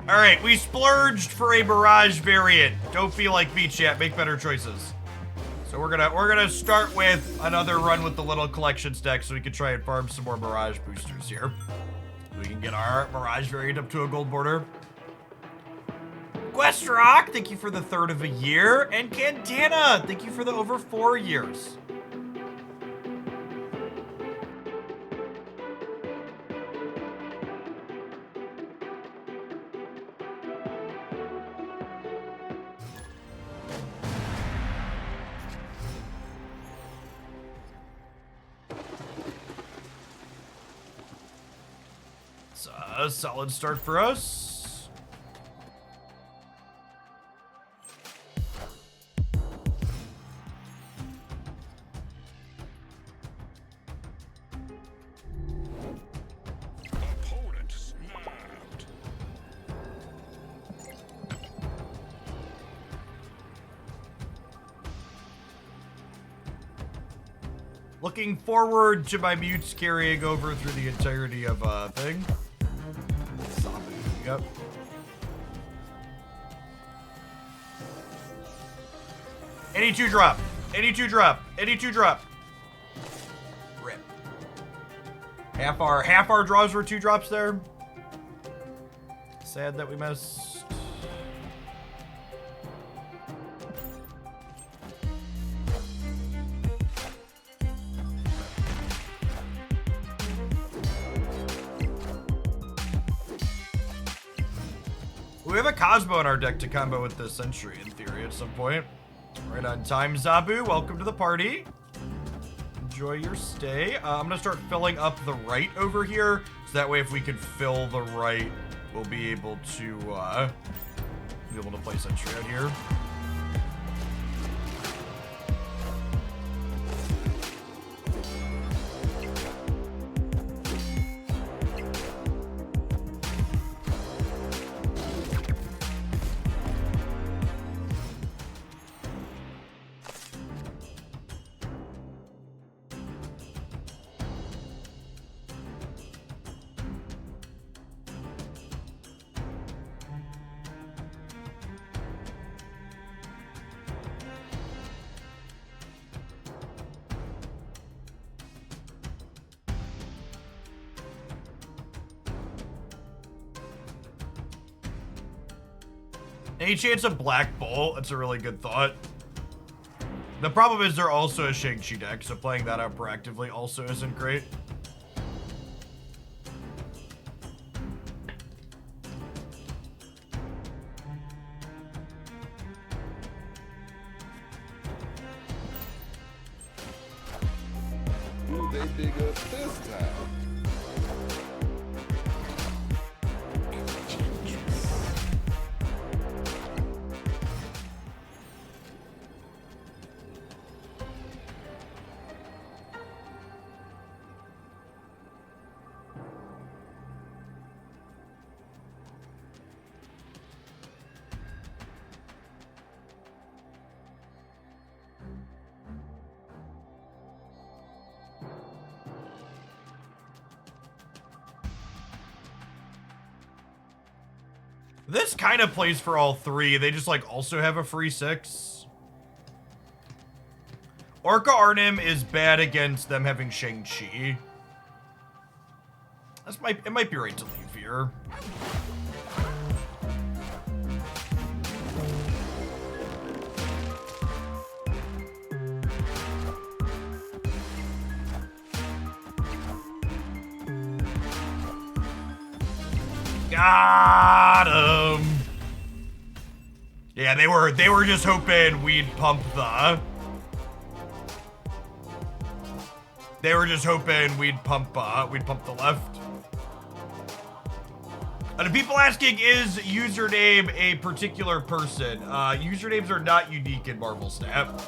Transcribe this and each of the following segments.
All right, we splurged for a Mirage variant. Don't be like me, chat. Make better choices. So we're gonna start with another run with the little collections deck, so we can try and farm some more Mirage boosters here. We can get our Mirage variant up to a gold border. Quest Rock, thank you for the third of a year, and Cantana, thank you for the over 4 years. It's a solid start for us. Opponent snapped. Looking forward to my mutes carrying over through the entirety of thing. Yep. Any two drop. Any two drop. Any two drop. Rip. Half our draws were 2 drops there. Sad that we missed. We have a Cosmo in our deck to combo with this Sentry, in theory, at some point. Right on time, Zabu. Welcome to the party. Enjoy your stay. I'm going to start filling up the right over here, so that way if we can fill the right, we'll be able to play Sentry out here. Any chance of Black Bolt? That's a really good thought. The problem is they're also a Shang-Chi deck, so playing that out proactively also isn't great. Will they dig us this time? This kind of plays for all 3. They just like also have a free 6. Orca Arnim is bad against them having Shang-Chi. It might be right to leave here. Got him. Yeah, they were just hoping we'd pump the. They were just hoping we'd pump the left. And the people asking, is username a particular person? Usernames are not unique in Marvel Snap.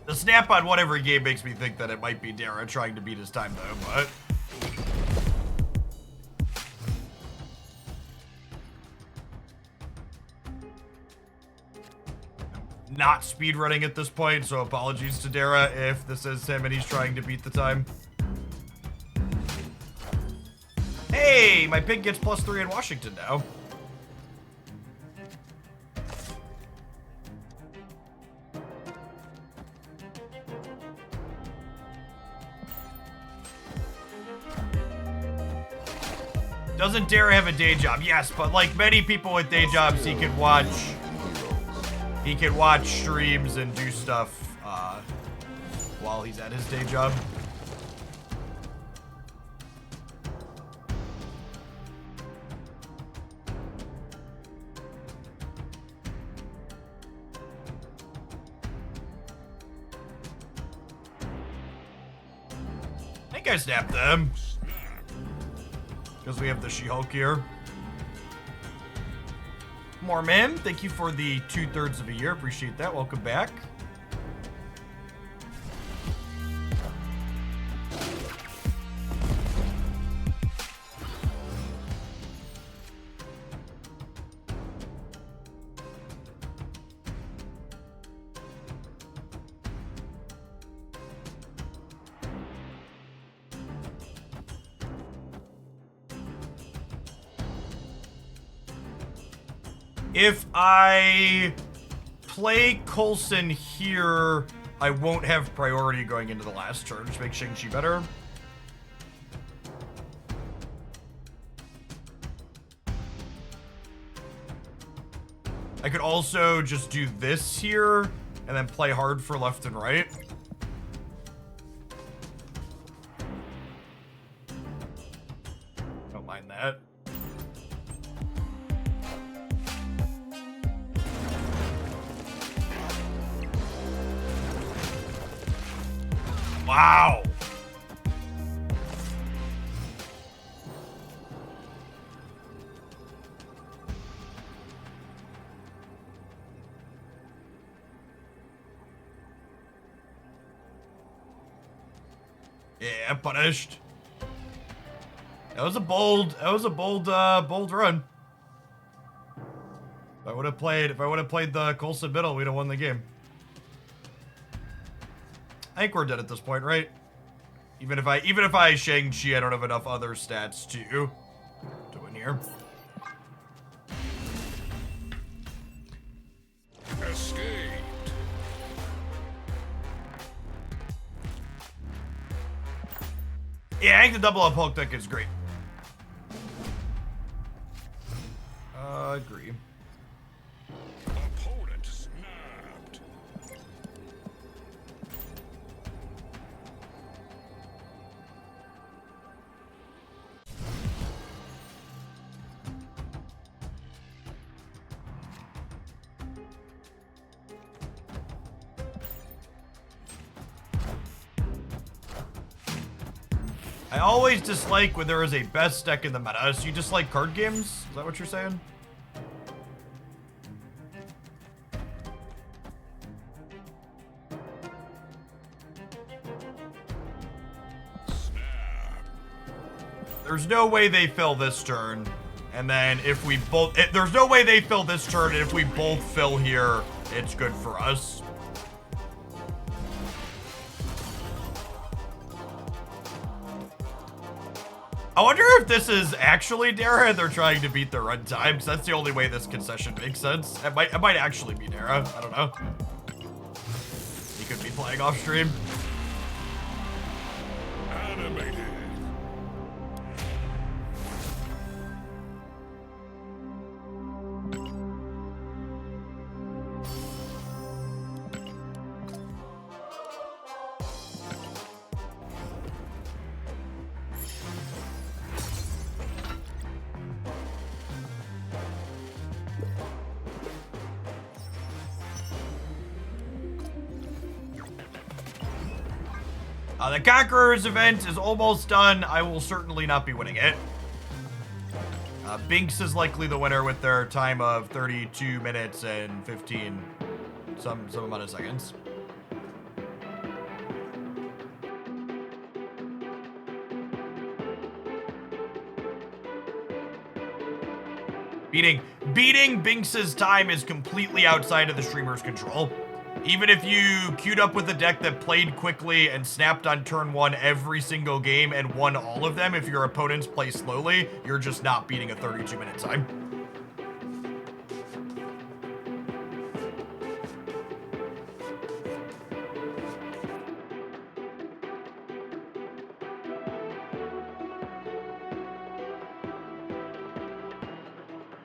The snap on whatever game makes me think that it might be Dara trying to beat his time though, but. not speedrunning at this point, so apologies to Dara if this is him and he's trying to beat the time. Hey, my pig gets +3 in Washington now. Doesn't Dara have a day job? Yes, but like many people with day jobs, he can watch streams and do stuff while he's at his day job. I think I snapped them. Because we have the She-Hulk here. Mormon, thank you for the 2/3 of a year. Appreciate that. Welcome back. If I play Coulson here, I won't have priority going into the last turn, which makes Shang-Chi better. I could also just do this here and then play hard for left and right. Don't mind that. Wow. Yeah, punished. That was a bold run. If I would have played the Coulson middle, we'd have won the game. I think we're dead at this point, right? Even if I Shang-Chi, I don't have enough other stats to win here. Escaped. Yeah, I think the double up Hulk deck is great. Agree. Opponent snapped. I always dislike when there is a best deck in the meta. So you dislike card games? Is that what you're saying? There's no way they fill this turn. And then if we both... there's no way they fill this turn, and if we both fill here, it's good for us. I wonder if this is actually Dara and they're trying to beat the runtime, because that's the only way this concession makes sense. It might actually be Dara. I don't know. He could be playing off stream. Animated. The Conquerors event is almost done. I will certainly not be winning it. Binks is likely the winner with their time of 32 minutes and 15 some amount of seconds. Beating Binks's time is completely outside of the streamer's control. Even if you queued up with a deck that played quickly and snapped on turn 1 every single game and won all of them, if your opponents play slowly, you're just not beating a 32-minute time.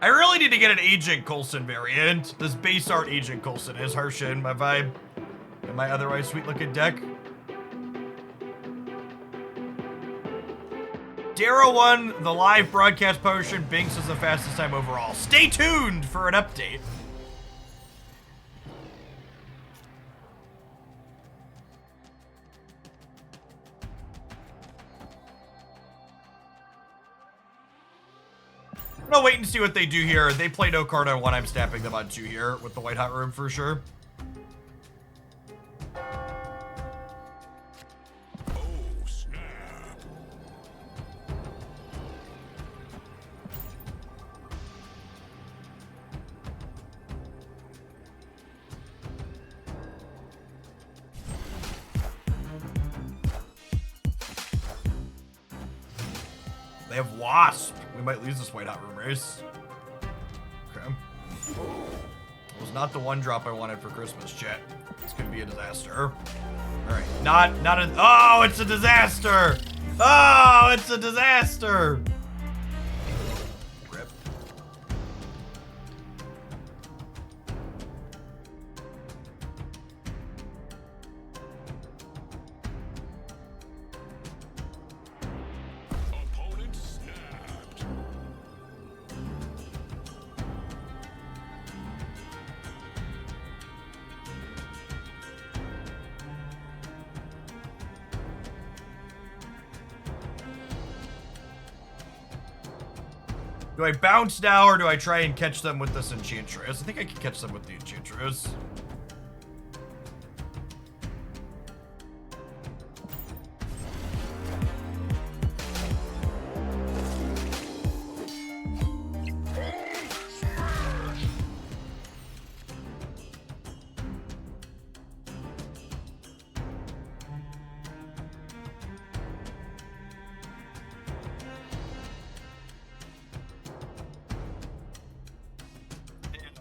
I really need to get an Agent Coulson variant. This base art Agent Coulson is Harshin, my vibe. And my otherwise sweet looking deck. Darrow won the live broadcast potion. Binks is the fastest time overall. Stay tuned for an update. I'm gonna wait and see what they do here. They play no card on 1. I'm snapping them on 2 here with the White Hot Room for sure. Oh, snap. They have Wasp. We might lose this White Hot Room race. Okay. It was not the 1-drop I wanted for Christmas, chat. It's gonna be a disaster. Alright, not a, oh, it's a disaster! Oh, it's a disaster! Rip. Opponent snapped. Do I bounce now, or do I try and catch them with this Enchantress? I think I can catch them with the Enchantress.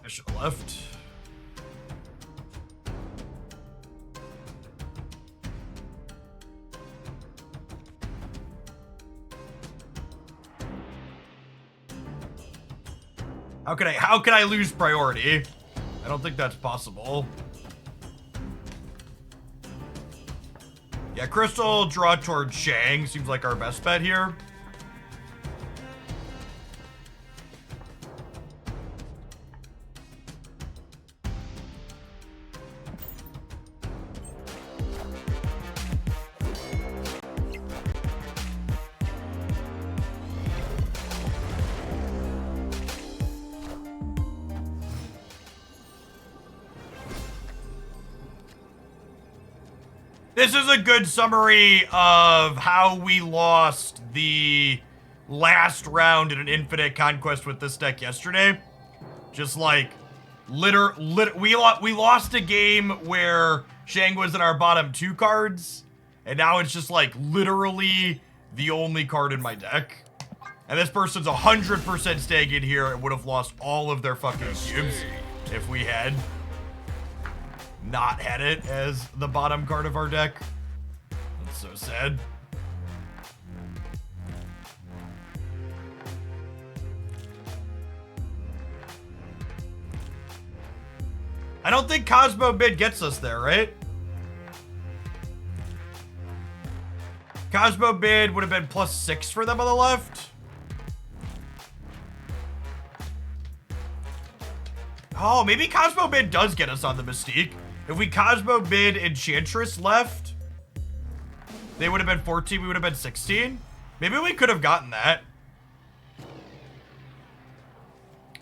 I should have left. How can I lose priority? I don't think that's possible. Yeah, Crystal draw towards Shang seems like our best bet here. This is a good summary of how we lost the last round in an infinite conquest with this deck yesterday. Just like, we lost a game where Shang was in our bottom 2 cards, and now it's just like literally the only card in my deck. And this person's 100% staying in here and would have lost all of their fucking cubes if we had not had it as the bottom card of our deck. That's so sad. I don't think Cosmo Bid gets us there, right? Cosmo Bid would have been +6 for them on the left. Oh, maybe Cosmo Bid does get us on the Mystique. If we Cosmo Bid Enchantress left, they would have been 14, we would have been 16. Maybe we could have gotten that.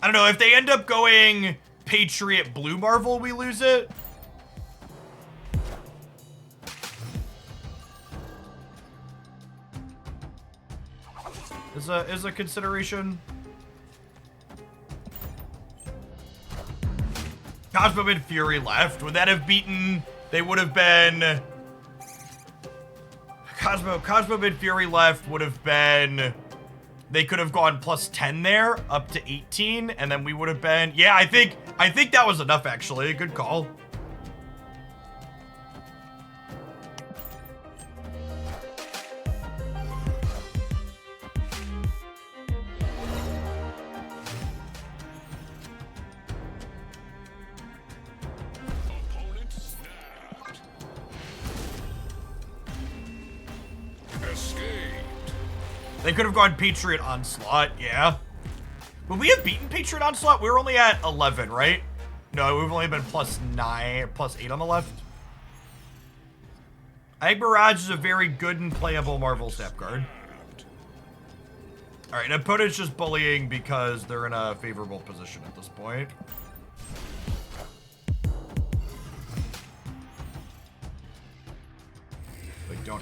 I don't know, if they end up going Patriot Blue Marvel, we lose it. Is a consideration. Cosmo Mid Fury left. Would that have beaten? They would have been. Cosmo Mid Fury left would have been. They could have gone plus 10 there, up to 18, and then we would have been. Yeah, I think that was enough actually. Good call. Opponent snapped. Escaped. They could have gone Patriot Onslaught, yeah. Would we have beaten Patriot Onslaught? We were only at 11, right? No, we've only been plus 9, plus 8 on the left. I think Mirage is a very good and playable Marvel Snap card. Alright, opponent's just bullying because they're in a favorable position at this point.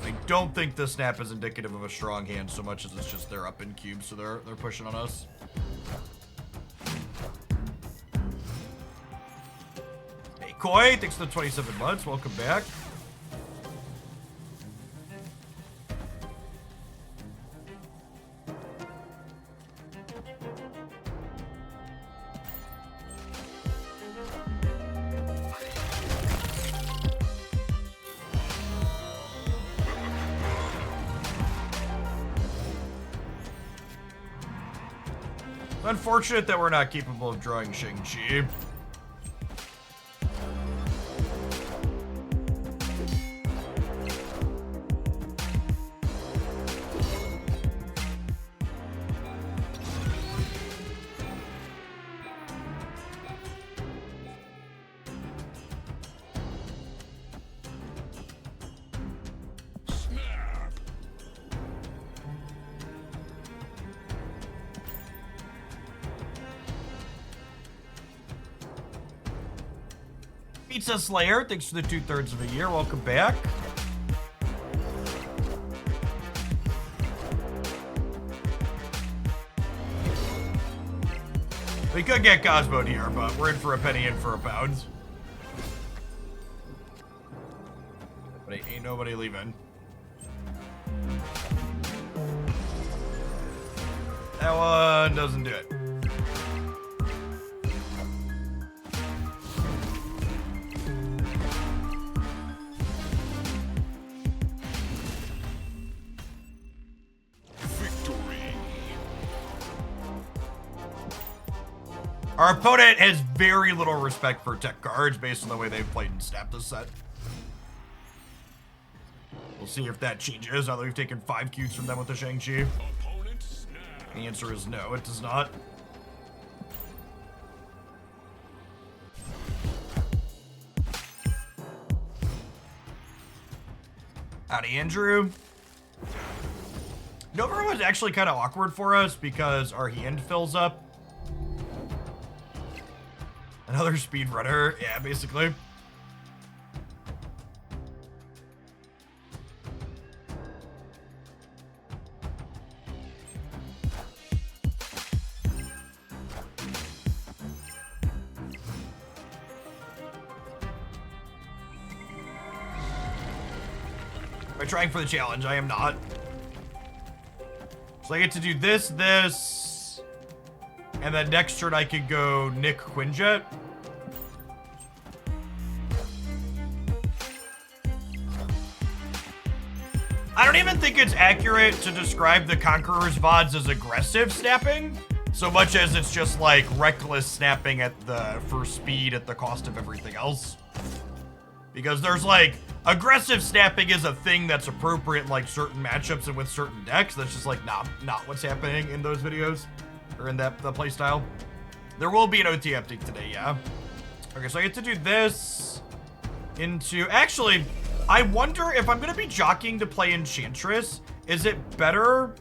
I don't think this snap is indicative of a strong hand so much as it's just they're up in cubes, so they're pushing on us. Hey Koi, thanks for the 27 months. Welcome back. Unfortunate that we're not capable of drawing Shang-Chi. Pizza Slayer, thanks for the 2/3 of a year. Welcome back. We could get Cosmo'd here, but we're in for a penny, in for a pound. But ain't nobody leaving. That one doesn't do it. Our opponent has very little respect for tech cards based on the way they've played and snapped this set. We'll see if that changes now that we've taken 5 Qs from them with the Shang-Chi. The answer is no, it does not. Howdy, Andrew. Nova was actually kind of awkward for us because our hand fills up. Another speedrunner, yeah, basically. Am I trying for the challenge? I am not. So I get to do this, and then next turn I could go Nick Quinjet. I don't even think it's accurate to describe the Conqueror's VODs as aggressive snapping, so much as it's just like reckless snapping for speed at the cost of everything else. Because there's like, aggressive snapping is a thing that's appropriate in like certain matchups and with certain decks. That's just like not what's happening in those videos. Or in the playstyle. There will be an OT update today, yeah. Okay, so I get to do this into... Actually, I wonder if I'm going to be jockeying to play Enchantress, is it better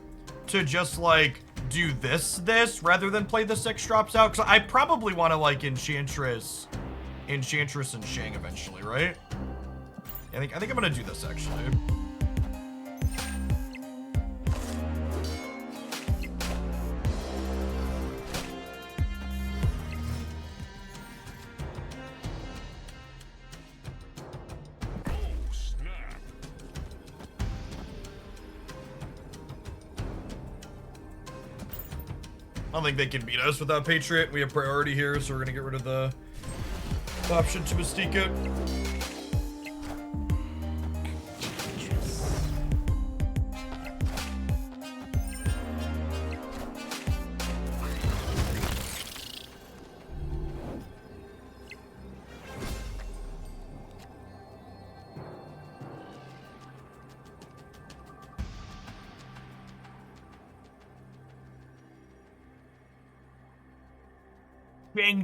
to just, like, do this rather than play the 6 drops out? Because I probably want to, like, Enchantress and Shang eventually, right? I think I'm going to do this, actually. don't think they can beat us without Patriot. We have priority here, so we're gonna get rid of the option to Mystique it.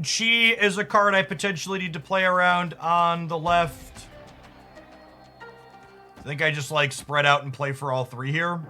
Chi is a card I potentially need to play around on the left. I think I just like spread out and play for all three here.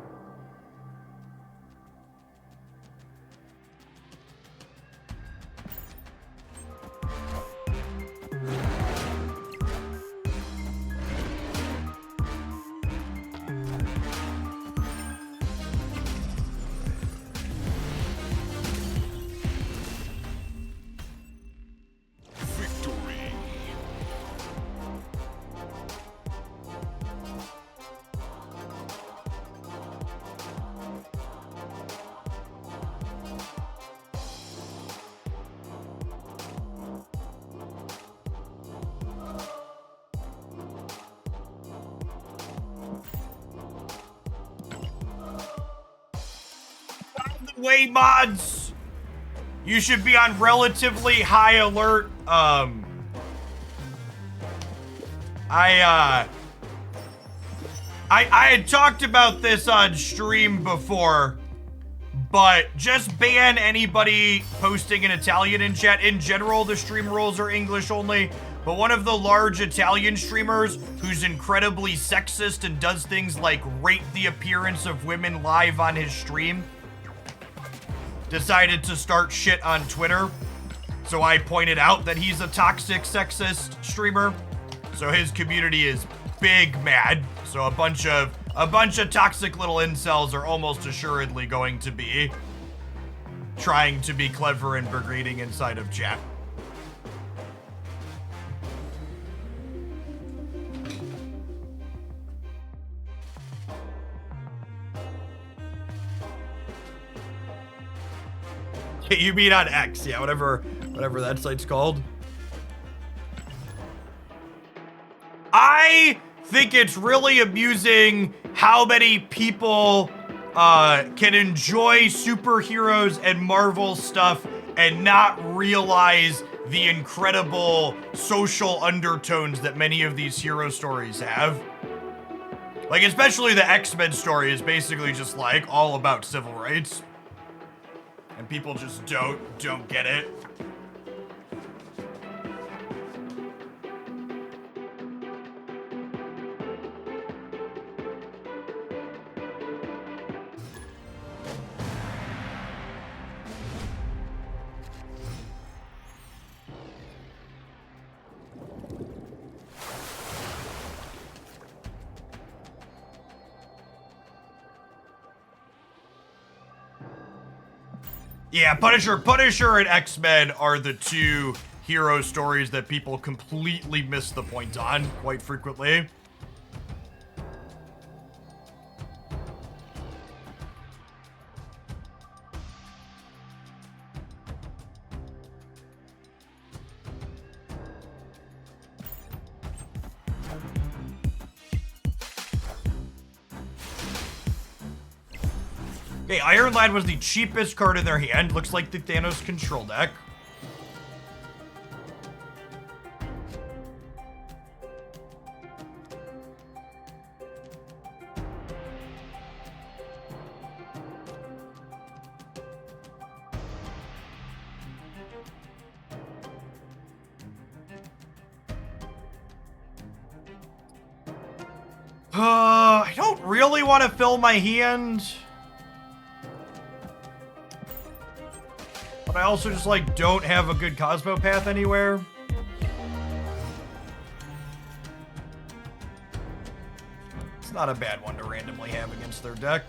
Way mods, you should be on relatively high alert. I had talked about this on stream before, but just ban anybody posting in Italian in chat. In general, the stream rules are English only, but one of the large Italian streamers who's incredibly sexist and does things like rate the appearance of women live on his stream decided to start shit on Twitter. So I pointed out that he's a toxic sexist streamer. So his community is big mad. So a bunch of toxic little incels are almost assuredly going to be trying to be clever and brigading inside of chat. You mean on X, yeah, whatever that site's called. I think it's really amusing how many people can enjoy superheroes and Marvel stuff and not realize the incredible social undertones that many of these hero stories have. Like, especially the X-Men story is basically just like all about civil rights. And people just don't get it. Yeah, Punisher and X-Men are the two hero stories that people completely miss the point on quite frequently. Okay, Iron Lad was the cheapest card in their hand. Looks like the Thanos control deck. I don't really want to fill my hand. But I also just, like, don't have a good Cosmo path anywhere. It's not a bad one to randomly have against their deck.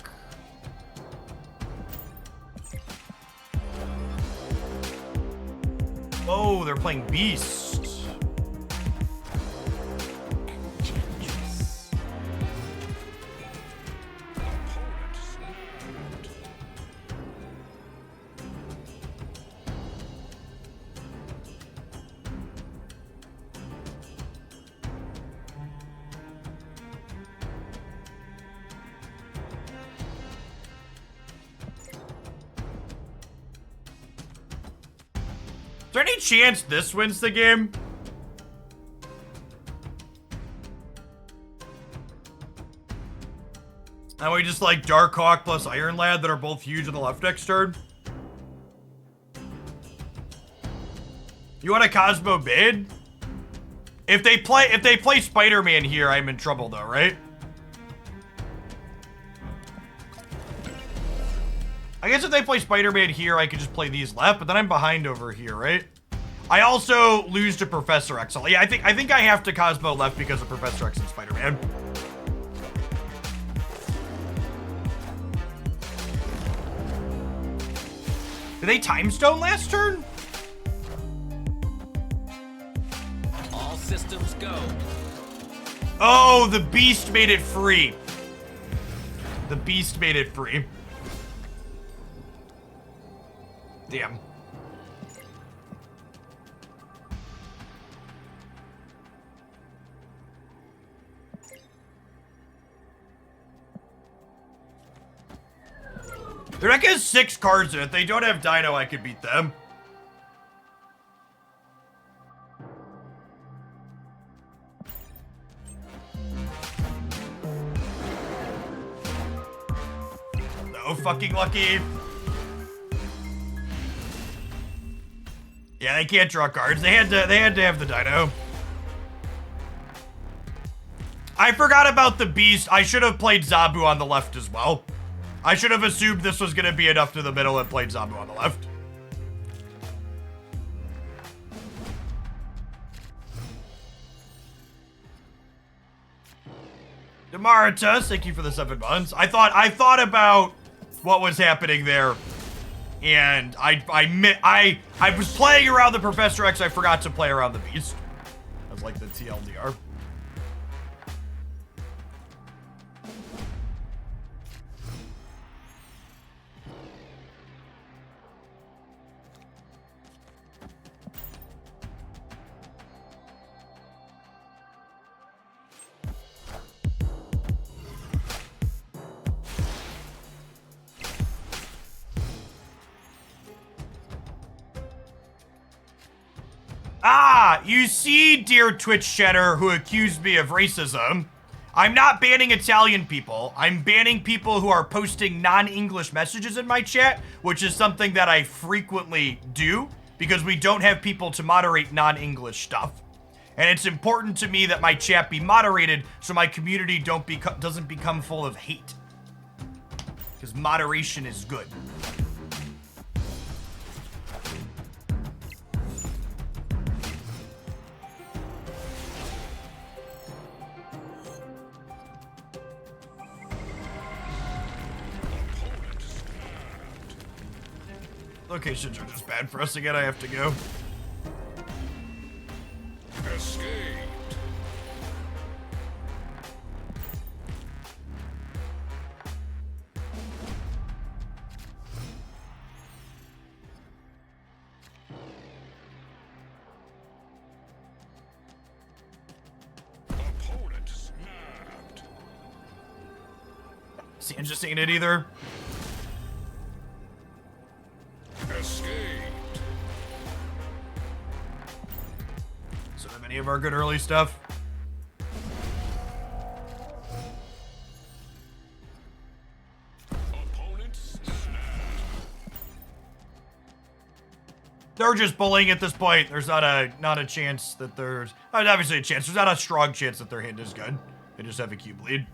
Oh, they're playing Beast. there any chance this wins the game? And we just like Darkhawk plus Iron Lad that are both huge on the left next turn? You want a Cosmo bid? If they play Spider-Man here, I'm in trouble though, right? I guess if they play Spider-Man here, I could just play these left, but then I'm behind over here, right? I also lose to Professor X. Yeah, I think I have to Cosmo left because of Professor X and Spider-Man. Did they Time Stone last turn? All systems go. Oh, the Beast made it free. The Beast made it free. Damn. Their deck has 6 cards in it. They don't have Dino, I could beat them. No fucking lucky. Yeah, they can't draw cards. They had to have the Dino. I forgot about the Beast. I should have played Zabu on the left as well. I should have assumed this was gonna be enough to the middle and played Zabu on the left. Demaritas, thank you for the 7 months. I thought about what was happening there, and I was playing around the Professor X. I forgot to play around the Beast. That's like the TLDR. Ah, you see, dear Twitch chatter who accused me of racism. I'm not banning Italian people. I'm banning people who are posting non-English messages in my chat, which is something that I frequently do because we don't have people to moderate non-English stuff. And it's important to me that my chat be moderated so my community doesn't become full of hate. Because moderation is good. Locations are just bad for us again. I have to go. Escaped. Opponent snapped. Sands just ain't it either. Escaped. So many of our good early stuff. Opponent snapped. They're just bullying at this point. There's not a chance that there's obviously a chance. There's not a strong chance that their hand is good. They just have a cube lead.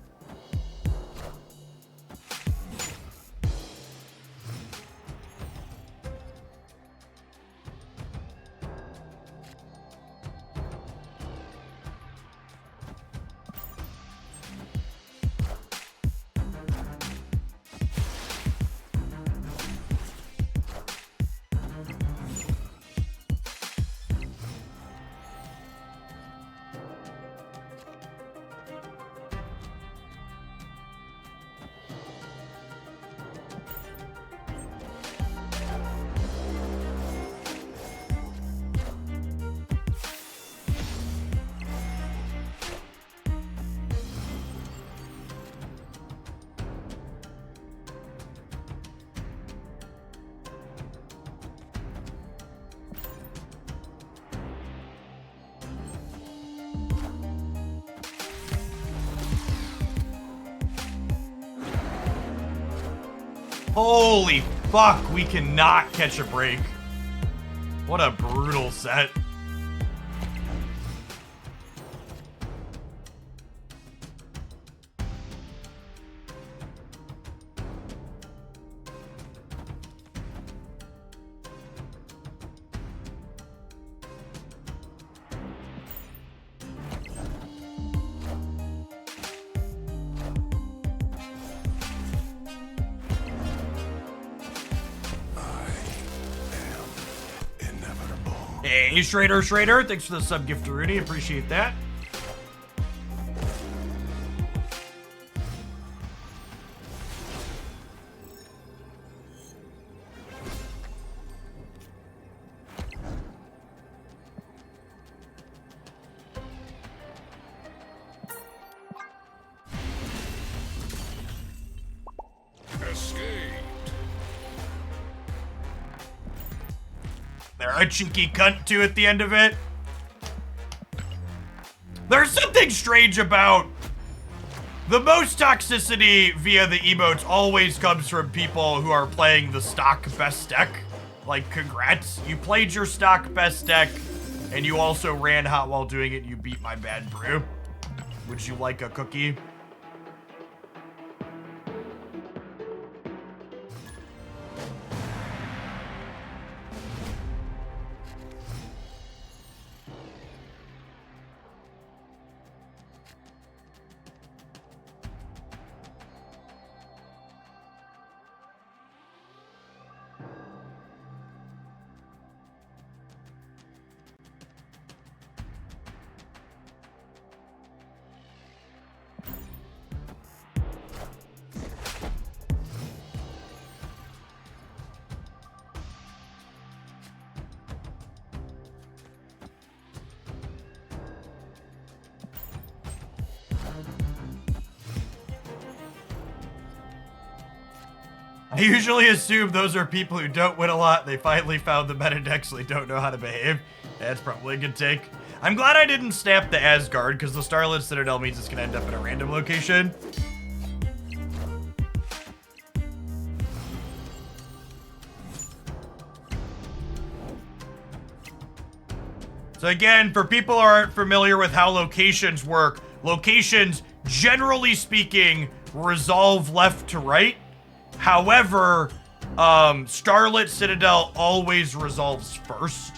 Holy fuck, we cannot catch a break. What a brutal set. Hey, Schrader, thanks for the sub gift, Rudy. Appreciate that. A cheeky cunt too at the end of it. There's something strange about the most toxicity via the emotes always comes from people who are playing the stock best deck. Like, congrats, you played your stock best deck and you also ran hot while doing it and you beat my bad brew. Would you like a cookie? I usually assume those are people who don't win a lot. They finally found the meta decks, so they don't know how to behave. That's probably a good take. I'm glad I didn't snap the Asgard, because the Starlit Citadel means it's going to end up in a random location. So again, for people who aren't familiar with how locations work, locations, generally speaking, resolve left to right. However, Starlit Citadel always resolves first.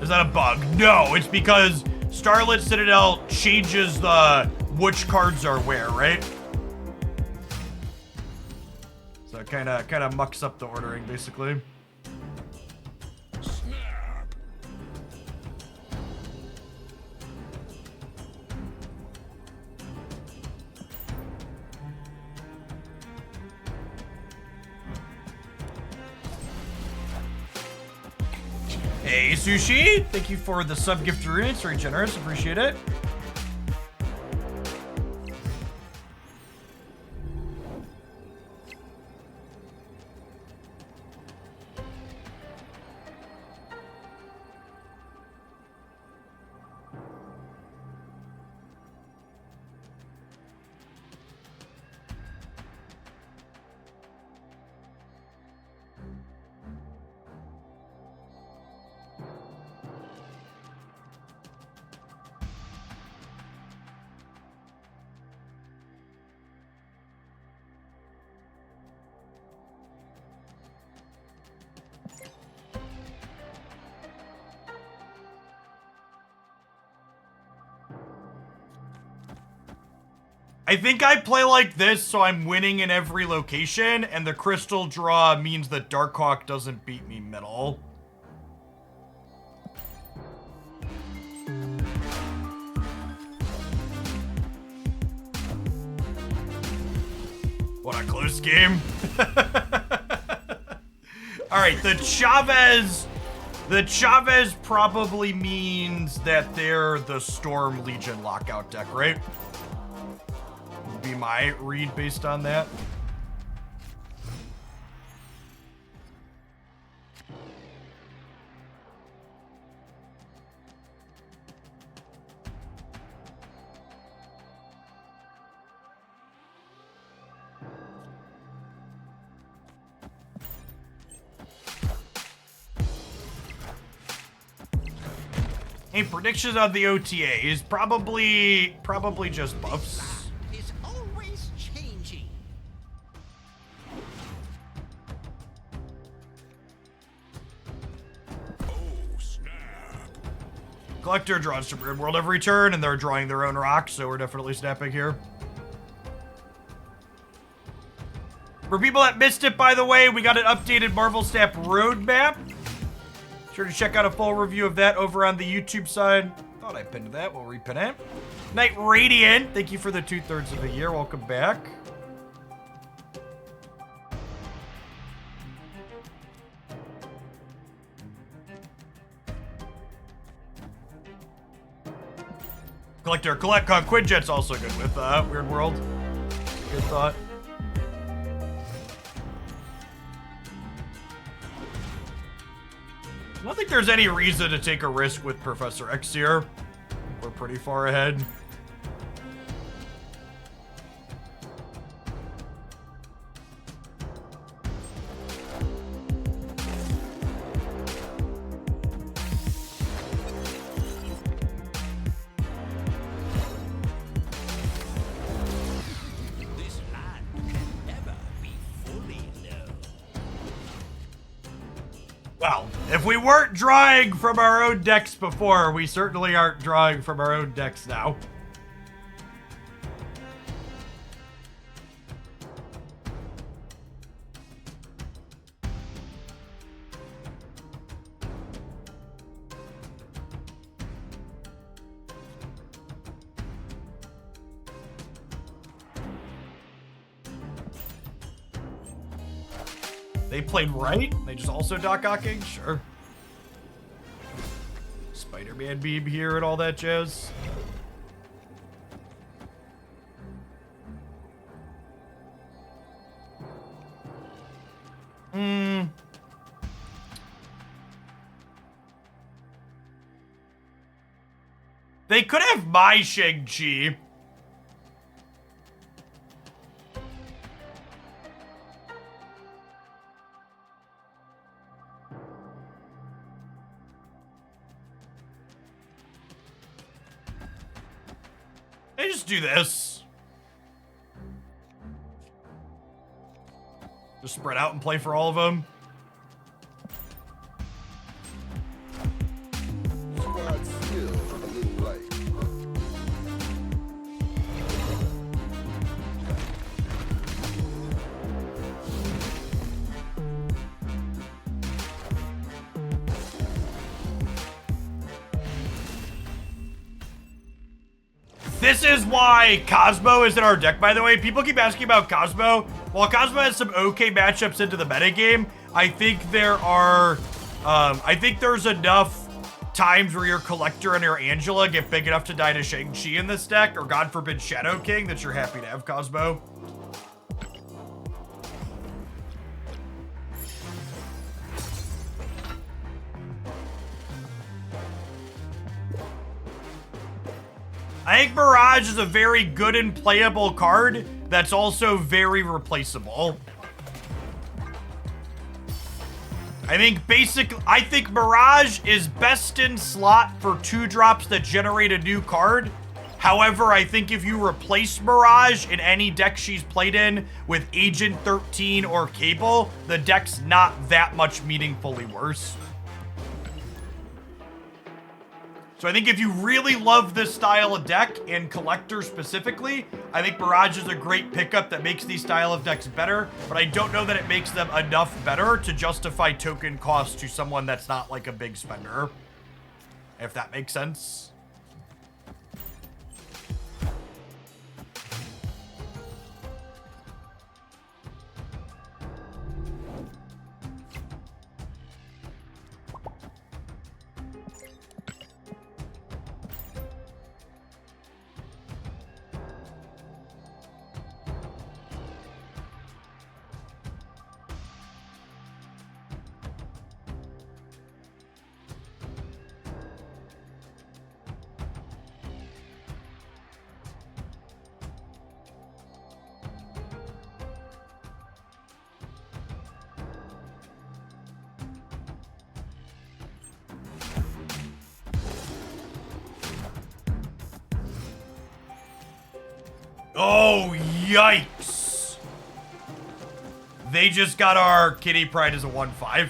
Is that a bug? No, it's because Starlit Citadel changes which cards are where, right? So it kind of mucks up the ordering, basically. Snap. Hey, Sushi! Thank you for the sub gift to Rune. It's very generous. Appreciate it. I think I play like this so I'm winning in every location, and the crystal draw means that Darkhawk doesn't beat me middle. What a close game. Alright, the Chavez probably means that they're the Storm Legion lockout deck, right? Be my read based on that. A prediction of the OTA is probably just buffs. Is always changing. Oh, snap. Collector draws to Weird World every turn, and they're drawing their own rocks, so we're definitely snapping here. For people that missed it, by the way, we got an updated Marvel Snap roadmap. Sure to check out a full review of that over on the YouTube side. Thought I pinned that. We'll repin it. Night Radiant, thank you for the 2/3 of a year. Welcome back. Collector, Quinjet's also good with Weird World. Good thought. I don't think there's any reason to take a risk with Professor X here. We're pretty far ahead. This land can never be fully known. Well, if we weren't drawing from our own decks before, we certainly aren't drawing from our own decks now. They played right? They just also Doc-Ocking? Sure. Spider-Man beam here and all that jazz. They could have my Shang-Chi. They just do this. Just spread out and play for all of them. Squad still a little light. This is why Cosmo is in our deck, by the way. People keep asking about Cosmo. While Cosmo has some okay matchups into the metagame, I think there's enough times where your Collector and your Angela get big enough to die to Shang-Chi in this deck, or God forbid Shadow King, that you're happy to have Cosmo. I think Mirage is a very good and playable card that's also very replaceable. I think Mirage is best in slot for 2-drops that generate a new card. However, I think if you replace Mirage in any deck she's played in with Agent 13 or Cable, the deck's not that much meaningfully worse. So I think if you really love this style of deck, and Collector specifically, I think Mirage is a great pickup that makes these style of decks better, but I don't know that it makes them enough better to justify token cost to someone that's not like a big spender. If that makes sense. Oh, yikes. They just got our Kitty Pride as a 1-5.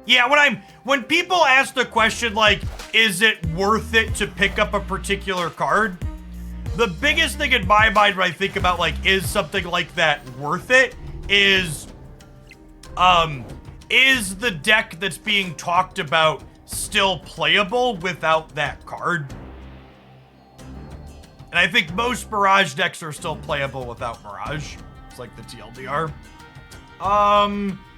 Yeah, when people ask the question like, is it worth it to pick up a particular card? The biggest thing in my mind when I think about like, is something like that worth it? Is the deck that's being talked about still playable without that card? And I think most Mirage decks are still playable without Mirage. It's like the TLDR.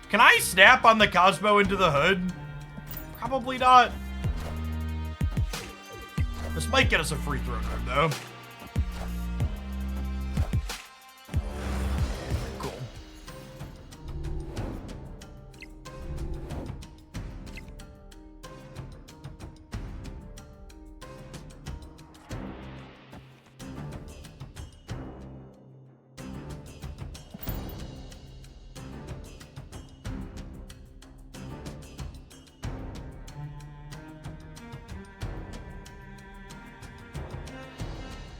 Can I snap on the Cosmo into the hood? Probably not. This might get us a free throw card, though. Cool.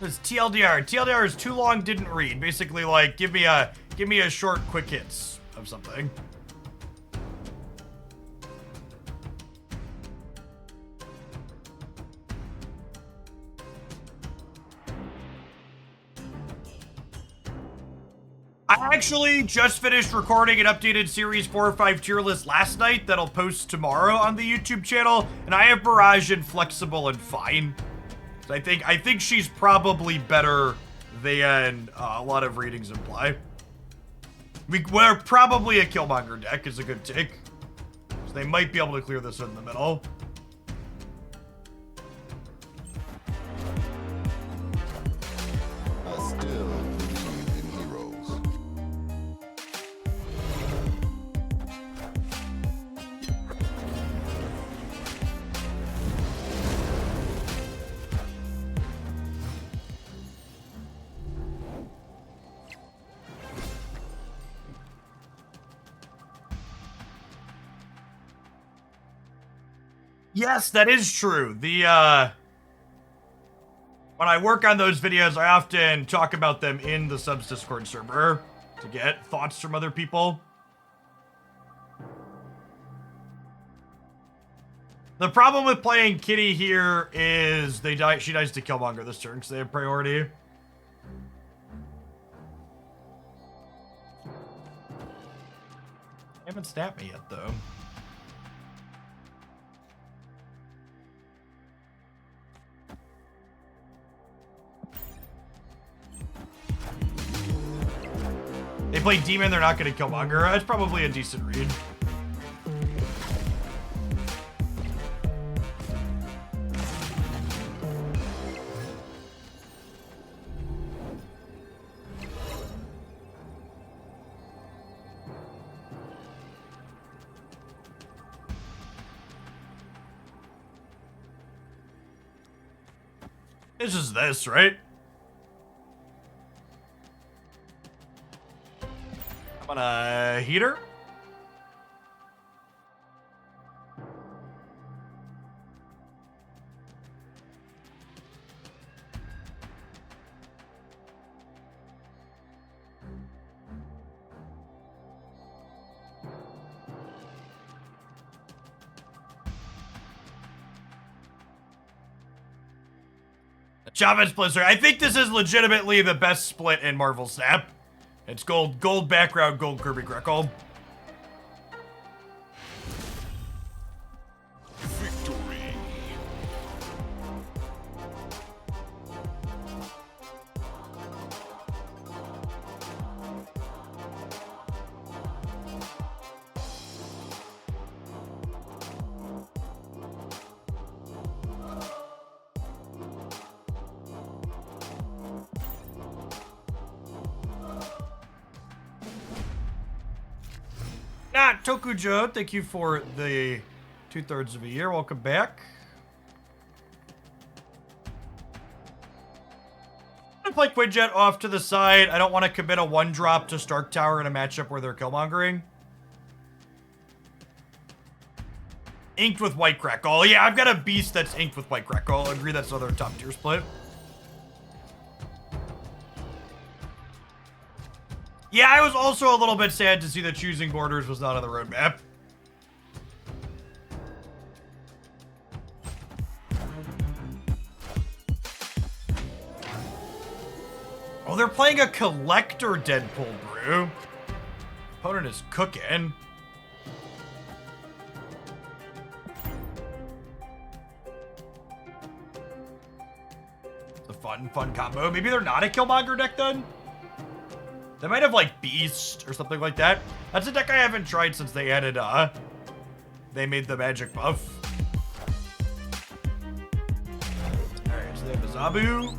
This TLDR. TLDR is too long, didn't read. Basically, like, give me a short, quick hits of something. I actually just finished recording an updated Series 4 or 5 tier list last night that'll post tomorrow on the YouTube channel, and I have Barrage in Flexible and Fine. So I think she's probably better than a lot of readings imply. We're probably a Killmonger deck is a good take. So they might be able to clear this in the middle. I still believe in heroes. Yes, that is true. The, when I work on those videos, I often talk about them in the subs Discord server to get thoughts from other people. The problem with playing Kitty here is she dies to Killmonger this turn because they have priority. They haven't snapped me yet, though. They play Demon, they're not going to Killmonger. That's probably a decent read. It's just this, right? I'm gonna heater. Chavez Blizzard. I think this is legitimately the best split in Marvel Snap. It's gold background, gold Kirby Greco. Victory. Tokujo, thank you for the 2/3 of a year. Welcome back. I'm gonna play Quinjet off to the side. I don't want to commit a 1-drop to Stark Tower in a matchup where they're killmongering. Inked with White Crackle. Yeah, I've got a beast that's inked with White Crackle. I agree that's another top tier split. Yeah, I was also a little bit sad to see that choosing borders was not on the roadmap. Oh, they're playing a collector Deadpool brew. Opponent is cooking. It's a fun combo. Maybe they're not a Killmonger deck then? They might have like Beast or something like that. That's a deck I haven't tried since they added, they made the magic buff. Alright, so they have a Zabu.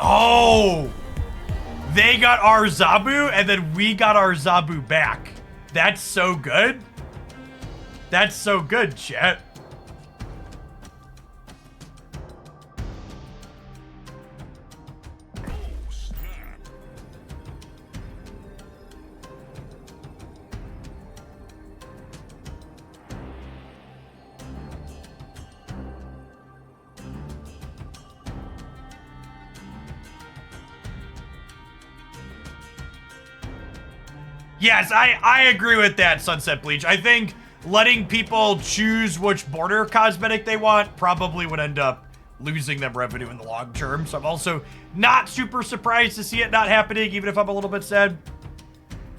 Oh! They got our Zabu, and then we got our Zabu back. That's so good. That's so good, chat. Yes, I agree with that, Sunset Bleach. I think letting people choose which border cosmetic they want probably would end up losing them revenue in the long term. So I'm also not super surprised to see it not happening, even if I'm a little bit sad.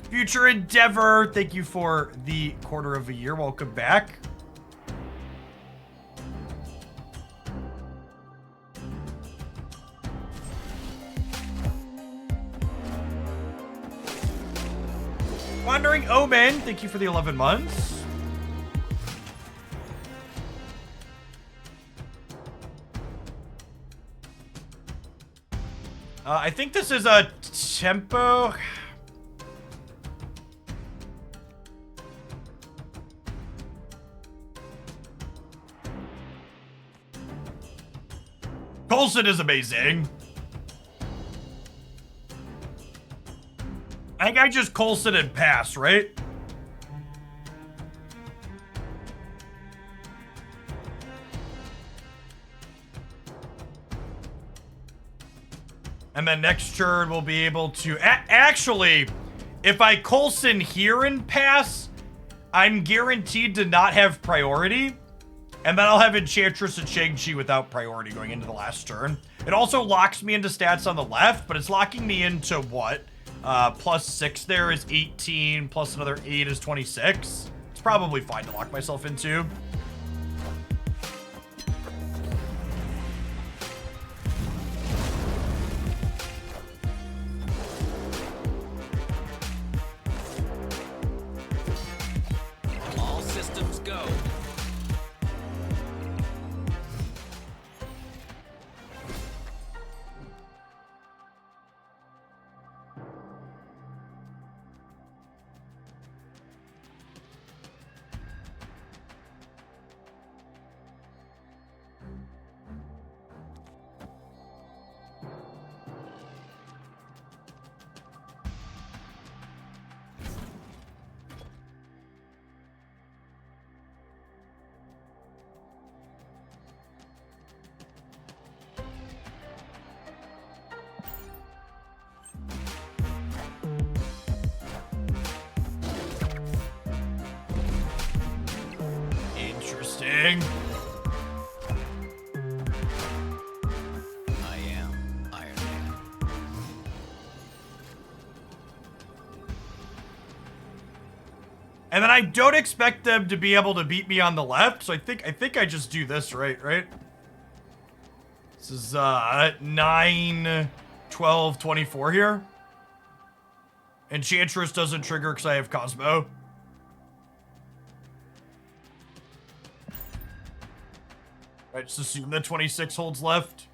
Future Endeavor, thank you for the quarter of a year. Welcome back. Wandering Omen, thank you for the 11 months. I think this is a tempo. Coulson is amazing. I think I just Coulson and pass, right? And then next turn we'll be able to... Actually, if I Coulson here and pass, I'm guaranteed to not have priority. And then I'll have Enchantress and Shang-Chi without priority going into the last turn. It also locks me into stats on the left, but it's locking me into what? +6 there is 18, plus another 8 is 26. It's probably fine to lock myself into. All systems go. Interesting. I am Iron Man. And then I don't expect them to be able to beat me on the left, so I think I just do this right? This is 9, 12, 24 here. Enchantress doesn't trigger because I have Cosmo. Right, just assume that 26 holds left.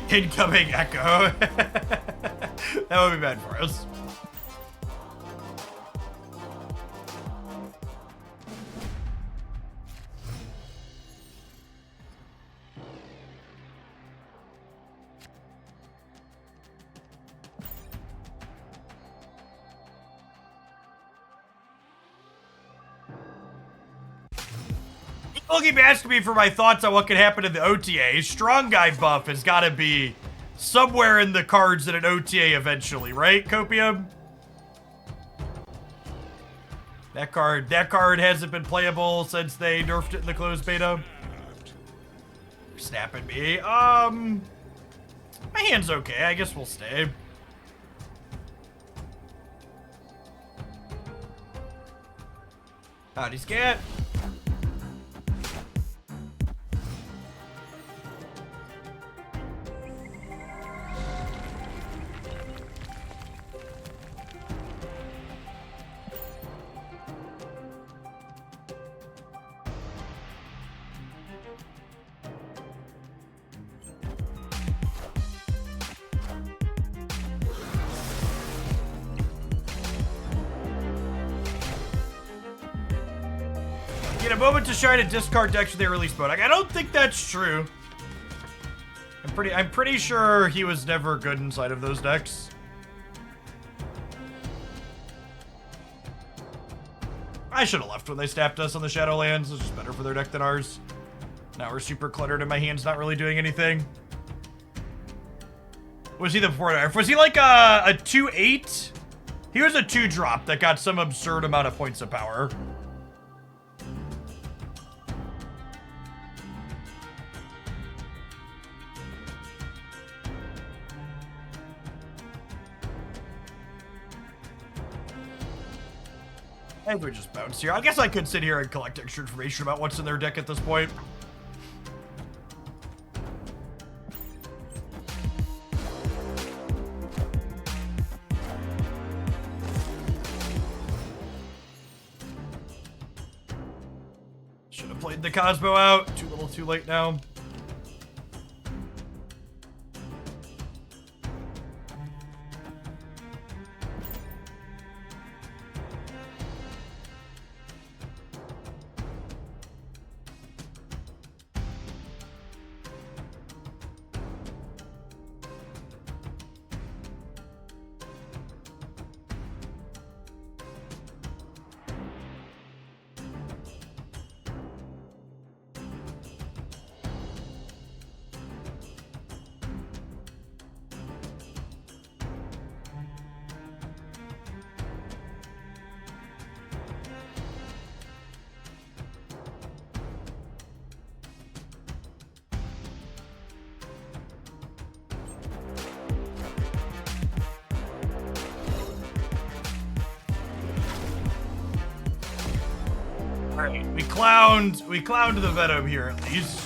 Incoming echo. That would be bad for us. People keep asking me for my thoughts on what could happen in the OTA. Strong guy buff has got to be somewhere in the cards in an OTA eventually, right, Copium? That card hasn't been playable since they nerfed it in the closed beta. Snapping me. My hand's okay. I guess we'll stay. Howdy, Scat. Get a moment to shine a discard decks with their release mode. I don't think that's true. I'm pretty sure he was never good inside of those decks. I should have left when they snapped us on the Shadowlands. It's just better for their deck than ours. Now we're super cluttered and my hand's not really doing anything. Was he the before nerf? Was he like a 2/8? He was a 2-drop that got some absurd amount of points of power. I think we just bounce here. I guess I could sit here and collect extra information about what's in their deck at this point. Should have played the Cosmo out. Too little too late now. Alright, we clowned the Venom here at least.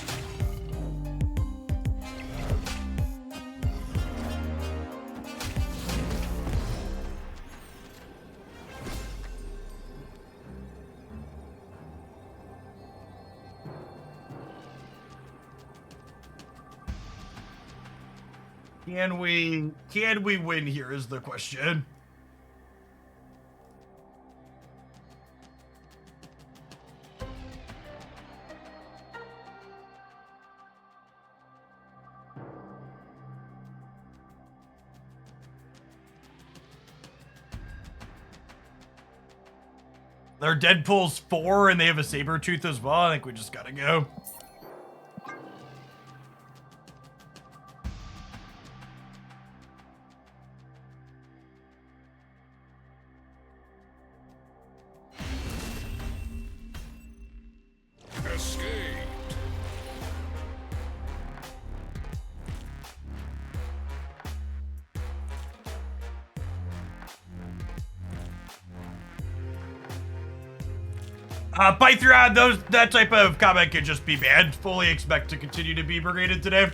Can we win here is the question. Their Deadpool's 4 and they have a Sabretooth as well. I think we just gotta go. Escaped. Python, that type of comment could just be banned. Fully expect to continue to be brigaded today.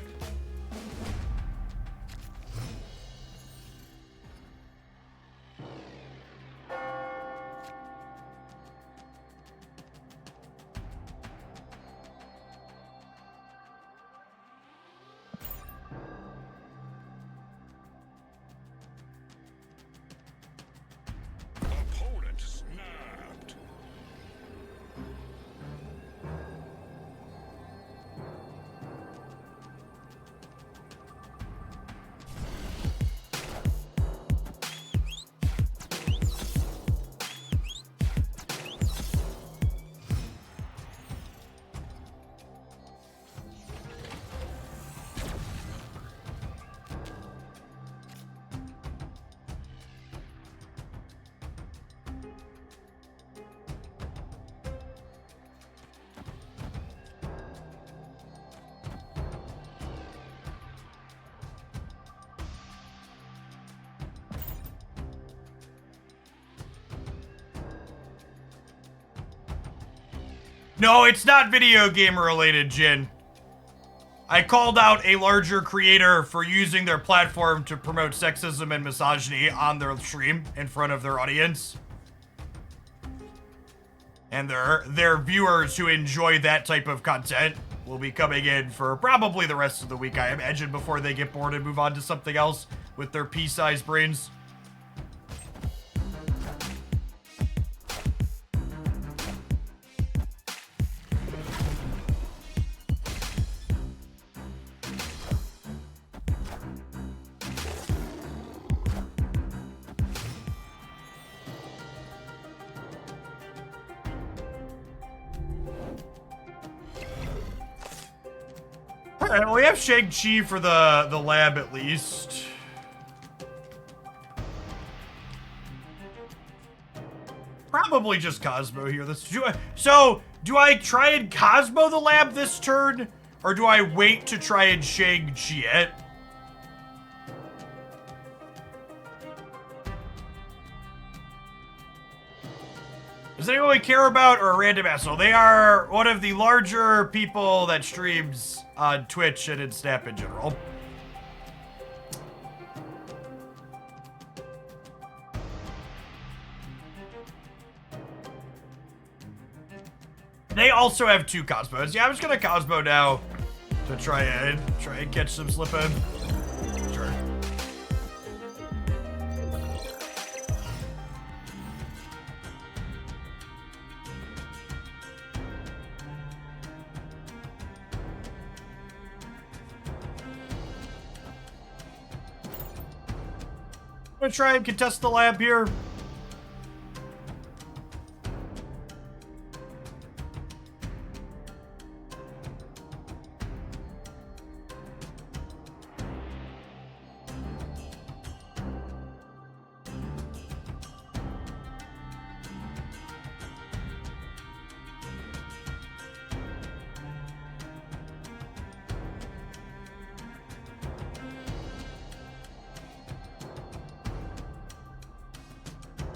No, it's not video game related, Jin. I called out a larger creator for using their platform to promote sexism and misogyny on their stream in front of their audience. And their viewers who enjoy that type of content will be coming in for probably the rest of the week, I imagine, before they get bored and move on to something else with their pea-sized brains. Alright, well, we have Shang-Chi for the lab at least. Probably just Cosmo here. So, do I try and Cosmo the lab this turn? Or do I wait to try and Shang-Chi it? Does anyone care about or a random asshole? They are one of the larger people that streams on Twitch and in Snap in general. They also have 2 Cosmos. Yeah, I'm just gonna Cosmo now to try and catch some slipping. Sure. I'm gonna try and contest the lab here.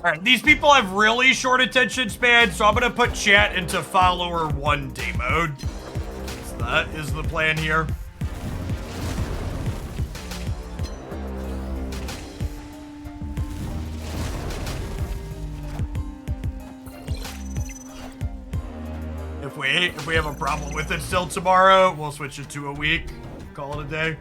Alright, these people have really short attention span, so I'm gonna put chat into follower 1 day mode. So that is the plan here. If we have a problem with it still tomorrow, we'll switch it to a week. Call it a day.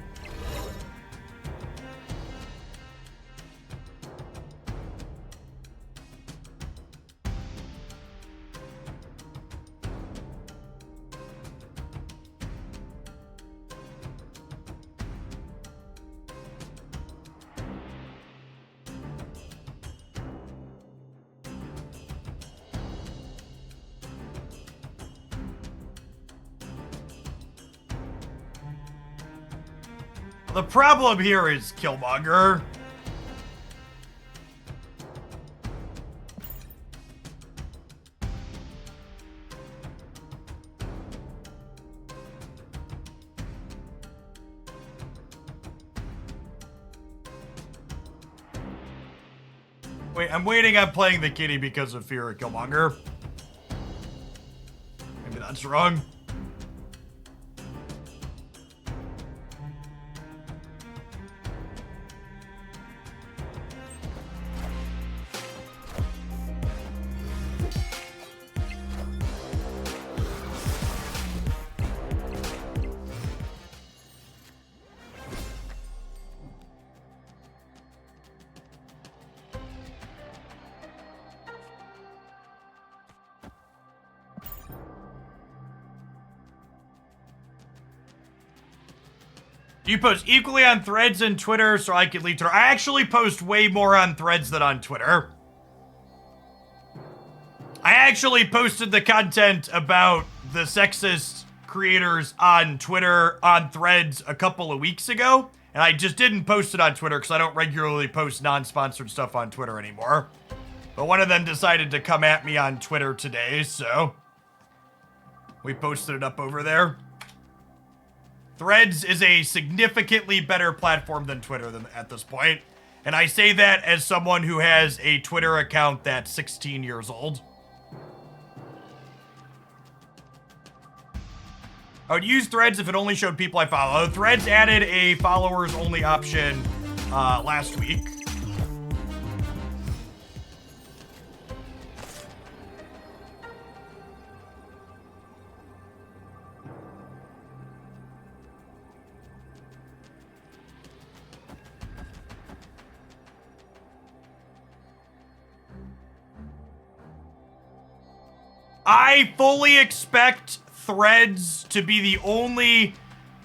The problem here is Killmonger. Wait, I'm waiting on playing the kitty because of fear of Killmonger. Maybe that's wrong. You post equally on Threads and Twitter, so I can lead Twitter. I actually post way more on Threads than on Twitter. I actually posted the content about the sexist creators on Twitter, on Threads, a couple of weeks ago. And I just didn't post it on Twitter because I don't regularly post non-sponsored stuff on Twitter anymore. But one of them decided to come at me on Twitter today, so we posted it up over there. Threads is a significantly better platform than Twitter at this point. And I say that as someone who has a Twitter account that's 16 years old. I would use Threads if it only showed people I follow. Threads added a followers only option last week. I fully expect Threads to be the only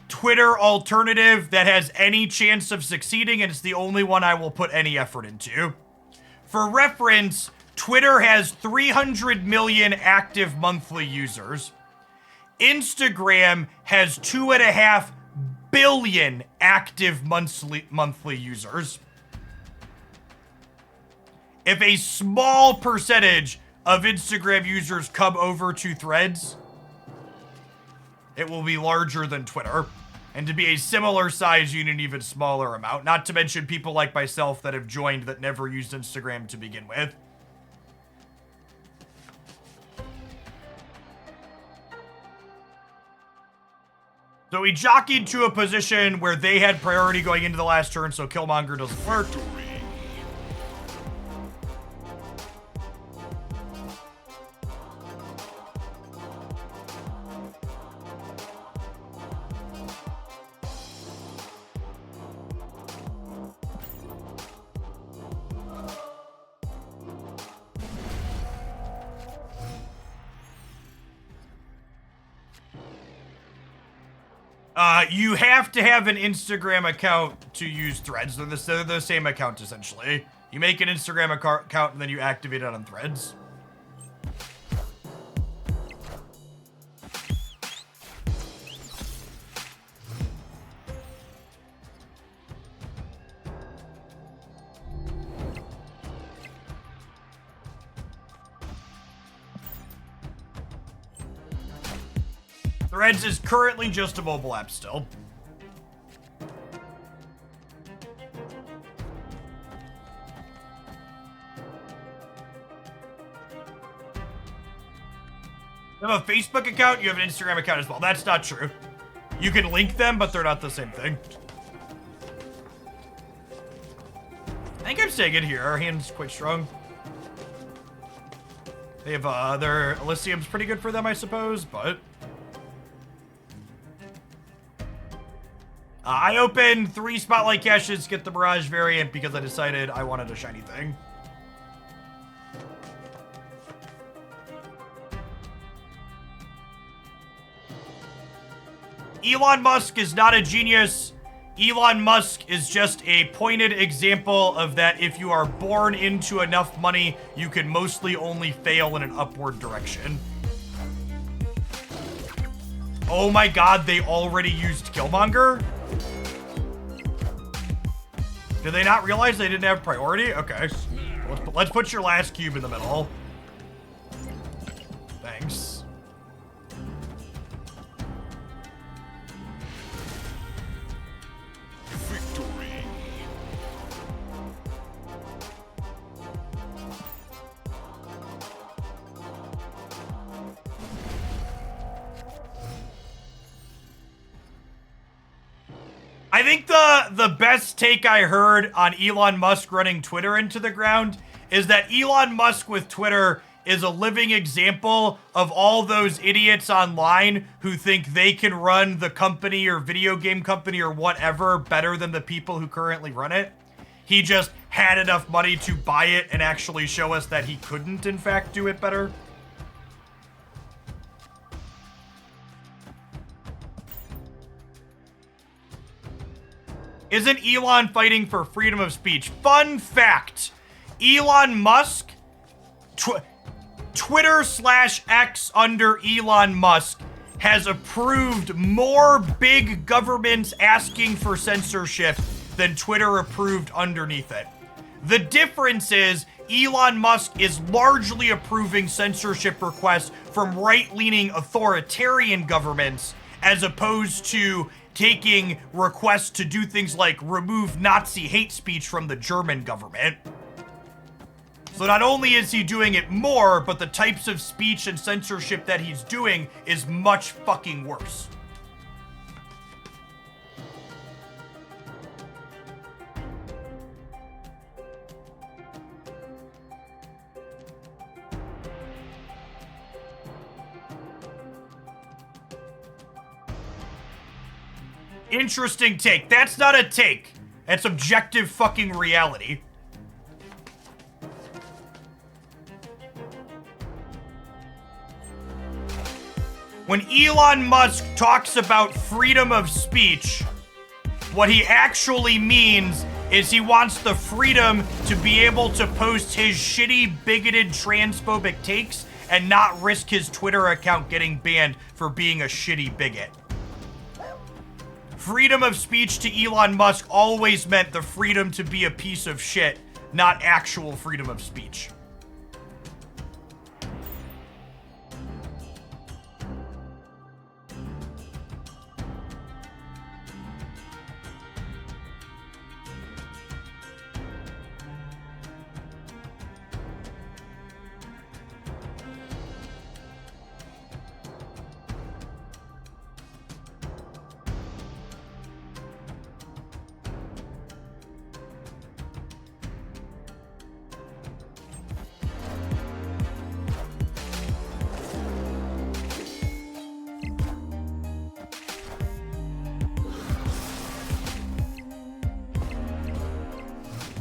Twitter alternative that has any chance of succeeding, and it's the only one I will put any effort into. For reference, Twitter has 300 million active monthly users. Instagram has 2.5 billion active monthly users. If a small percentage of Instagram users come over to Threads, it will be larger than Twitter. And to be a similar size, you need an even smaller amount. Not to mention people like myself that have joined that never used Instagram to begin with. So we jockeyed to a position where they had priority going into the last turn, so Killmonger doesn't work. You have to have an Instagram account to use Threads. They're the same account, essentially. You make an Instagram account, and then you activate it on Threads. Threads is currently just a mobile app still. You have a Facebook account, you have an Instagram account as well. That's not true. You can link them, but they're not the same thing. I think I'm staying in here. Our hand's quite strong. They have, their Elysium's pretty good for them, I suppose, but... I opened 3 Spotlight caches to get the Mirage variant because I decided I wanted a shiny thing. Elon Musk is not a genius. Elon Musk is just a pointed example of that if you are born into enough money, you can mostly only fail in an upward direction. Oh my god, they already used Killmonger? Did they not realize they didn't have priority? Okay. Let's put your last cube in the middle. Thanks. Victory. I think the best take I heard on Elon Musk running Twitter into the ground is that Elon Musk with Twitter is a living example of all those idiots online who think they can run the company or video game company or whatever better than the people who currently run it. He just had enough money to buy it and actually show us that he couldn't, in fact, do it better. Isn't Elon fighting for freedom of speech? Fun fact, Elon Musk, Twitter/X under Elon Musk has approved more big governments asking for censorship than Twitter approved underneath it. The difference is Elon Musk is largely approving censorship requests from right-leaning authoritarian governments as opposed to taking requests to do things like remove Nazi hate speech from the German government. So not only is he doing it more, but the types of speech and censorship that he's doing is much fucking worse. Interesting take. That's not a take. That's objective fucking reality. When Elon Musk talks about freedom of speech, what he actually means is he wants the freedom to be able to post his shitty, bigoted, transphobic takes and not risk his Twitter account getting banned for being a shitty bigot. Freedom of speech to Elon Musk always meant the freedom to be a piece of shit, not actual freedom of speech.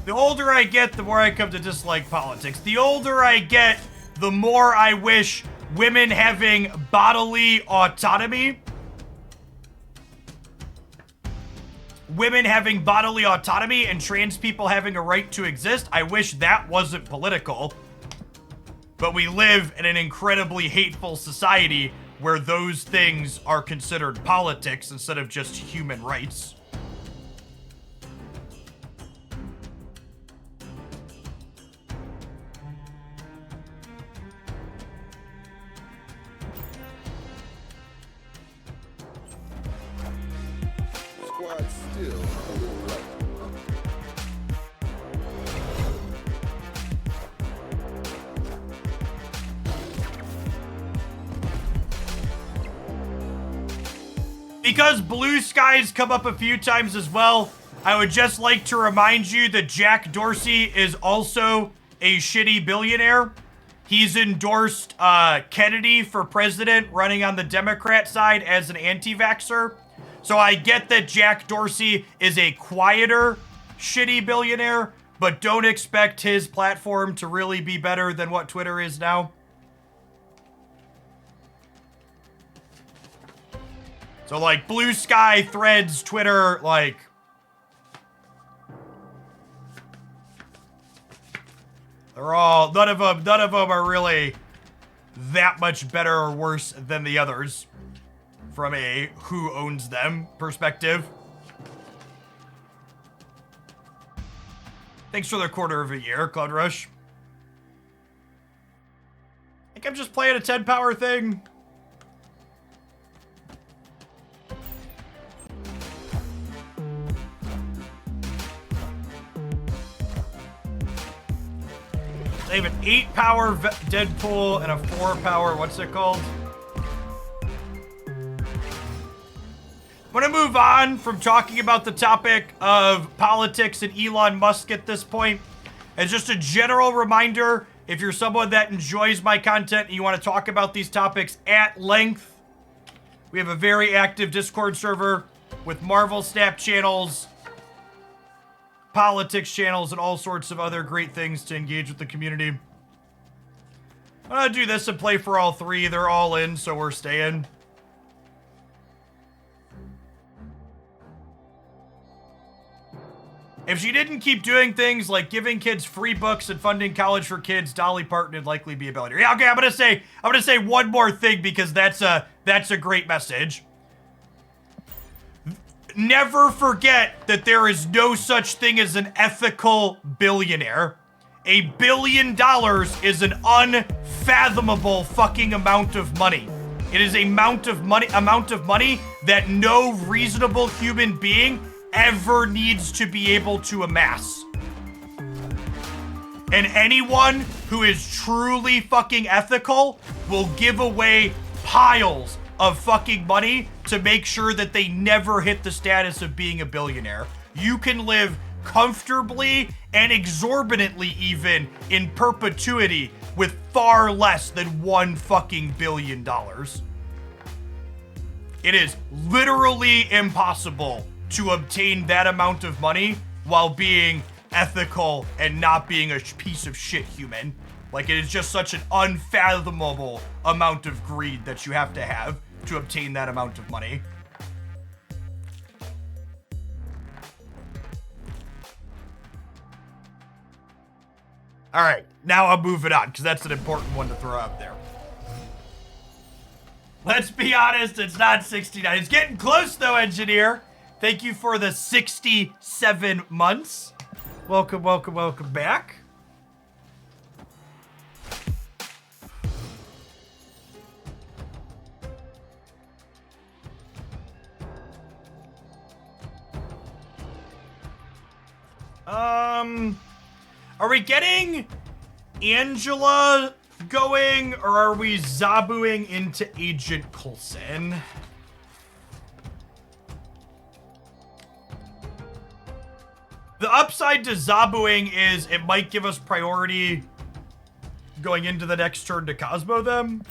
The older I get, the more I come to dislike politics. The older I get, the more I wish women having bodily autonomy, and trans people having a right to exist, I wish that wasn't political. But we live in an incredibly hateful society where those things are considered politics instead of just human rights. Squad still a little light. Because blue skies come up a few times as well, I would just like to remind you that Jack Dorsey is also a shitty billionaire. He's endorsed Kennedy for president, running on the Democrat side as an anti-vaxxer. So I get that Jack Dorsey is a quieter, shitty billionaire, but don't expect his platform to really be better than what Twitter is now. So like Blue Sky, Threads, Twitter, like they're all, none of them are really that much better or worse than the others from a who owns them perspective. Thanks for the quarter of a year, Cloud Rush. I think I'm just playing a 10 power thing. I have an 8 power Deadpool and a 4 power, what's it called? I'm gonna move on from talking about the topic of politics and Elon Musk at this point. As just a general reminder, if you're someone that enjoys my content and you want to talk about these topics at length, we have a very active Discord server with Marvel Snap channels, politics channels, and all sorts of other great things to engage with the community. I'm gonna do this and play for all three. They're all in, so we're staying. If she didn't keep doing things like giving kids free books and funding college for kids, Dolly Parton would likely be a billionaire. Yeah, okay, I'm gonna say one more thing because that's a great message. Never forget that there is no such thing as an ethical billionaire. $1 billion is an unfathomable fucking amount of money. It is an amount of money that no reasonable human being ever needs to be able to amass. And anyone who is truly fucking ethical will give away piles of fucking money to make sure that they never hit the status of being a billionaire. You can live comfortably and exorbitantly even in perpetuity with far less than $1 fucking billion. It is literally impossible to obtain that amount of money while being ethical and not being a piece of shit human. Like, it is just such an unfathomable amount of greed that you have to obtain that amount of money. All right, now I'm moving on because that's an important one to throw out there. Let's be honest, it's not 69. It's getting close though, engineer. Thank you for the 67 months. Welcome, welcome, welcome back. Are we getting Angela going, or are we zabuing into Agent Coulson? The upside to zabuing is it might give us priority going into the next turn to Cosmo them.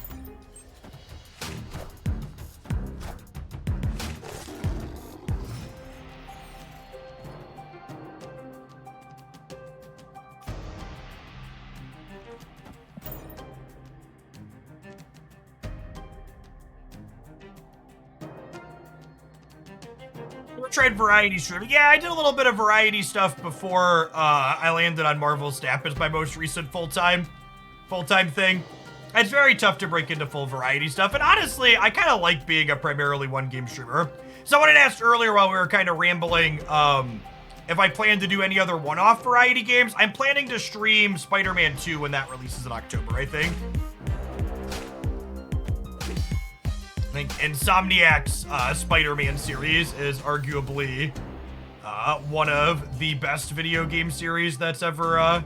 Tried variety streaming. Yeah, I did a little bit of variety stuff before I landed on Marvel's Snap as my most recent full-time thing. It's very tough to break into full variety stuff, and honestly, I kind of like being a primarily one-game streamer. Someone had asked earlier while we were kind of rambling if I plan to do any other one-off variety games. I'm planning to stream Spider-Man 2 when that releases in October, I think. I think Insomniac's Spider-Man series is arguably one of the best video game series that's ever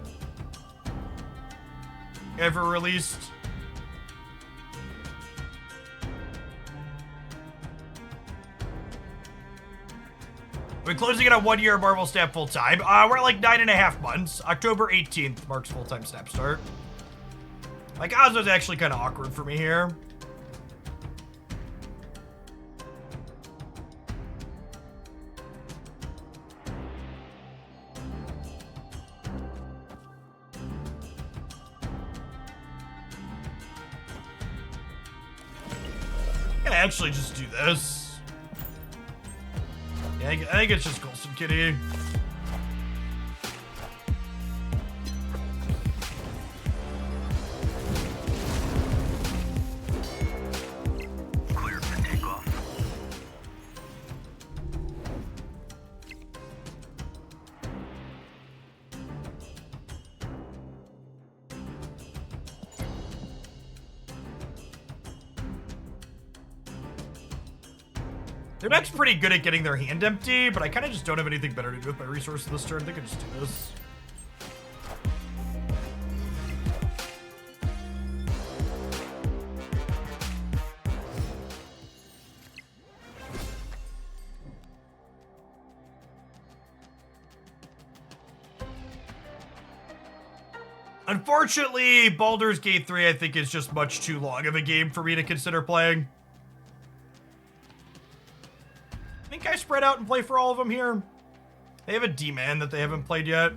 released. We're closing in on 1 year Marvel Snap full time. We're at like 9.5 months. October 18th marks full time Snap start. Like, Ozzo's actually kind of awkward for me here. Actually just do this. Yeah, I think it's just Coulson Kitty. Clear for takeoff. Their deck's pretty good at getting their hand empty, but I kind of just don't have anything better to do with my resources this turn. I think I just do this. Unfortunately, Baldur's Gate 3, I think, is just much too long of a game for me to consider playing. I think I spread out and play for all of them here. They have a D-Man that they haven't played yet.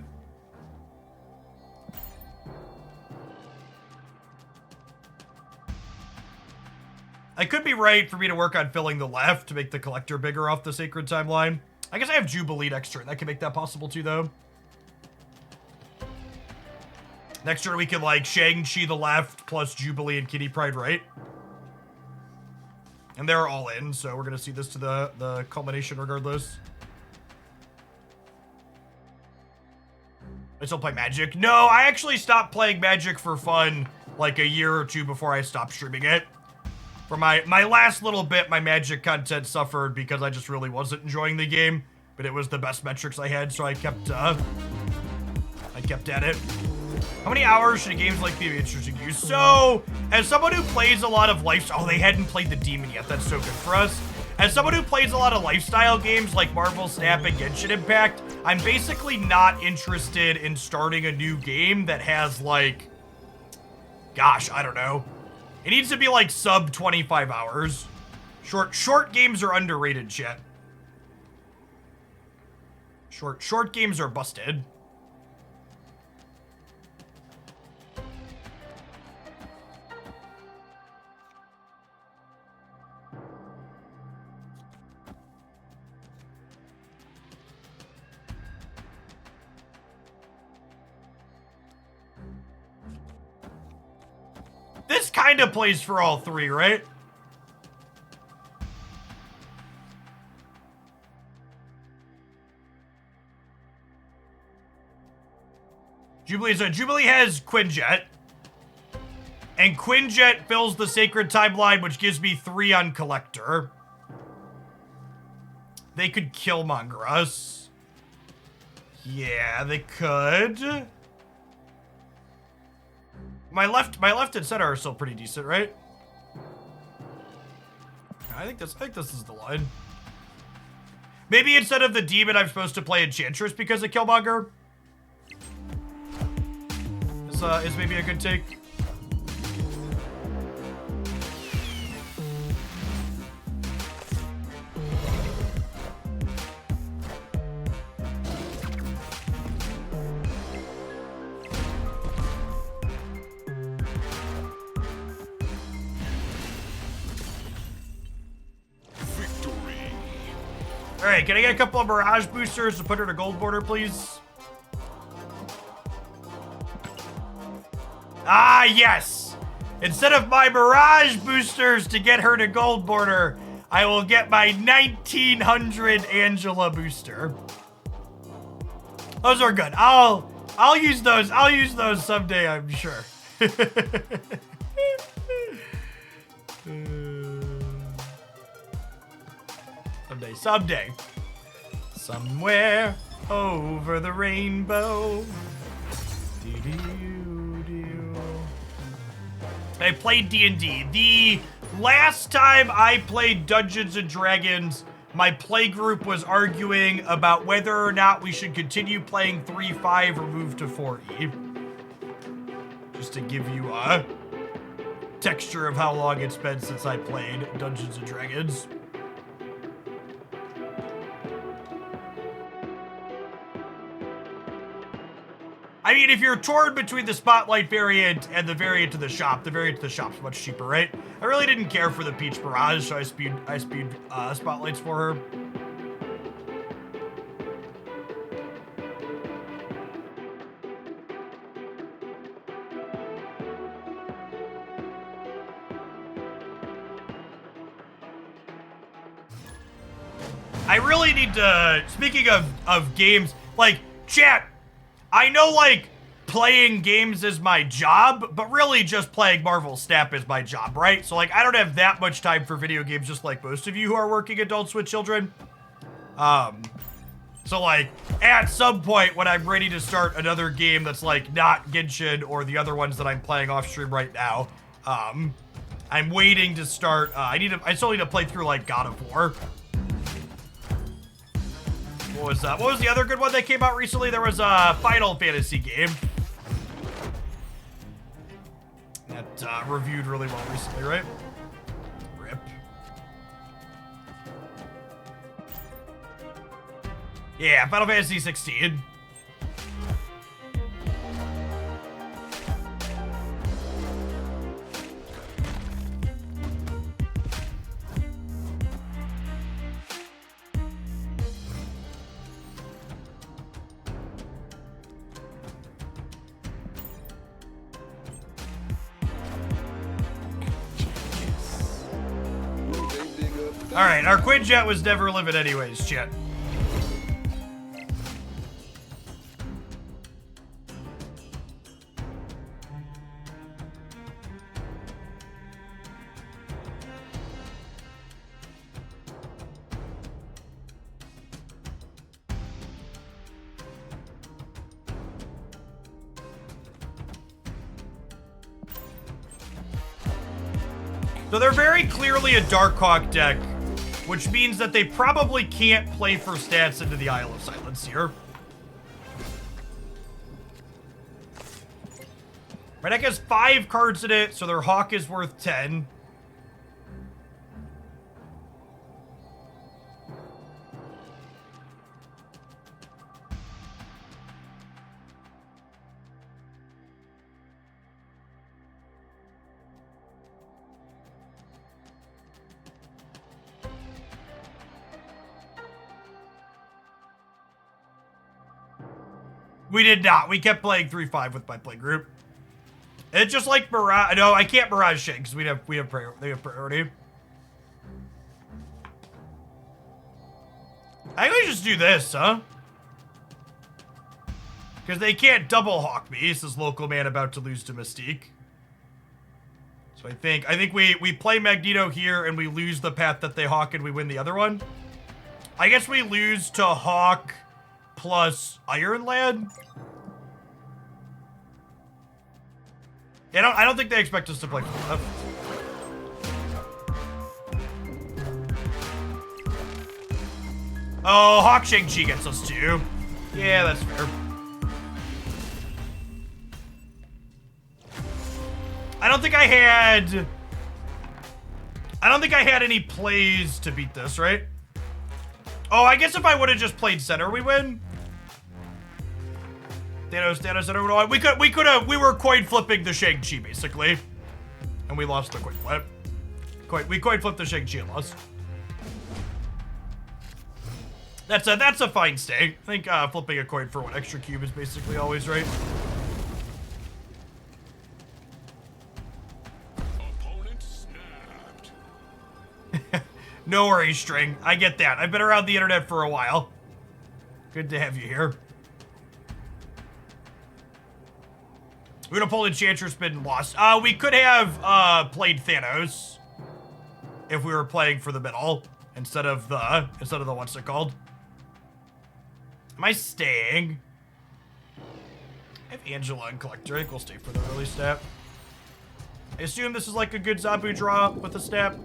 I could be right for me to work on filling the left to make the collector bigger off the sacred timeline. I guess I have Jubilee next turn. That can make that possible too, though. Next turn we can like Shang-Chi the left plus Jubilee and Kitty Pryde right. And they're all in, so we're gonna see this to the culmination regardless. I still play Magic. No, I actually stopped playing Magic for fun like a year or two before I stopped streaming it. For my last little bit, my Magic content suffered because I just really wasn't enjoying the game, but it was the best metrics I had, so I kept at it. How many hours should games like be interesting to you? So, as someone who plays a lot of lifestyle, oh, they hadn't played the Demon yet. That's so good for us. As someone who plays a lot of lifestyle games like Marvel Snap and Genshin Impact, I'm basically not interested in starting a new game that has like, gosh, I don't know. It needs to be like sub 25 hours. Short games are underrated, chat. Short games are busted. This kind of plays for all three, right? Jubilee has Quinjet. And Quinjet fills the sacred timeline, which gives me 3 on Collector. They could Killmonger us. Yeah, they could. My left and center are still pretty decent, right? I think this is the line. Maybe instead of the demon, I'm supposed to play Enchantress because of Killmonger. Is maybe a good take. Victory. All right, can I get a couple of Mirage boosters to put her to gold border, please? Ah, yes! Instead of my Mirage boosters to get her to gold border, I will get my 1900 Angela booster. Those are good. I'll use those. I'll use those someday, I'm sure. Someday. Somewhere over the rainbow. I played D&D. The last time I played Dungeons & Dragons, my playgroup was arguing about whether or not we should continue playing 3.5 or move to 4E. Just to give you a texture of how long it's been since I played Dungeons & Dragons. I mean, if you're torn between the Spotlight variant and the variant to the shop's much cheaper, right? I really didn't care for the Peach Barrage, so I speed Spotlights for her. I really need to, speaking of games, like, chat, I know, like, playing games is my job, but really just playing Marvel Snap is my job, right? So, like, I don't have that much time for video games just like most of you who are working adults with children. So, like, at some point when I'm ready to start another game that's, like, not Genshin or the other ones that I'm playing off stream right now, I'm waiting to start, I still need to play through, like, God of War. What was that? What was the other good one that came out recently? There was a Final Fantasy game that reviewed really well recently, right? RIP. Yeah, Final Fantasy 16. All right, our Quinjet was never living anyways, chat. So they're very clearly a Darkhawk deck, which means that they probably can't play for stats into the Isle of Silence here. My deck has 5 cards in it, so their Hawk is worth 10. We did not. We kept playing 3-5 with my play group. It's just like Mirage. No, I can't Mirage shit because they have priority. I think we just do this, huh? Because they can't double hawk me, says local man about to lose to Mystique. So I think we play Magneto here and we lose the path that they hawk and we win the other one. I guess we lose to Hawk plus Iron Lad. Yeah, I don't think they expect us to play for that. Oh, Hawk Shang-Chi gets us too. Yeah, that's fair. I don't think I had any plays to beat this, right? Oh, I guess if I would have just played center, we win. Thanos, center. We were coin flipping the Shang-Chi basically, and we lost the coin flip. We coin flipped the Shang-Chi and lost. That's a fine stake. I think flipping a coin for 1 extra cube is basically always right. Opponent snapped. No worries, String. I get that. I've been around the internet for a while. Good to have you here. We're gonna pull Enchantress been lost. We could have played Thanos if we were playing for the middle instead of the what's it called? Am I staying? I have Angela and Collector. I think we'll stay for the early step. I assume this is like a good Zabu draw with a step.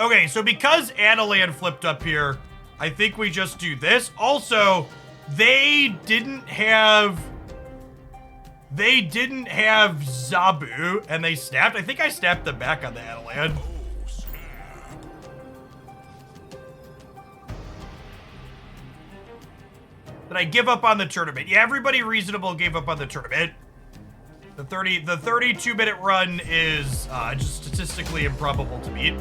Okay, so because Analand flipped up here, I think we just do this. Also, they didn't have Zabu, and they snapped. I think I snapped them back on the Analand. Oh, snap. Did I give up on the tournament? Yeah, everybody reasonable gave up on the tournament. The 32-minute run is just statistically improbable to beat.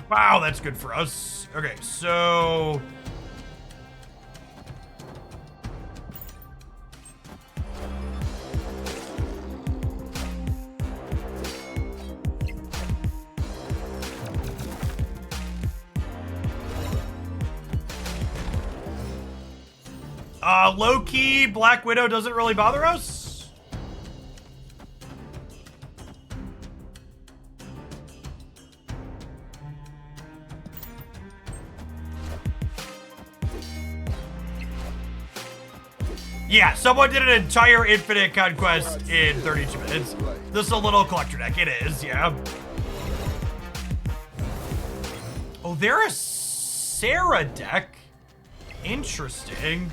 Wow, that's good for us. Okay, so... low-key, Black Widow doesn't really bother us. Yeah, someone did an entire Infinite Conquest in 32 minutes. This is a little collector deck. It is, yeah. Oh, they're a Sarah deck. Interesting.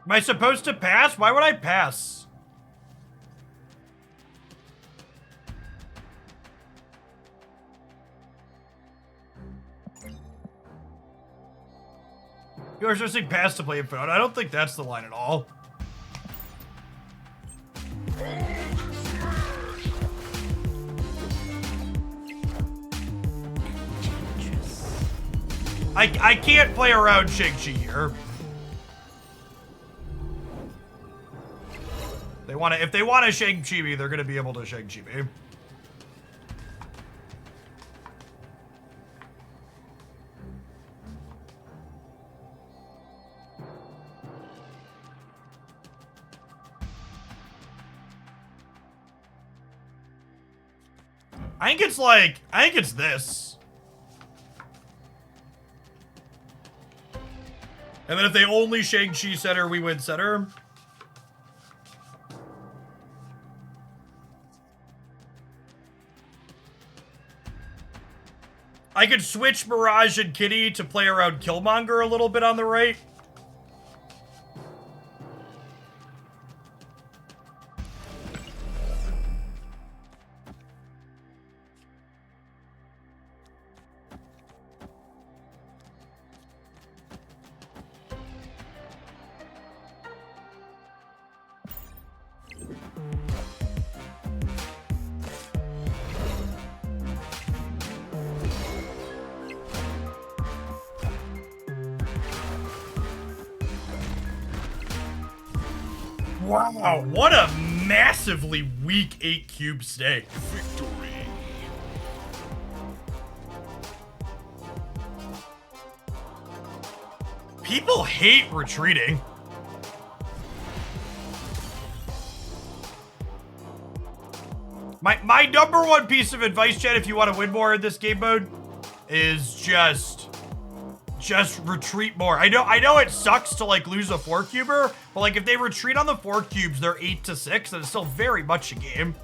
Am I supposed to pass? Why would I pass? You are supposed pass to play in phone. I don't think that's the line at all. I can't play around Shang-Chi here. if they want to Shang Chibi, they're gonna be able to Shang Chibi. I think it's this. And then if they only Shang-Chi center, we win center. I could switch Mirage and Kitty to play around Killmonger a little bit on the right. Wow, what a massively weak 8 cube stay. Victory. People hate retreating. My number one piece of advice, chat, if you want to win more in this game mode, is just retreat more. I know it sucks to like lose a 4 cuber, but like if they retreat on the 4 cubes, they're 8-6, and it's still very much a game.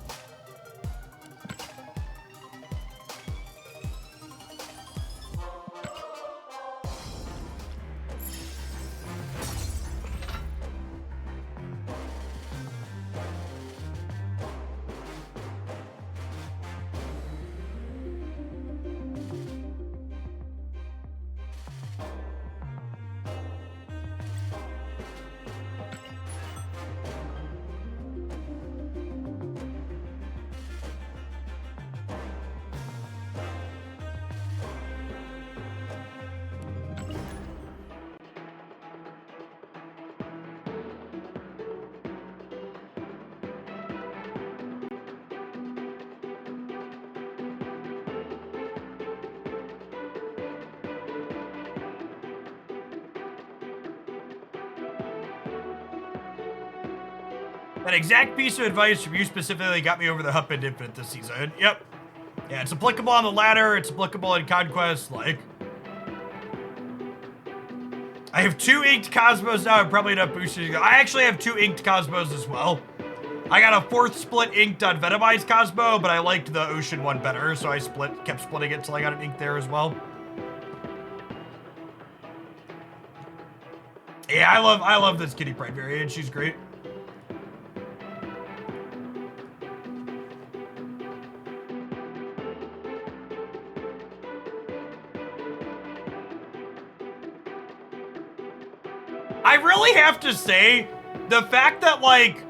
That exact piece of advice from you specifically got me over the hump in Infinite this season. Yep. Yeah, it's applicable on the ladder, it's applicable in Conquest, like. I have 2 inked Cosmos now, I'm probably not boosting. I actually have 2 inked Cosmos as well. I got a 4th split inked on Venomized Cosmo, but I liked the Ocean one better, so I kept splitting it till I got an ink there as well. Yeah, I love this Kitty Pride variant, she's great. I really have to say, the fact that, like,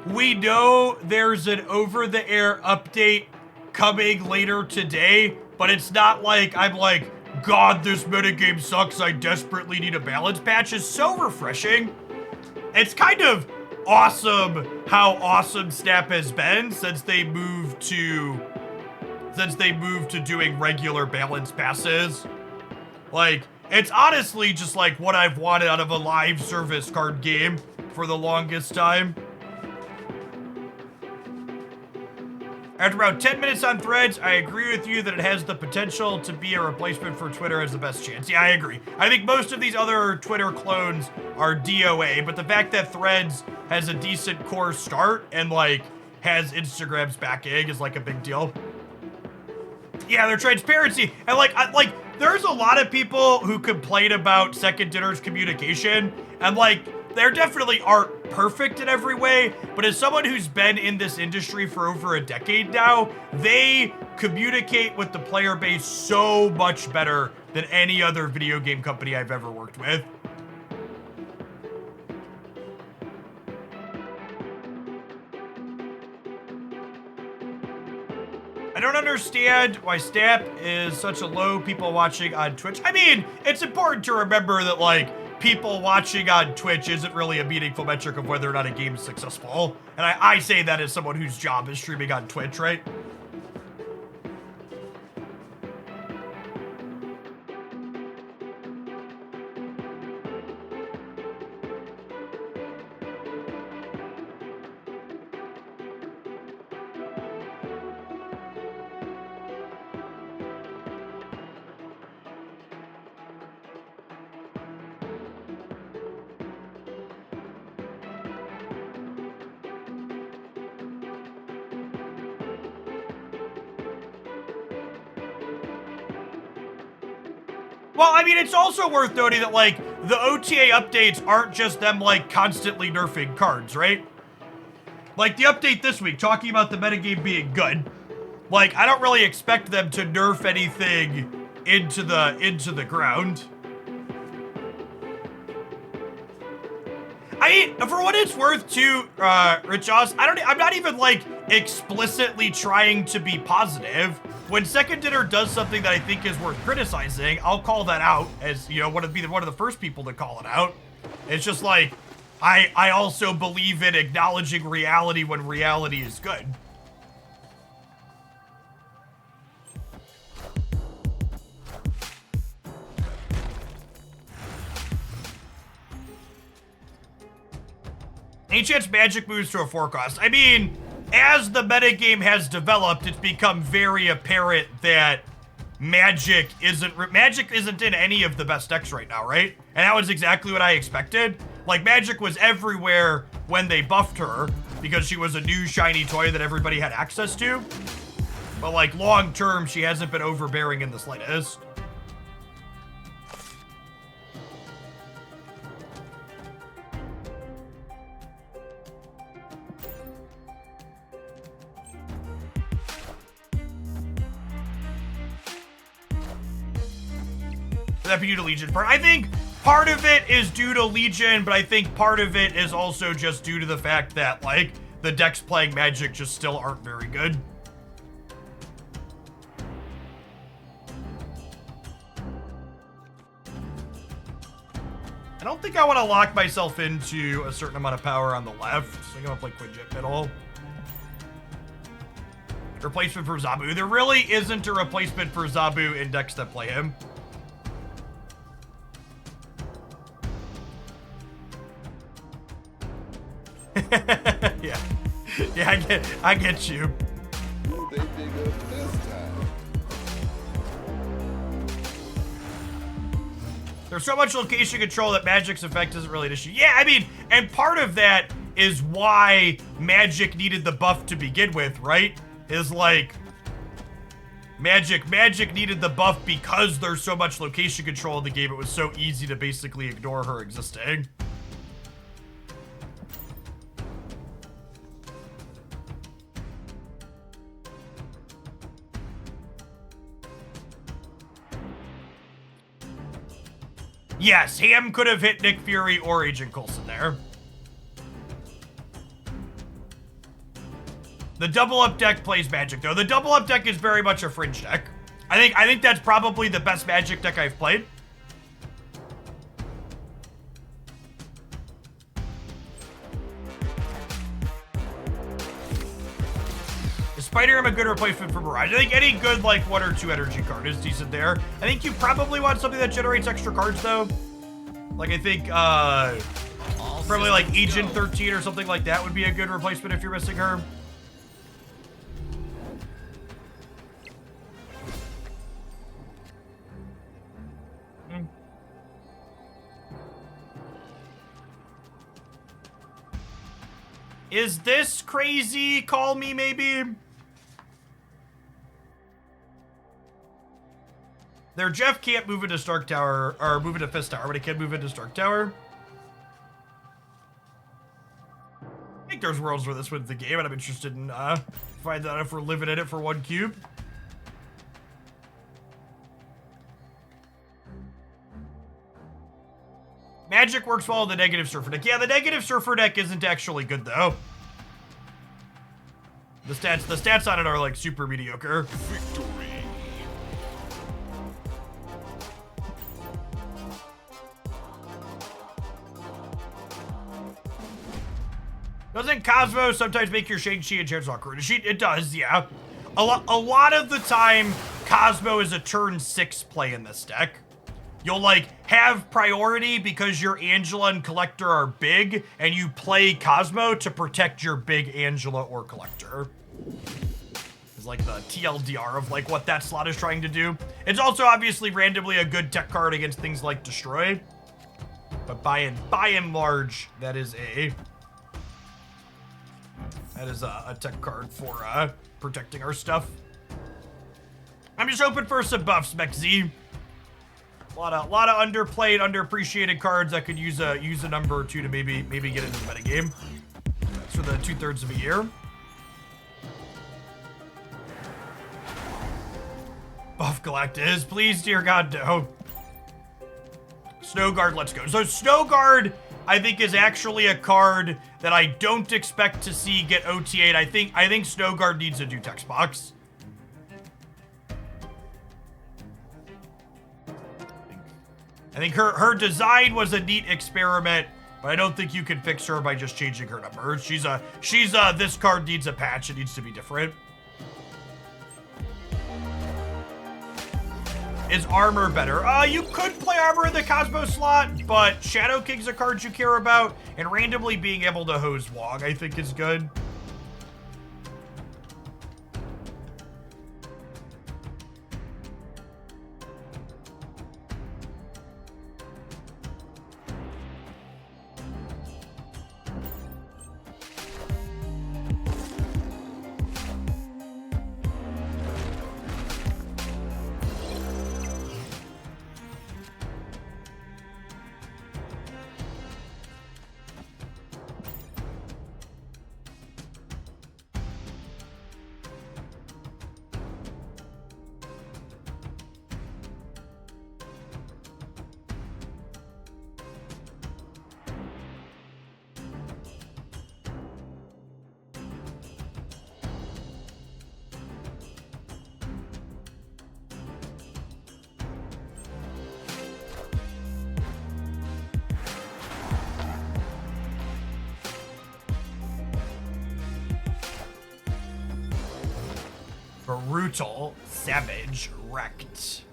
we know there's an over-the-air update coming later today, but it's not like I'm like, God, this metagame sucks, I desperately need a balance patch, is so refreshing. It's kind of awesome how awesome Snap has been since they moved to doing regular balance passes. Like, it's honestly just like what I've wanted out of a live service card game for the longest time. After about 10 minutes on Threads, I agree with you that it has the potential to be a replacement for Twitter as the best chance. Yeah, I agree. I think most of these other Twitter clones are DOA, but the fact that Threads has a decent core start and like has Instagram's back egg is like a big deal. Yeah, their transparency. And like there's a lot of people who complain about Second Dinner's communication, and like, they definitely aren't perfect in every way, but as someone who's been in this industry for over a decade now, they communicate with the player base so much better than any other video game company I've ever worked with. I don't understand why Snap is such a low people watching on Twitch. I mean, it's important to remember that, like, people watching on Twitch isn't really a meaningful metric of whether or not a game is successful. And I say that as someone whose job is streaming on Twitch, right? Well, I mean, it's also worth noting that, like, the OTA updates aren't just them, like, constantly nerfing cards, right? Like, the update this week, talking about the metagame being good, like, I don't really expect them to nerf anything into the ground. I mean, for what it's worth, too, Rich Oz, I'm not even, like, explicitly trying to be positive. When Second Dinner does something that I think is worth criticizing, I'll call that out as, you know, one of the first people to call it out. It's just like, I also believe in acknowledging reality when reality is good. Any chance Magic moves to a 4 cost? I mean, as the metagame has developed, it's become very apparent that Magic isn't in any of the best decks right now, right? And that was exactly what I expected. Like, Magic was everywhere when they buffed her because she was a new shiny toy that everybody had access to. But, like, long term, she hasn't been overbearing in the slightest. That be due to Legion part. I think part of it is due to Legion, but I think part of it is also just due to the fact that, like, the decks playing Magic just still aren't very good. I don't think I want to lock myself into a certain amount of power on the left, so I'm gonna play Quinjet middle. Replacement for Zabu. There really isn't a replacement for Zabu in decks that play him. yeah, I get you. Who they dig up this time? There's so much location control that Magic's effect isn't really an issue. Yeah, I mean, and part of that is why Magic needed the buff to begin with, right? Is like, Magic needed the buff because there's so much location control in the game. It was so easy to basically ignore her existing. Yes, Ham could have hit Nick Fury or Agent Coulson there. The double up deck plays Magic though. The double up deck is very much a fringe deck. I think that's probably the best Magic deck I've played. Is Spider-Man a good replacement for Mirage? I think any good, like, 1 or 2 energy card is decent there. I think you probably want something that generates extra cards, though. Like, I think, probably, like, Agent 13 or something like that would be a good replacement if you're missing her. Is this crazy? Call me, maybe? Their Jeff can't move into Stark Tower, or move into Fist Tower, but he can move into Stark Tower. I think there's worlds where this wins the game, and I'm interested in finding out if we're living in it for 1 cube. Magic works well in the negative Surfer deck. Yeah, the negative Surfer deck isn't actually good, though. The stats on it are, like, super mediocre. Victory. Doesn't Cosmo sometimes make your Shang-Chi and chance awkward? It does, yeah. A lot of the time, Cosmo is a turn 6 play in this deck. You'll like have priority because your Angela and Collector are big, and you play Cosmo to protect your big Angela or Collector. It's like the TLDR of like what that slot is trying to do. It's also obviously randomly a good tech card against things like Destroy. But by and large, that is a tech card for protecting our stuff. I'm just hoping for some buffs, MechZ. A lot of underplayed, underappreciated cards that could use a number or two to maybe get into the metagame. That's for the 2/3 of a year. Buff Galactus, please, dear God, no. Snowguard, let's go. So Snowguard, I think, is actually a card that I don't expect to see get OTA'd. I think Snowguard needs a new text box. I think her design was a neat experiment, but I don't think you can fix her by just changing her number. This card needs a patch. It needs to be different. Is armor better? You could play armor in the Cosmo slot, but Shadow King's a card you care about, and randomly being able to hose Wong, I think, is good. Brutal, savage, wrecked.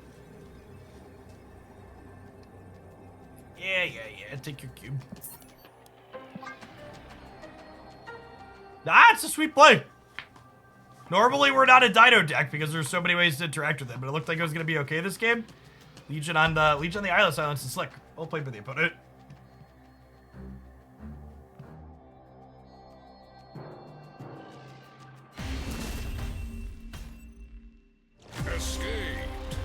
Yeah, take your cube. That's a sweet play. Normally we're not a Dino deck because there's so many ways to interact with it, but it looked like it was gonna be okay this game. Legion on the Isle Silence is slick. Well played by the opponent. Escaped.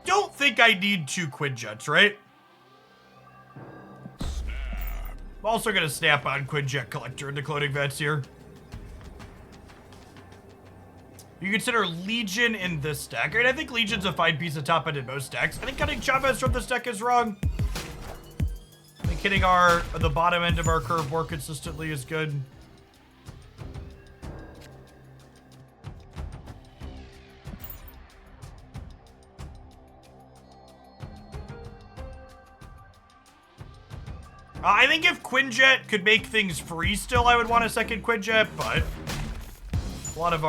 Don't think I need 2 Quinjets, right? I'm also gonna snap on Quinjet Collector into Cloning Vets here. You consider Legion in this deck. I think Legion's a fine piece of top end in most decks. I think cutting Chavez from this deck is wrong. I think hitting the bottom end of our curve more consistently is good. I think if Quinjet could make things free still, I would want a second Quinjet, but a lot of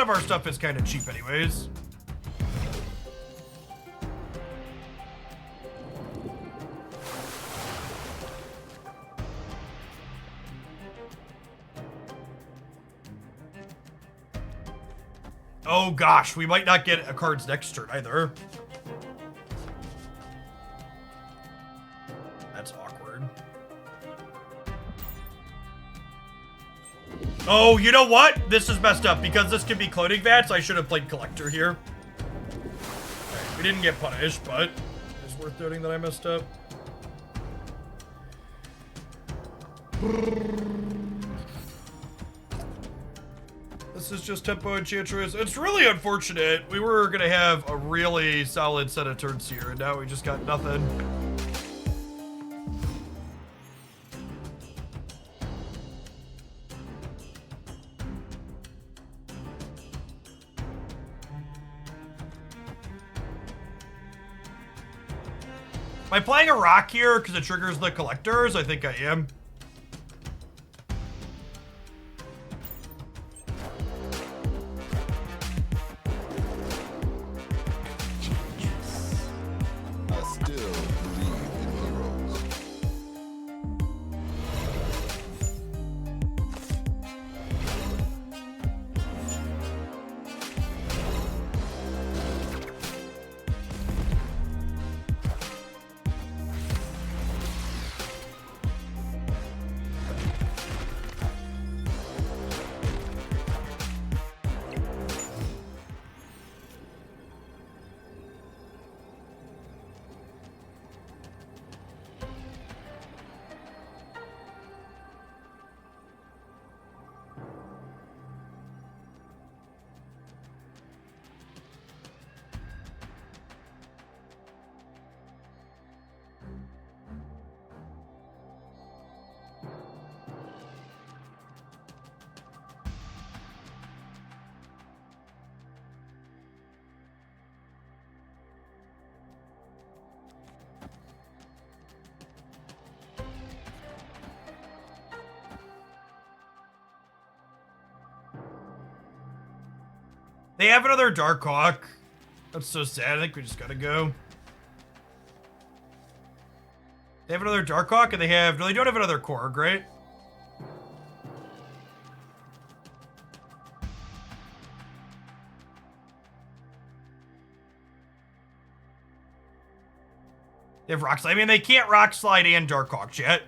our stuff is kind of cheap anyways. Oh gosh, we might not get a card's next turn either. That's awkward. Oh, you know what? This is messed up. Because this could be cloning vats, I should have played collector here. Right, we didn't get punished, but it's worth noting that I messed up. This is just tempo enchantress. It's really unfortunate. We were gonna have a really solid set of turns here, and now we just got nothing. Am I playing a rock here because it triggers the collectors? I think I am. I still believe in heroes. They have another Darkhawk. That's so sad. I think we just gotta go. They have another Darkhawk, and they have... No, they don't have another Korg, right? They have Rock Slide. I mean, they can't Rock Slide and Darkhawk yet.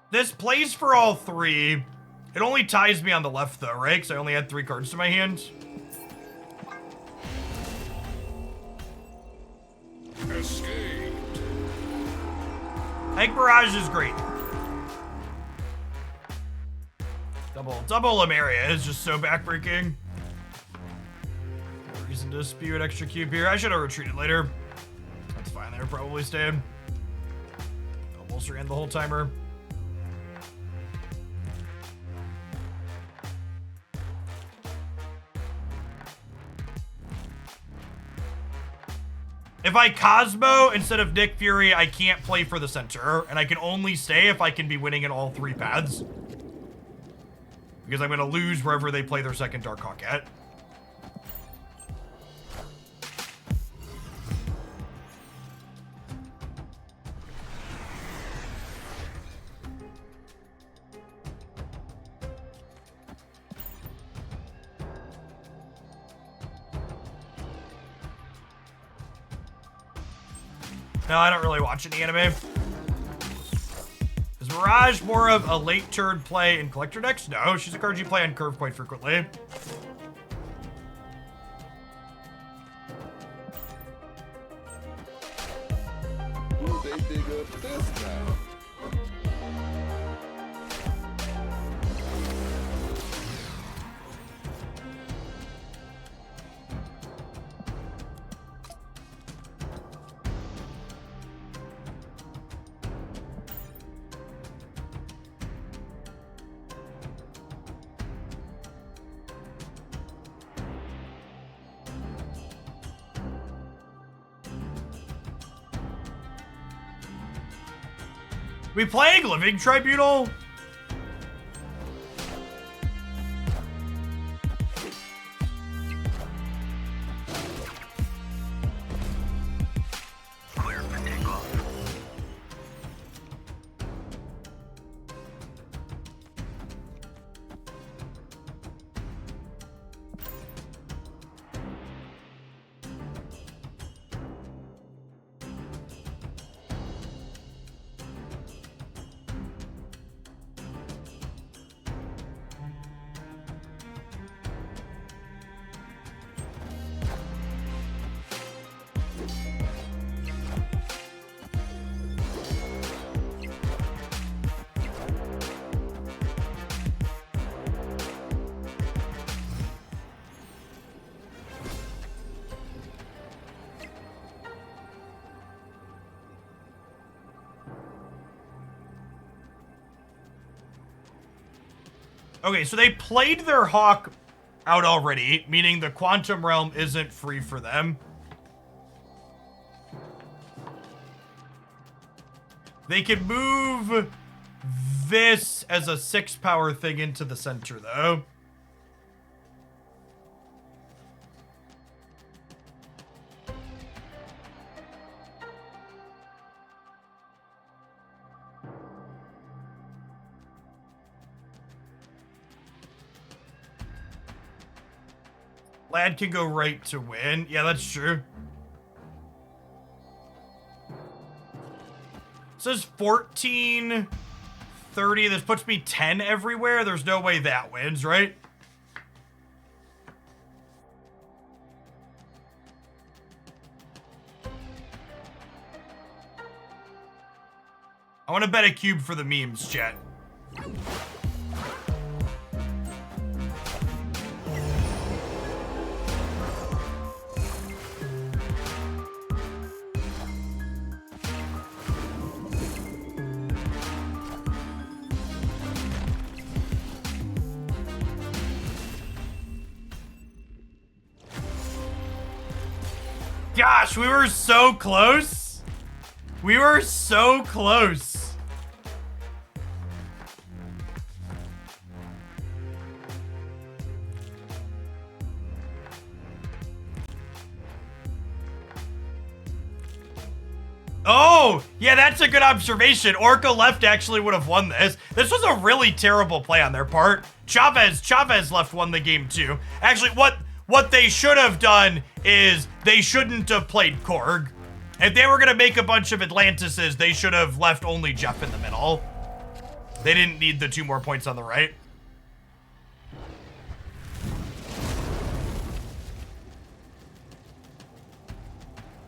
This plays for all three. It only ties me on the left, though, right? Because I only had 3 cards to my hand. Escaped. I think Barrage is great. Double Lemuria is just so backbreaking. No reason to spew an extra cube here. I should have retreated later. That's fine. They were probably staying. Almost ran the whole timer. If I Cosmo instead of Nick Fury, I can't play for the center, and I can only stay if I can be winning in all 3 paths. Because I'm going to lose wherever they play their second Darkhawk at. No, I don't really watch any anime. Is Mirage more of a late turn play in collector decks? No, she's a card you play on curve quite frequently. Who they dig up this time? We playing Living Tribunal? Okay, so they played their hawk out already, meaning the quantum realm isn't free for them. They can move this as a 6-power thing into the center, though. Lad can go right to win. Yeah, that's true. It says 14, 30. This puts me 10 everywhere. There's no way that wins, right? I want to bet a cube for the memes, chat. Gosh, we were so close. We were so close. Oh, yeah, that's a good observation. Orca left actually would have won this. This was a really terrible play on their part. Chavez left won the game too. Actually, what they should have done is they shouldn't have played Korg. If they were going to make a bunch of Atlantises, they should have left only Jeff in the middle. They didn't need the 2 more points on the right.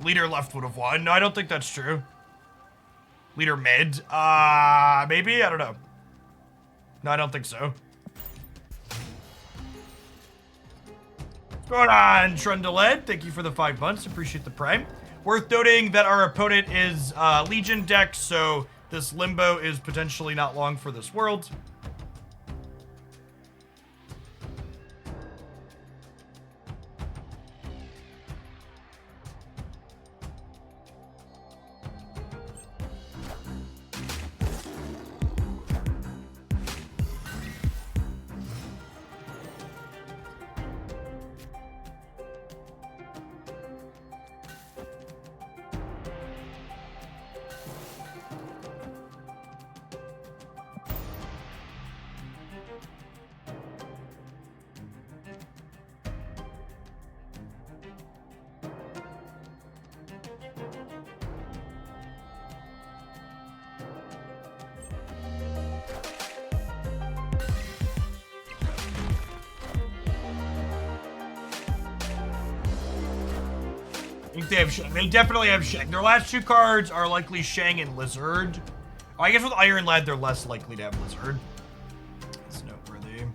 Leader left would have won. No, I don't think that's true. Leader mid. Maybe? I don't know. No, I don't think so. What's going on, Trundled? Thank you for the 5 months. Appreciate the prime. Worth noting that our opponent is Legion deck, so this limbo is potentially not long for this world. They definitely have Shang. Their last 2 cards are likely Shang and Lizard. Oh, I guess with Iron Lad, they're less likely to have Lizard. That's noteworthy.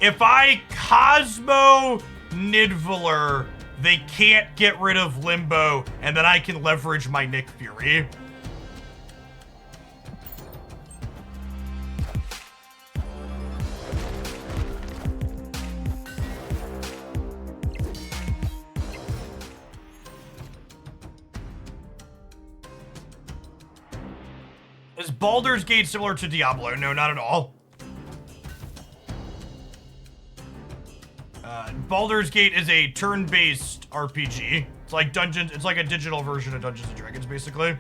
If I Cosmo Nidvaler, they can't get rid of Limbo, and then I can leverage my Nick Fury. Is Baldur's Gate similar to Diablo? No, not at all. Baldur's Gate is a turn-based RPG. It's like Dungeons. It's like a digital version of Dungeons and Dragons, basically.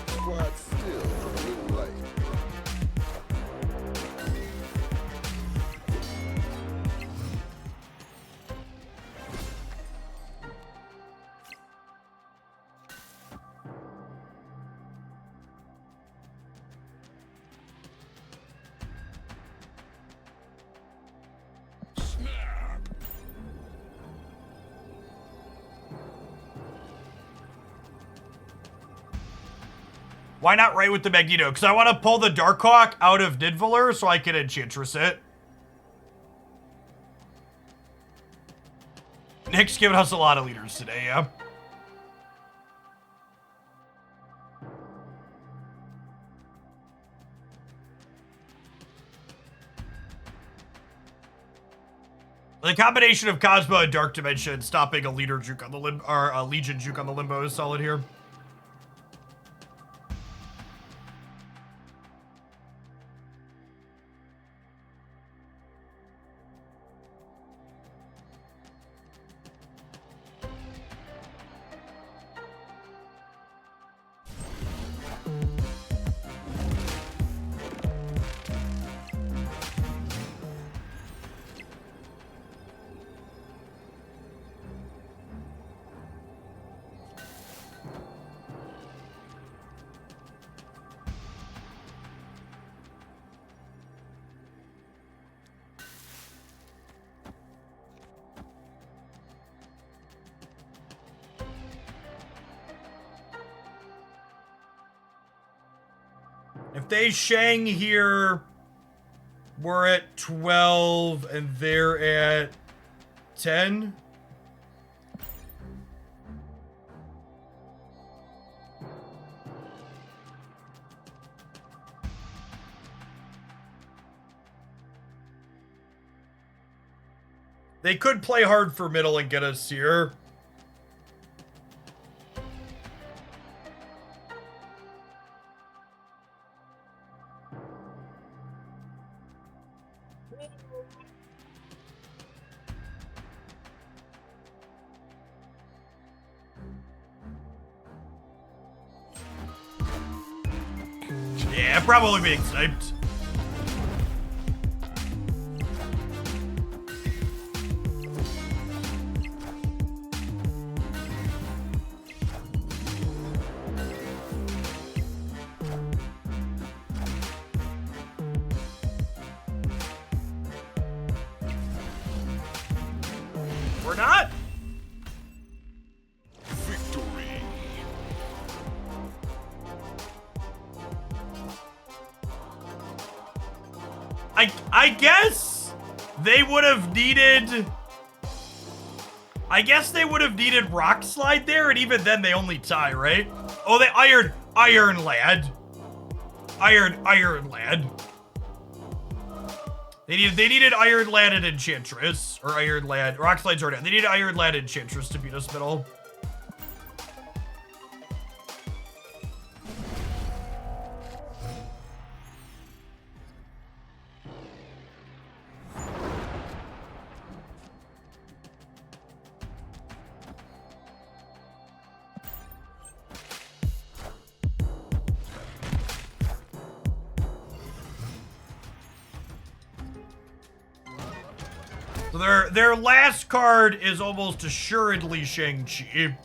Squad still a little light. Why not right with the Magneto? Because I want to pull the Darkhawk out of Nidavellir so I can Enchantress it. Nick's giving us a lot of leaders today, yeah. The combination of Cosmo and Dark Dimension stopping a leader juke on the or a Legion juke on the Limbo is solid here. If they Shang here, we're at 12 and they're at 10. They could play hard for middle and get us here. Yeah, probably being sniped. We're not. Victory. I guess they would have needed. I guess they would have needed Rock Slide there, and even then they only tie, right? Oh, they Iron Lad. Iron Lad. They needed Iron Lad and Enchantress, or Iron Lad. Rock Slide's already. They needed Iron Lad and Enchantress to beat us middle. So their last card is almost assuredly Shang-Chi.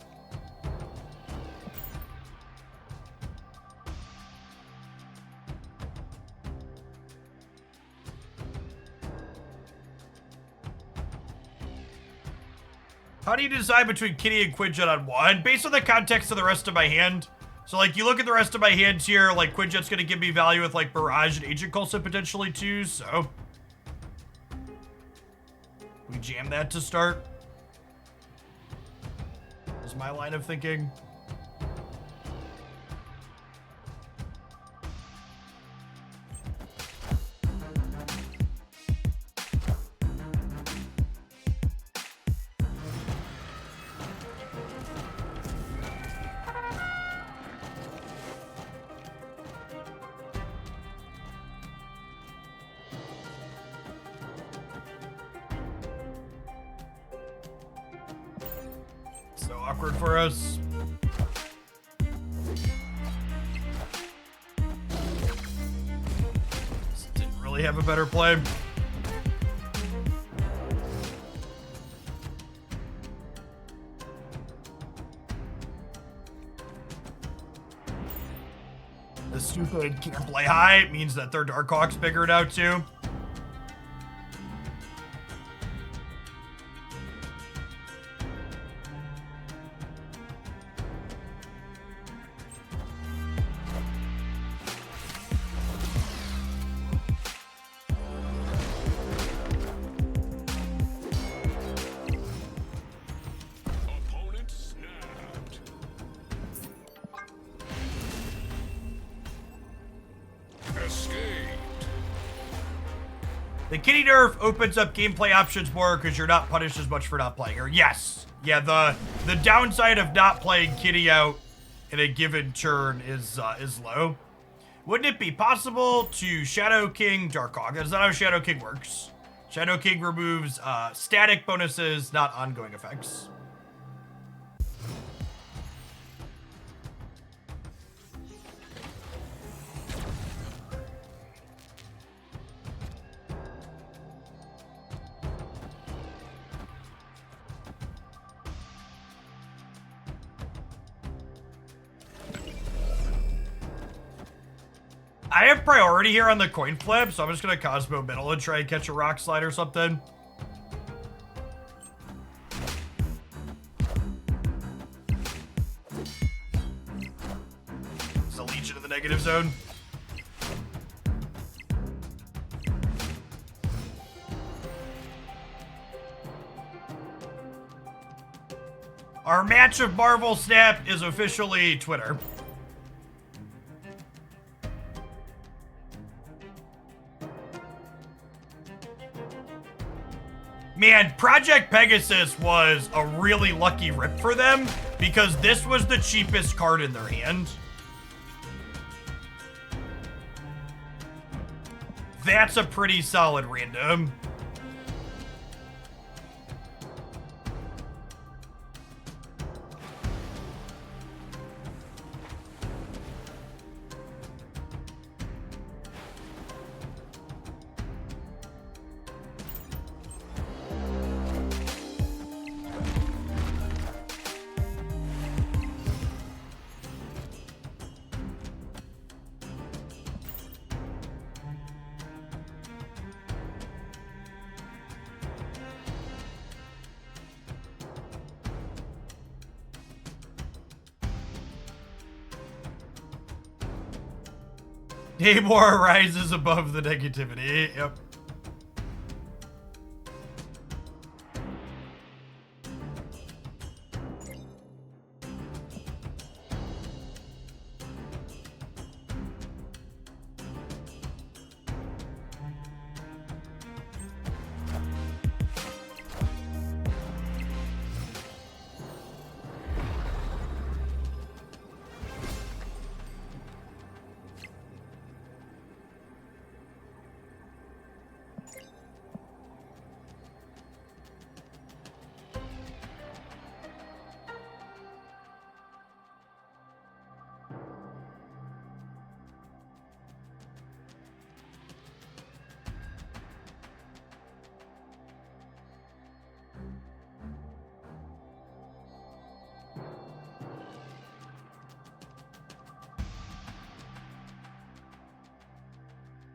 How do you decide between Kitty and Quinjet on one? Based on the context of the rest of my hand. So, like, you look at the rest of my hand here, like, Quinjet's gonna give me value with, like, Barrage and Agent Coulson potentially, too, so... We jam that to start. Is my line of thinking. So awkward for us. Just didn't really have a better play. The stupid can't play high means that their Darkhawk's bigger now too. The kitty nerf opens up gameplay options more because you're not punished as much for not playing her. Yes. Yeah, the downside of not playing kitty out in a given turn is low. Wouldn't it be possible to Shadow King Darkhawk? That's not how Shadow King works. Shadow King removes static bonuses, not ongoing effects. I have priority here on the coin flip, so I'm just gonna Cosmo middle and try and catch a rock slide or something. It's a Legion in the negative zone. Our match of Marvel Snap is officially Twitter. Man, Project Pegasus was a really lucky rip for them because this was the cheapest card in their hand. That's a pretty solid random. Namor rises above the negativity. Yep.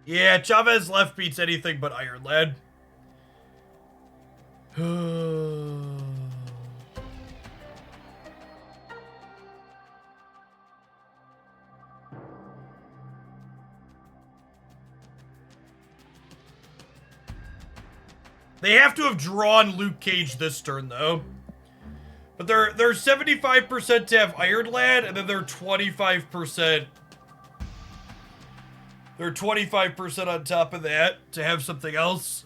Yeah, Chavez left beats anything but Iron Lad. They have to have drawn Luke Cage this turn, though. But they're 75% to have Iron Lad, and then they're 25%. They're 25% on top of that to have something else.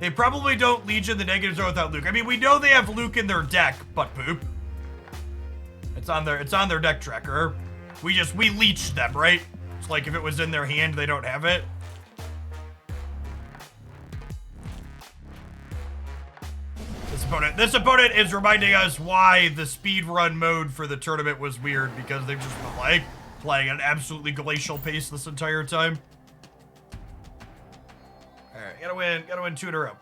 They probably don't Legion the negative zone without Luke. I mean, we know they have Luke in their deck, butt poop. It's on their deck tracker. We leached them, right? It's like if it was in their hand, they don't have it. This opponent is reminding us why the speedrun mode for the tournament was weird, because they've just been like playing at an absolutely glacial pace this entire time. Alright, gotta win 2 in a row.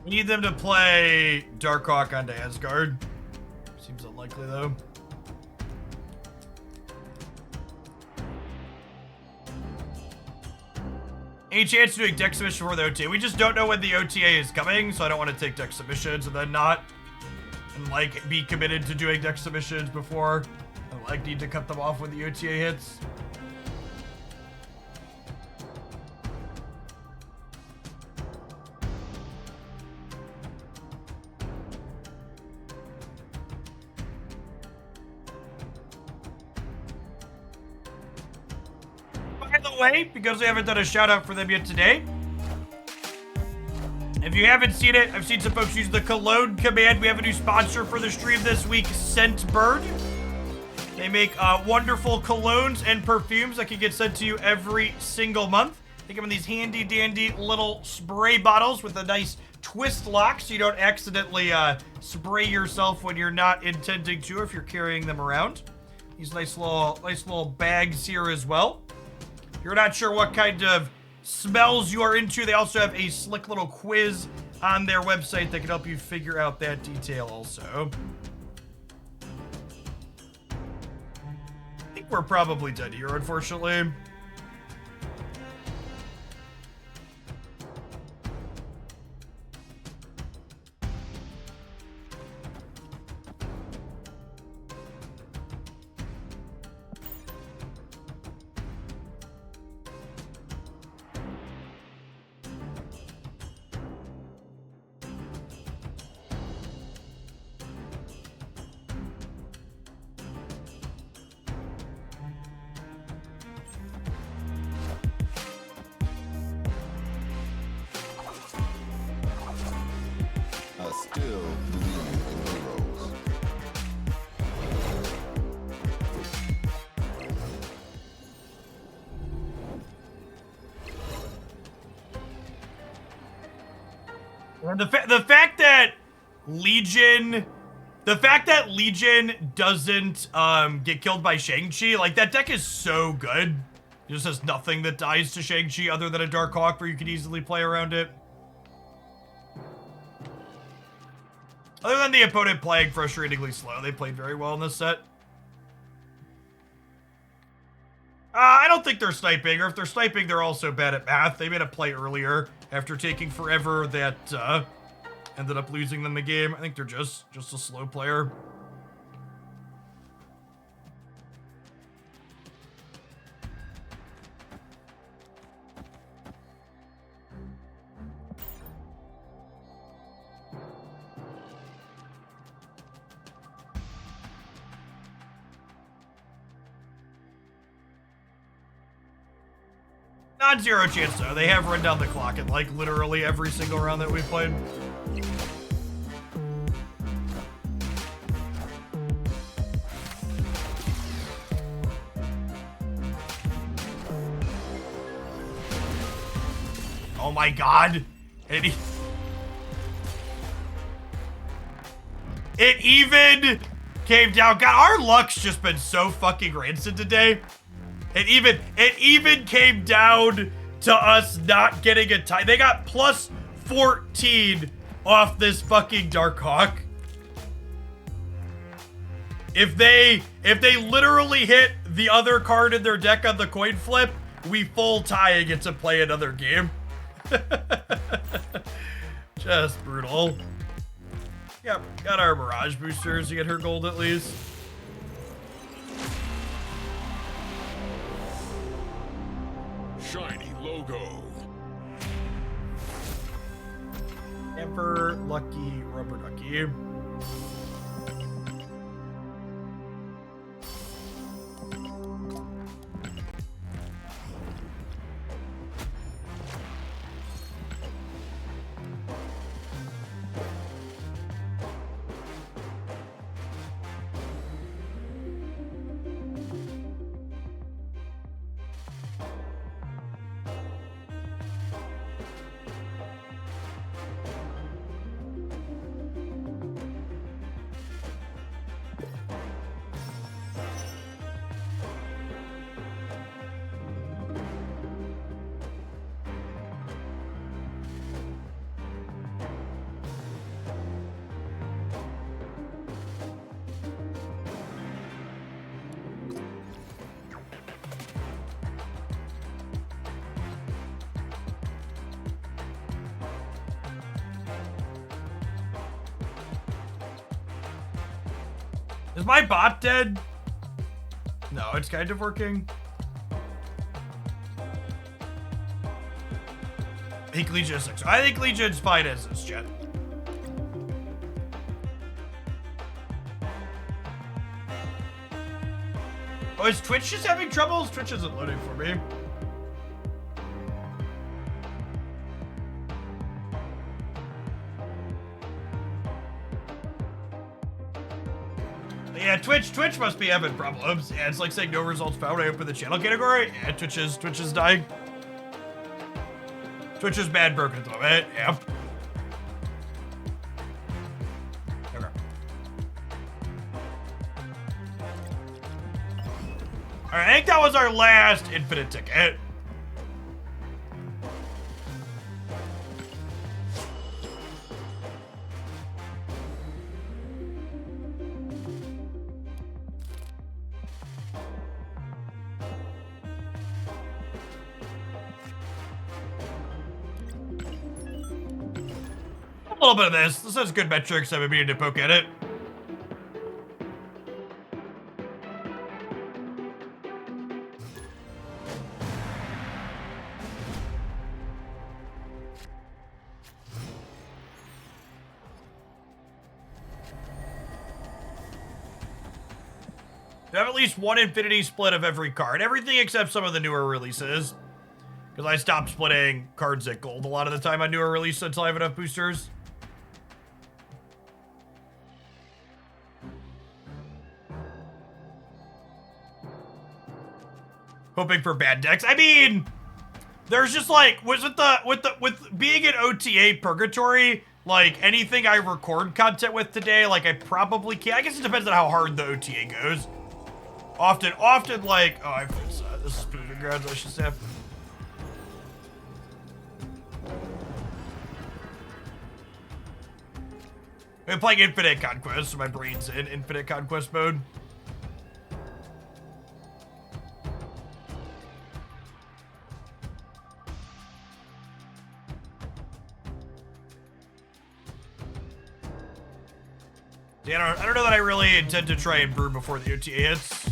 We need them to play Darkhawk onto Asgard. Seems unlikely though. Any chance of doing deck submission for the OTA? We just don't know when the OTA is coming, so I don't want to take deck submissions and then not, and like be committed to doing deck submissions before. I like need to cut them off when the OTA hits. By the way, because we haven't done a shout out for them yet today, if you haven't seen it, I've seen some folks use the cologne command. We have a new sponsor for the stream this week, Scentbird. They make wonderful colognes and perfumes that can get sent to you every single month. They come in these handy dandy little spray bottles with a nice twist lock so you don't accidentally spray yourself when you're not intending to if you're carrying them around. These nice little bags here as well. If you're not sure what kind of smells you are into, they also have a slick little quiz on their website that can help you figure out that detail also. I think we're probably dead here, unfortunately. I still believe in heroes. And the fact that Legion doesn't get killed by Shang-Chi, like that deck is so good. It just has nothing that dies to Shang-Chi other than a Dark Hawk where you could easily play around it. Other than the opponent playing frustratingly slow, they played very well in this set. I don't think they're sniping, or if they're sniping, they're also bad at math. They made a play earlier after taking forever that ended up losing them the game. I think they're just a slow player. Non-zero chance though. They have run down the clock at like literally every single round that we've played. Oh my god. It even came down. God, our luck's just been so fucking rancid today. It even came down to us not getting a tie. They got plus 14 off this fucking Dark Hawk. If they literally hit the other card in their deck on the coin flip, we full tie and get to play another game. Just brutal. Yeah, got our Mirage boosters to get her gold at least. Shiny logo. Ever lucky rubber ducky. Is my bot dead? No, it's kind of working. I think Legion is 6. I think Legion's fine as this, chat. Oh, is Twitch just having troubles? Twitch isn't loading for me. Yeah, Twitch must be having problems. Yeah, it's like saying no results found. I open the channel category. Yeah, Twitch is dying. Twitch is bad broken at the moment. Yep. Okay. Alright, I think that was our last infinite ticket. A little bit of this. This has good metrics. I've been meaning to poke at it. You have at least one infinity split of every card. Everything except some of the newer releases. Because I stopped splitting cards at gold a lot of the time on newer releases until I have enough boosters. Hoping for bad decks. I mean, there's just like with being an OTA purgatory, like anything I record content with today, like I probably can't. I guess it depends on how hard the OTA goes. Often like this is proving grounds I should say. I'm playing Infinite Conquest, so my brain's in Infinite Conquest mode. Yeah, I don't know that I really intend to try and brew before the OTA hits.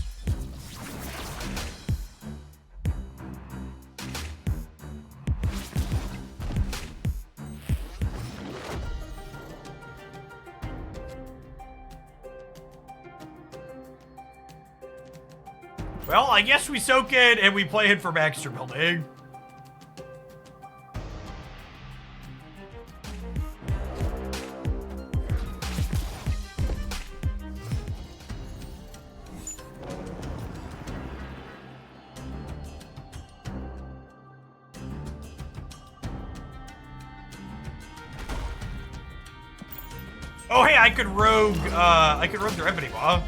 Well, I guess we soak it and we play it for Baxter building. Oh, hey, I could rogue their Ebony Maw.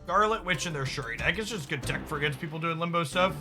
Scarlet Witch and their Shuri deck. It's just good tech for against people doing limbo stuff.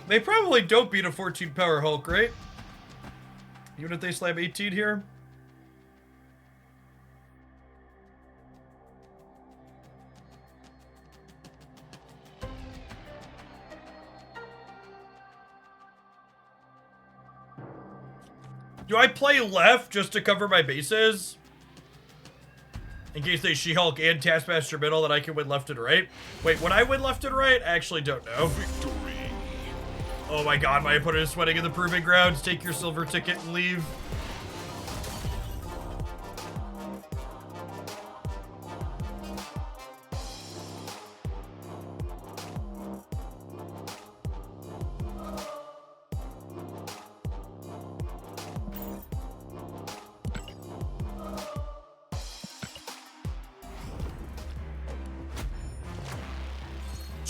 They probably don't beat a 14 power Hulk, right? Even if they slam 18 here. Do I play left just to cover my bases? In case they She-Hulk and Taskmaster middle, that I can win left and right? Wait, would I win left and right? I actually don't know. Victory. Oh my god, my opponent is sweating in the proving grounds. Take your silver ticket and leave.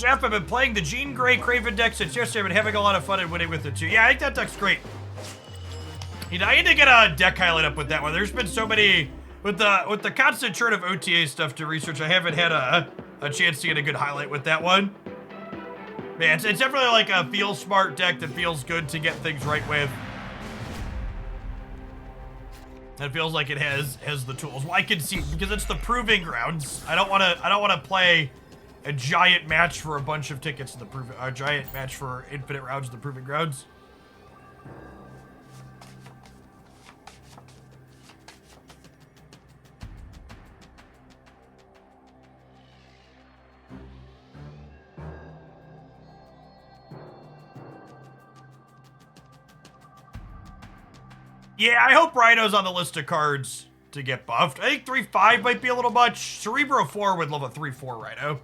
Jeff, I've been playing the Jean Grey Craven deck since yesterday. I've been having a lot of fun and winning with it too. Yeah, I think that deck's great. You know, I need to get a deck highlight up with that one. There's been so many with the constant churn of OTA stuff to research. I haven't had a chance to get a good highlight with that one. Man, it's definitely like a feel smart deck that feels good to get things right with. It feels like it has the tools. Well, I can see because it's the proving grounds. I don't want to play a giant match for a bunch of tickets in the a giant match for infinite rounds in the proving grounds. Yeah, I hope Rhino's on the list of cards to get buffed. I think 3-5 might be a little much. Cerebro 4 would love a 3-4 Rhino.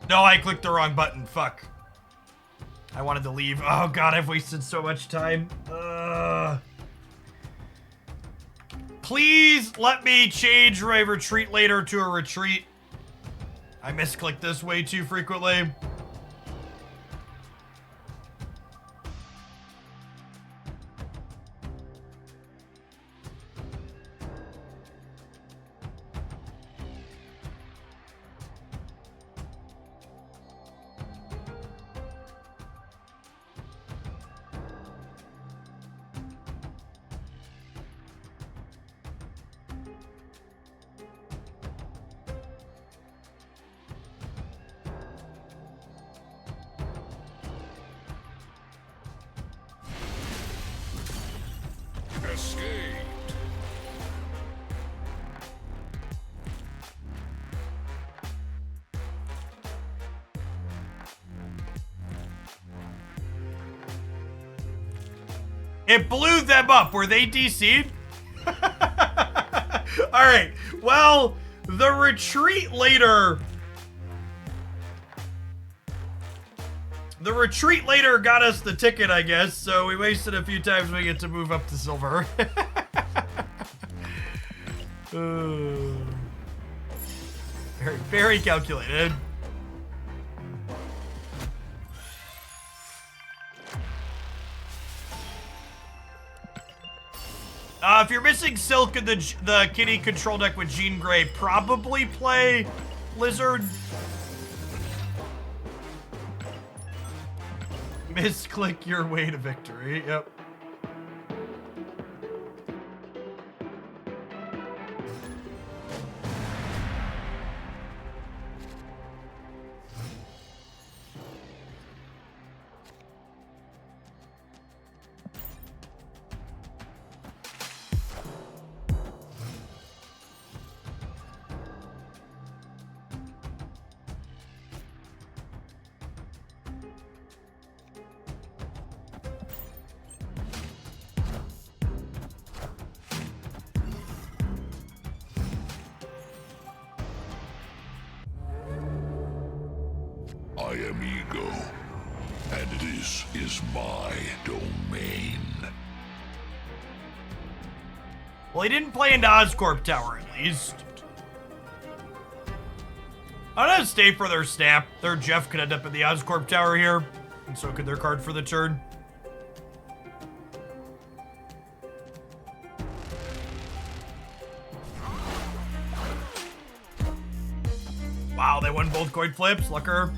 No, I clicked the wrong button. Fuck. I wanted to leave. Oh god, I've wasted so much time. Please let me change my retreat later to a retreat. I misclick this way too frequently. Escaped. It blew them up. Were they DC'd? Alright. Well, the retreat later... The retreat later got us the ticket, I guess, so we wasted a few times we get to move up to silver. Very, very calculated. If you're missing Silk in the Kitty control deck with Jean Grey, probably play Lizard. Misclick your way to victory. Yep. I am ego, and this is my domain. Well, he didn't play into Oscorp Tower, at least. I'm gonna stay for their snap. Their Jeff could end up in the Oscorp Tower here, and so could their card for the turn. Wow, they won both coin flips. Lucker.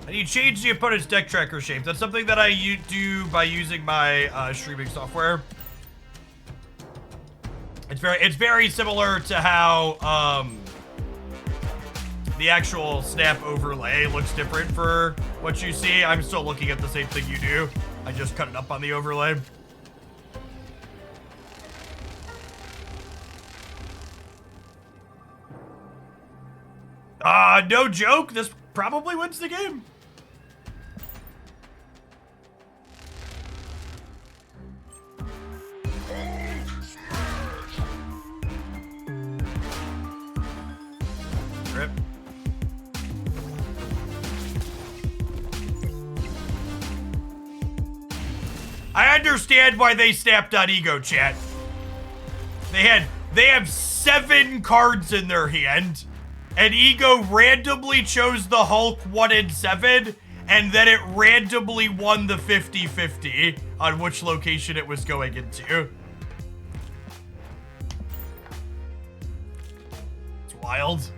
And you change the opponent's deck tracker shape. That's something that I do by using my streaming software. it's very similar to how the actual snap overlay looks different for what you see. I'm still looking at the same thing you do. I just cut it up on the overlay. No joke, this probably wins the game. Rip. I understand why they snapped on ego, chat. They have 7 cards in their hand, and ego randomly chose the Hulk 1 and 7, and then it randomly won the 50-50 on which location it was going into. It's wild.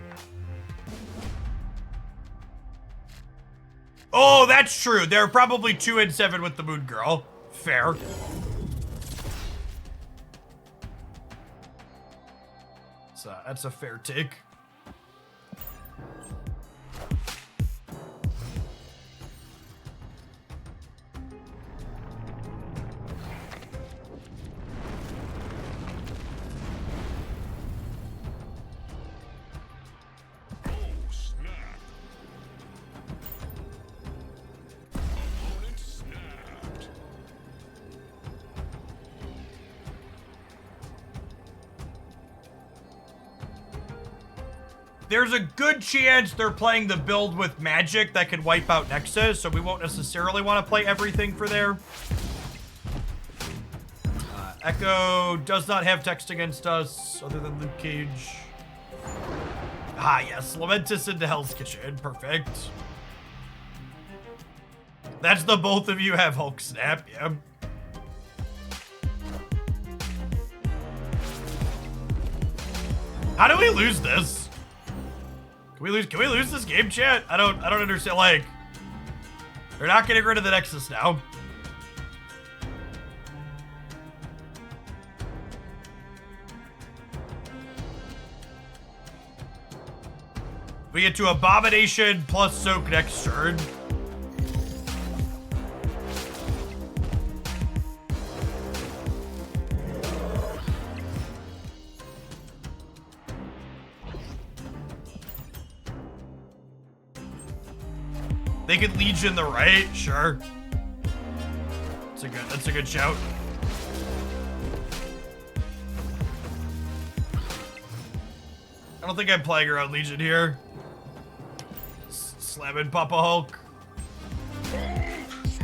Oh, that's true. They're probably 2 and 7 with the Moon Girl. Fair. So that's a fair take. There's a good chance they're playing the build with magic that can wipe out Nexus, so we won't necessarily want to play everything for there. Echo does not have text against us, other than Luke Cage. Ah, yes, Lamentus into Hell's Kitchen, perfect. That's the both of you have Hulk Snap, yeah. How do we lose this? Can we lose this game, chat? I don't understand. Like, they're not getting rid of the Nexus now. We get to Abomination plus Soak next turn. They could Legion the right, sure. That's a good shout. I don't think I'm playing around Legion here. Slamming Papa Hulk.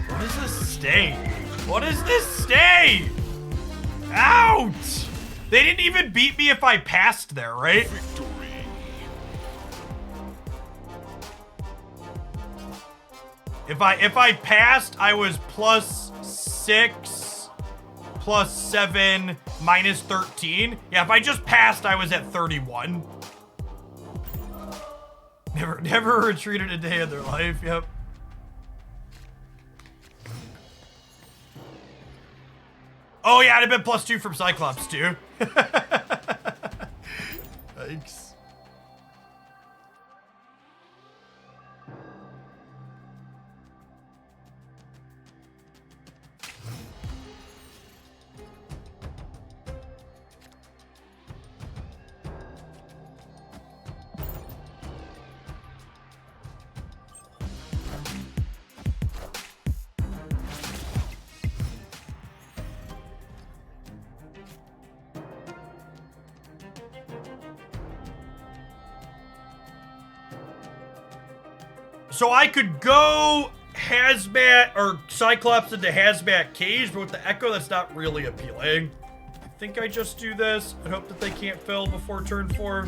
What is this stay? What is this stay? Out! They didn't even beat me if I passed there, right? If I passed, I was +6, +7, -13. Yeah, if I just passed, I was at 31. Never retreated a day in their life, yep. Oh yeah, I'd have been +2 from Cyclops too. Thanks. So I could go Hazmat or Cyclops into Hazmat Cage, but with the Echo, that's not really appealing. I think I just do this and hope that they can't fill before turn 4.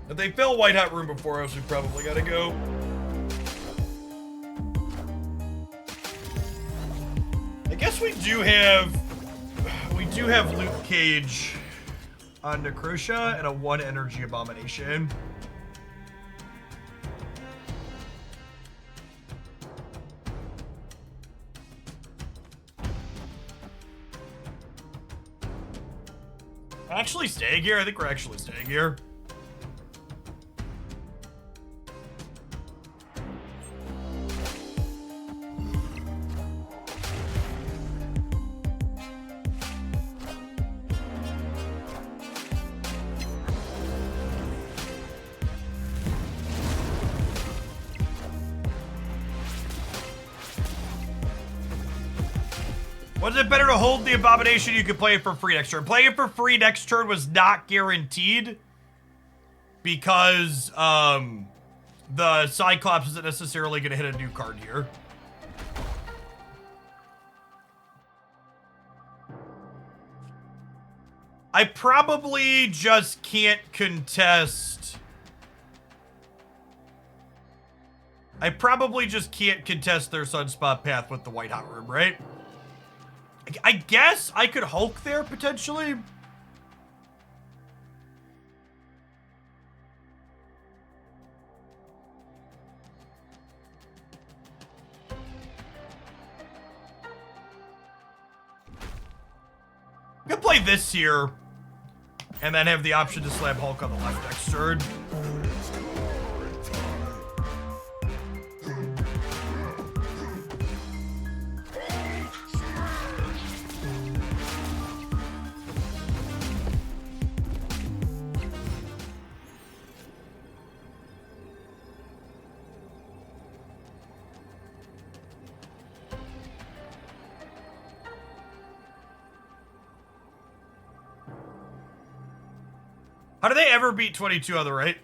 If they fill White Hot Room before us, we probably gotta go. I guess we do have Luke Cage Necrotia, and a 1 energy abomination. Actually staying here? I think we're actually staying here. Was it better to hold the abomination? You could play it for free next turn. Playing it for free next turn was not guaranteed because the Cyclops isn't necessarily going to hit a new card here. I probably just can't contest. I probably just can't contest their Sunspot path with the White Hot Room, right? I guess I could Hulk there, potentially. I could play this here, and then have the option to slam Hulk on the left next turn. How do they ever beat 22 on the right?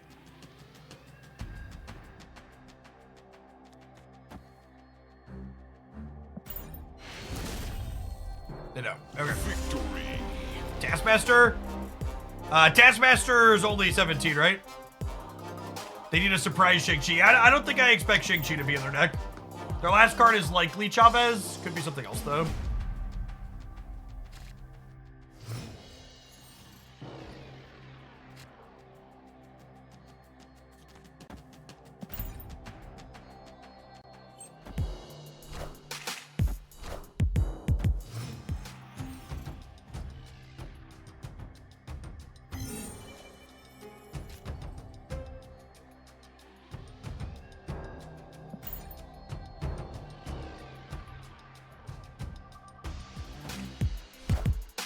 They don't. Okay. Victory. Taskmaster? Taskmaster is only 17, right? They need a surprise Shang-Chi. I don't think I expect Shang-Chi to be in their deck. Their last card is likely Chavez. Could be something else, though.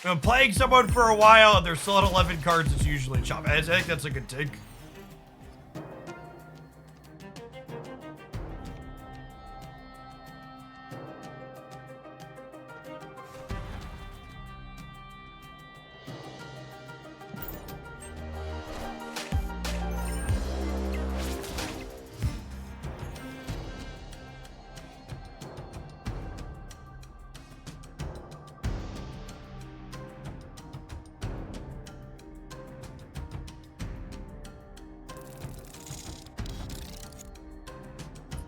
Been playing someone for a while and they're still at 11 cards, it's usually Chavez. I think that's a good take.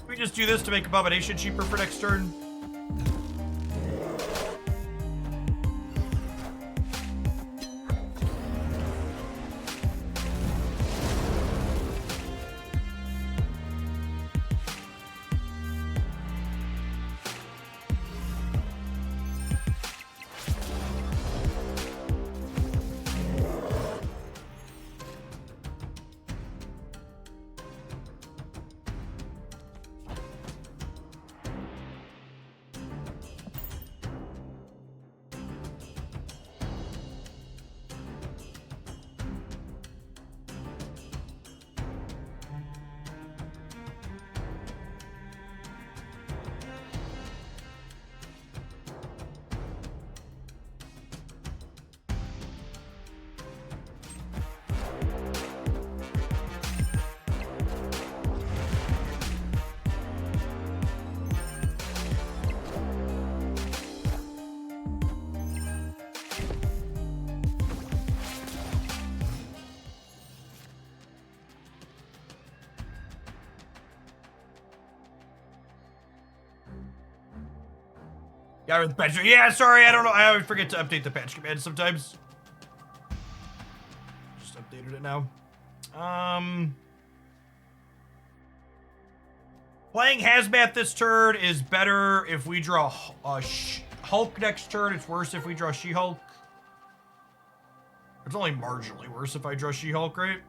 We just do this to make Abomination cheaper for next turn. Yeah, with the patch. Yeah, sorry, I don't know. I always forget to update the patch command sometimes. updated it now. Playing Hazmat this turn is better if we draw Hulk next turn. It's worse if we draw She-Hulk. It's only marginally worse if I draw She-Hulk, right?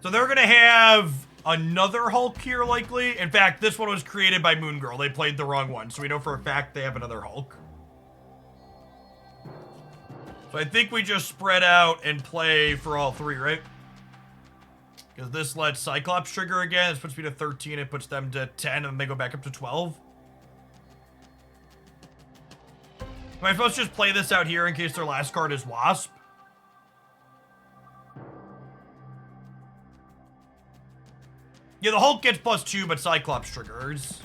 So they're gonna have another Hulk here, likely. In fact, this one was created by Moon Girl. They played the wrong one, so we know for a fact they have another Hulk. So I think we just spread out and play for all three, right? Because this lets Cyclops trigger again. This puts me to 13. It puts them to 10, and they go back up to 12. Am I supposed to just play this out here in case their last card is Wasp? Yeah, the Hulk gets +2, but Cyclops triggers.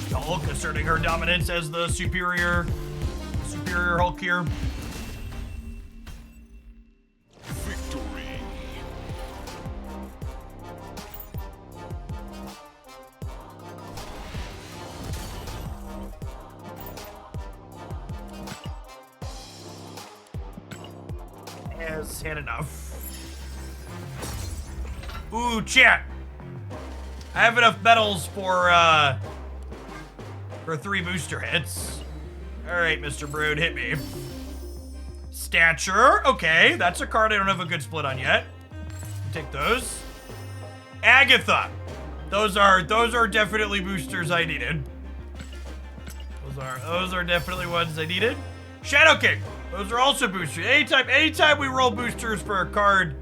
The Hulk asserting her dominance as the superior Hulk here. Victory. Has had enough. Ooh, chat. I have enough medals for 3 booster hits. All right, Mr. Brood, hit me. Stature. Okay, that's a card I don't have a good split on yet. Take those. Agatha. Those are definitely boosters I needed. Those are definitely ones I needed. Shadow King. Those are also boosters. Anytime we roll boosters for a card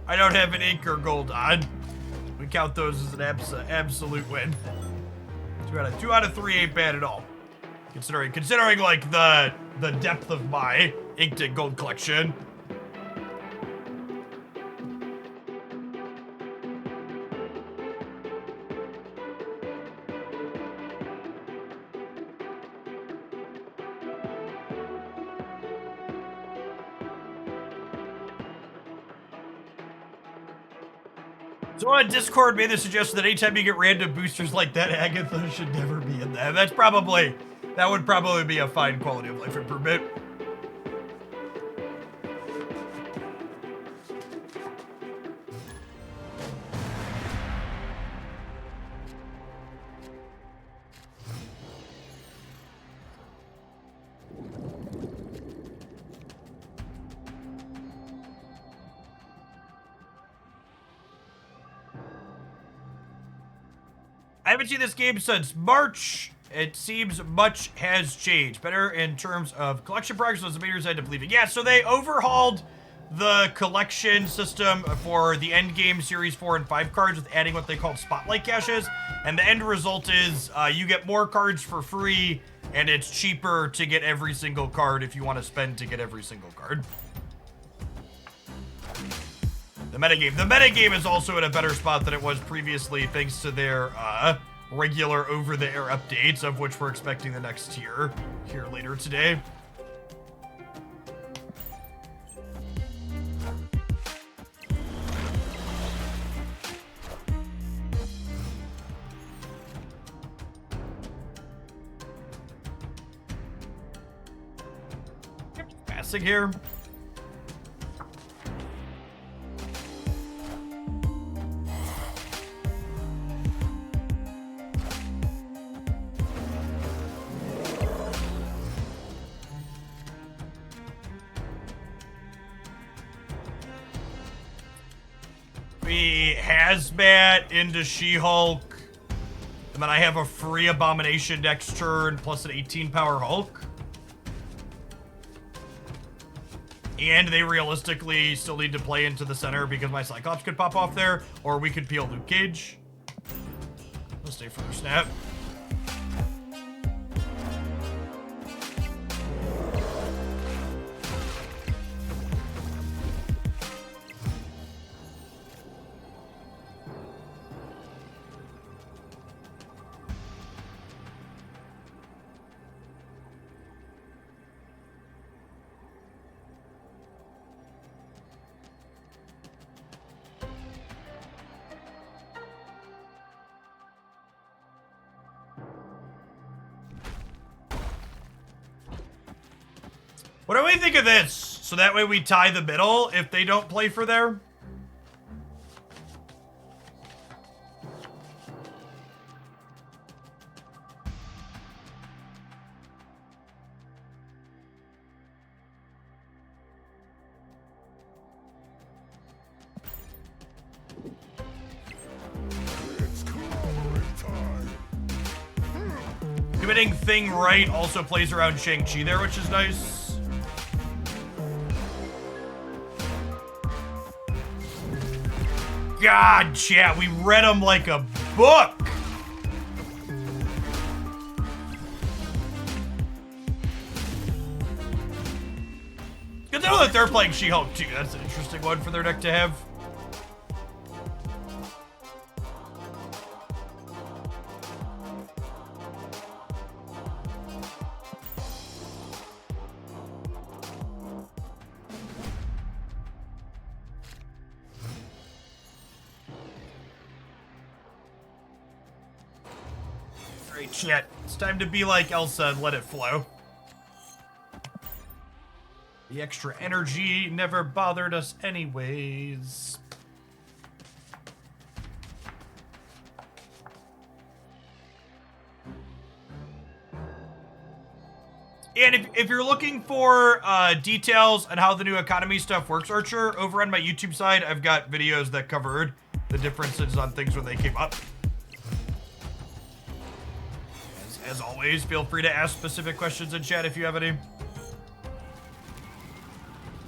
I don't have an ink or gold on, we count those as an absolute win. 2 out of 3 ain't bad at all. Considering like the depth of my inked and gold collection. So on Discord made the suggestion that anytime you get random boosters like that, Agatha should never be in there. That would probably be a fine quality of life improvement. I haven't seen this game since March. It seems much has changed. Better in terms of collection progress was the meters I had to believe it. Yeah, so they overhauled the collection system for the end game Series 4 and 5 cards with adding what they called spotlight caches. And the end result is you get more cards for free, and it's cheaper to get every single card if you want to spend to get every single card. The metagame is also in a better spot than it was previously thanks to their regular over-the-air updates, of which we're expecting the next tier here later today. Passing here. Hazmat into She-Hulk, and then I have a free Abomination next turn plus an 18 power Hulk. And they realistically still need to play into the center because my Cyclops could pop off there, or we could peel Luke Cage. stay for their snap. What do we think of this? So that way we tie the middle if they don't play for there. Committing thing right also plays around Shang-Chi there, which is nice. God, chat, we read them like a book. Good to know that they're playing She-Hulk too. That's an interesting one for their deck to have. Great shit. It's time to be like Elsa and let it flow. The extra energy never bothered us anyways. And if you're looking for details on how the new economy stuff works, Archer, over on my YouTube side, I've got videos that covered the differences on things when they came up. As always, feel free to ask specific questions in chat if you have any.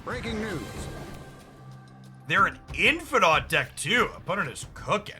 Breaking news. They're an Infinite deck too. Opponent is cooking.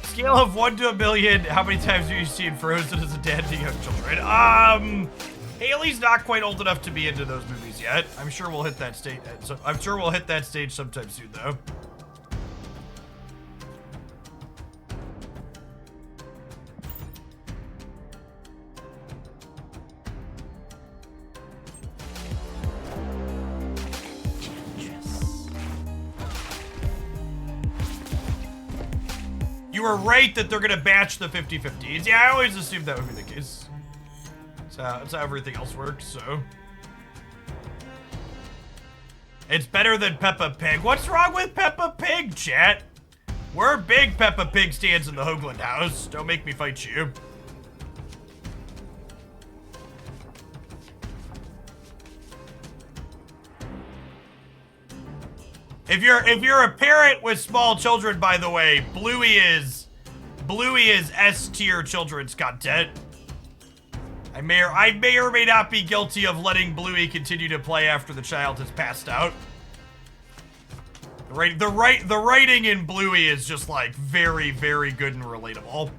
Scale of 1 to a million, how many times have you seen Frozen as a dad to young children? Haley's not quite old enough to be into those movies yet. I'm sure we'll hit that stage. I'm sure we'll hit that stage sometime soon, though. You were right that they're gonna batch the 50-50s. Yeah, I always assumed that would be the case. That's how everything else works, so. It's better than Peppa Pig. What's wrong with Peppa Pig, chat? We're big Peppa Pig stands in the Hoagland house. Don't make me fight you. If you're a parent with small children, by the way, Bluey is S tier children's content. I may or may not be guilty of letting Bluey continue to play after the child has passed out. The writing in Bluey is just like very, very good and relatable.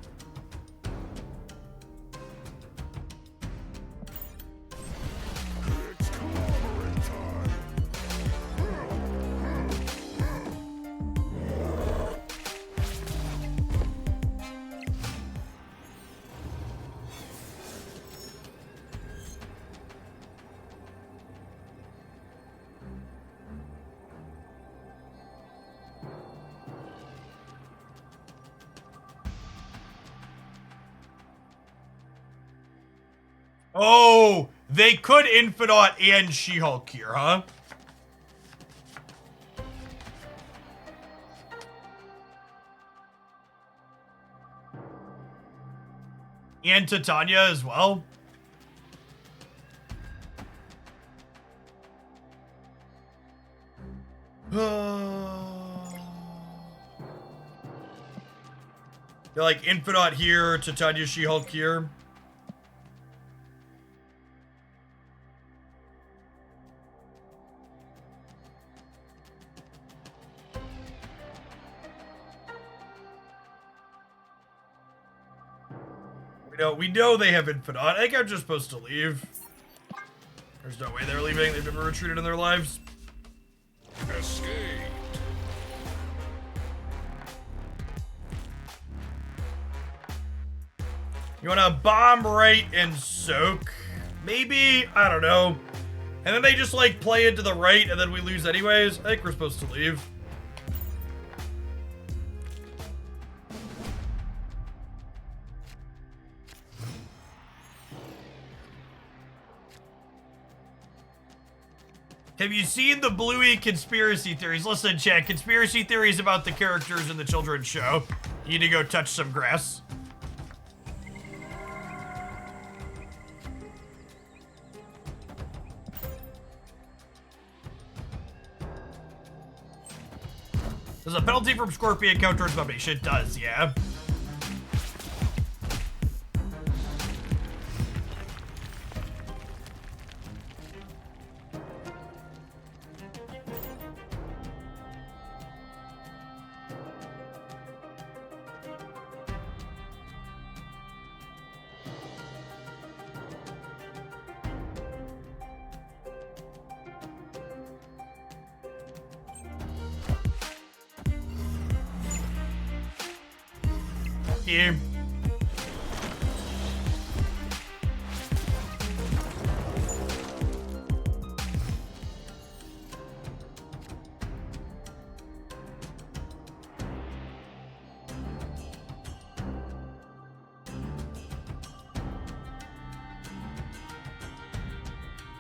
Oh, they could Infinite and She-Hulk here, huh? And Titania as well. They're like Infinite here, Titania She-Hulk here. We know they have Infinite. I think I'm just supposed to leave. There's no way they're leaving. They've never retreated in their lives. Escape. You wanna bomb right and soak? Maybe, I don't know. And then they just like play into the right and then we lose anyways. I think we're supposed to leave. Have you seen the Bluey conspiracy theories? Listen, chat, conspiracy theories about the characters in the children's show. You need to go touch some grass. There's a penalty from Scorpion count towards Mummies. It does, yeah. Here.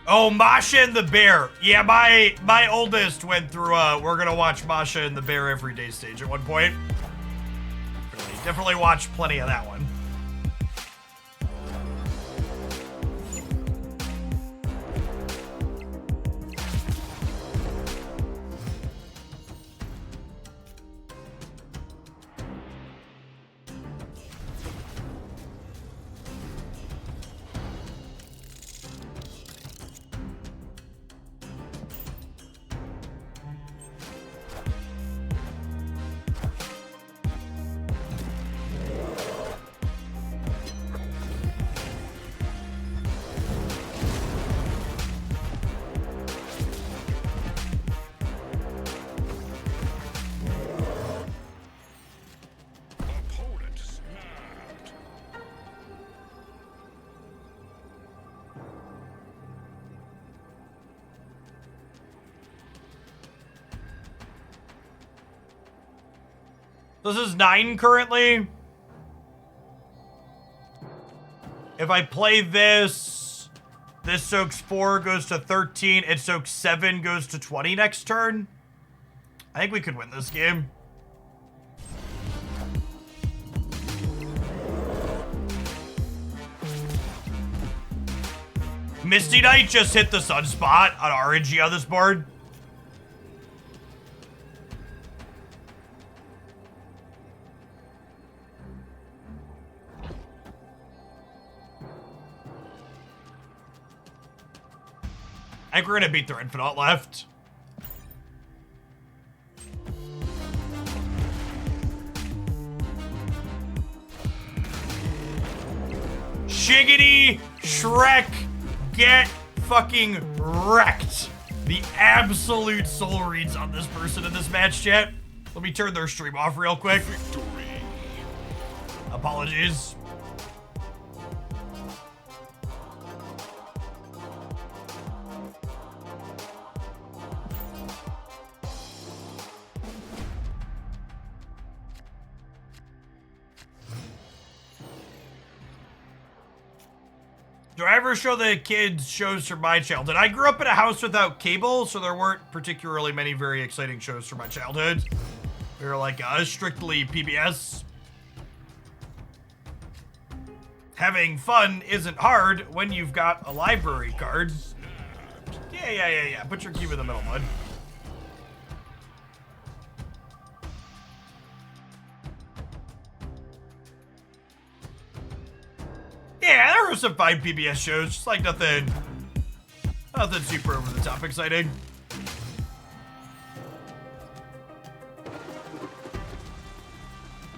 Oh, Masha and the Bear. Yeah, my oldest went through we're gonna watch Masha and the Bear every day stage at one point. Definitely watched plenty of that one. This is 9 currently. If I play this soaks 4, goes to 13. It soaks 7, goes to 20 next turn. I think we could win this game. Misty Knight just hit the sunspot on RNG on this board. I think we're gonna beat their Infinite left. Shiggity Shrek, get fucking wrecked. The absolute soul reads on this person in this match, chat. Let me turn their stream off real quick. Victory. Apologies. Do I ever show the kids shows from my childhood? I grew up in a house without cable, so there weren't particularly many very exciting shows from my childhood. We were like strictly PBS. having fun isn't hard when you've got a library card. Yeah. Put your cube in the middle, bud. Yeah, there were some fine PBS shows, just like nothing super over the top exciting.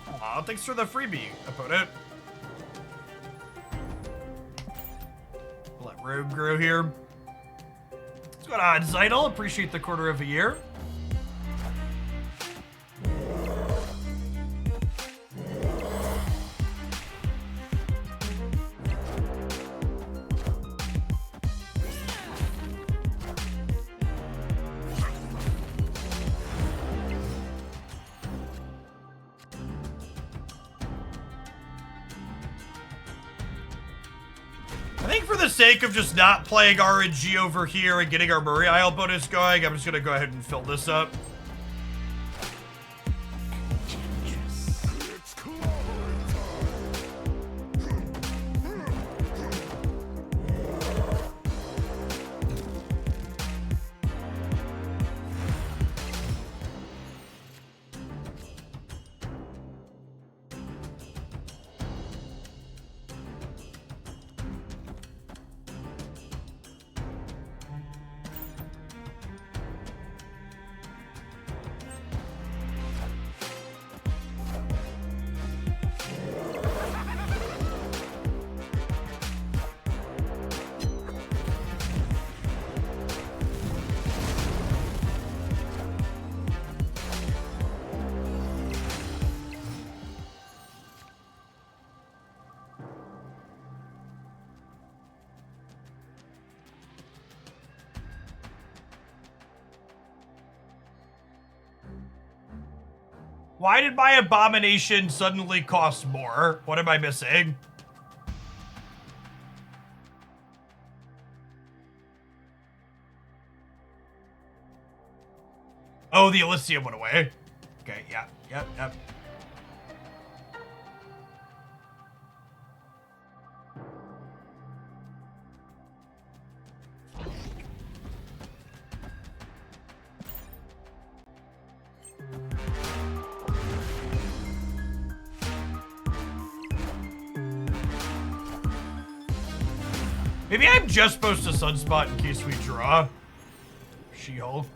Aw, thanks for the freebie, opponent. Let Rogue grow here. What's going on, Zeidel? Appreciate the quarter of a year. I think for the sake of just not playing RNG over here and getting our Murray Isle bonus going, I'm just gonna go ahead and fill this up. Why did my abomination suddenly cost more? What am I missing? Oh, the Elysium went away. Okay, yeah, yep. Maybe I'm just supposed to Sunspot in case we draw. She-Hulk.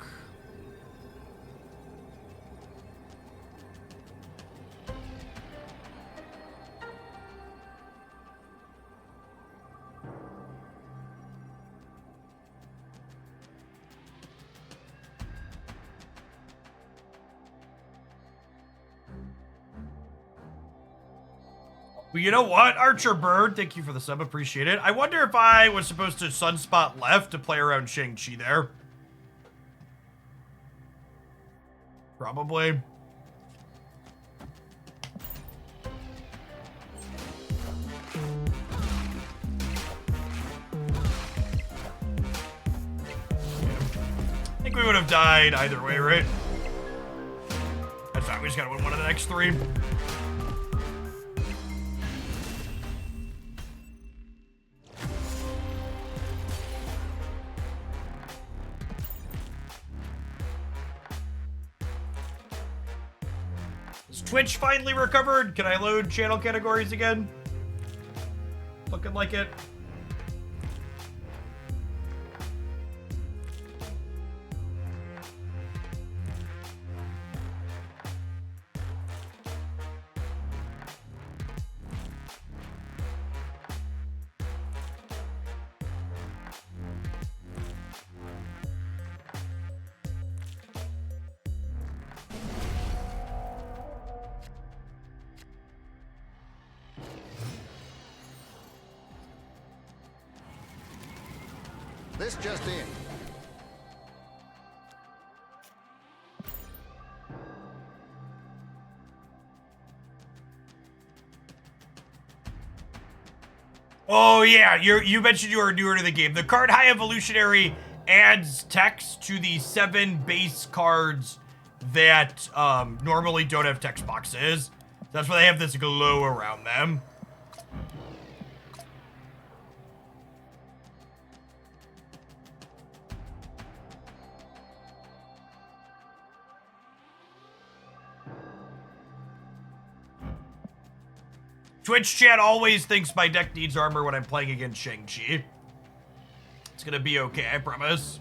Well, you know what, Archer Bird, thank you for the sub, appreciate it. I wonder if I was supposed to Sunspot left to play around Shang-Chi there. Probably. I think we would have died either way, right? That's fine, we just gotta win one of the next three. Twitch finally recovered. Can I load channel categories again? Looking like it. This just in. Oh yeah, you mentioned you are newer to the game. The card High Evolutionary adds text to the 7 base cards that normally don't have text boxes. That's why they have this glow around them. Twitch chat always thinks my deck needs armor when I'm playing against Shang-Chi. It's gonna be okay, I promise.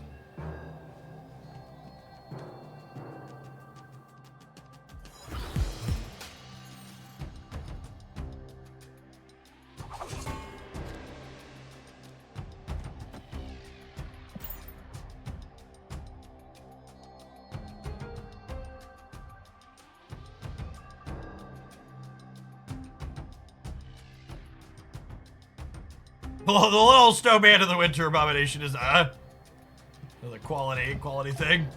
Well, the little snowman of the winter abomination is a quality thing.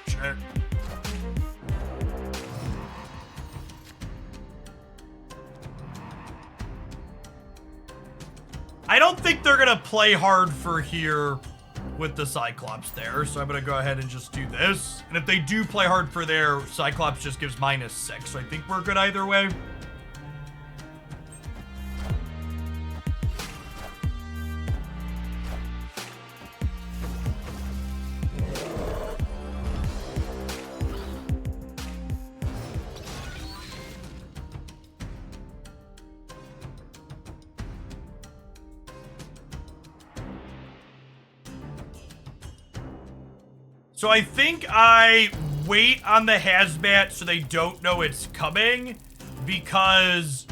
Sure. I don't think they're gonna play hard for here with the Cyclops there, so I'm gonna go ahead and just do this. And if they do play hard for there, Cyclops just gives -6, so I think we're good either way. So I think I wait on the hazmat so they don't know it's coming, because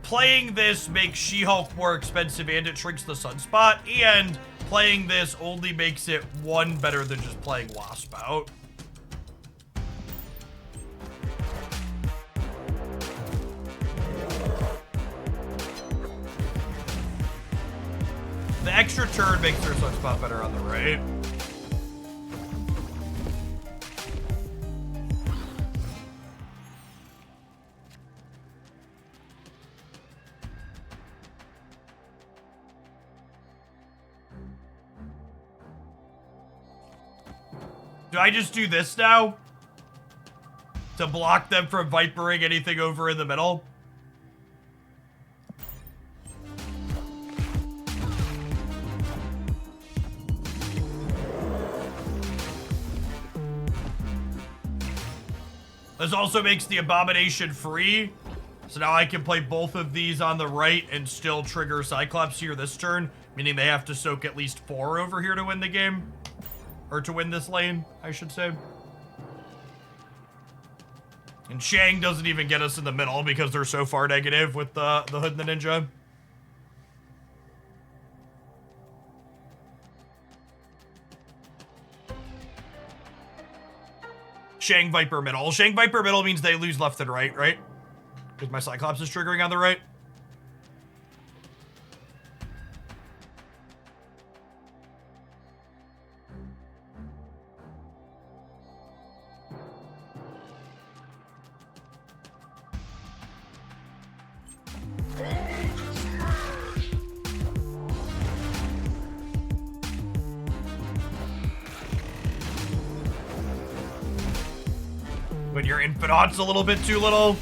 playing this makes She-Hulk more expensive and it shrinks the sunspot, and playing this only makes it one better than just playing Wasp out. The extra turn makes their sunspot better on the right. Do I just do this now? To block them from vipering anything over in the middle? This also makes the abomination free. So now I can play both of these on the right and still trigger Cyclops here this turn, meaning they have to soak at least 4 over here to win the game. Or to win this lane, I should say. And Shang doesn't even get us in the middle because they're so far negative with the Hood and the Ninja. Shang Viper middle. Shang Viper middle means they lose left and right, right? Because my Cyclops is triggering on the right. When your Infinaut's a little bit too little.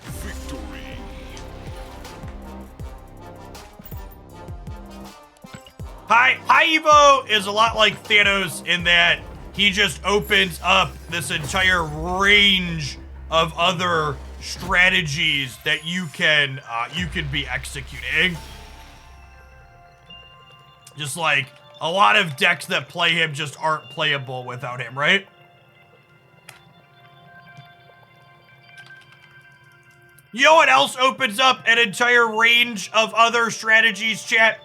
Victory. Hi Evo is a lot like Thanos in that he just opens up this entire range of other strategies that you can be executing. Just like a lot of decks that play him just aren't playable without him, right? You know what else opens up an entire range of other strategies, chat?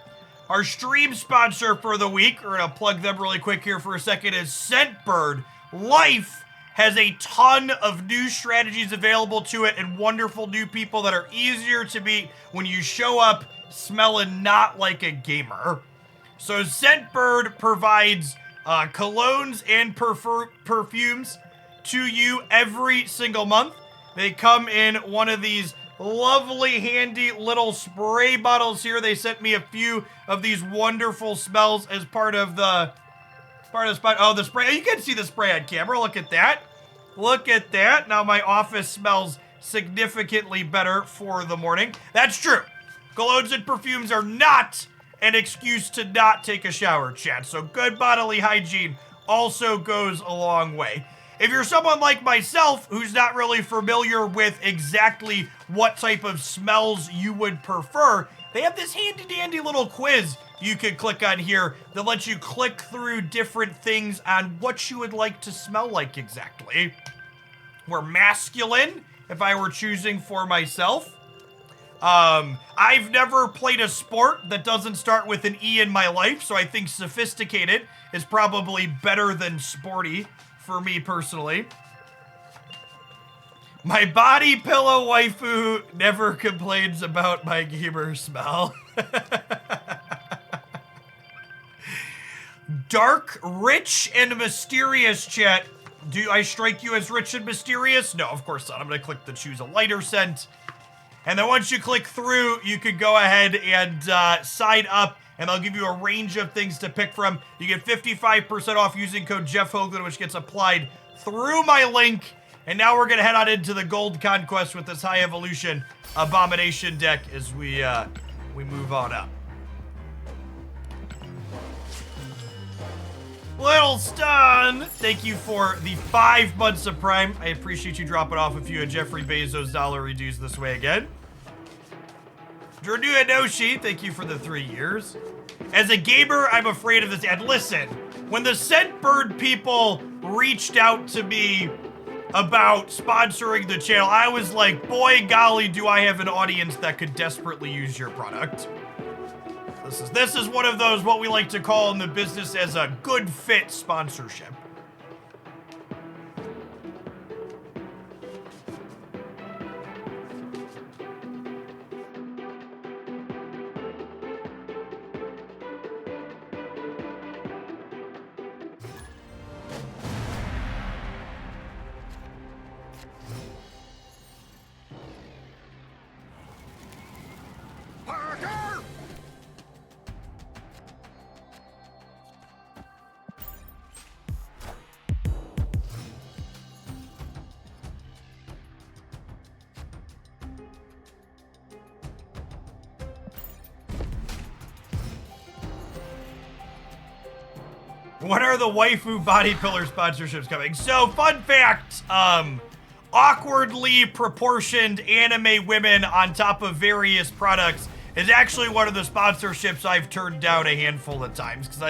Our stream sponsor for the week, we're gonna plug them really quick here for a second, is Scentbird. Life has a ton of new strategies available to it and wonderful new people that are easier to beat when you show up smelling not like a gamer. So Scentbird provides colognes and perfumes to you every single month. They come in one of these lovely handy little spray bottles here. They sent me a few of these wonderful smells as part of the spot. Oh, the spray. You can see the spray on camera. Look at that. Look at that. Now my office smells significantly better for the morning. That's true. Colognes and perfumes are not an excuse to not take a shower, chat. So good bodily hygiene also goes a long way. If you're someone like myself who's not really familiar with exactly what type of smells you would prefer, they have this handy dandy little quiz you can click on here that lets you click through different things on what you would like to smell like exactly. We're masculine, if I were choosing for myself. I've never played a sport that doesn't start with an E in my life, so I think sophisticated is probably better than sporty for me personally. My body pillow waifu never complains about my gamer smell. Dark, rich, and mysterious, chat. Do I strike you as rich and mysterious? No, of course not. I'm going to click the choose a lighter scent. And then once you click through, you can go ahead and sign up, and they'll give you a range of things to pick from. You get 55% off using code Jeff Hoagland, which gets applied through my link. And now we're going to head on into the Gold Conquest with this High Evolution Abomination deck as we move on up. Little Stun, thank you for the 5 months of Prime. I appreciate you dropping off a few of Jeffrey Bezos' dollar reduced this way again. Jordu Enoshi, thank you for the 3 years. As a gamer, I'm afraid of this ad. Listen, when the Scentbird people reached out to me about sponsoring the channel, I was like, boy golly, do I have an audience that could desperately use your product. This is one of those, what we like to call in the business as a good fit sponsorship. When are the waifu body pillar sponsorships coming? So, fun fact, awkwardly proportioned anime women on top of various products is actually one of the sponsorships I've turned down a handful of times, because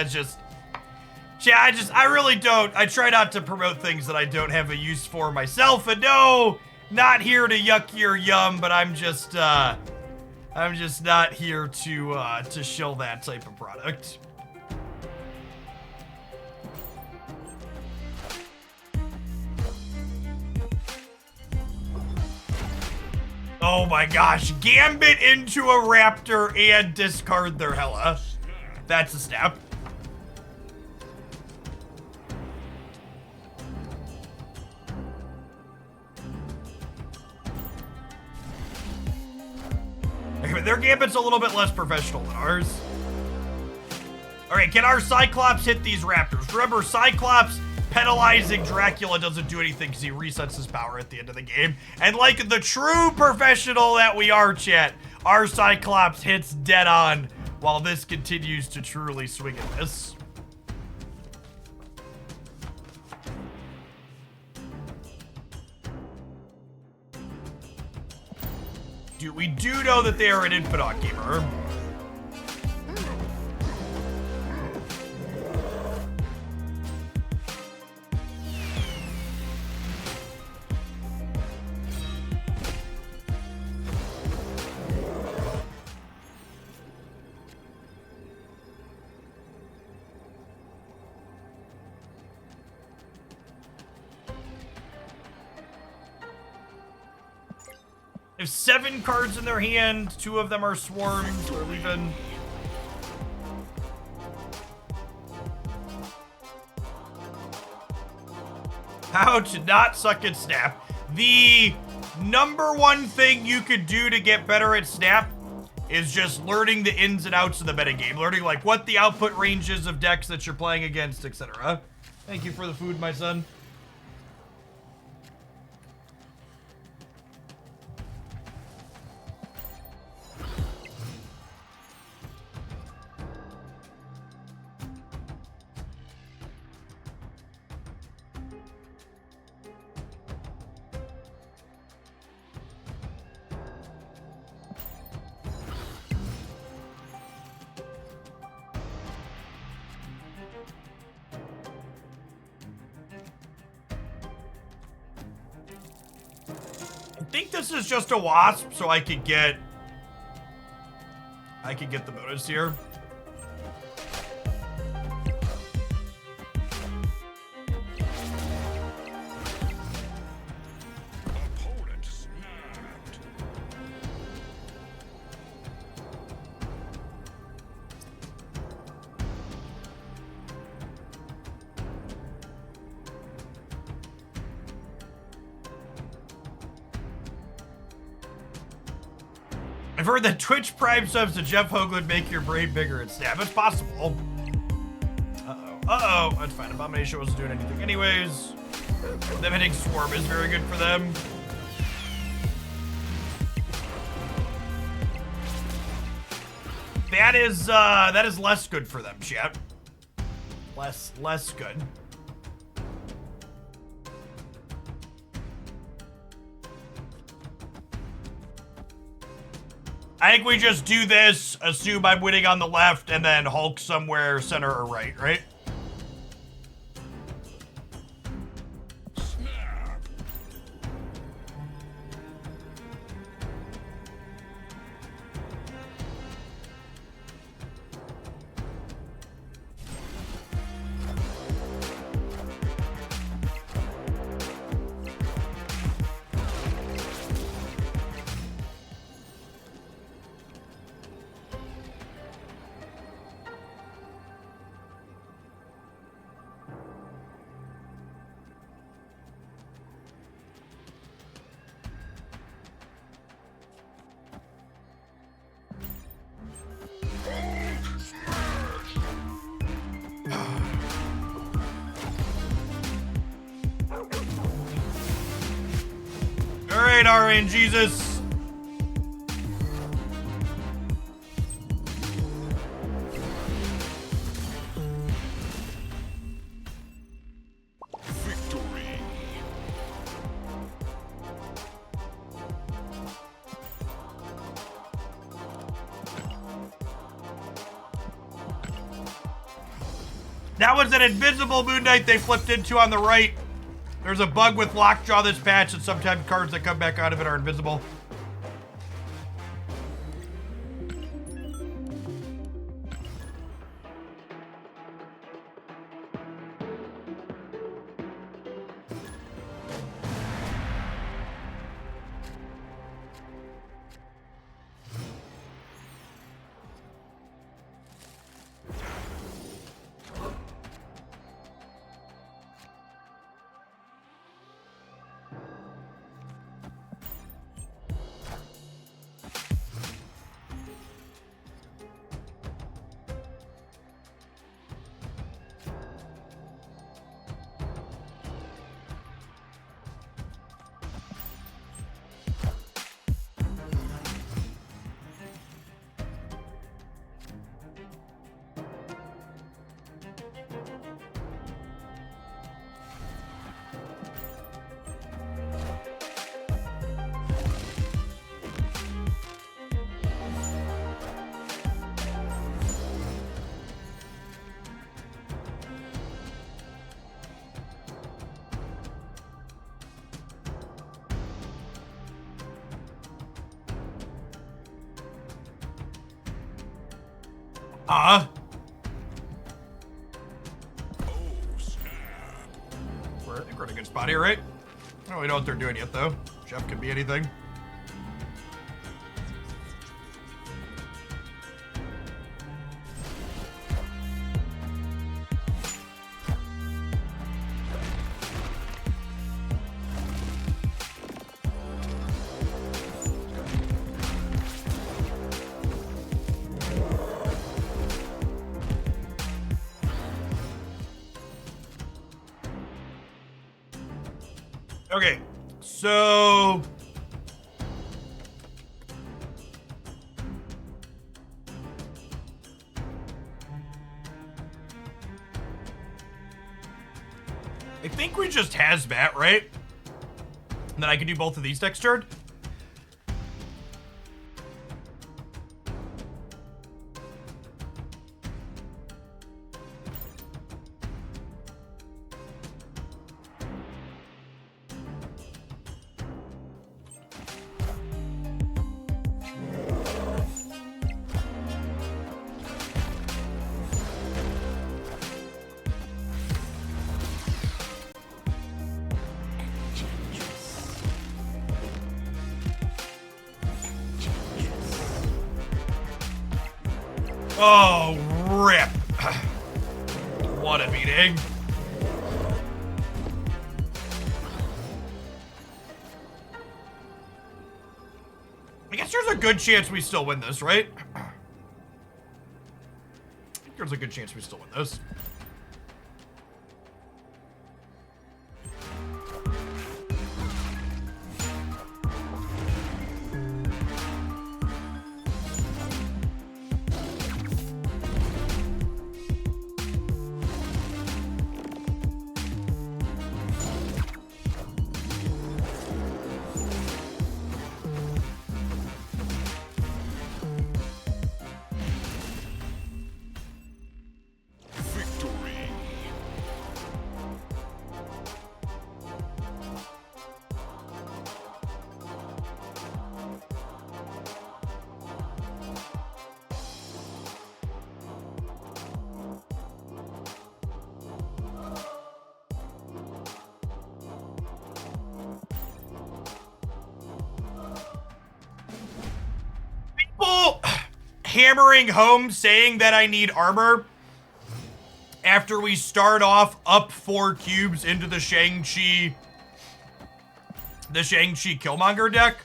I really don't, I try not to promote things that I don't have a use for myself, and no, not here to yuck your yum, but I'm just not here to shill that type of product. Oh my gosh, Gambit into a Raptor and discard their Hella. That's a snap. Their Gambit's a little bit less professional than ours. Alright, can our Cyclops hit these Raptors? Remember, Cyclops penalizing Dracula doesn't do anything because he resets his power at the end of the game. And like the true professional that we are, chat, our Cyclops hits dead on while this continues to truly swing at this. Dude, we do know that they are an Infinite gamer. They have 7 cards in their hand, 2 of them are swarms, or even... How to not suck at Snap. The number one thing you could do to get better at Snap is just learning the ins and outs of the metagame. Learning, like, what the output ranges of decks that you're playing against, etc. Thank you for the food, my son. I think this is just a wasp, so I could get the bonus here. Opponent snapped. I've heard that Twitch Prime subs to Jeff Hoagland make your brain bigger and Snap. It's possible. Uh-oh. That's fine. Abomination wasn't doing anything anyways. Them hitting Swarm is very good for them. That is less good for them, chat. Less good. I think we just do this, assume I'm winning on the left, and then Hulk somewhere center or right, right? Snap. All right, RN Jesus. Victory. That was an invisible Moon Knight they flipped into on the right. There's a bug with Lockjaw this patch, and sometimes cards that come back out of it are invisible. Oh, snap. I think we're in a good spot here, right? I don't really know what they're doing yet, though. Jeff could be anything. Okay, so... I think we just hazmat, right? And then I can do both of these next turn. Oh, rip. What a meeting. I guess there's a good chance we still win this, right? I think there's a good chance we still win this. Hammering home saying that I need armor after we start off up 4 cubes into the Shang-Chi Killmonger deck.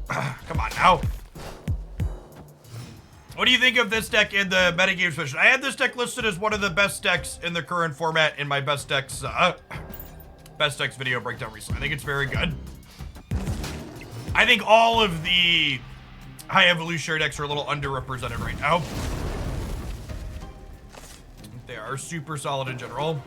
Come on now. What do you think of this deck in the metagame session? I had this deck listed as one of the best decks in the current format in my best decks video breakdown recently. I think it's very good. I think all of the high evolutionary decks are a little underrepresented right now. They are super solid in general.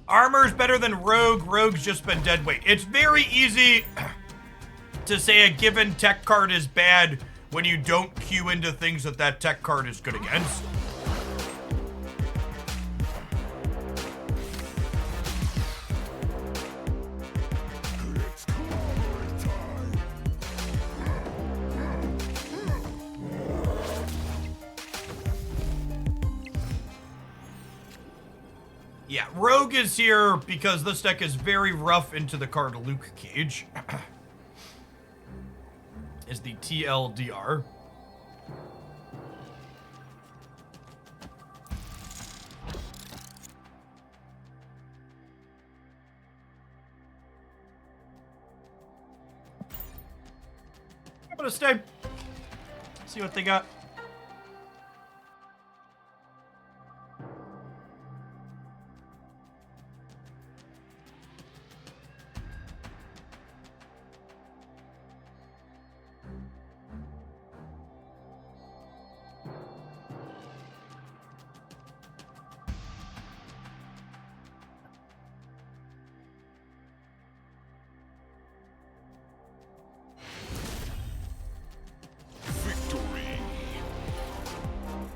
Armor's better than Rogue. Rogue's just been dead weight. It's very easy to say a given tech card is bad when you don't queue into things that that tech card is good against. Yeah, Rogue is here because this deck is very rough into the card Luke Cage. Is the TLDR. I'm gonna stay. See what they got.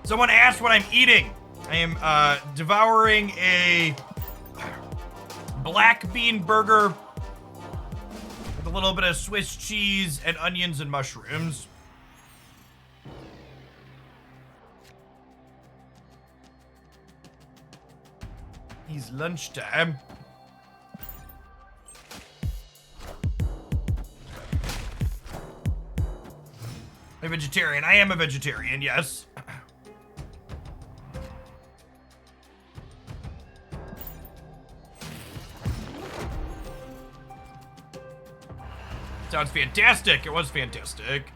Someone asked what I'm eating. I am devouring a black bean burger with a a little bit of Swiss cheese and onions and mushrooms. It's lunchtime. I'm a vegetarian. I am a vegetarian, yes. Sounds fantastic. It was fantastic.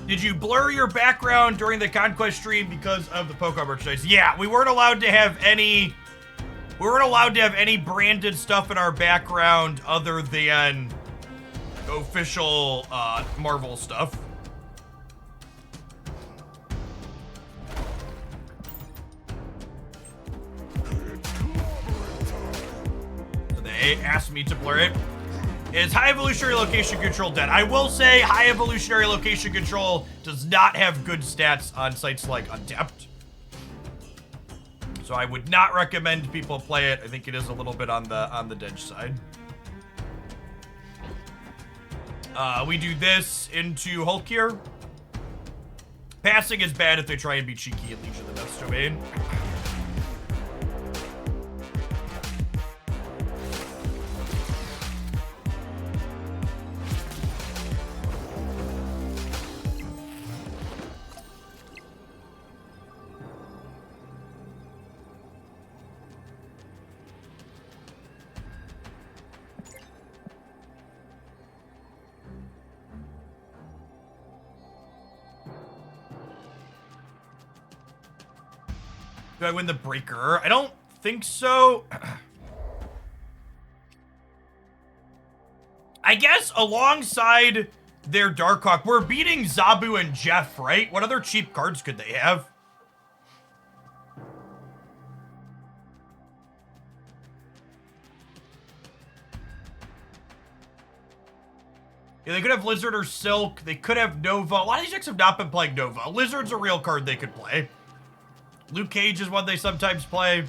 Did you blur your background during the Conquest stream because of the Pokemon merchandise? Yeah, we weren't allowed to have any branded stuff in our background other than official Marvel stuff. So they asked me to blur it. Is high evolutionary location control dead? I will say high evolutionary location control does not have good stats on sites like Untapped. So I would not recommend people play it. I think it is a little bit on the dead side. We do this into Hulk here. Passing is bad if they try and be cheeky and Legion of the Death's Domain. Do I win the breaker? I don't think so. I guess alongside their Darkhawk, we're beating Zabu and Jeff, right? What other cheap cards could they have? Yeah, they could have Lizard or Silk. They could have Nova. A lot of these decks have not been playing Nova. Lizard's a real card they could play. Luke Cage is one they sometimes play.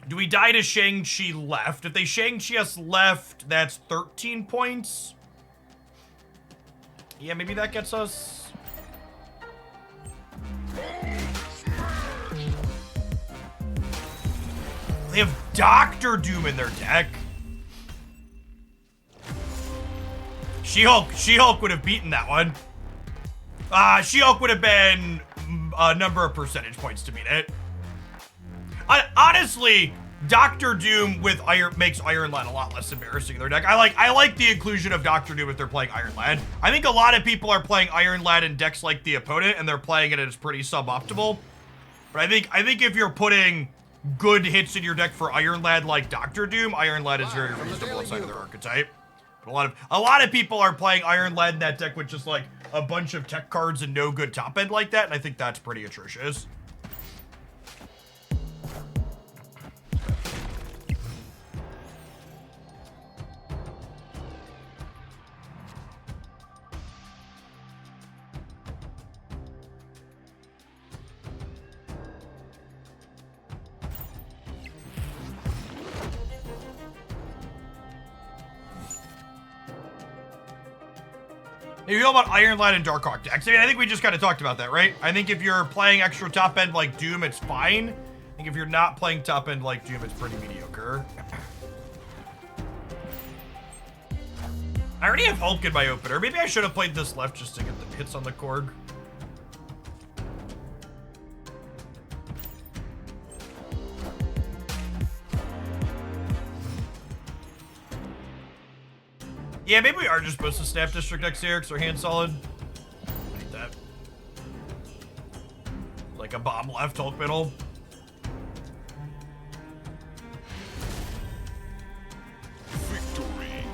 Do we die to Shang-Chi left? If they Shang-Chi us left, that's 13 points. Yeah, maybe that gets us. They have Doctor Doom in their deck. She-Hulk would have beaten that one. She-Hulk would have been a number of percentage points to beat it. Honestly, Doctor Doom with makes Iron Lad a lot less embarrassing in their deck. I like the inclusion of Doctor Doom if they're playing Iron Lad. I think a lot of people are playing Iron Lad in decks like the opponent, and they're playing it as pretty suboptimal. But I think if you're putting good hits in your deck for Iron Lad like Doctor Doom, Iron Lad is very reasonable aside of their archetype. But a lot of people are playing Iron Lad in that deck with just like a bunch of tech cards and no good top end like that, and I think that's pretty atrocious. If you know about Iron Lad and Darkhawk decks, I mean, I think we just kind of talked about that, right? I think if you're playing extra top end like Doom, it's fine. I think if you're not playing top end like Doom, it's pretty mediocre. I already have Hulk in my opener. Maybe I should have played this left just to get the hits on the Korg. Yeah, maybe we are just supposed to snap District X here because our hand's solid. I hate that. Like a bomb left, Hulk middle. Victory.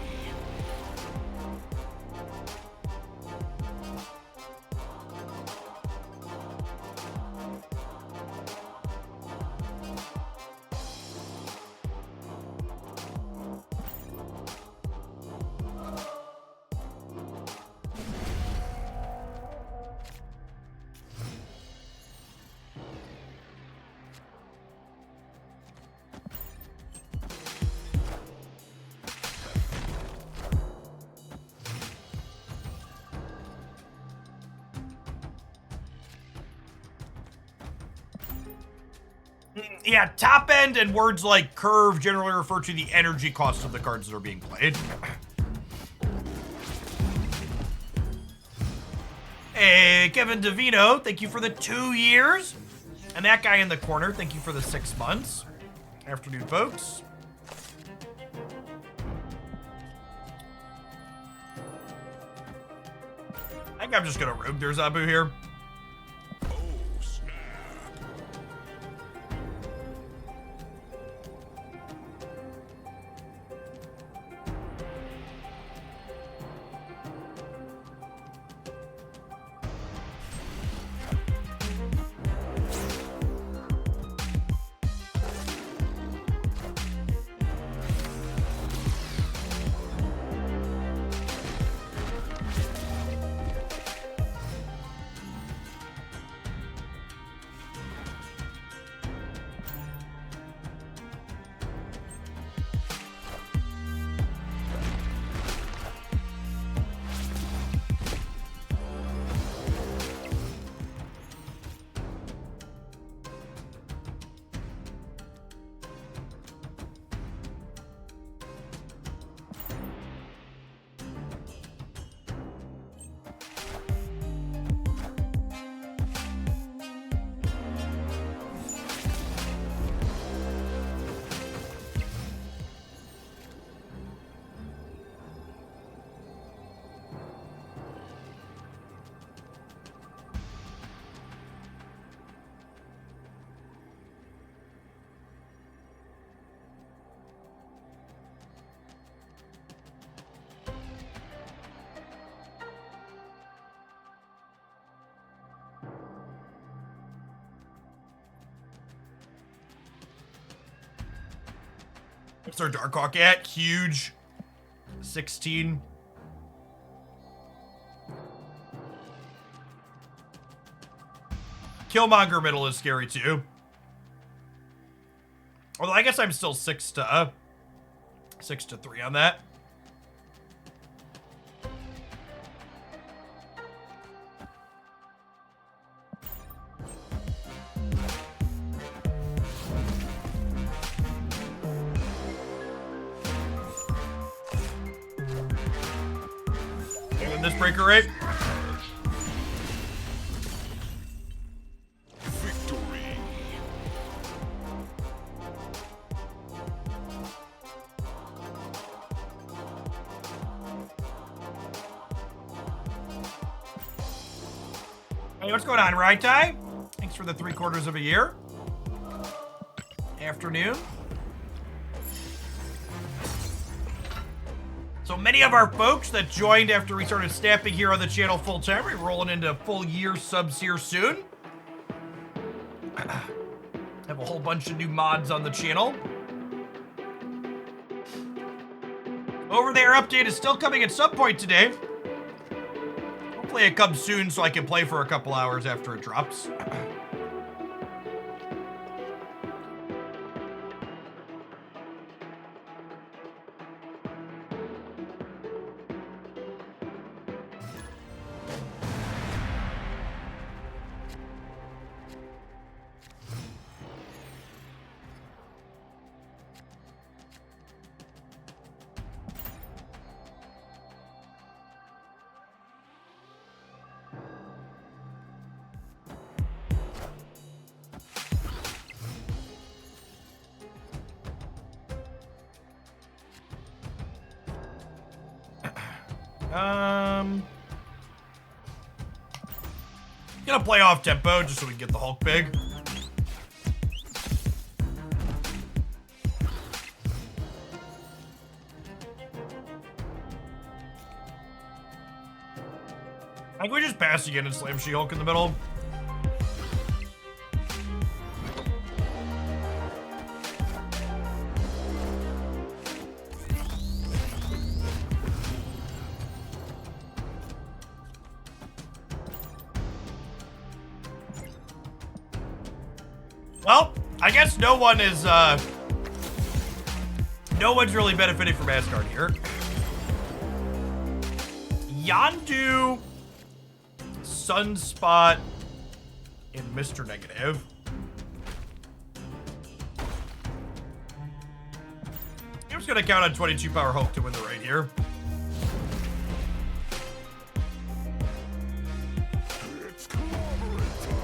Yeah, top end and words like curve generally refer to the energy cost of the cards that are being played. Hey, Kevin Davino, thank you for the 2 years. And that guy in the corner, thank you for the 6 months. Afternoon, folks. I think I'm just gonna rogue their Zabu here. What's our Darkhawk at? Huge. 16. Killmonger middle is scary too. Although I guess I'm still 6 to 3 on that. This breaker rate. Victory. Hey, what's going on, Right Tie? Thanks for the 3/4 of a year. Afternoon. So many of our folks that joined after we started staffing here on the channel full time, we're rolling into full year subs here soon. Have a whole bunch of new mods on the channel. Over there update is still coming at some point today. Hopefully it comes soon so I can play for a couple hours after it drops. Gonna play off tempo just so we can get the Hulk big. I think we just pass again and slam She-Hulk in the middle. Well, I guess no one is, no one's really benefiting from Asgard here. Yondu, Sunspot, and Mr. Negative. I'm just gonna count on 22 power Hulk to win the raid here. It's conglomerate time.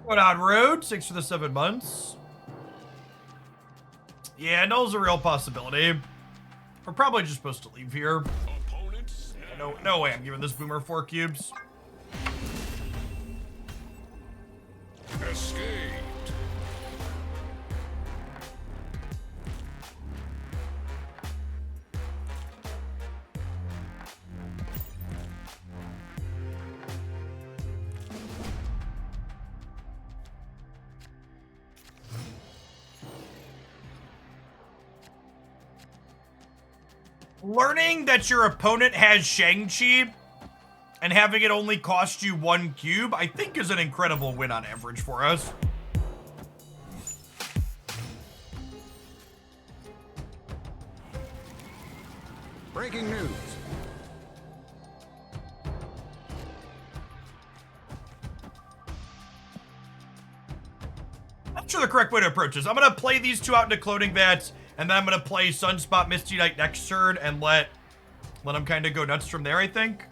Going on road, 6 for the 7 months. Yeah, null's a real possibility. We're probably just supposed to leave here. Opponents. Yeah, no way I'm giving this boomer 4 cubes. Escaped. Learning that your opponent has Shang-Chi and having it only cost you 1 cube, I think is an incredible win on average for us. Breaking news. I'm sure the correct way to approach this. I'm gonna play these 2 out into cloning vats, and then I'm gonna play Sunspot Misty Knight next turn and let them kind of go nuts from there, I think.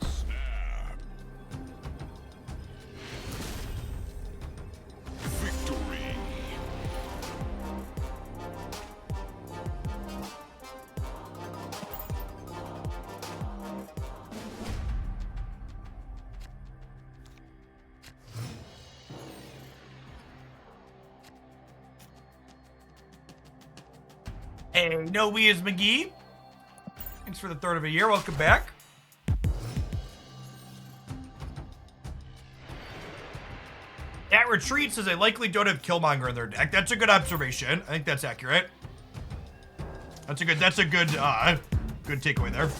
Snap. Victory. Hey, no we is McGee. Thanks for the 3rd of a year. Welcome back. At retreat says they likely don't have Killmonger in their deck. That's a good observation. I think that's accurate. That's a good good takeaway there.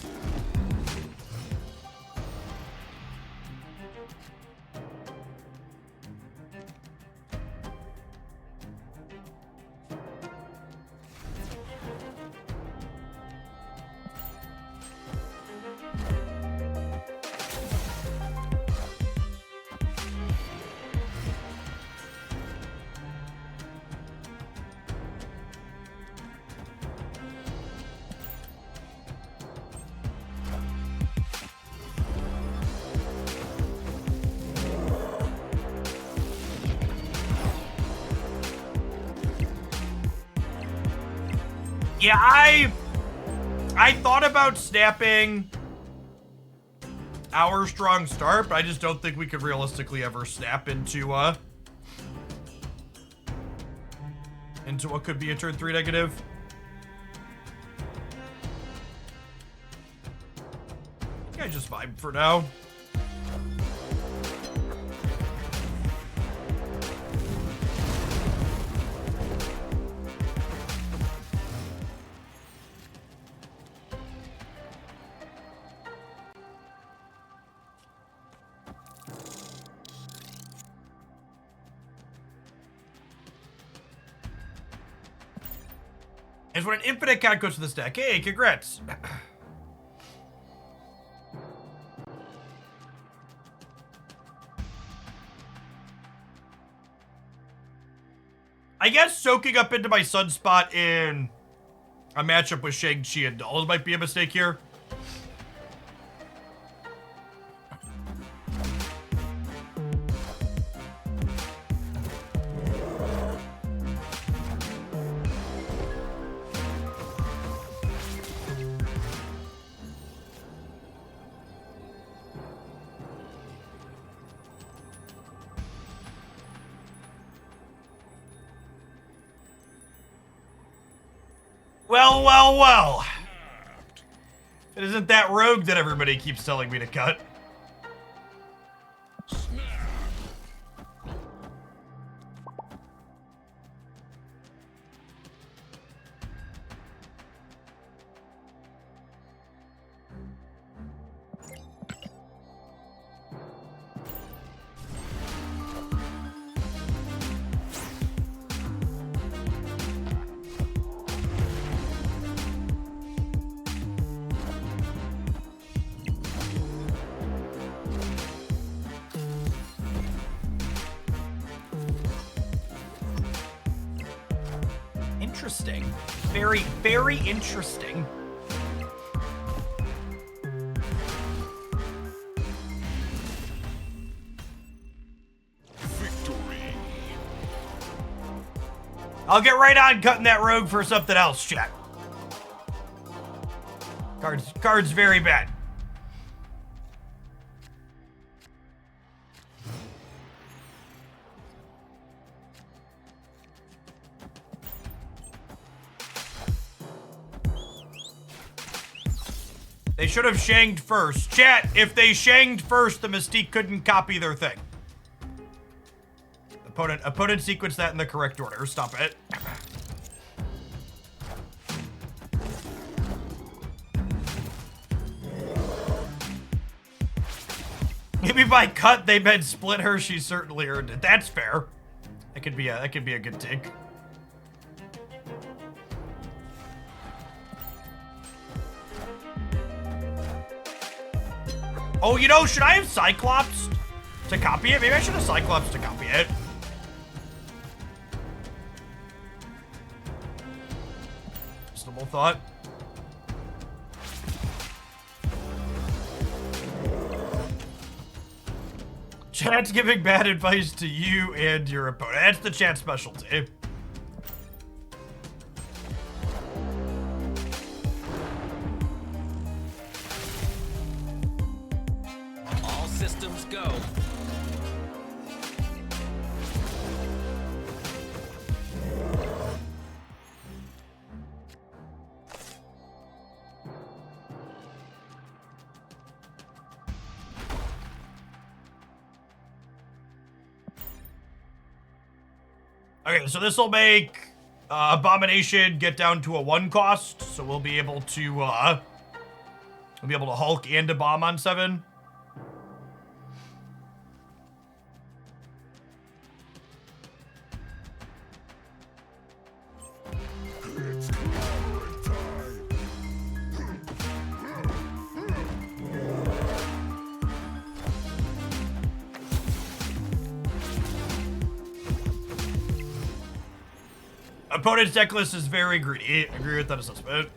Yeah, I thought about snapping our strong start, but I just don't think we could realistically ever snap into what could be a turn 3 negative. I think I just vibe for now. Is when an infinite count goes to this deck. Hey, congrats. I guess soaking up into my Sunspot in a matchup with Shang-Chi and Dolls might be a mistake here. Well, well, well. It isn't that rogue that everybody keeps telling me to cut. interesting. Very, very interesting. Victory. I'll get right on cutting that rogue for something else, chat. Card's very bad. They should have shanged first. Chat, if they shanged first, the Mystique couldn't copy their thing. Opponent sequenced that in the correct order. Stop it. Maybe by cut they meant split her. She certainly earned it. That's fair. That could be a good take. Oh, you know, should I have Cyclops to copy it? Maybe I should have Cyclops to copy it. Reasonable thought. Chat's giving bad advice to you and your opponent. That's the chat specialty. All systems go. Okay, so this will make Abomination get down to a 1 cost, so we'll be able to Hulk and a bomb on 7. Opponent's deck list is very greedy. Agree with that assessment.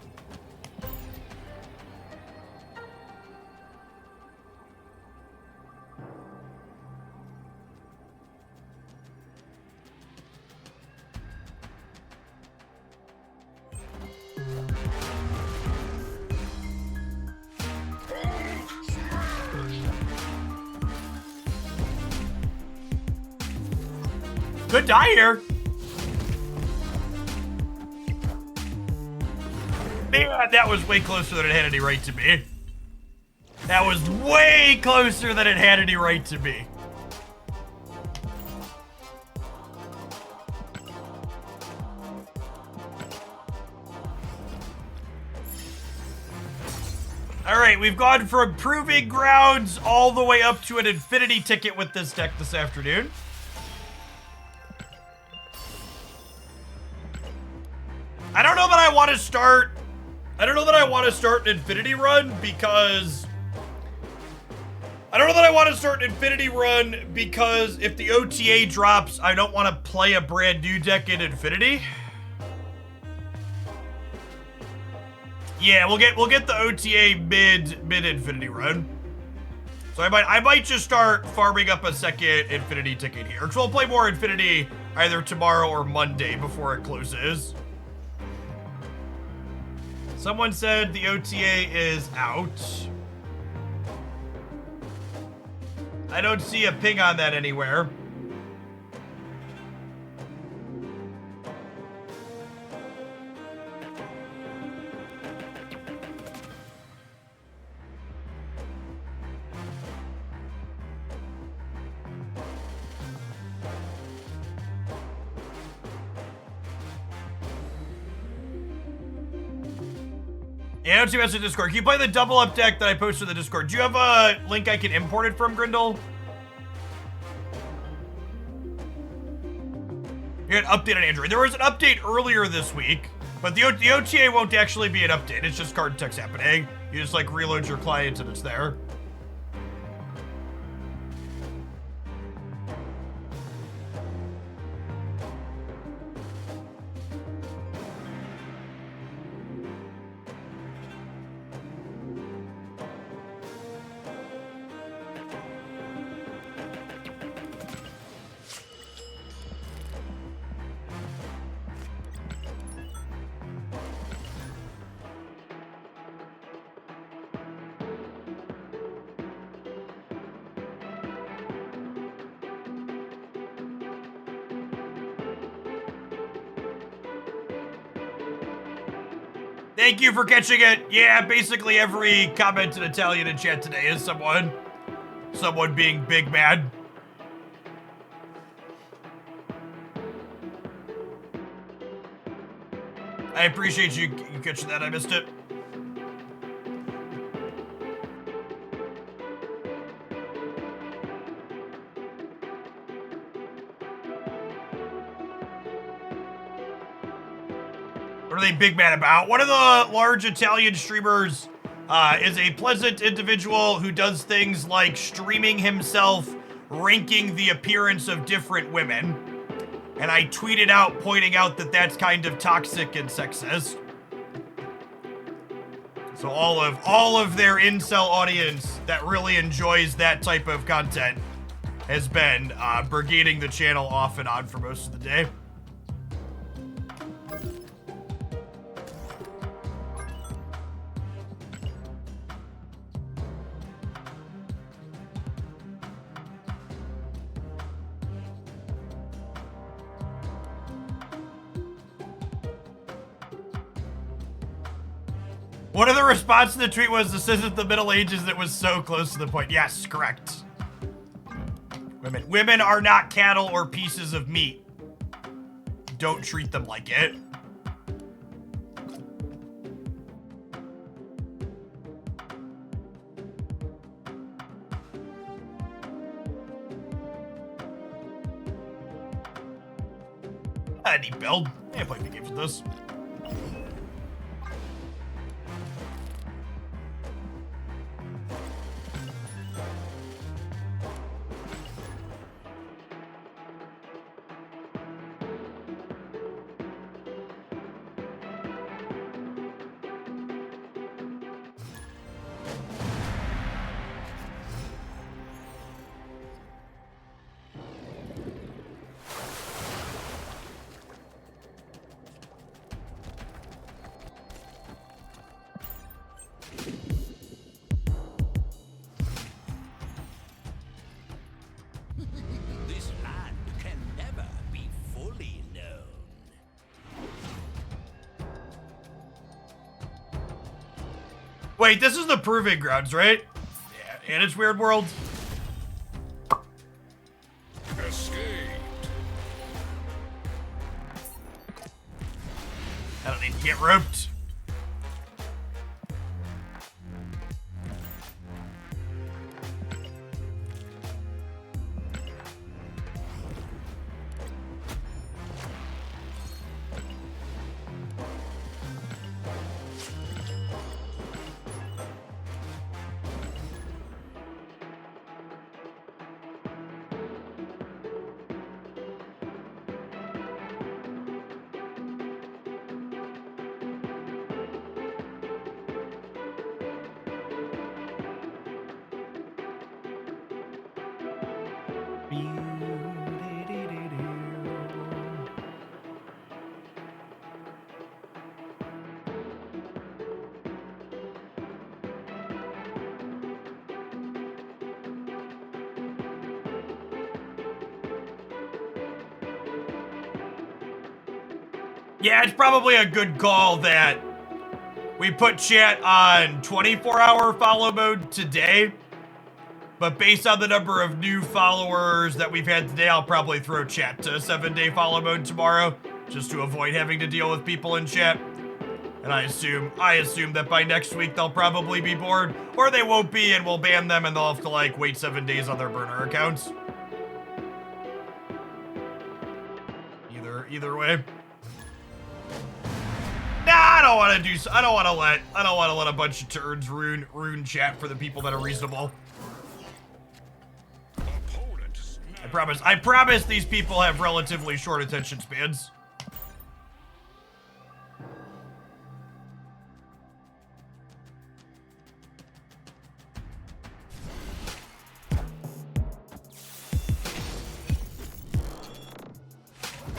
Good die here. Man, that was way closer than it had any right to be. That was way closer than it had any right to be. All right, we've gone from proving grounds all the way up to an infinity ticket with this deck this afternoon. I don't know that I want to start an infinity run because if the OTA drops, I don't want to play a brand new deck in infinity. Yeah, we'll get the OTA mid infinity run. So I might just start farming up a second infinity ticket here. So we'll play more infinity either tomorrow or Monday before it closes. Someone said the OTA is out. I don't see a ping on that anywhere. Yeah, I don't see message in Discord. Can you play the double up deck that I posted in the Discord? Do you have a link I can import it from, Grindel? You had an update on Android. There was an update earlier this week, but the OTA won't actually be an update. It's just card text happening. You just like reload your client and it's there. Thank you for catching it. Yeah, basically every comment in Italian in chat today is someone being big mad. I appreciate you catching that. I missed it. What are they big mad about? One of the large Italian streamers is a pleasant individual who does things like streaming himself ranking the appearance of different women. And I tweeted out pointing out that that's kind of toxic and sexist. So all of their incel audience that really enjoys that type of content has been brigading the channel off and on for most of the day. One of the responses to the tweet was, this isn't the Middle Ages, that was so close to the point. Yes, correct. Women are not cattle or pieces of meat. Don't treat them like it. I need build. I ain't playing the games with this. This land can never be fully known. Wait, this is the Proving Grounds, right? Yeah, and it's Weird World. Escaped. I don't need to get roped. Yeah, it's probably a good call that we put chat on 24-hour follow mode today. But based on the number of new followers that we've had today, I'll probably throw chat to 7-day follow mode tomorrow, just to avoid having to deal with people in chat. And I assume that by next week they'll probably be bored, or they won't be, and we'll ban them, and they'll have to like wait 7 days on their burner accounts. Either way. Nah, I don't want to let a bunch of turds ruin chat for the people that are reasonable. I promise these people have relatively short attention spans.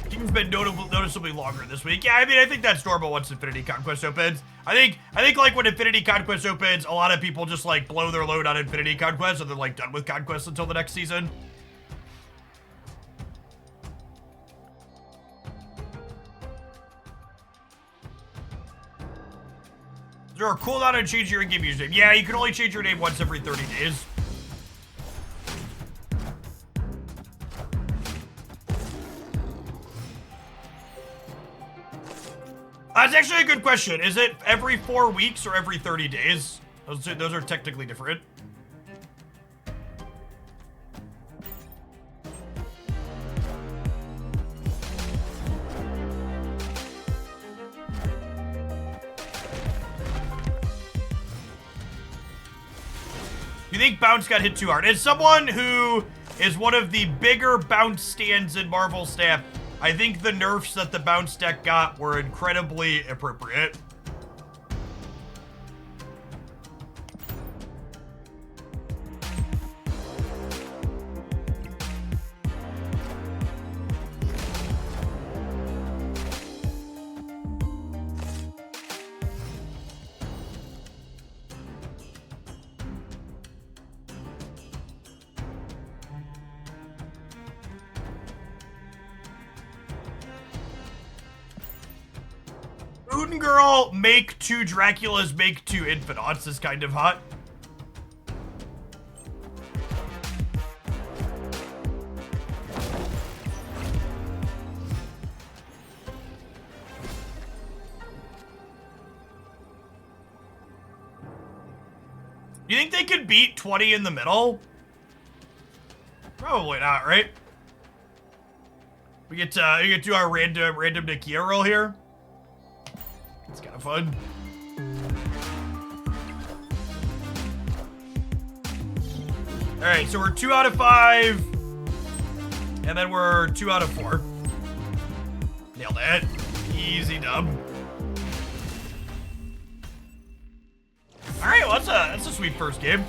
Game's been noticeably longer this week. Yeah, I mean, I think that's normal once Infinity Conquest opens. I think like when Infinity Conquest opens, a lot of people just like blow their load on Infinity Conquest, and they're like done with Conquest until the next season. Is there a cooldown on changing your in-game username? Yeah, you can only change your name once every 30 days. That's actually a good question. Is it every 4 weeks or every 30 days? Those are technically different. You think Bounce got hit too hard? As someone who is one of the bigger Bounce stands in Marvel staff, I think the nerfs that the Bounce deck got were incredibly appropriate. Moon Girl, make 2 Draculas, make 2 Infinauts is kind of hot. You think they could beat 20 in the middle? Probably not, right? We get to do our random Nakia roll here. It's kind of fun. All right, so we're 2 out of 5, and then we're 2 out of 4. Nailed it. Easy dub. All right, well that's a sweet first game.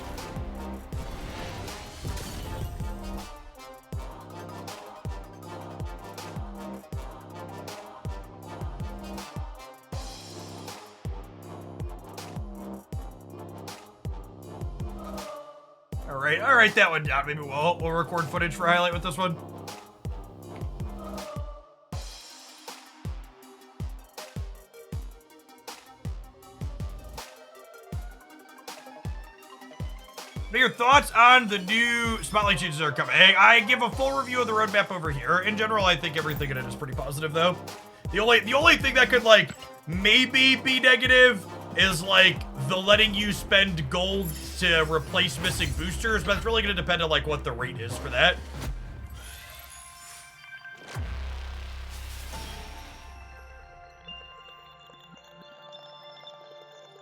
All right, that one down. Maybe we'll record footage for highlight with this one. What are your thoughts on the new spotlight changes that are coming? I give a full review of the roadmap over here. In general, I think everything in it is pretty positive, though. The only thing that could like maybe be negative is like the letting you spend gold to replace missing boosters, but it's really going to depend on like what the rate is for that.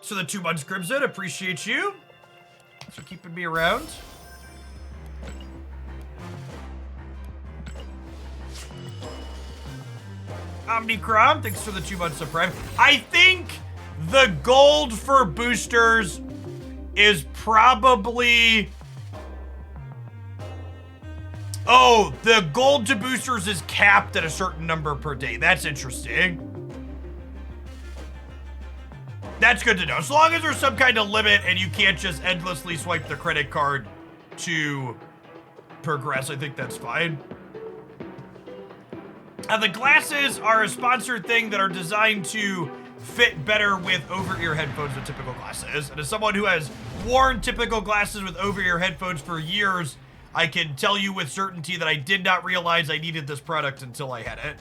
So the 2 months Crimson, appreciate you. Thanks for keeping me around. Omnicrom, thanks for the 2 months of Prime. I think the gold for boosters is probably... Oh, the gold to boosters is capped at a certain number per day. That's interesting. That's good to know. As long as there's some kind of limit and you can't just endlessly swipe the credit card to progress, I think that's fine. The glasses are a sponsored thing that are designed to fit better with over-ear headphones than typical glasses. And as someone who has worn typical glasses with over-ear headphones for years, I can tell you with certainty that I did not realize I needed this product until I had it.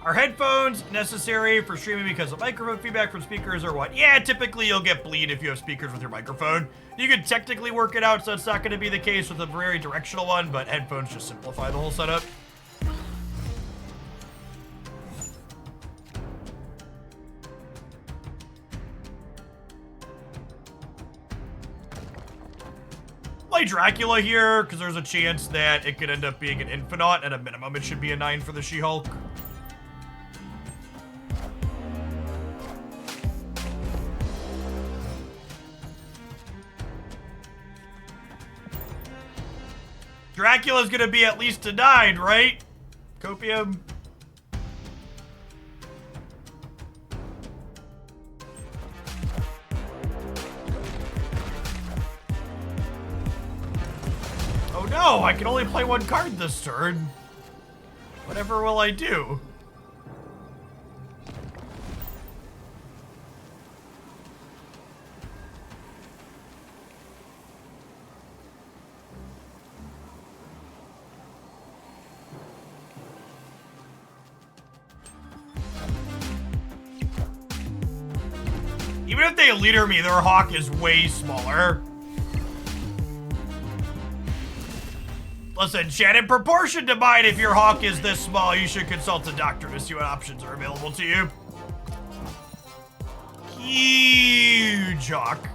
Are headphones necessary for streaming because of microphone feedback from speakers or what? Yeah, typically you'll get bleed if you have speakers with your microphone. You could technically work it out so it's not going to be the case with a very directional one, but headphones just simplify the whole setup. play Dracula here because there's a chance that it could end up being an Infinite. At a minimum, it should be a 9 for the She-Hulk. Dracula's gonna be at least a 9, right? Copium. Oh no, I can only play one card this turn. Whatever will I do? Even if they leader me, their Hawk is way smaller. Listen, chat, in proportion to mine, if your Hawk is this small, you should consult a doctor to see what options are available to you. Huge Hawk.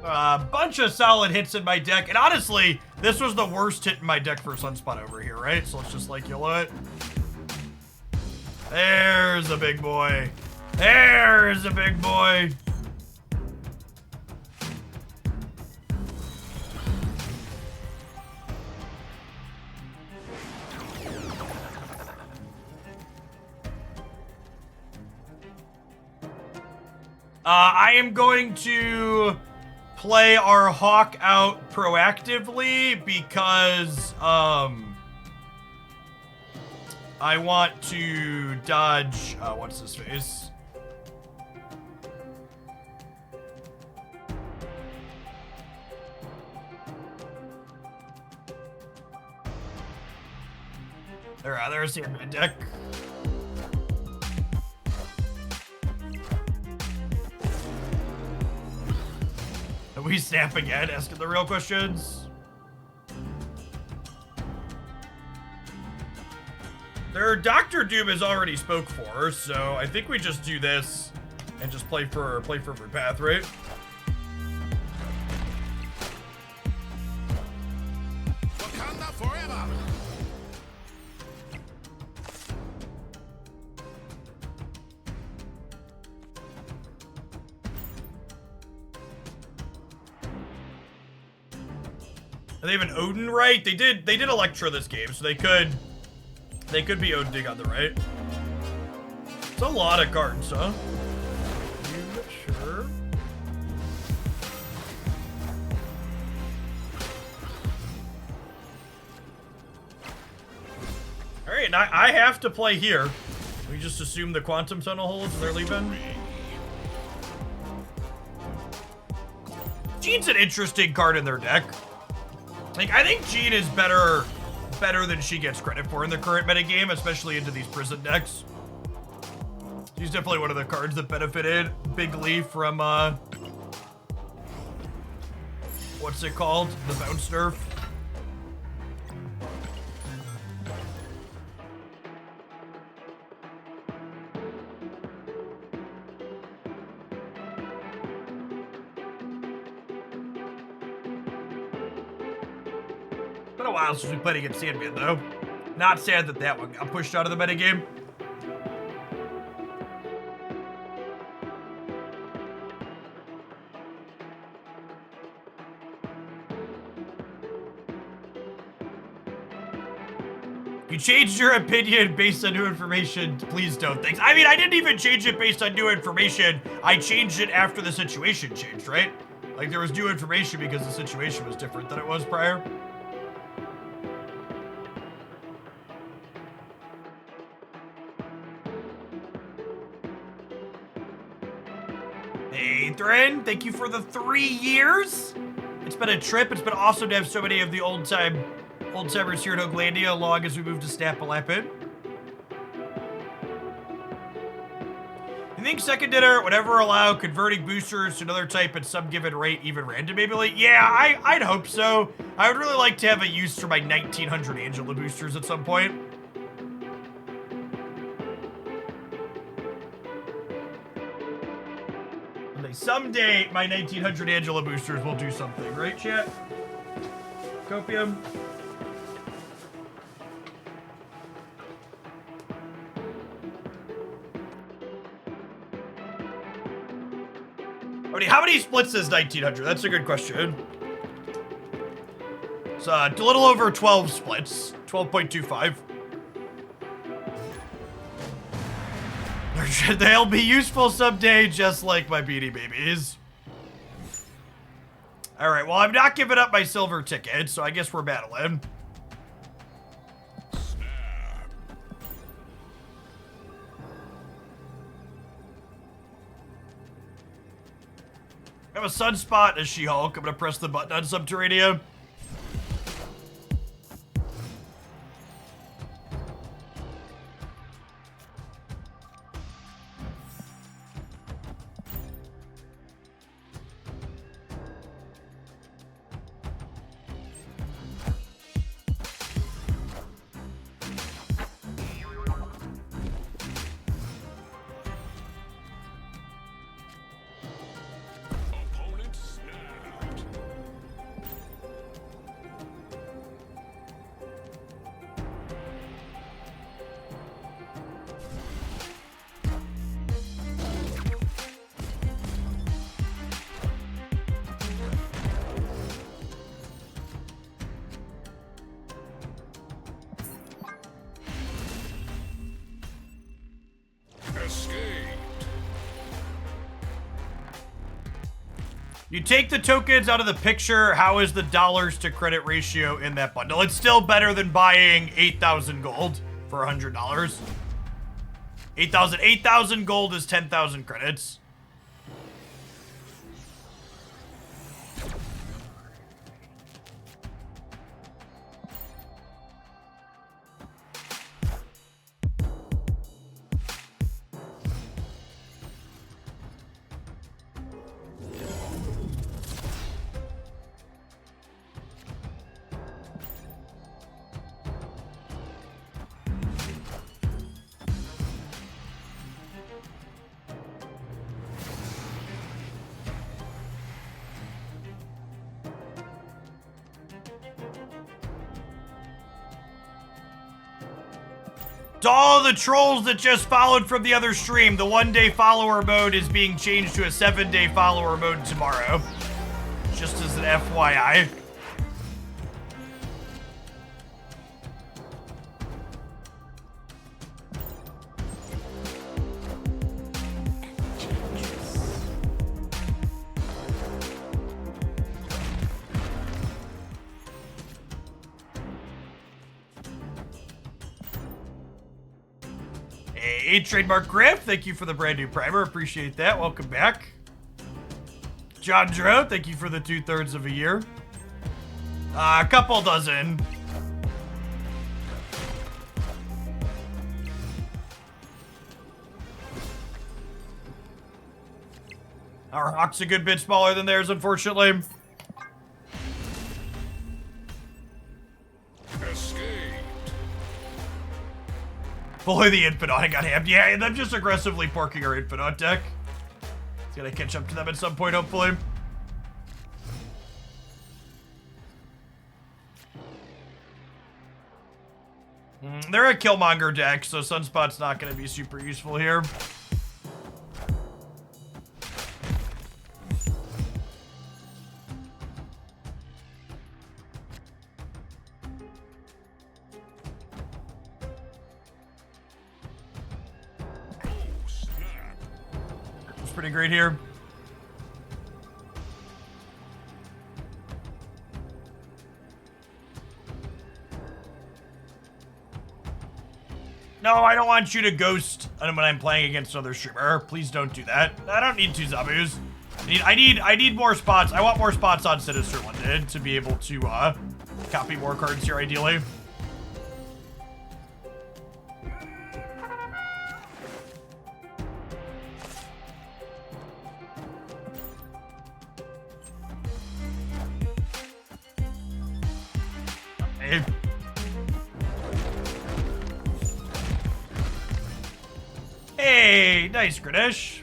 A bunch of solid hits in my deck, and honestly, this was the worst hit in my deck for Sunspot over here, right? So let's just like YOLO it. There's a big boy. There's a big boy. I am going to play our Hawk out proactively because I want to dodge what's his face? There's the end of the deck. We snap again, asking the real questions. Their Dr. Doom is already spoke for, so I think we just do this and just play for every path, right? Wakanda forever. They have an Odin right? They did Electro this game, so they could be Odin on the right. It's a lot of cards, huh? You sure? Alright, I have to play here. We just assume the Quantum Tunnel holds, they're leaving. Jean's an interesting card in their deck. Like, I think Jean is better than she gets credit for in the current metagame, especially into these prison decks. She's definitely one of the cards that benefited bigly from, what's it called? The bounce nerf. Been a while since we played against Sandman, though. Not sad that that one got pushed out of the metagame. You changed your opinion based on new information. Please don't. Thanks. I mean, I didn't even change it based on new information. I changed it after the situation changed, right? Like, there was new information because the situation was different than it was prior. Hey, Thrin, thank you for the 3 years. It's been a trip. It's been awesome to have so many of the old timers here in Oaklandia along as we move to Snap-a-Lapin. You think second dinner would ever allow converting boosters to another type at some given rate, even randomly? Yeah, I'd hope so. I would really like to have a use for my 1900 Angela boosters at some point. Someday, my 1900 Angela boosters will do something, right, chat? Copium. How many splits is 1900? That's a good question. It's a little over 12 splits. 12.25. They'll be useful someday, just like my Beanie Babies. Alright, well, I'm not giving up my silver ticket, so I guess we're battling. I have a Sunspot as She-Hulk. I'm gonna press the button on Subterranean. You take the tokens out of the picture. How is the dollars to credit ratio in that bundle? It's still better than buying 8,000 gold for $100. 8,000 gold is 10,000 credits. To all the trolls that just followed from the other stream, the 1-day follower mode is being changed to a 7-day follower mode tomorrow. Just as an FYI. Hey, Trademark Griff, thank you for the brand new primer. Appreciate that. Welcome back. John Dro, thank you for the 2/3 of a year. A couple dozen. Our Hawk's a good bit smaller than theirs, unfortunately. Boy, the Infinite got hammed. Yeah, and I'm just aggressively porking our Infinite deck. It's gonna catch up to them at some point, hopefully. They're a Killmonger deck, so Sunspot's not gonna be super useful here. Pretty great here. No, I don't want you to ghost when I'm playing against another streamer. Please don't do that. I don't need 2 Zabus. I need more spots. I want more spots on Sinister London to be able to copy more cards here, ideally. Okay. Hey, nice, Gradish.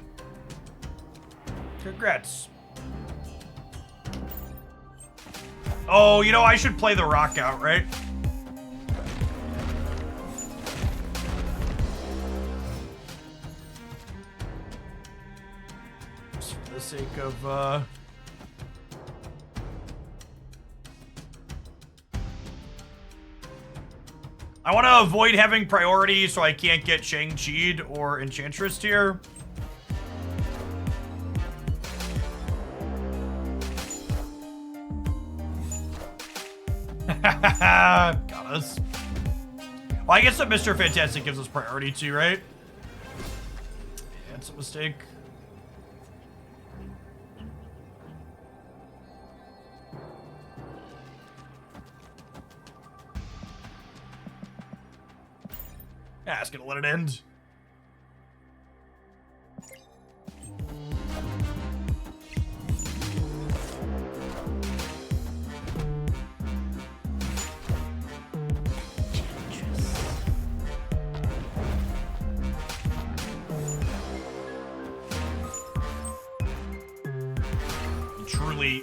Congrats. Oh, you know, I should play the rock out, right? Just for the sake of, I want to avoid having priority so I can't get Shang-Chi'd or Enchantress here. Got us. Well, I guess that Mr. Fantastic gives us priority too, right? Yeah, it's a mistake. Yeah, it's gonna let it end.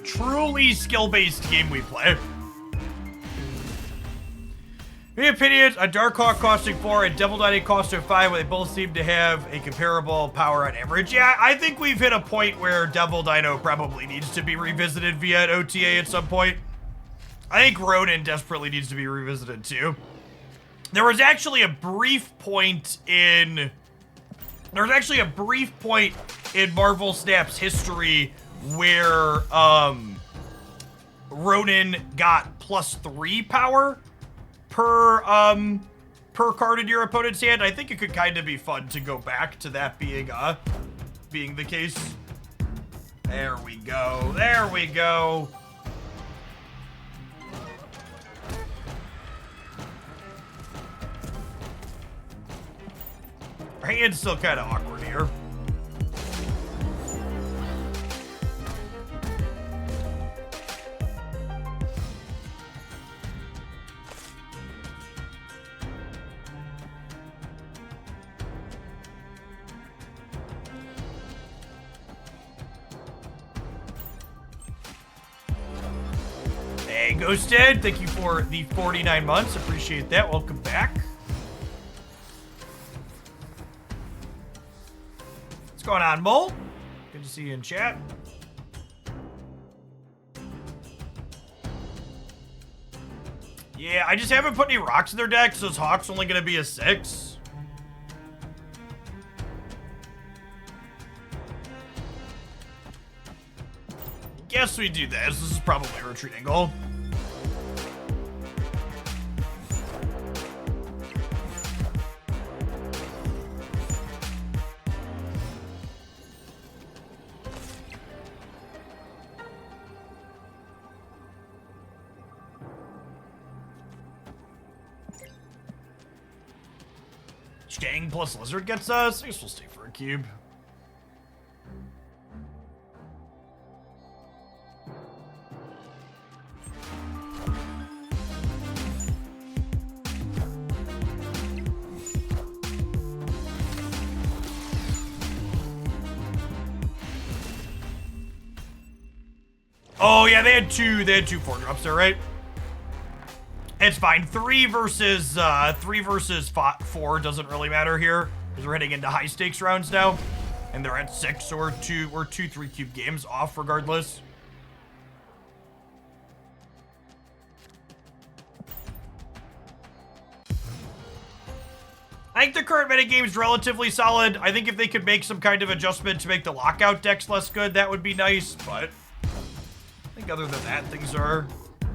Truly skill-based game we play. In my opinion, a Darkhawk costing 4 and Devil Knight costing 5, they both seem to have a comparable power on average. Yeah, I think we've hit a point where Devil Dino probably needs to be revisited via an OTA at some point. I think Ronin desperately needs to be revisited too. There was actually a brief point in Marvel Snap's history where Ronin got +3 power per card in your opponent's hand. I think it could kind of be fun to go back to that being the case. There we go. There we go. Our hand's still kind of awkward here. Hey, Ghosted, thank you for the 49 months. Appreciate that. Welcome back. What's going on, Mole? Good to see you in chat. Yeah, I just haven't put any rocks in their deck, so this Hawk's only going to be a 6. Guess we do this. This is probably a retreat angle. Skang plus Lizard gets us. I guess we'll stay for a cube. Oh yeah, they had two 4-drops there, right? It's fine. 3 versus 4 doesn't really matter here, because we're heading into high stakes rounds now, and they're at 6, so we're two 3-cube games off regardless. I think the current metagame is relatively solid. I think if they could make some kind of adjustment to make the lockout decks less good, that would be nice, but I think other than that, things are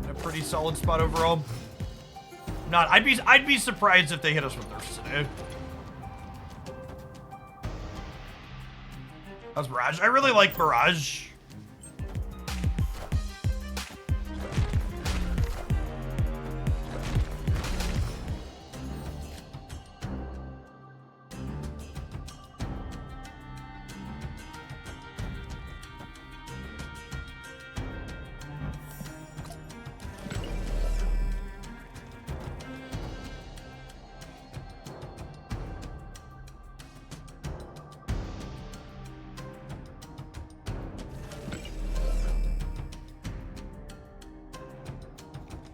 in a pretty solid spot overall. I'd be surprised if they hit us with nerfs today. How's Mirage? I really like Mirage.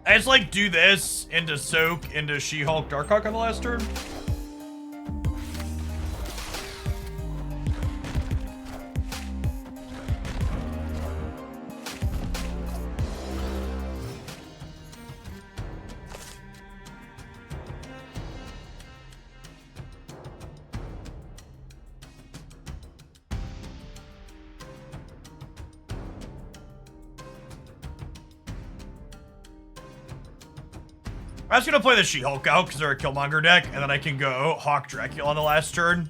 I just like do this into Soak into She-Hulk Darkhawk on the last turn. I'm just gonna play the She-Hulk out because they're a Killmonger deck, and then I can go Hawk Dracula on the last turn.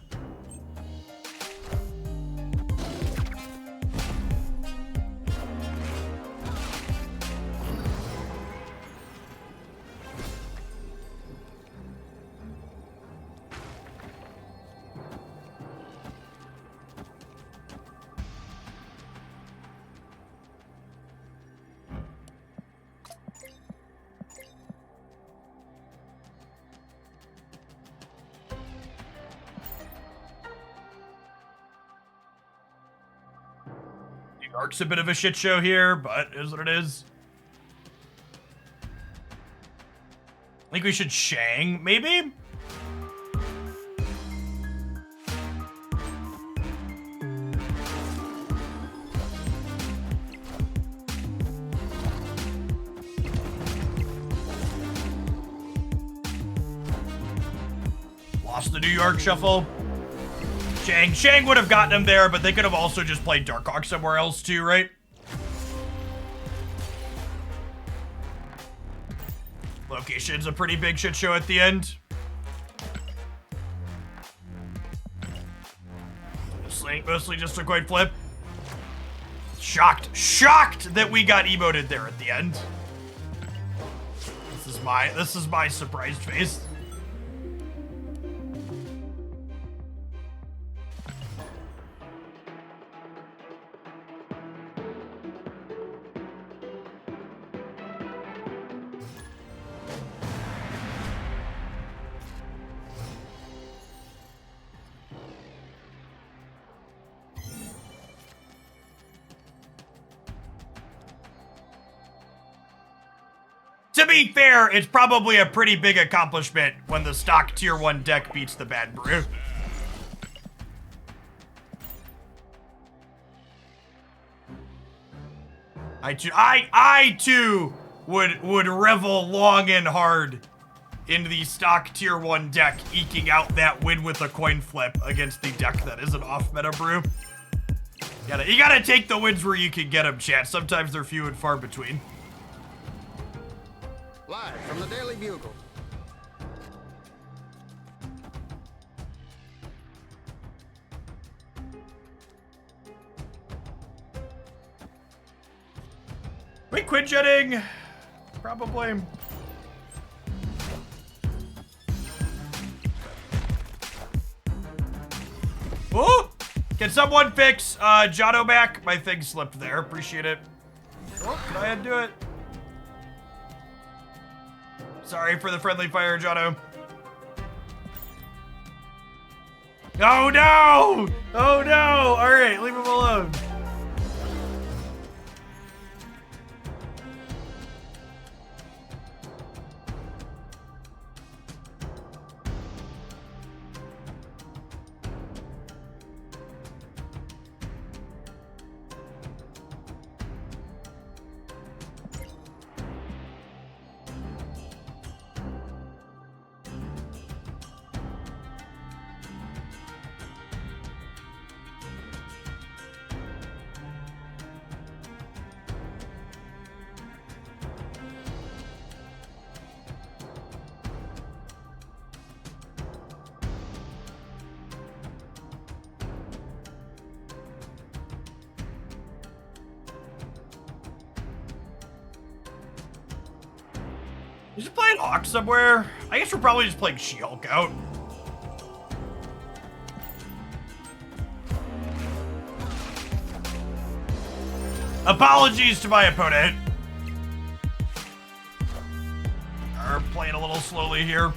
Dark's a bit of a shit show here, but it is what it is. I think we should Shang, maybe? Lost the New York Shuffle. Shang would have gotten him there, but they could have also just played Darkhawk somewhere else too, right? Location's a pretty big shit show at the end. Mostly just a coin flip. Shocked that we got emoted there at the end. This is my surprised face. To be fair, it's probably a pretty big accomplishment when the stock tier 1 deck beats the bad brew. I too would revel long and hard in the stock tier 1 deck eking out that win with a coin flip against the deck that is an off meta brew. You gotta take the wins where you can get them, chat. Sometimes they're few and far between. Live from the Daily Bugle. We quit jetting? Probably. Oh! Can someone fix Jono back? My thing slipped there. Appreciate it. Oh, can I undo it? Sorry for the friendly fire, Jono. Oh no! Oh no! Alright, leave him alone. Is it playing Hawk somewhere? I guess we're probably just playing She-Hulk out. Apologies to my opponent. Are playing a little slowly here.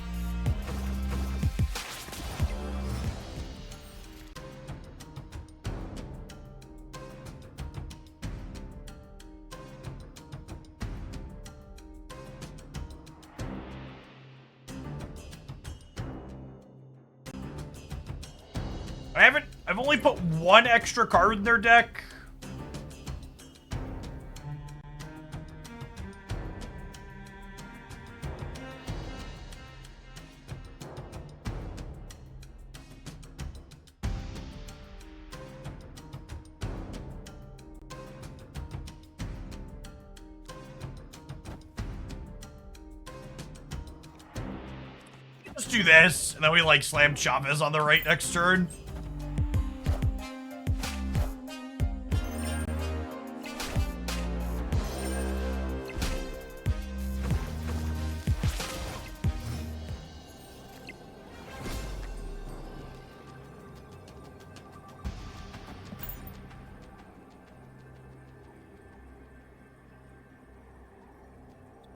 I've only put one extra card in their deck. Let's do this, and then we like slam Chavez on the right next turn.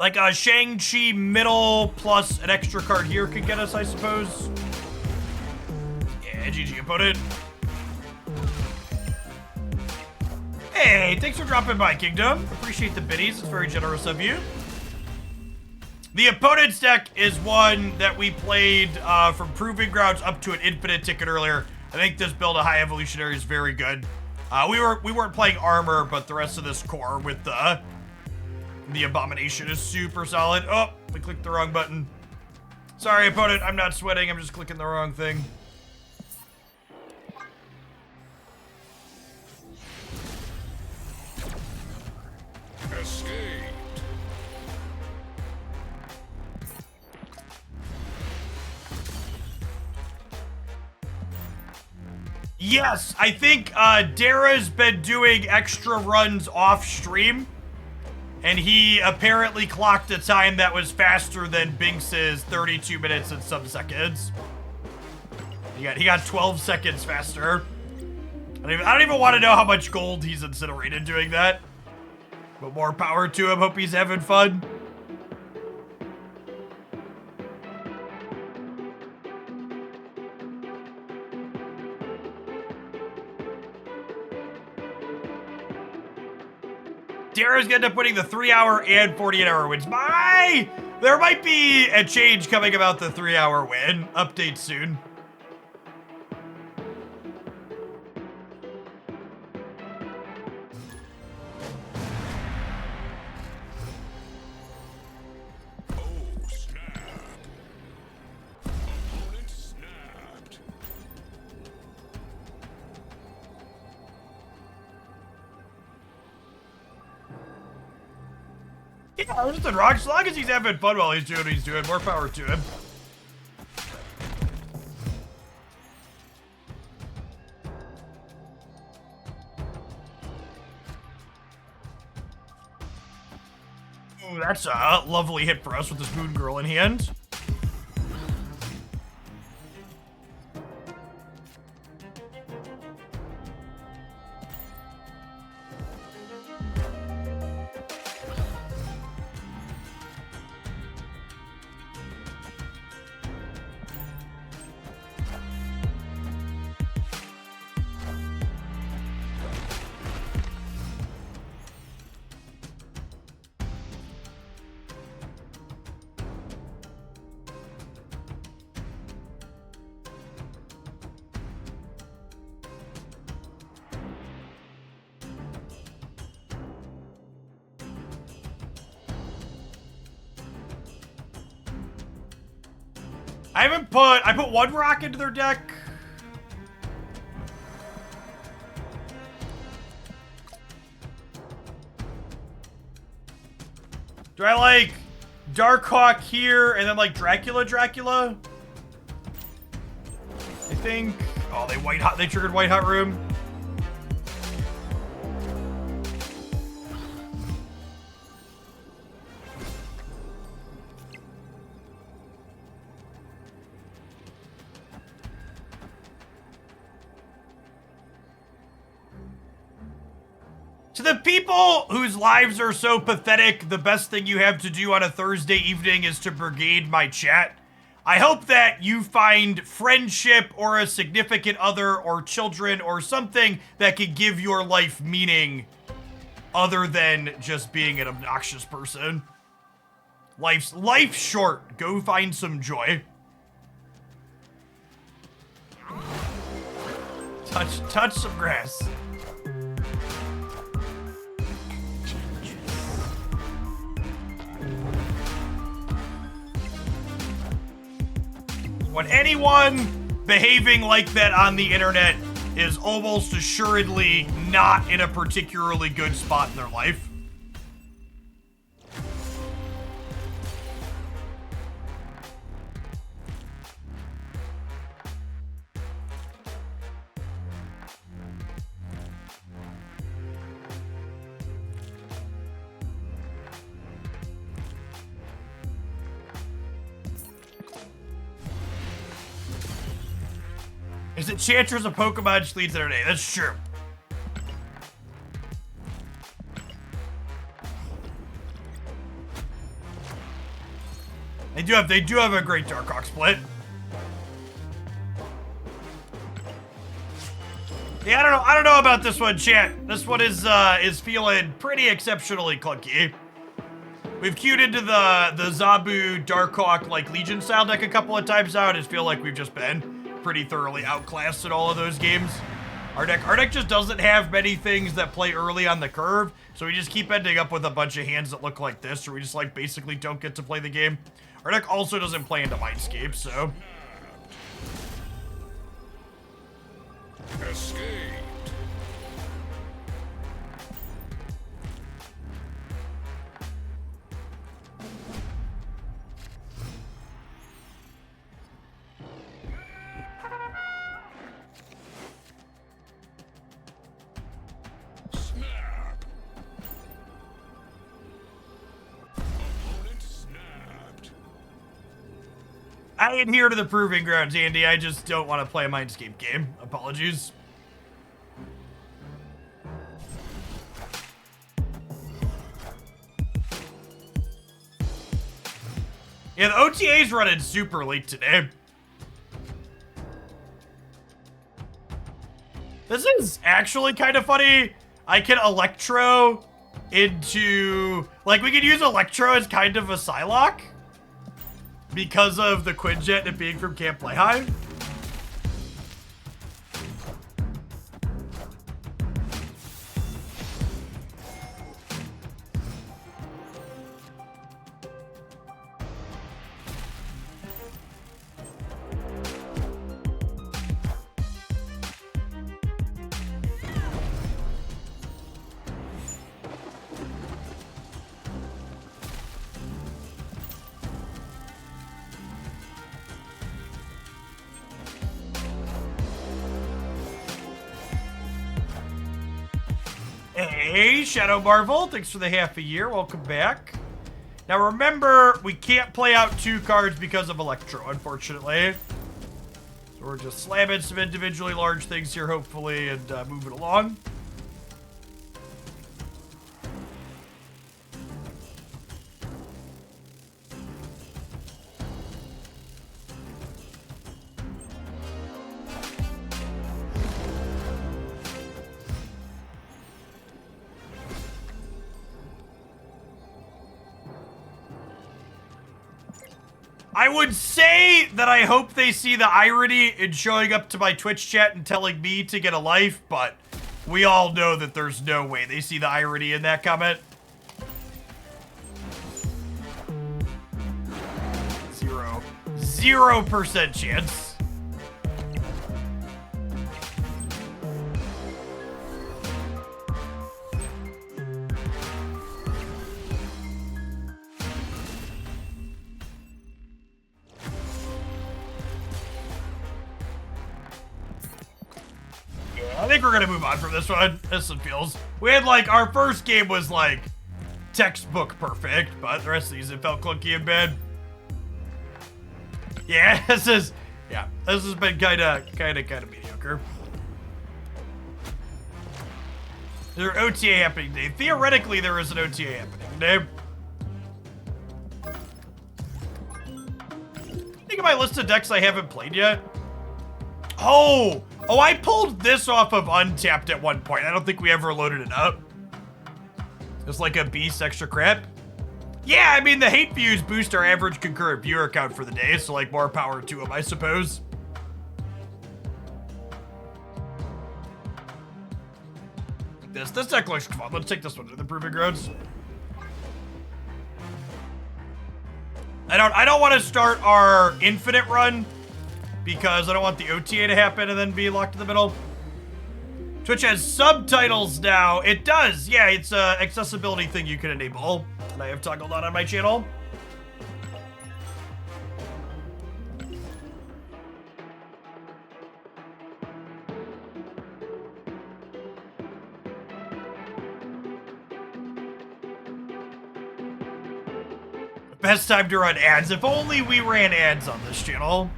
Like a Shang-Chi middle plus an extra card here could get us, I suppose. Yeah, GG opponent. Hey, thanks for dropping by, Kingdom. Appreciate the biddies. It's very generous of you. The opponent's deck is one that we played from Proving Grounds up to an infinite ticket earlier. I think this build of High Evolutionary is very good. We weren't playing armor, but the rest of this core with the Abomination is super solid. Oh, we clicked the wrong button. Sorry, opponent. I'm not sweating. I'm just clicking the wrong thing. Escaped. Yes, I think Dara's been doing extra runs off stream. And he apparently clocked a time that was faster than Binks's 32 minutes and some seconds. He got 12 seconds faster. I don't even want to know how much gold he's incinerated doing that. But more power to him. Hope he's having fun. Dara's gonna end up putting the 3-hour and 48-hour wins. There might be a change coming about the 3-hour win. Update soon. Oh, snap. Opponent snapped. Yeah, listen, Rock, as long as he's having fun while he's doing what he's doing, more power to him. Ooh, that's a lovely hit for us with this Moon Girl in hand. I put one rock into their deck. Do I like Darkhawk here and then like Dracula? I think. Oh, they triggered White Hot Room. the people whose lives are so pathetic, the best thing you have to do on a Thursday evening is to brigade my chat. I hope that you find friendship or a significant other or children or something that could give your life meaning other than just being an obnoxious person. Life's short. Go find some joy. Touch some grass. When anyone behaving like that on the internet is almost assuredly not in a particularly good spot in their life. Is it Chantress of Pokemon just leads their day? That's true. They do have a great Darkhawk split. Yeah, I don't know about this one, chat. This one is feeling pretty exceptionally clunky. We've queued into the Zabu Darkhawk like Legion style deck a couple of times now. I just feel like we've just been pretty thoroughly outclassed in all of those games. Our deck just doesn't have many things that play early on the curve, so we just keep ending up with a bunch of hands that look like this, or we just like basically don't get to play the game. Our deck also doesn't play into Mindscape, so. Escaped. Snap. Opponent snapped. I adhere to the proving grounds, Andy. I just don't want to play a Mindscape game. Apologies. Yeah, the OTA's running super late today. This is actually kind of funny. I can Electro into... Like, we could use Electro as kind of a Psylocke because of the Quinjet and it being from Camp Playhive. Hey, Shadow Marvel, thanks for the half a year. Welcome back. Now remember, we can't play out 2 cards because of Electro, unfortunately. So we're just slamming some individually large things here, hopefully, and moving along. I would say that I hope they see the irony in showing up to my Twitch chat and telling me to get a life, but we all know that there's no way they see the irony in that comment. 0% chance. I think we're gonna move on from this one. This one feels... We had like, our first game was like textbook perfect, but the rest of these, it felt clunky and bad. Yeah, this has been kinda mediocre. There's an OTA happening today. Theoretically, there is an OTA happening today. Think of my list of decks I haven't played yet. Oh, I pulled this off of Untapped at one point. I don't think we ever loaded it up. It's like a beast extra crap. Yeah, I mean, the hate views boost our average concurrent viewer count for the day, so like more power to them, I suppose. This deck looks fun. Let's take this one to the Proving Grounds. I don't want to start our infinite run because I don't want the OTA to happen and then be locked in the middle. Twitch has subtitles now. It does. Yeah, it's a accessibility thing you can enable. And I have toggled on my channel. Best time to run ads. If only we ran ads on this channel.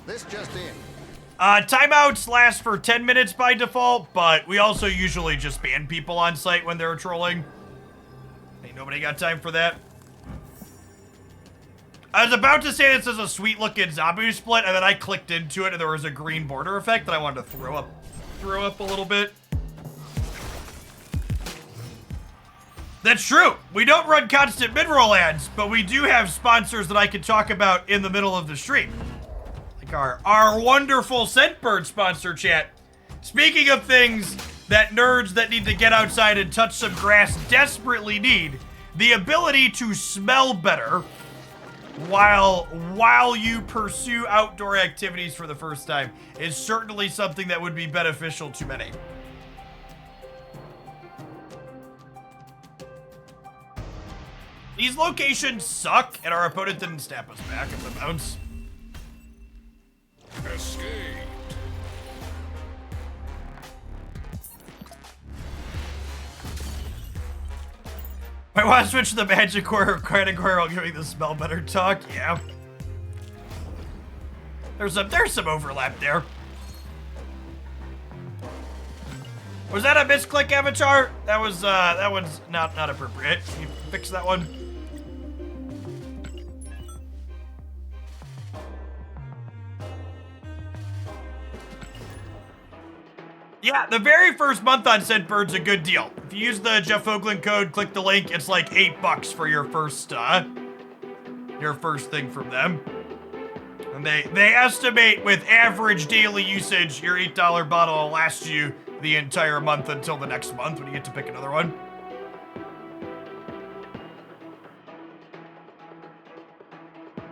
This just in. Timeouts last for 10 minutes by default, but we also usually just ban people on site when they're trolling. Ain't nobody got time for that. I was about to say this is a sweet looking Zabu split, and then I clicked into it and there was a green border effect that I wanted to throw up a little bit. That's true. We don't run constant mid-roll ads, but we do have sponsors that I can talk about in the middle of the stream. Like our wonderful Scentbird sponsor chat. Speaking of things that nerds that need to get outside and touch some grass desperately need, the ability to smell better while you pursue outdoor activities for the first time is certainly something that would be beneficial to many. These locations suck, and our opponent didn't snap us back at the bounce. Escaped. I want to switch to the magic core category while giving the smell better talk. Yeah. There's some overlap there. Was that a misclick, Avatar? That one's not appropriate. Can you fix that one? Yeah, the very first month on Scentbird's a good deal. If you use the Jeff Hoagland code, click the link, it's like $8 for your first thing from them. And they estimate with average daily usage, your $8 bottle will last you the entire month until the next month when you get to pick another one.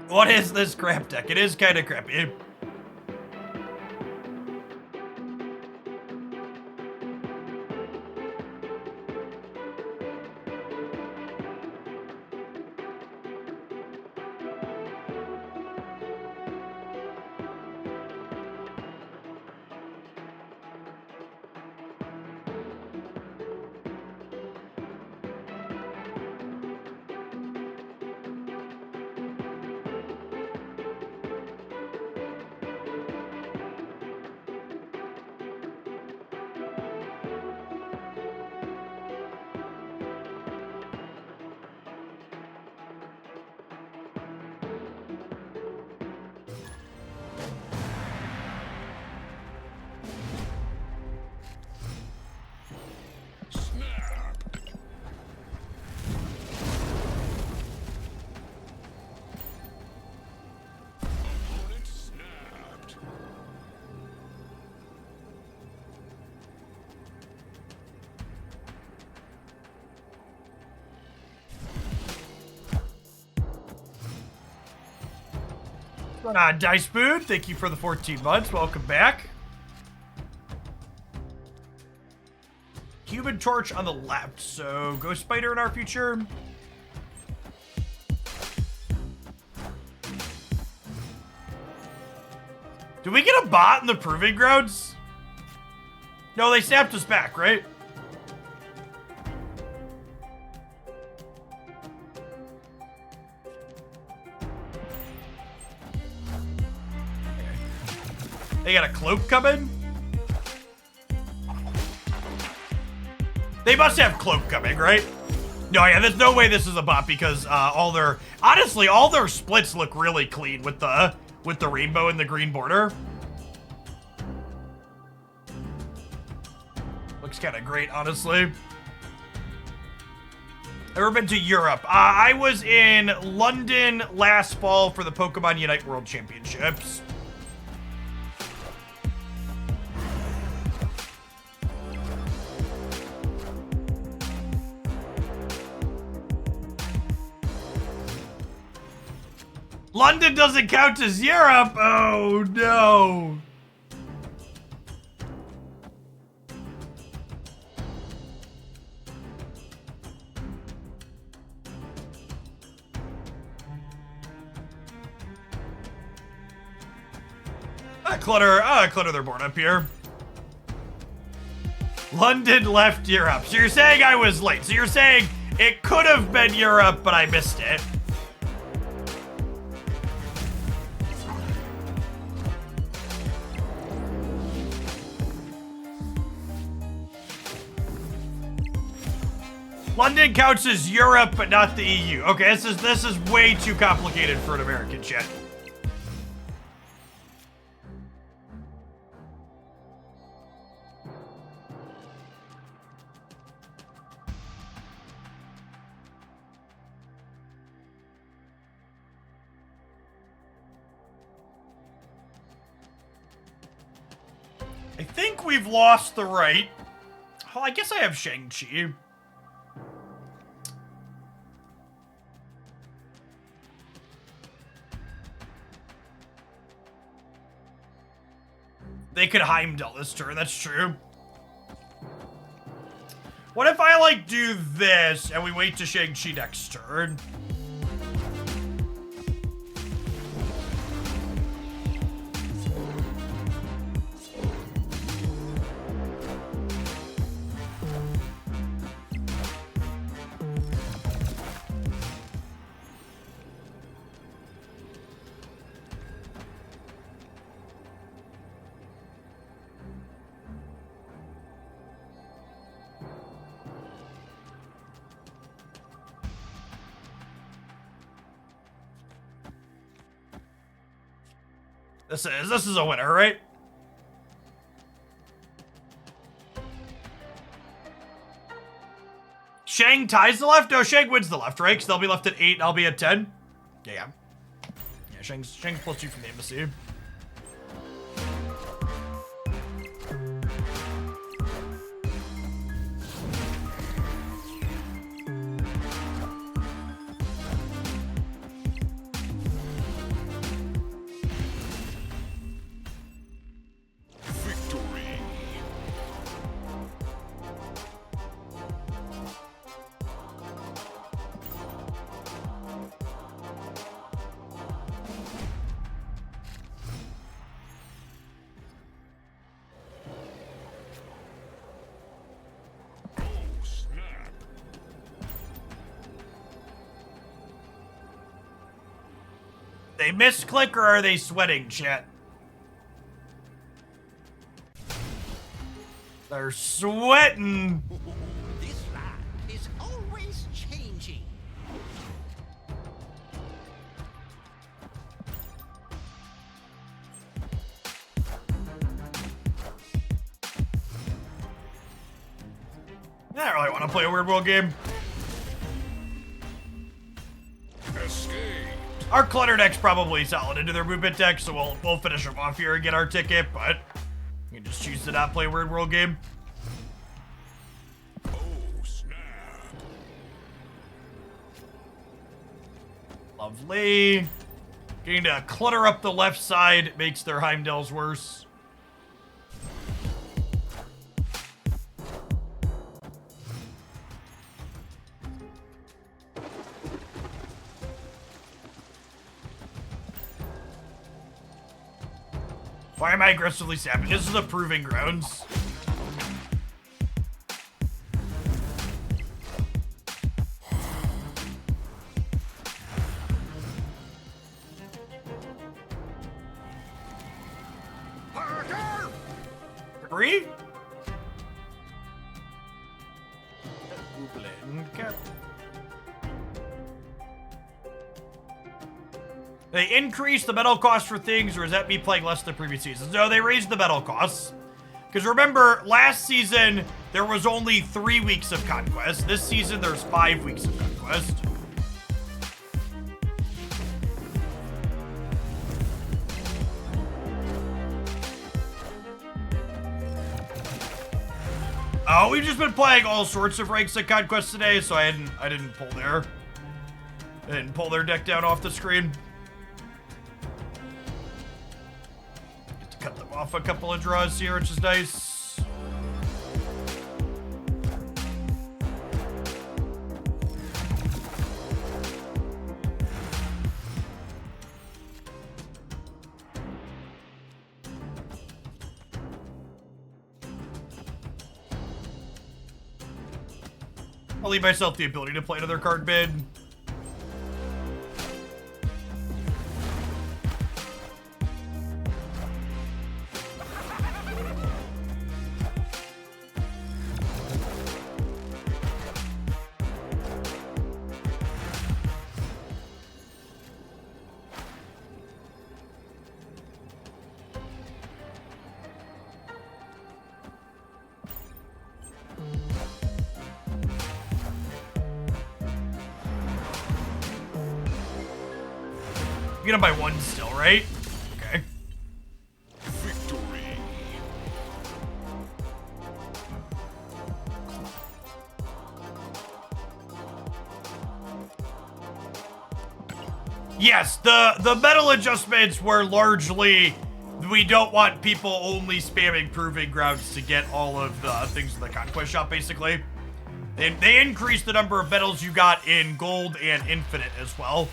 What is this crap deck? It is kind of crappy. Dice Food, thank you for the 14 months. Welcome back. Human Torch on the left, so Ghost Spider in our future. Did we get a bot in the Proving Grounds? No, they snapped us back, right? They got a cloak coming? They must have cloak coming, right? No, yeah, there's no way this is a bot because honestly, all their splits look really clean with the rainbow and the green border. Looks kind of great, honestly. Ever been to Europe? I was in London last fall for the Pokemon Unite World Championships. London doesn't count as Europe. Oh no. Clutter their board up here. London left Europe. So you're saying I was late. So you're saying it could have been Europe, but I missed it. London counts as Europe, but not the EU. Okay, this is way too complicated for an American chat. I think we've lost the right. Oh, I guess I have Shang-Chi. They could Heimdall this turn, that's true. What if I, like, do this and we wait to Shang-Chi next turn? This is a winner, right? Shang ties the left? No, Shang wins the left, right? Because they'll be left at 8 and I'll be at 10. Yeah. Yeah, Shang's +2 from the embassy. They misclick or are they sweating, chat? They're sweating. This land is always changing. I don't really want to play a Weird World game. Escape. Our clutter deck's probably solid into their movement deck, so we'll finish them off here and get our ticket, but you can just choose to not play a Weird World game. Oh, snap. Lovely. Getting to clutter up the left side makes their Heimdalls worse. Why am I aggressively sapping? This is a proving grounds. free? Okay. They increased the metal cost for things, or is that me playing less than previous seasons? No, they raised the metal costs. Because remember, last season, there was only 3 weeks of Conquest. This season, there's 5 weeks of Conquest. Oh, we've just been playing all sorts of ranks of Conquest today, so I didn't pull their deck down off the screen. Get to cut them off a couple of draws here, which is nice. I'll leave myself the ability to play another card bid. Get him by 1 still, right? Okay. Victory. Yes, the metal adjustments were largely, we don't want people only spamming proving grounds to get all of the things in the Conquest shop, basically. They increased the number of medals you got in gold and infinite as well.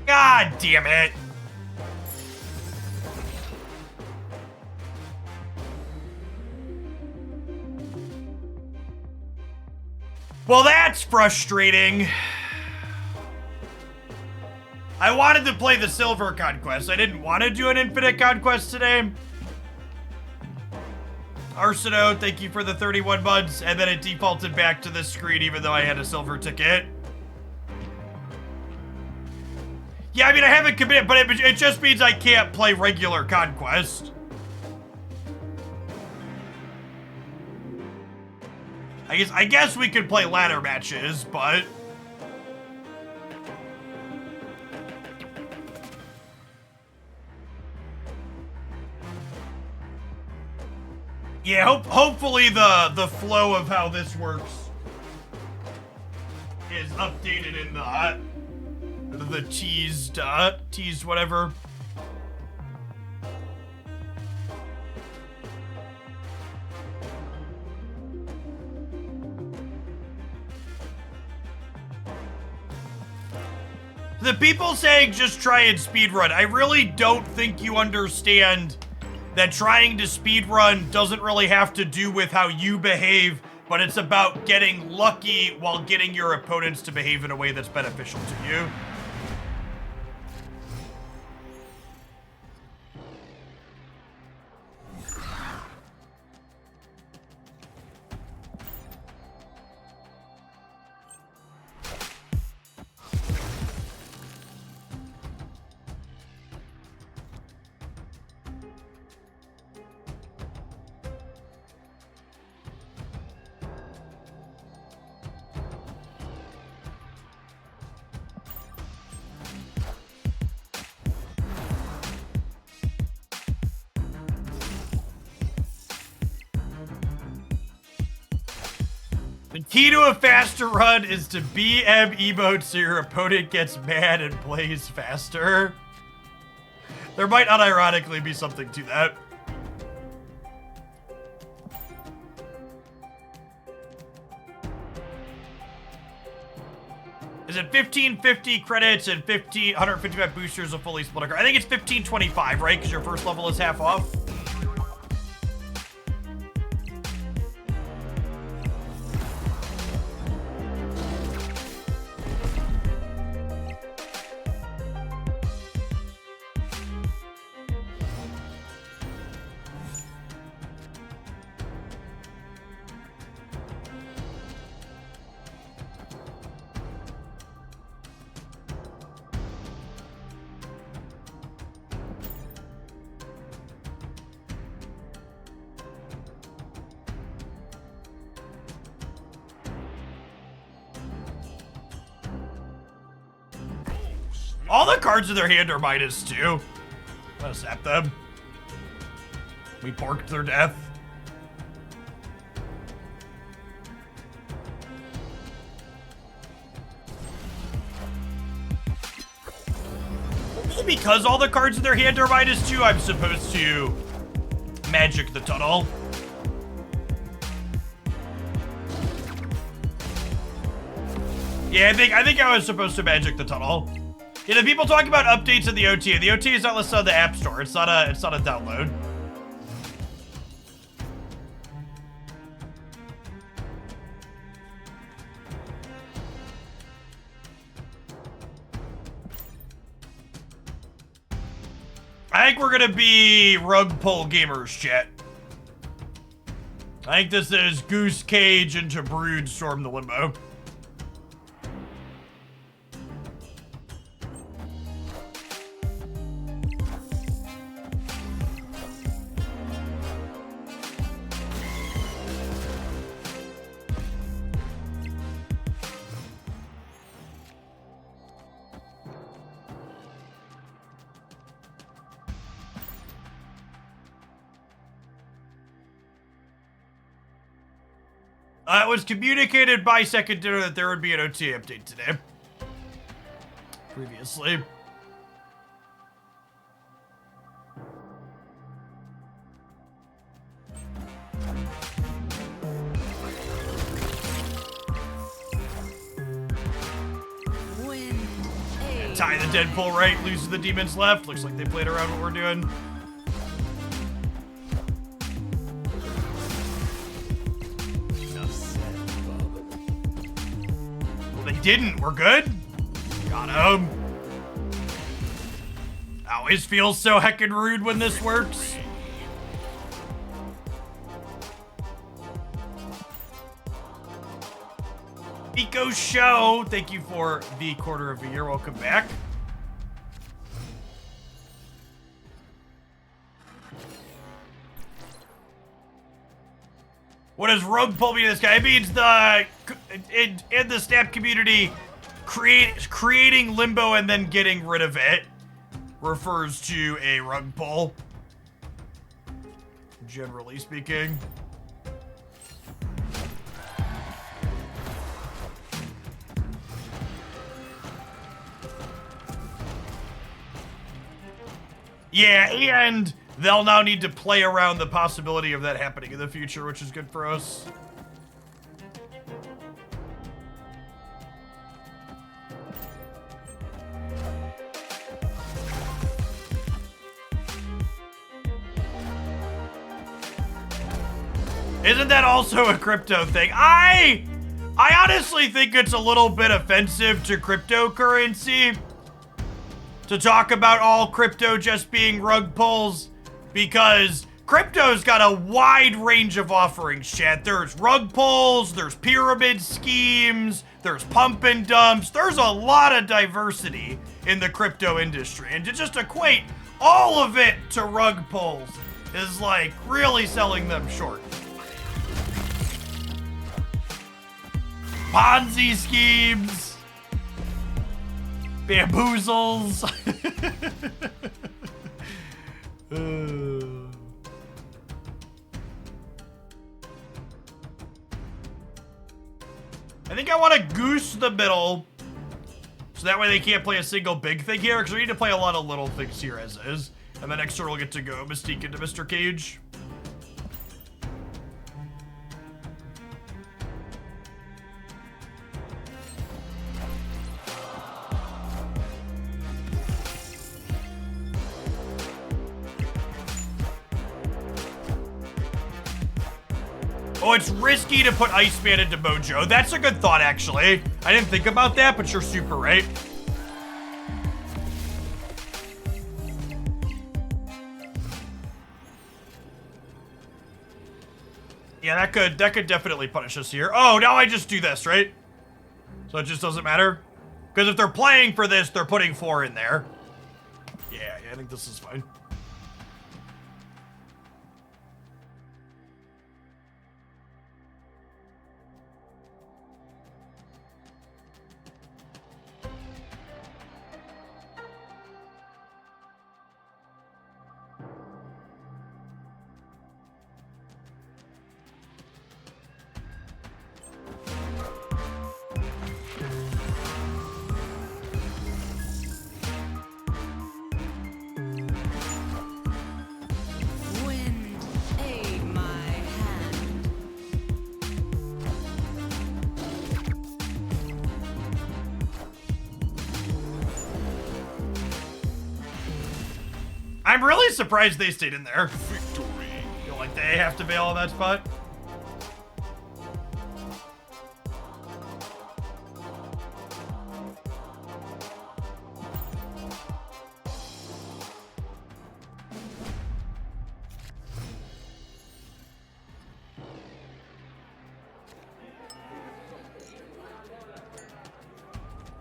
God damn it. Well, that's frustrating. I wanted to play the Silver Conquest. I didn't want to do an Infinite Conquest today. Arsino, thank you for the 31 months. And then it defaulted back to this screen even though I had a silver ticket. Yeah, I mean, I haven't committed, but it just means I can't play regular Conquest. I guess we could play ladder matches, but... Yeah, hopefully the flow of how this works is updated in the teased whatever. The people saying just try and speedrun, I really don't think you understand that trying to speedrun doesn't really have to do with how you behave, but it's about getting lucky while getting your opponents to behave in a way that's beneficial to you. The key to a faster run is to BM emote so your opponent gets mad and plays faster. There might unironically be something to that. Is it 1550 credits and 155 boosters of fully split card? I think it's 1525, right? Because your first level is half off. All the cards in their hand are -2. I'm gonna zap them. We porked their death. Because all the cards in their hand are -2, I'm supposed to magic the tunnel. Yeah, I think I was supposed to magic the tunnel. Yeah, the people talking about updates in the OTA. The OTA is not listed on the App Store. It's not a download. I think we're gonna be rug pull gamers, chat. I think this is Goose Cage into Brood Storm the Limbo. It was communicated by Second Dinner that there would be an OTA update today. Previously. Tie the Deadpool right, loses the demons left. Looks like they played around what we're doing. They didn't. We're good. Got him. Always feels so heckin' rude when this works. Eco Show, thank you for the quarter of a year. Welcome back. What does rogue pull mean to this guy? It means in the snap community, creating limbo and then getting rid of it refers to a rug pull. Generally speaking. Yeah, and they'll now need to play around the possibility of that happening in the future, which is good for us. Isn't that also a crypto thing? I honestly think it's a little bit offensive to cryptocurrency to talk about all crypto just being rug pulls, because crypto's got a wide range of offerings, chat. There's rug pulls, there's pyramid schemes, there's pump and dumps. There's a lot of diversity in the crypto industry, and to just equate all of it to rug pulls is like really selling them short. Ponzi schemes. Bamboozles. I think I want to goose the middle, so that way they can't play a single big thing here, because we need to play a lot of little things here as is. And then next turn we'll get to go Mystique into Mr. Cage. Oh, it's risky to put Iceman into Mojo. That's a good thought, actually. I didn't think about that, but you're super right. Yeah, that could definitely punish us here. Oh, now I just do this, right? So it just doesn't matter? Because if they're playing for this, they're putting 4 in there. Yeah, I think this is fine. I'm really surprised they stayed in there. Victory. Feel like they have to bail on that spot.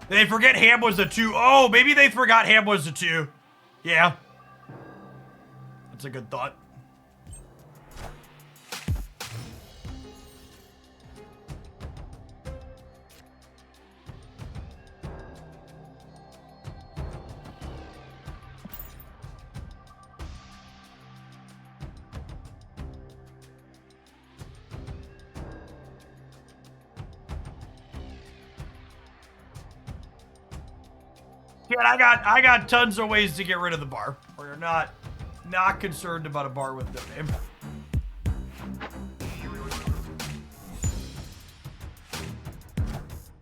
They forget Ham was a 2. Oh, maybe they forgot Ham was a 2. Yeah. That's a good thought. Yeah, I got tons of ways to get rid of the bar. We're not concerned about a bar with no name.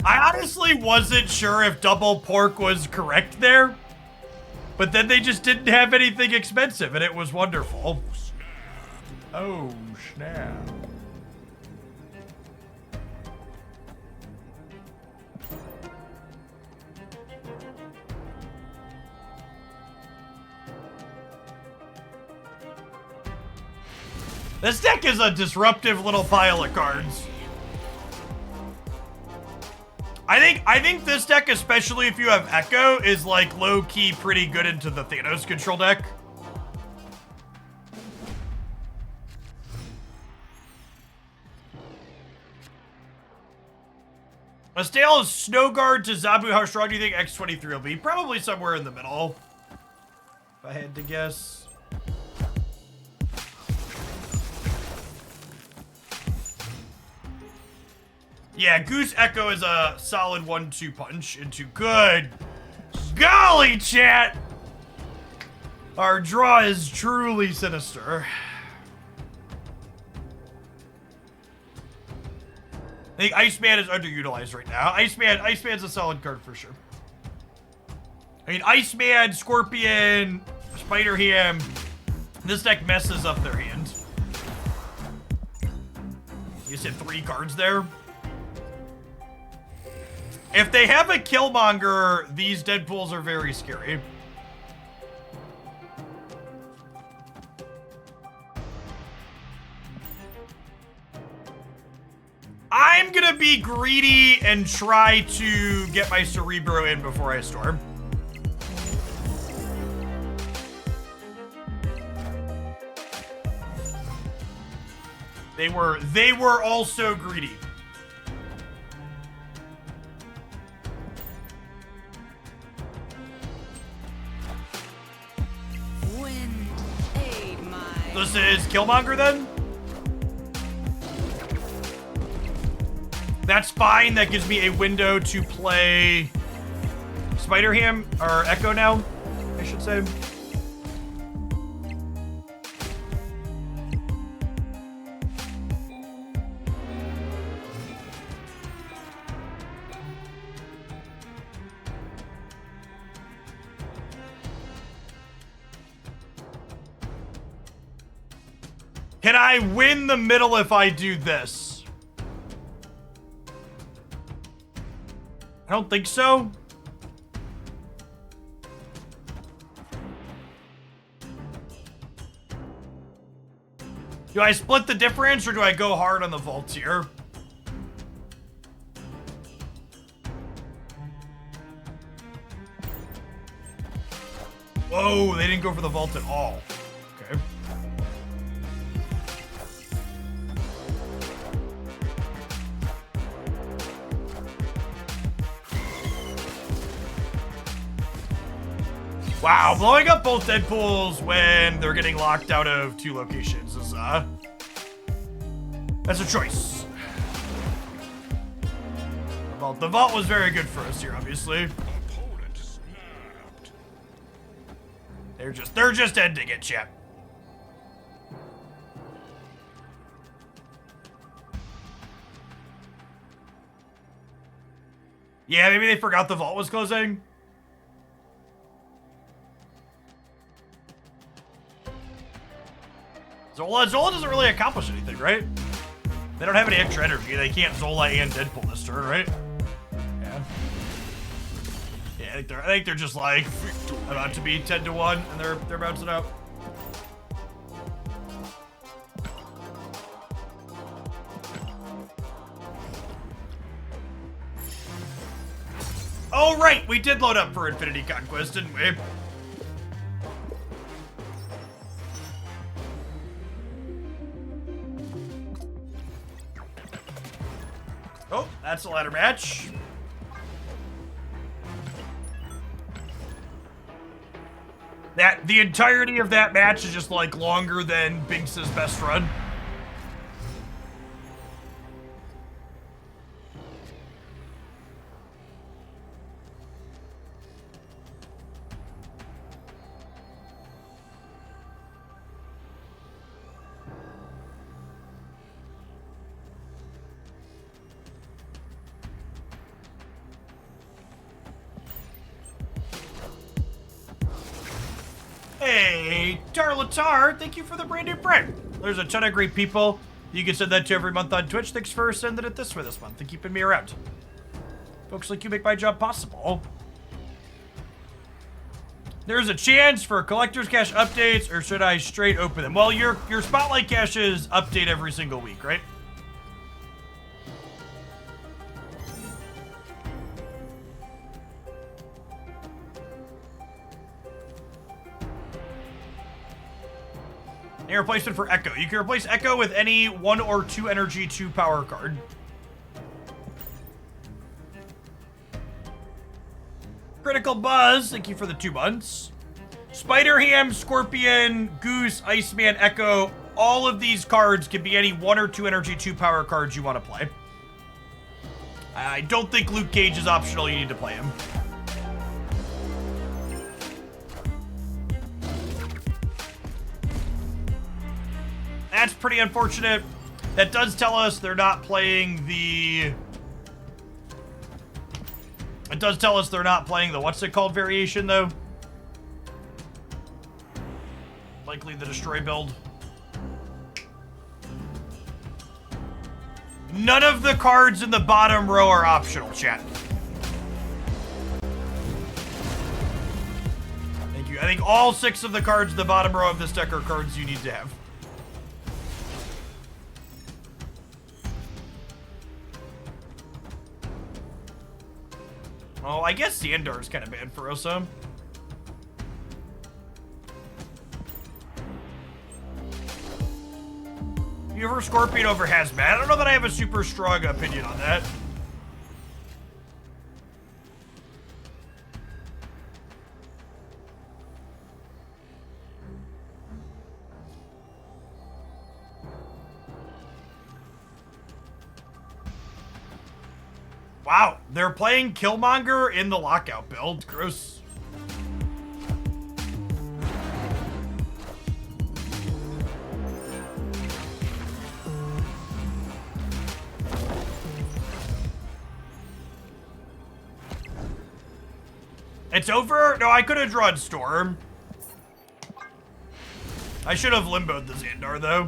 I honestly wasn't sure if double pork was correct there, but then they just didn't have anything expensive, and it was wonderful. Oh, snap. This deck is a disruptive little pile of cards. I think this deck, especially if you have Echo, is like low-key pretty good into the Thanos control deck. A stale of Snowguard to Zabu. How strong do you think X23 will be? Probably somewhere in the middle, if I had to guess. Yeah, Goose Echo is a solid 1-2 punch into good. Golly, chat! Our draw is truly sinister. I think Iceman is underutilized right now. Iceman's a solid card for sure. I mean, Iceman, Scorpion, Spider Ham. This deck messes up their hand. You just hit 3 cards there. If they have a Killmonger, these Deadpools are very scary. I'm gonna be greedy and try to get my Cerebro in before I storm. They were also greedy. This is Killmonger then? That's fine. That gives me a window to play Spider Ham, or Echo now, I should say. Can I win the middle if I do this? I don't think so. Do I split the difference or do I go hard on the vaults here? Whoa, they didn't go for the vault at all. Okay. Wow, blowing up both Deadpools when they're getting locked out of 2 locations is, that's a choice. The vault was very good for us here, obviously. Opponent snapped. They're just ending it, chat. Yeah, maybe they forgot the vault was closing. Zola doesn't really accomplish anything, right? They don't have any extra energy. They can't Zola and Deadpool this turn, right? Yeah. Yeah, I think they're just like about to be 10-1, and they're bouncing out. Oh right, we did load up for Infinity Conquest, didn't we? Oh, that's a ladder match. The entirety of that match is just like longer than Binks' best run. Hey, Tarlatar, thank you for the brand new friend. There's a ton of great people. You can send that to every month on Twitch. Thanks for sending it this way this month and keeping me around. Folks like you make my job possible. There's a chance for collector's cache updates, or should I straight open them? Well, your spotlight caches update every single week, right? A replacement for Echo. You can replace Echo with any 1 or 2 energy 2 power card. Critical Buzz, thank you for the 2 months. Spider Ham, Scorpion, Goose, Iceman, Echo. All of these cards can be any 1 or 2 energy 2 power cards you want to play. I don't think Luke Cage is optional. You need to play him. That's pretty unfortunate. That does tell us they're not playing the... It does tell us they're not playing the what's it called variation, though. Likely the Destroy build. None of the cards in the bottom row are optional, chat. Thank you. I think all 6 of the cards in the bottom row of this deck are cards you need to have. Oh, I guess Xandar is kind of bad for us, huh? You prefer Scorpion over Hazmat? I don't know that I have a super strong opinion on that. Wow, they're playing Killmonger in the lockout build. Gross. It's over? No, I could have drawn Storm. I should have limboed the Xandar, though.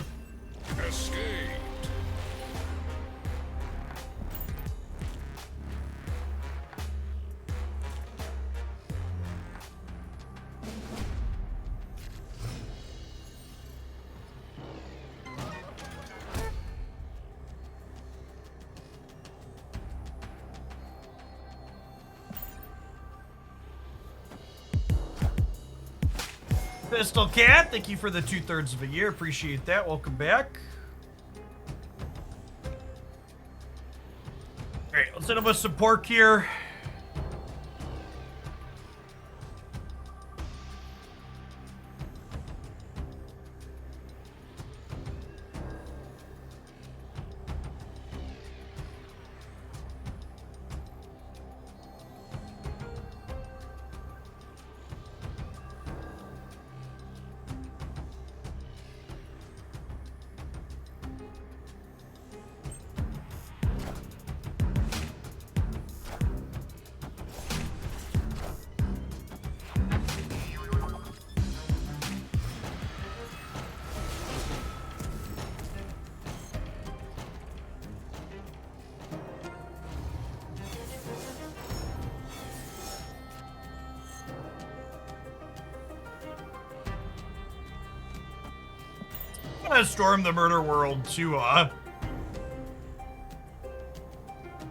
Escape. Pistol Cat, thank you for the 2/3 of a year. Appreciate that. Welcome back. Alright, let's hit him with some pork here. gonna storm the murder world to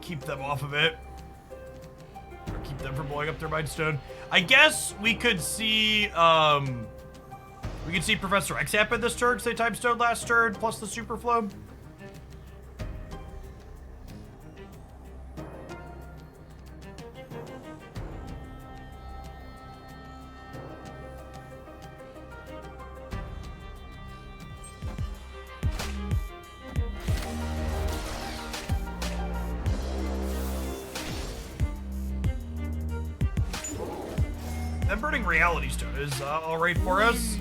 keep them off of it. Or keep them from blowing up their Mind Stone. I guess we could see Professor X happen this turn, because they Time Stone last turn, plus the Super Flow. Them burning Reality Stone is all right for us.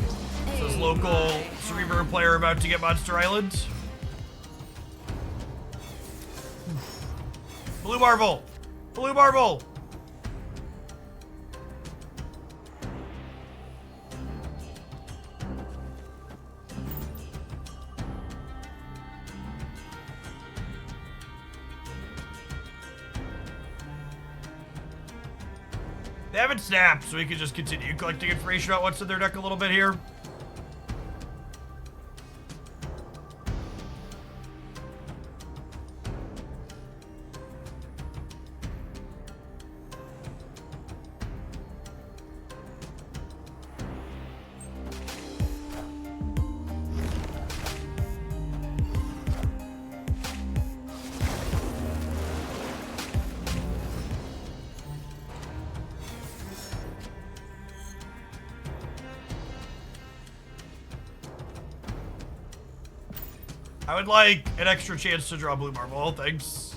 Says local Cerebro player about to get Monster Island. Blue Marble! Blue Marble! They haven't snapped, so we can just continue collecting information about what's in their deck a little bit here. I would like an extra chance to draw Blue Marble, thanks.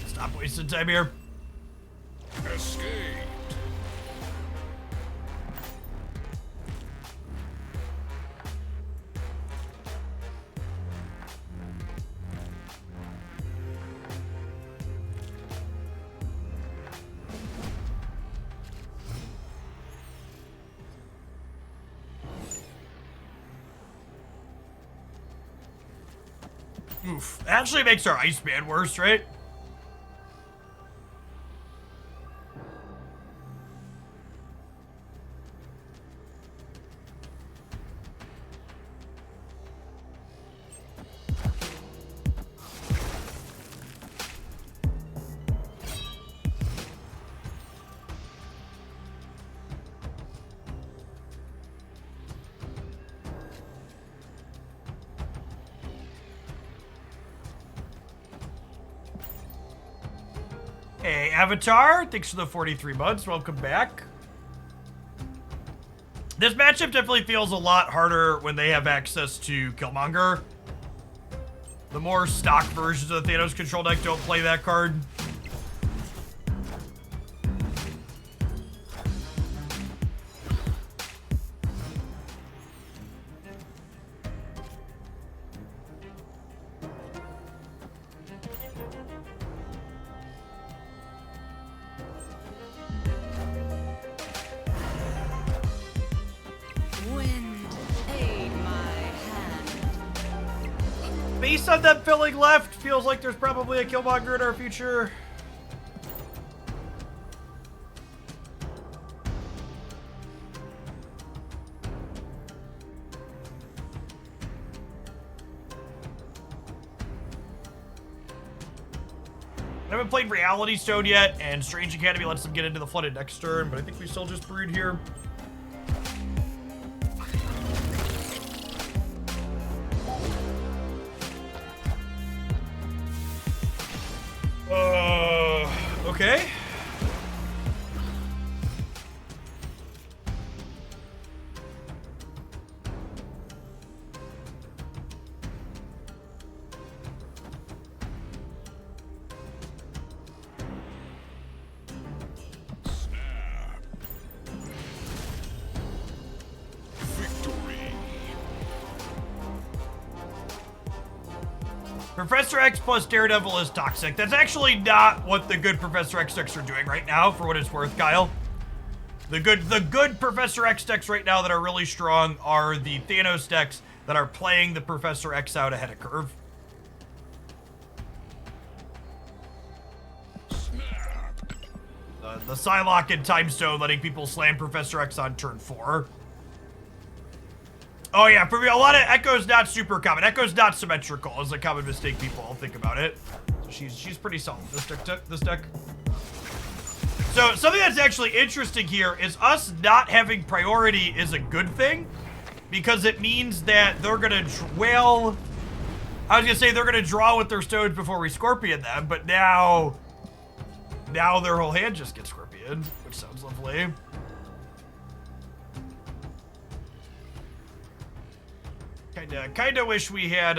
Stop wasting time here. Escaped. Oof. It actually makes our Iceman worse, right? Hey, Avatar, thanks for the 43 months. Welcome back. This matchup definitely feels a lot harder when they have access to Killmonger. The more stock versions of the Thanos control deck don't play that card. Based on them filling left, feels like there's probably a Killmonger in our future. I haven't played Reality Stone yet, and Strange Academy lets them get into the flooded next turn, but I think we still just brood here. Okay. Professor X plus Daredevil is toxic. That's actually not what the good Professor X decks are doing right now, for what it's worth, Kyle. The good Professor X decks right now that are really strong are the Thanos decks that are playing the Professor X out ahead of curve. The Psylocke and Time Stone letting people slam Professor X on turn 4. Oh yeah, for me, a lot of Echo's not super common. Echo's not symmetrical is a common mistake people think about it. So she's pretty solid, this deck. So something that's actually interesting here is us not having priority is a good thing, because it means that they're gonna, well, I was gonna say they're gonna draw with their stones before we Scorpion them, but now their whole hand just gets Scorpioned, which sounds lovely. Kinda wish we had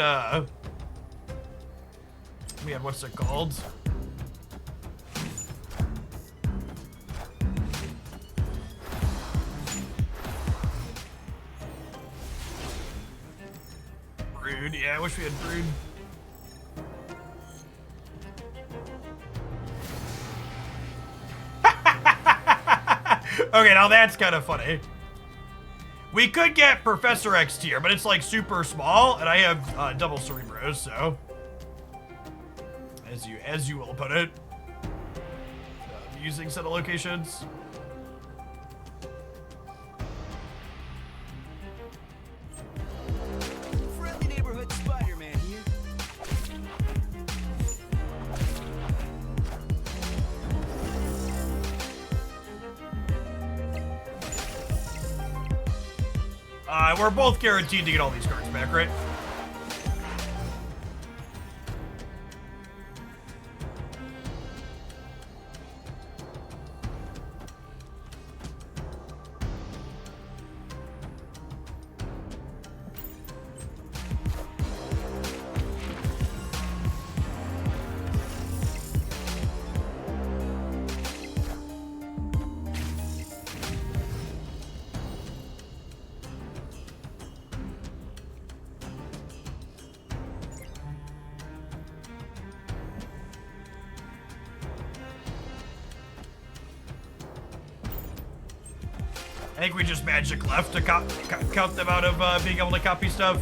what's it called? Brood, yeah, I wish we had Brood. Okay, now that's kind of funny. We could get Professor X tier, but it's like super small, and I have double Cerebros, so as you will put it, using set of locations. Friendly neighborhood Spider-Man here. We're both guaranteed to get all these cards back, right? I think we just magic left to count them out of being able to copy stuff.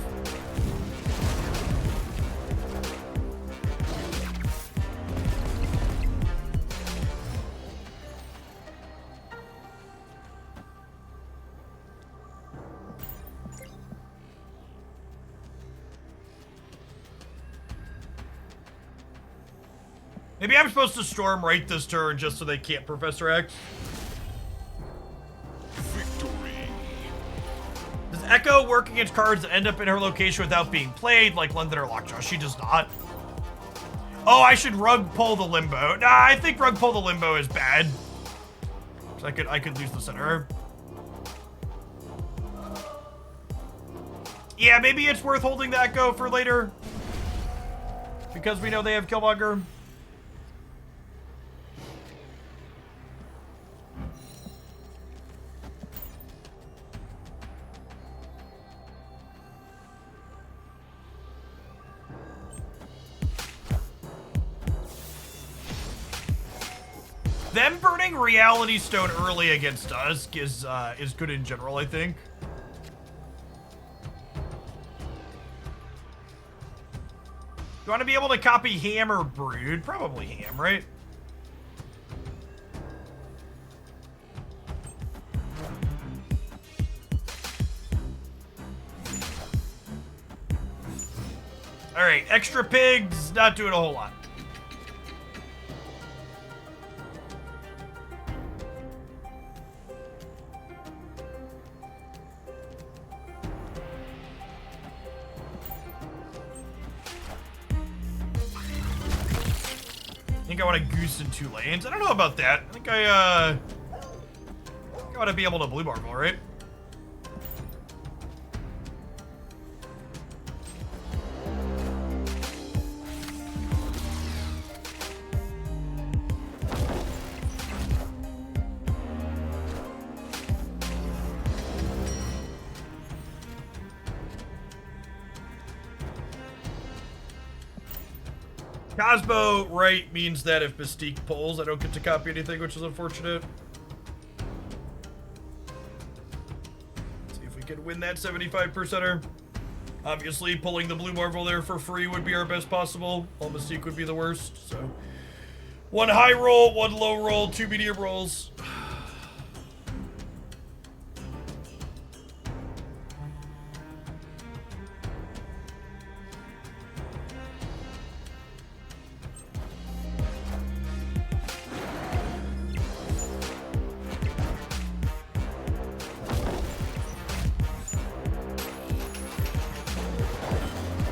Maybe I'm supposed to storm right this turn just so they can't Professor X. Does Echo work against cards that end up in her location without being played, like London or Lockjaw? She does not. Oh, I should rug pull the Limbo. Nah, I think rug pull the Limbo is bad. So I could lose the center. Yeah, maybe it's worth holding the Echo for later, because we know they have Killmonger. Them burning Reality Stone early against us is good in general, I think. You want to be able to copy Ham or Brood? Probably Ham, right? All right, extra pigs, not doing a whole lot. I think I want to goose in 2 lanes. I don't know about that. I think I want to be able to blue marble, right? Cosmo right means that if Mystique pulls, I don't get to copy anything, which is unfortunate. Let's see if we can win that 75%er. Obviously, pulling the blue marble there for free would be our best possible. While Mystique would be the worst, so. 1 high roll, 1 low roll, 2 medium rolls.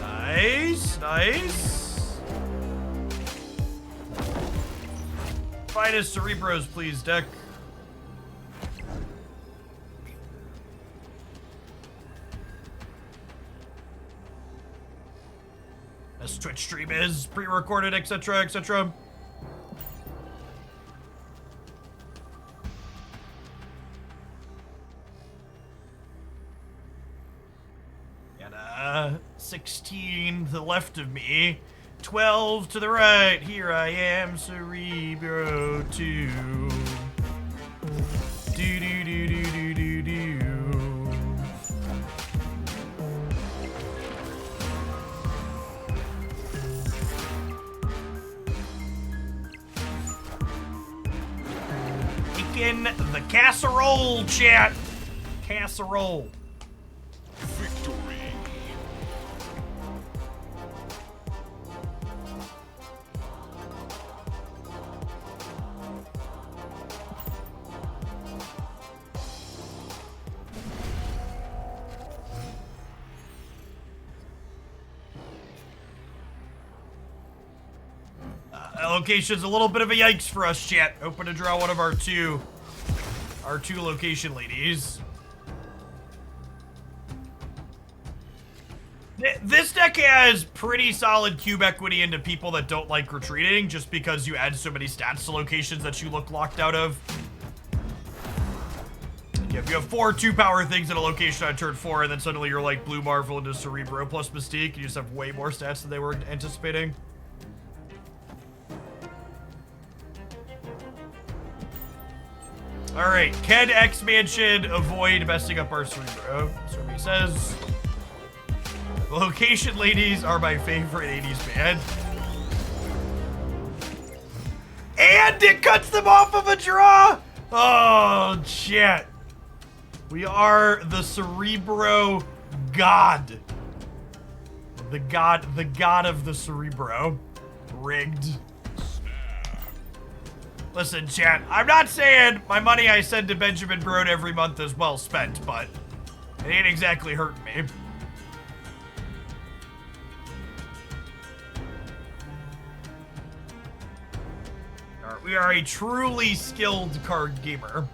Nice, nice. Finest Cerebros, please, deck. As Twitch stream is pre-recorded, etc., etc. And 16 to the left of me, 12 to the right. Here I am, Cerebro 2. Do do do do do do do. Making the casserole, chat. Casserole. Victory. Location's a little bit of a yikes for us, chat. Open to draw one of our two location ladies. This deck has pretty solid cube equity into people that don't like retreating, just because you add so many stats to locations that you look locked out of. Yeah, if you have 4 2-power things in a location on turn 4, and then suddenly you're like Blue Marvel into Cerebro plus Mystique, you just have way more stats than they were anticipating. Alright, can X-Mansion avoid messing up our Cerebro? That's what he says. Location ladies are my favorite 80s band. And it cuts them off of a draw! Oh, shit. We are the Cerebro God. The god of the Cerebro. Rigged. Listen, chat, I'm not saying my money I send to Benjamin Broad every month is well spent, but it ain't exactly hurting me. Alright, we are a truly skilled card gamer.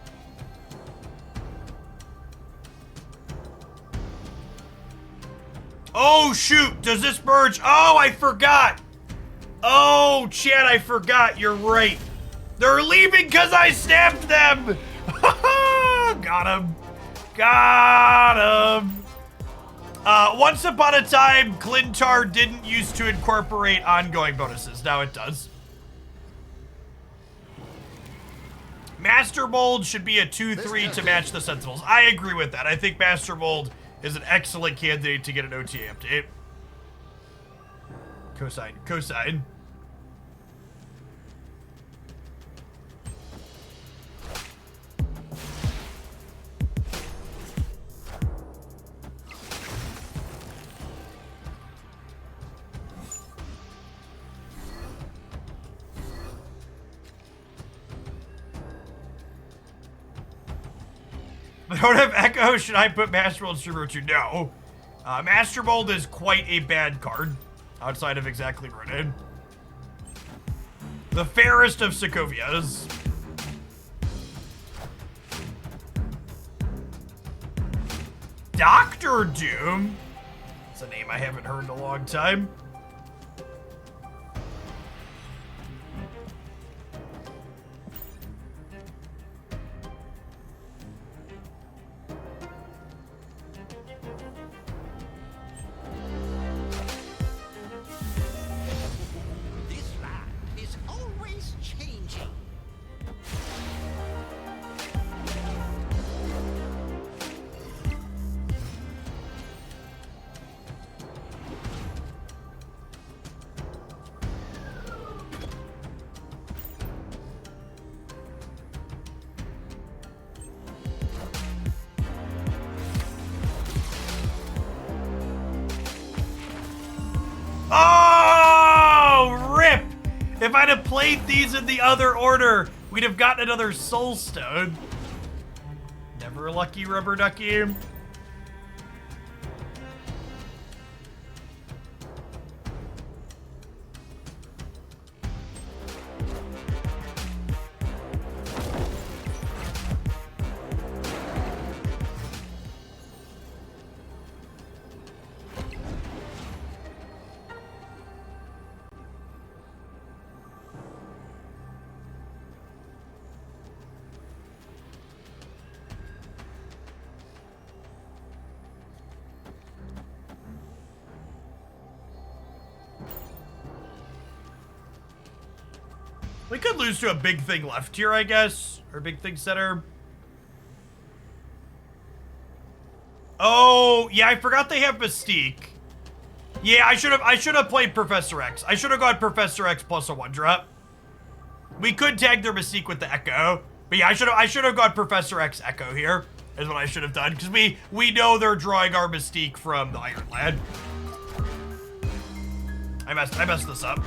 Oh, shoot, does this merge? Oh, I forgot. Oh, chat, I forgot, you're right. They're leaving because I snapped them! Got him. Got him. Once upon a time, Clintar didn't used to incorporate ongoing bonuses. Now it does. Master Mold should be a 2-3 to match the Sentinels. I agree with that. I think Master Mold is an excellent candidate to get an OTA update. Cosine. Cosine. I don't have Echo. Should I put Master Mold Cerebro 2? No. Master Mold is quite a bad card outside of exactly rooted. The fairest of Sokovias. Dr. Doom. It's a name I haven't heard in a long time. This might have played these in the other order, we'd have gotten another soul stone. Never a lucky rubber ducky. We could lose to a big thing left here, I guess. Or big thing center. Oh, yeah, I forgot they have Mystique. Yeah, I should have played Professor X. I should have gone Professor X plus a 1-drop. We could tag their Mystique with the Echo. But yeah, I should have gone Professor X Echo here. Is what I should have done. Because we know they're drawing our Mystique from the Iron Lad. I messed this up.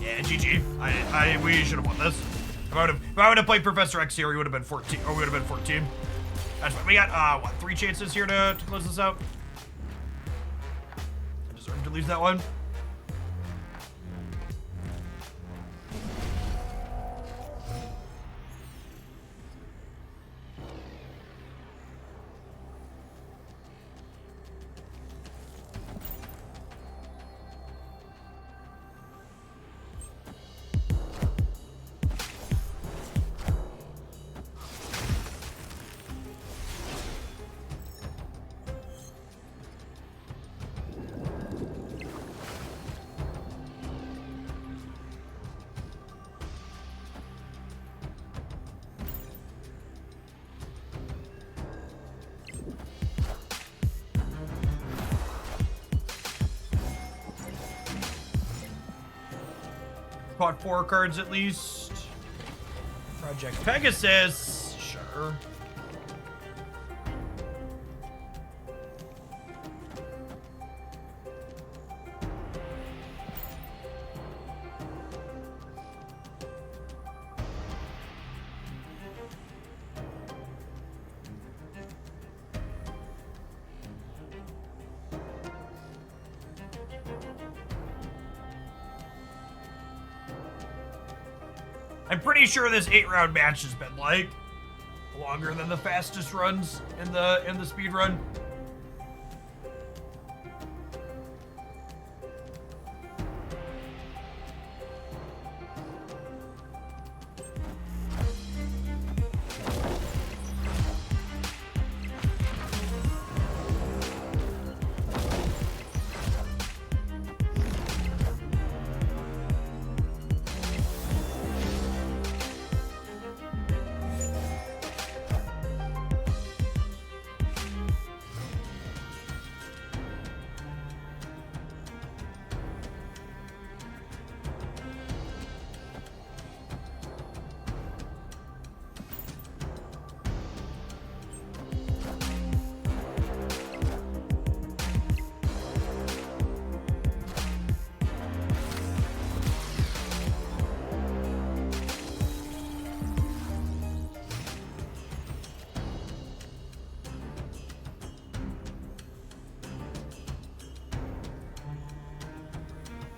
Yeah, GG. We should have won this. If I would have played Professor X here, we would have been 14. Or we would have been 14. That's fine. We got what, 3 chances here to close this out. I deserve to lose that one. Caught 4 cards at least. Project Pegasus, sure. I'm pretty sure this 8-round match has been like longer than the fastest runs in the speed run.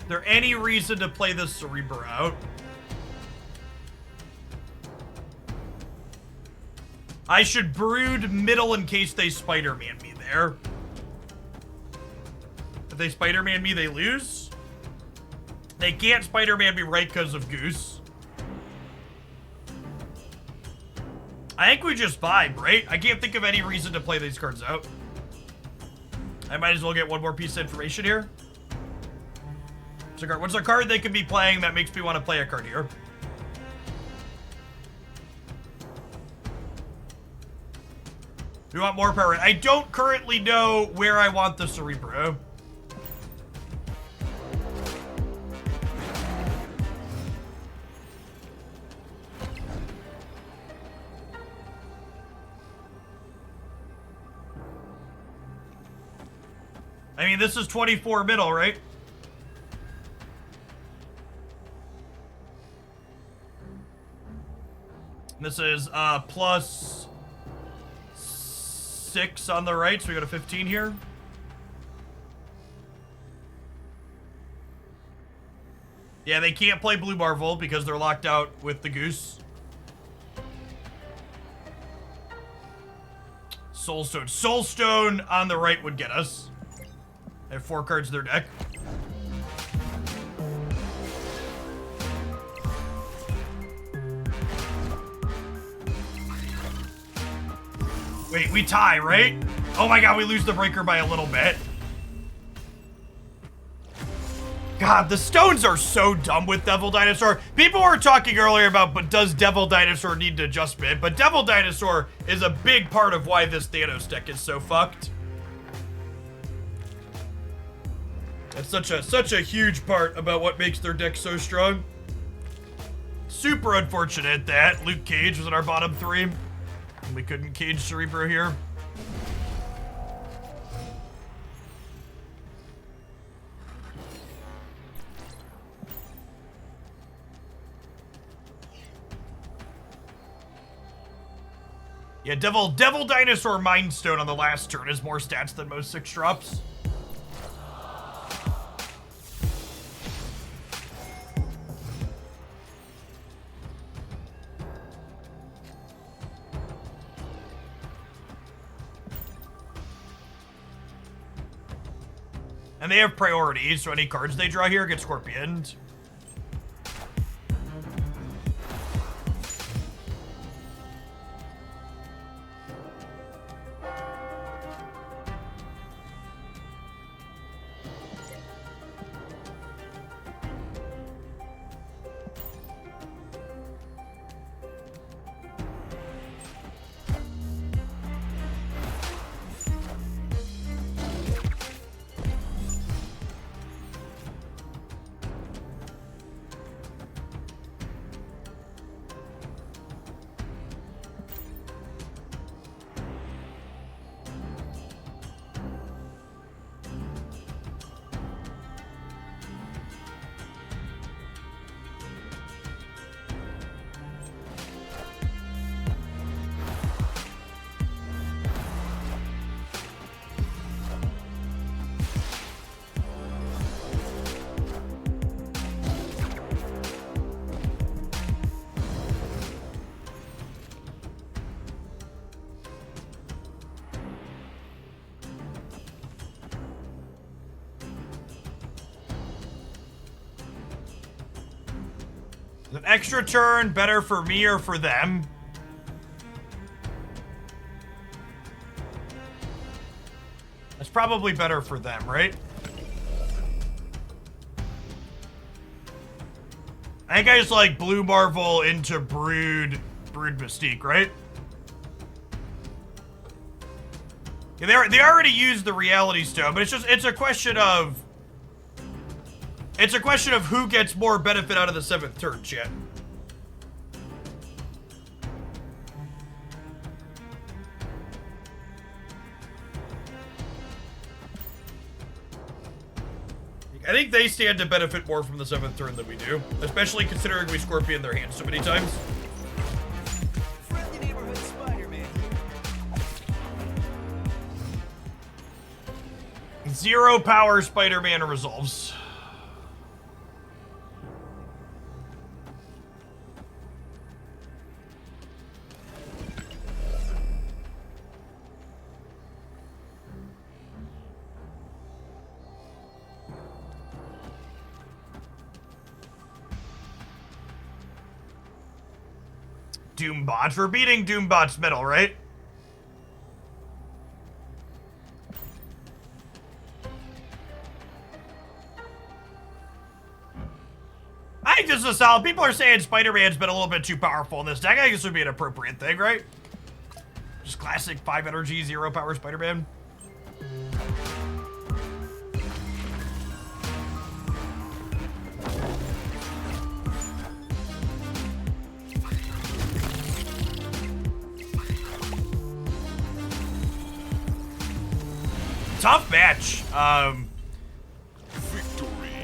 Is there any reason to play the Cerebro out? I should brood middle in case they Spider-Man me there. If they Spider-Man me, they lose. They can't Spider-Man me right because of Goose. I think we just vibe, right? I can't think of any reason to play these cards out. I might as well get one more piece of information here. What's a card they could be playing that makes me want to play a card here? We want more power. I don't currently know where I want the Cerebro. I mean, this is 24 middle, right? This is plus 6 on the right, so we go to 15 here. Yeah, they can't play Blue Marvel because they're locked out with the Goose. Soulstone. Soulstone on the right would get us. They have 4 cards in their deck. Wait, we tie, right? Oh my god, we lose the breaker by a little bit. God, the stones are so dumb with Devil Dinosaur. People were talking earlier about, but does Devil Dinosaur need adjustment? But Devil Dinosaur is a big part of why this Thanos deck is so fucked. It's such a huge part about what makes their deck so strong. Super unfortunate that Luke Cage was in our bottom 3. And we couldn't cage Cerebro here. Yeah, Devil Dinosaur Mind Stone on the last turn is more stats than most 6-drops. And they have priorities, so any cards they draw here get Scorpioned. An extra turn better for me or for them? That's probably better for them, right? I think I just like Blue Marvel into Brood Mystique, right? Yeah, they already used the Reality Stone, but it's a question of who gets more benefit out of the 7th turn, chat. I think they stand to benefit more from the 7th turn than we do, especially considering we Scorpion their hand so many times. Friendly neighborhood Spider-Man. 0 power Spider-Man resolves. Doombot. We're beating Doombot's middle, right? I think this is solid. People are saying Spider-Man's been a little bit too powerful in this deck. I think this would be an appropriate thing, right? Just classic 5 energy, 0 power Spider-Man. tough match.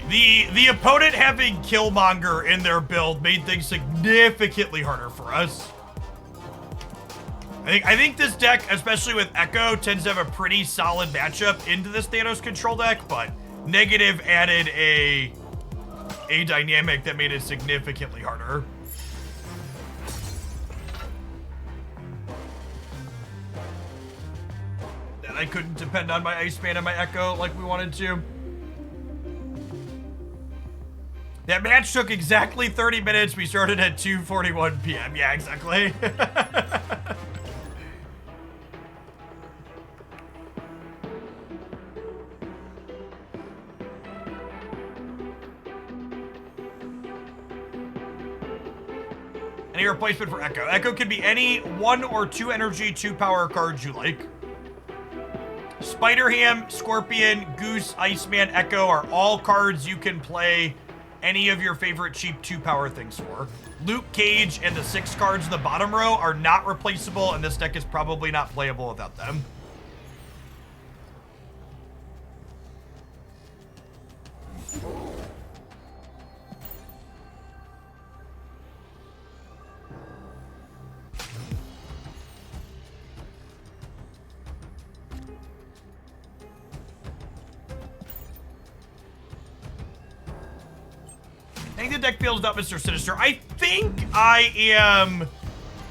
The opponent having Killmonger in their build made things significantly harder for us. I think this deck, especially with Echo, tends to have a pretty solid matchup into this Thanos control deck, but Negative added a dynamic that made it significantly harder. That I couldn't depend on my Iceman and my Echo like we wanted to. That match took exactly 30 minutes. We started at 2:41 p.m. Yeah, exactly. Any replacement for Echo? Echo can be any 1 or 2 energy, 2 power cards you like. Spider-Ham, Scorpion, Goose, Iceman, Echo are all cards you can play any of your favorite cheap 2 power things for. Luke Cage and the 6 cards in the bottom row are not replaceable, and this deck is probably not playable without them. I think the deck feels about Mr. Sinister. I think I am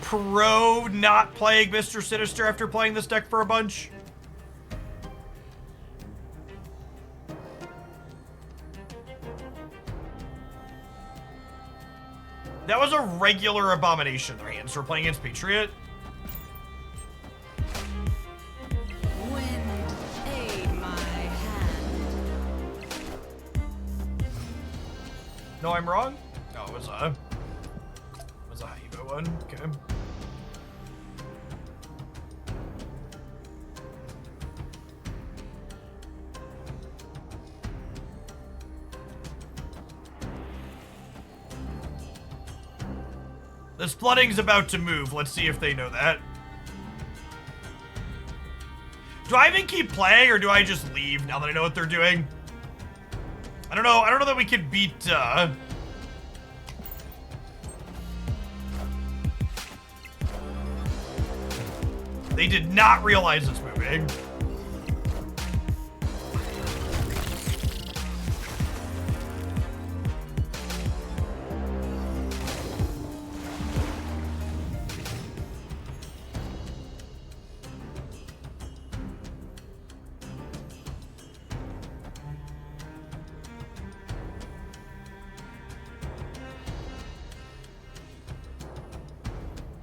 pro not playing Mr. Sinister after playing this deck for a bunch. That was a regular Abomination in their hands. We're playing against Patriot. Wind, aid my hand. No, I'm wrong? No, it was a Haiba one. Okay. This flooding's about to move. Let's see if they know that. Do I even keep playing, or do I just leave now that I know what they're doing? I don't know. I don't know that we could beat, They did not realize it's moving.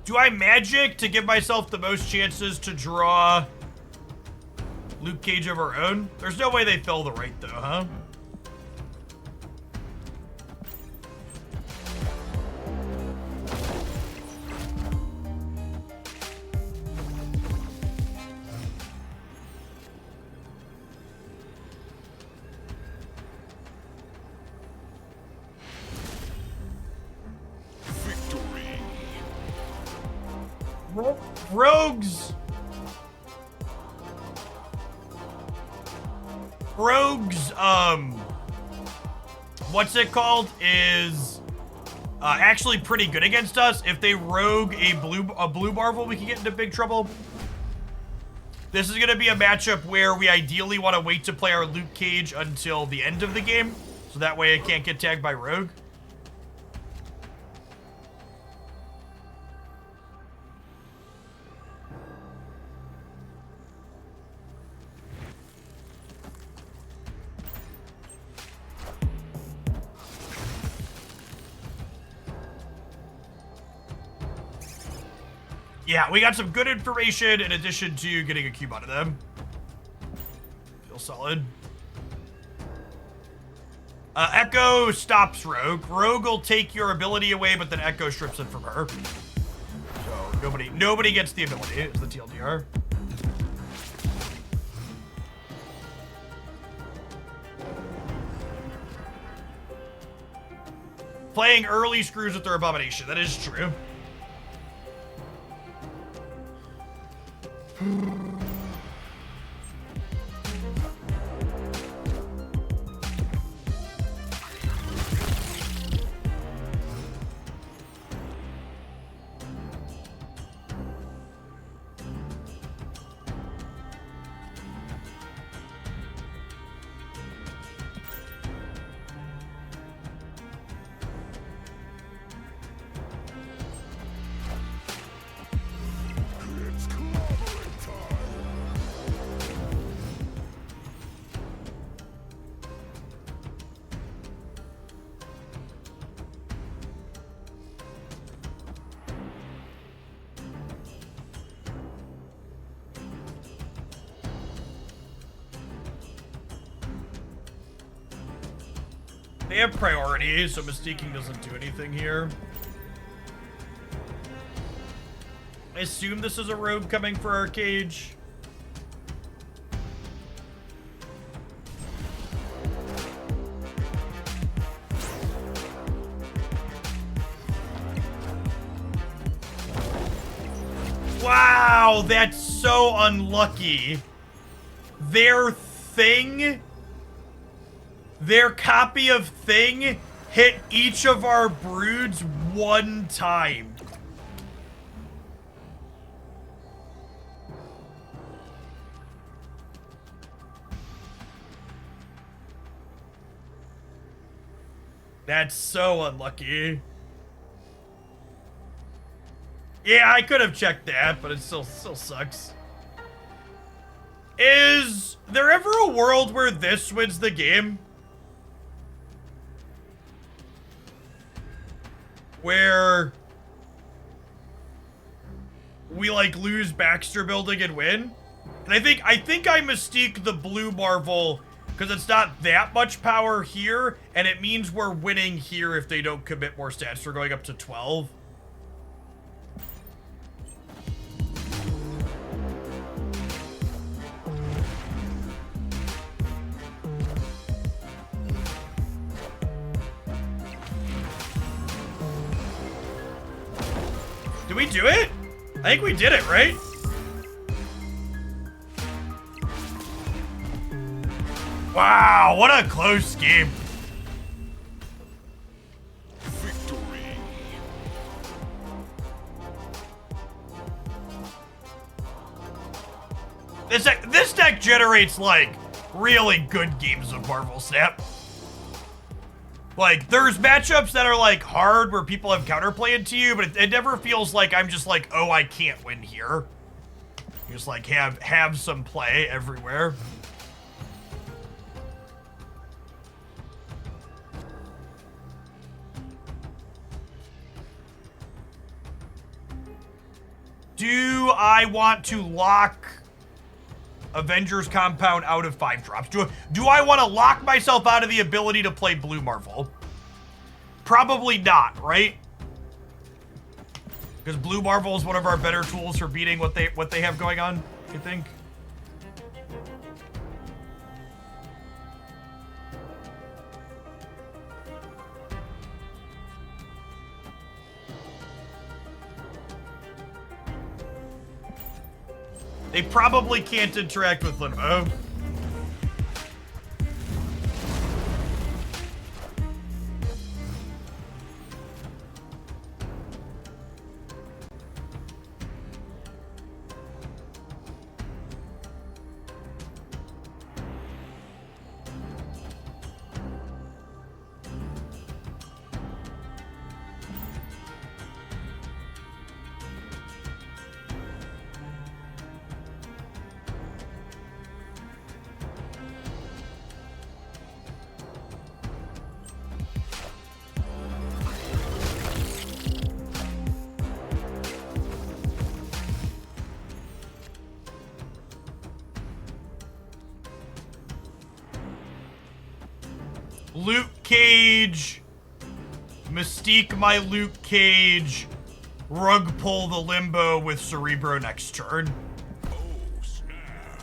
Do I magic to give myself the most chances to draw Luke Cage of our own? There's no way they fill the right though, huh? Rogues, what's it called, is actually pretty good against us. If they rogue a blue Marvel, we can get into big trouble. This is gonna be a matchup where we ideally want to wait to play our Luke Cage until the end of the game, so that way it can't get tagged by rogue. Yeah, we got some good information in addition to getting a cube out of them. Feel solid. Echo stops Rogue. Rogue will take your ability away, but then Echo strips it from her. So nobody gets the ability, is the TLDR. Playing early screws with their Abomination, that is true. They have priority, so Mystiquing doesn't do anything here. I assume this is a rogue coming for our cage. Wow, that's so unlucky. Their thing, their copy of thing hit each of our broods one time. That's so unlucky. Yeah, I could have checked that, but it still sucks. Is there ever a world where this wins the game? Where we like lose Baxter building and win? And I think I mystique the blue Marvel because it's not that much power here, and it means we're winning here if they don't commit more stats. We're going up to 12. Did we do it? I think we did it, right? Wow, what a close game. Victory. This deck generates, like, really good games of Marvel Snap. Like, there's matchups that are, like, hard where people have counterplay into you, but it never feels like I'm just like, oh, I can't win here. You just, like, have some play everywhere. Do I want to lock Avengers Compound out of 5-drops? Do I want to lock myself out of the ability to play Blue Marvel? Probably not, right? Because Blue Marvel is one of our better tools for beating what they have going on, I think. They probably can't interact with Limbo. Luke Cage, Mystique my Luke Cage, rug pull the Limbo with Cerebro next turn. Oh, snap.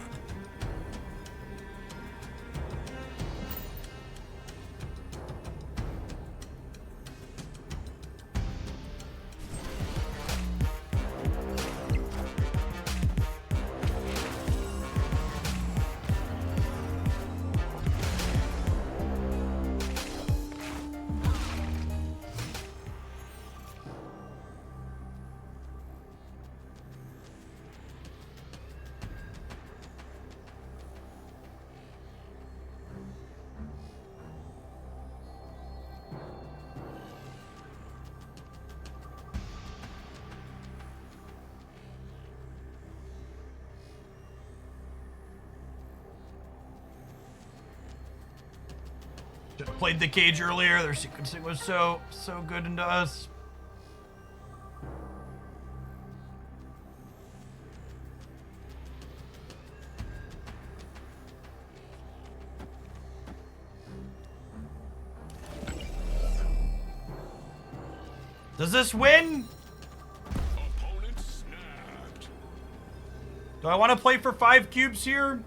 Should've played the cage earlier. Their sequencing was so good into us. Does this win? Opponent snapped. Do I want to play for 5 cubes here?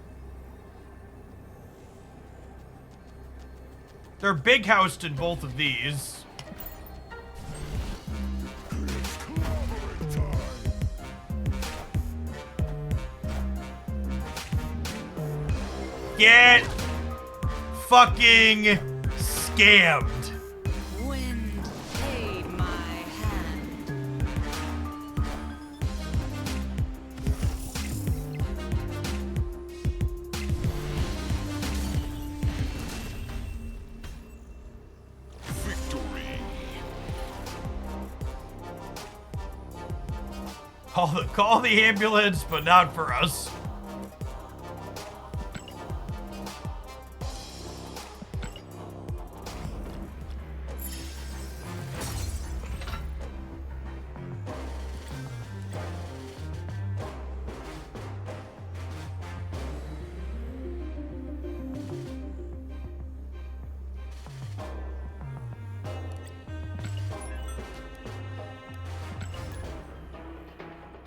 They're big housed in both of these. It's clobbering time. Get fucking scammed. Wind aid my hand. Victory. Call the ambulance, but not for us.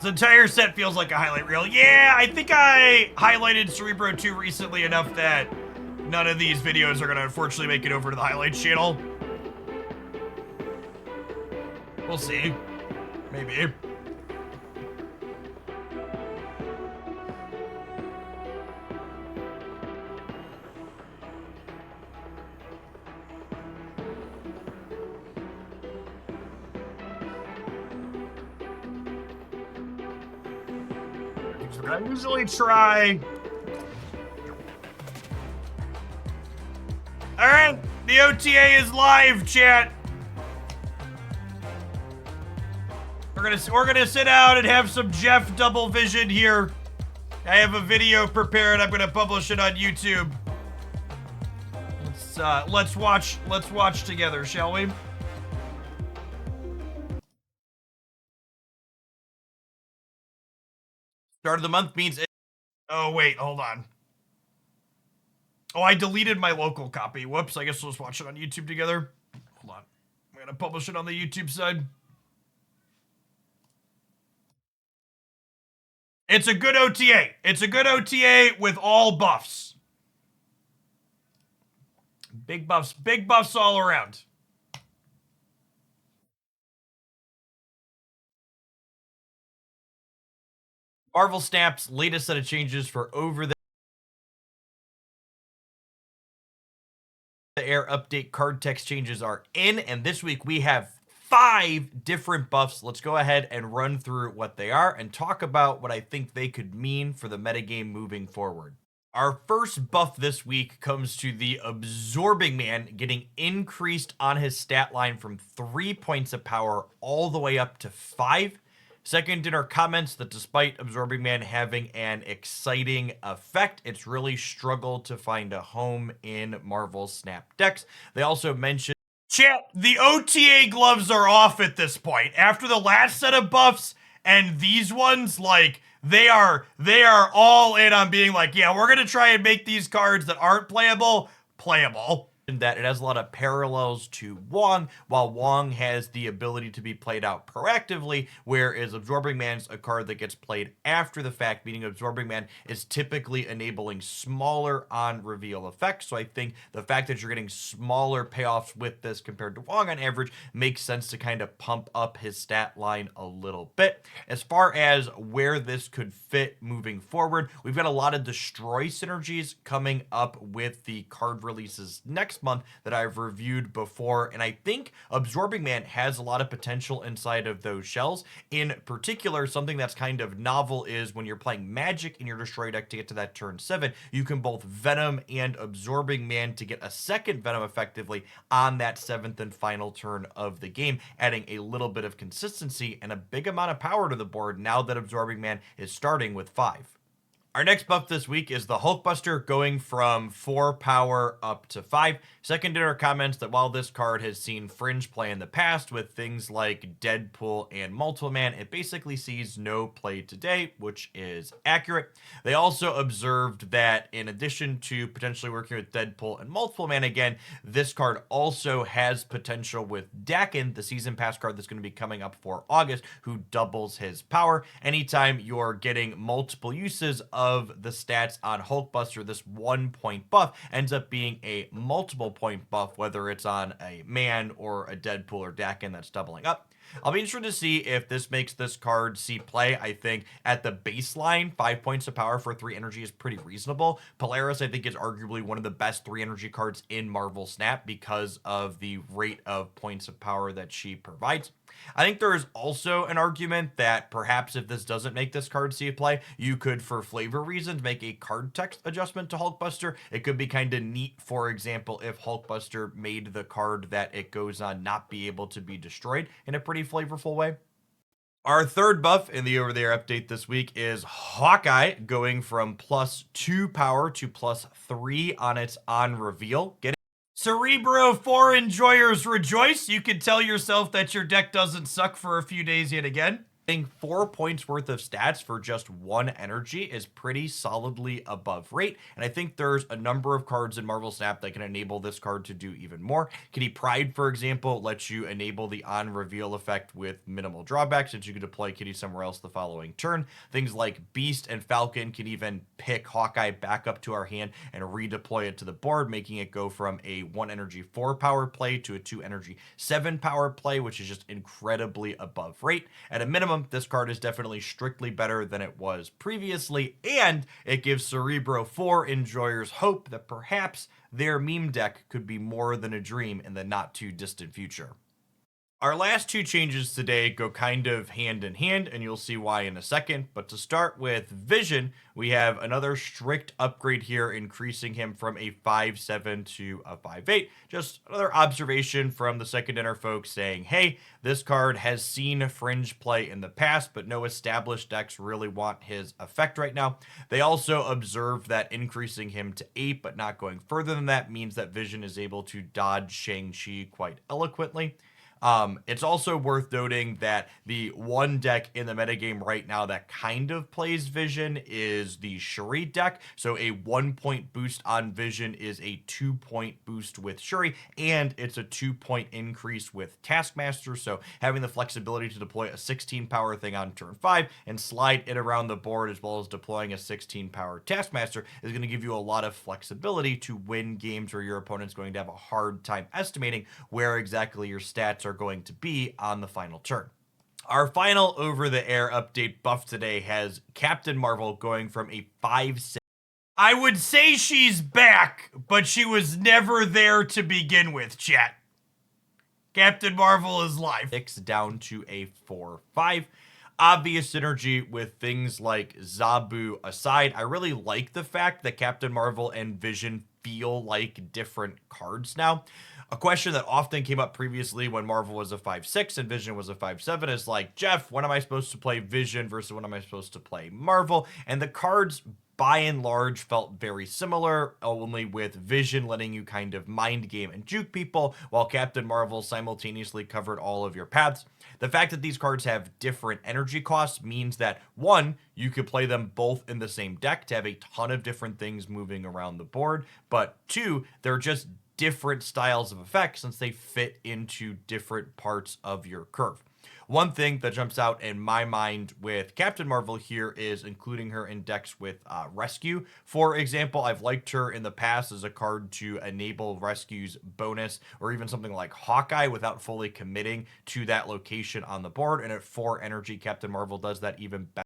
This entire set feels like a highlight reel. Yeah, I think I highlighted Cerebro 2 recently enough that none of these videos are gonna unfortunately make it over to the highlights channel. We'll see. Maybe. I usually try. All right, the OTA is live, chat. We're gonna sit down and have some Jeff double vision here. I have a video prepared. I'm gonna publish it on YouTube. Let's watch together, shall we? Start of the month means. Oh wait, hold on. Oh, I deleted my local copy. Whoops. I guess we'll just watch it on YouTube together. Hold on. I'm gonna publish it on the YouTube side. It's a good OTA. It's a good OTA with all buffs. Big buffs all around. Marvel Snap's latest set of changes for over the air update card text changes are in, and this week we have 5 different buffs. Let's go ahead and run through what they are and talk about what I think they could mean for the metagame moving forward. Our first buff this week comes to the Absorbing Man getting increased on his stat line from 3 points of power all the way up to 5. Second, in our comments that despite Absorbing Man having an exciting effect, it's really struggled to find a home in Marvel Snap decks. They also mentioned, chat, the OTA gloves are off at this point. After the last set of buffs and these ones, like, they are all in on being like, yeah, we're gonna try and make these cards that aren't playable. That it has a lot of parallels to Wong, while Wong has the ability to be played out proactively, whereas Absorbing Man's a card that gets played after the fact, meaning Absorbing Man is typically enabling smaller on reveal effects. So I think the fact that you're getting smaller payoffs with this compared to Wong on average makes sense to kind of pump up his stat line a little bit. As far as where this could fit moving forward, we've got a lot of destroy synergies coming up with the card releases next month that I've reviewed before, and I think Absorbing Man has a lot of potential inside of those shells. In particular, something that's kind of novel is when you're playing Magic in your Destroy deck to get to that turn 7, you can both Venom and Absorbing Man to get a second Venom effectively on that 7th and final turn of the game, adding a little bit of consistency and a big amount of power to the board now that Absorbing Man is starting with 5. Our next buff this week is the Hulkbuster going from 4 power up to 5. Second dinner comments that while this card has seen fringe play in the past with things like Deadpool and Multiple Man, it basically sees no play today, which is accurate. They also observed that in addition to potentially working with Deadpool and Multiple Man again, this card also has potential with Dakin, the season pass card that's going to be coming up for August, who doubles his power. Anytime you're getting multiple uses of the stats on Hulkbuster, this 1 point buff ends up being a multiple point buff, whether it's on a man or a Deadpool or Dakin that's doubling up. I'll be interested to see if this makes this card see play. I think at the baseline, 5 points of power for 3 energy is pretty reasonable. Polaris, I think, is arguably one of the best 3 energy cards in Marvel Snap because of the rate of points of power that she provides. I think there is also an argument that perhaps if this doesn't make this card see play, you could, for flavor reasons, make a card text adjustment to Hulkbuster. It could be kind of neat, for example, if Hulkbuster made the card that it goes on not be able to be destroyed in a pretty flavorful way. Our third buff in the over-the-air update this week is Hawkeye going from +2 power to +3 on its on reveal. Cerebro 4 enjoyers rejoice. You can tell yourself that your deck doesn't suck for a few days yet again. Getting 4 points worth of stats for just 1 energy is pretty solidly above rate, and I think there's a number of cards in Marvel Snap that can enable this card to do even more. Kitty Pryde, for example, lets you enable the on-reveal effect with minimal drawback, since you can deploy Kitty somewhere else the following turn. Things like Beast and Falcon can even pick Hawkeye back up to our hand and redeploy it to the board, making it go from a 1 energy 4 power play to a 2 energy 7 power play, which is just incredibly above rate. At a minimum, this card is definitely strictly better than it was previously, and it gives Cerebro 4 enjoyers hope that perhaps their meme deck could be more than a dream in the not too distant future. Our last 2 changes today go kind of hand in hand, and you'll see why in a second. But to start with Vision, we have another strict upgrade here, increasing him from a 5/7 to a 5/8. Just another observation from the second dinner folks saying, hey, this card has seen fringe play in the past, but no established decks really want his effect right now. They also observed that increasing him to 8, but not going further than that, means that Vision is able to dodge Shang-Chi quite eloquently. It's also worth noting that the one deck in the metagame right now that kind of plays Vision is the Shuri deck. So a 1 point boost on Vision is a 2 point boost with Shuri, and it's a 2 point increase with Taskmaster. So having the flexibility to deploy a 16 power thing on turn 5 and slide it around the board, as well as deploying a 16 power Taskmaster, is going to give you a lot of flexibility to win games where your opponent's going to have a hard time estimating where exactly your stats are going to be on the final turn. Our final over-the-air update buff today has Captain Marvel going from a 5/6. I would say she's back, but she was never there to begin with, chat. Captain Marvel is live. 6 down to a 4/5. Obvious synergy with things like Zabu aside. I really like the fact that Captain Marvel and Vision feel like different cards now. A question that often came up previously when Marvel was a 5/6 and Vision was a 5/7 is like, Jeff, when am I supposed to play Vision versus when am I supposed to play Marvel? And the cards by and large felt very similar, only with Vision letting you kind of mind game and juke people, while Captain Marvel simultaneously covered all of your paths. The fact that these cards have different energy costs means that, one, you could play them both in the same deck to have a ton of different things moving around the board, but two, they're just different styles of effects since they fit into different parts of your curve. One thing that jumps out in my mind with Captain Marvel here is including her in decks with Rescue. For example, I've liked her in the past as a card to enable Rescue's bonus, or even something like Hawkeye without fully committing to that location on the board. And at 4 energy, Captain Marvel does that even better.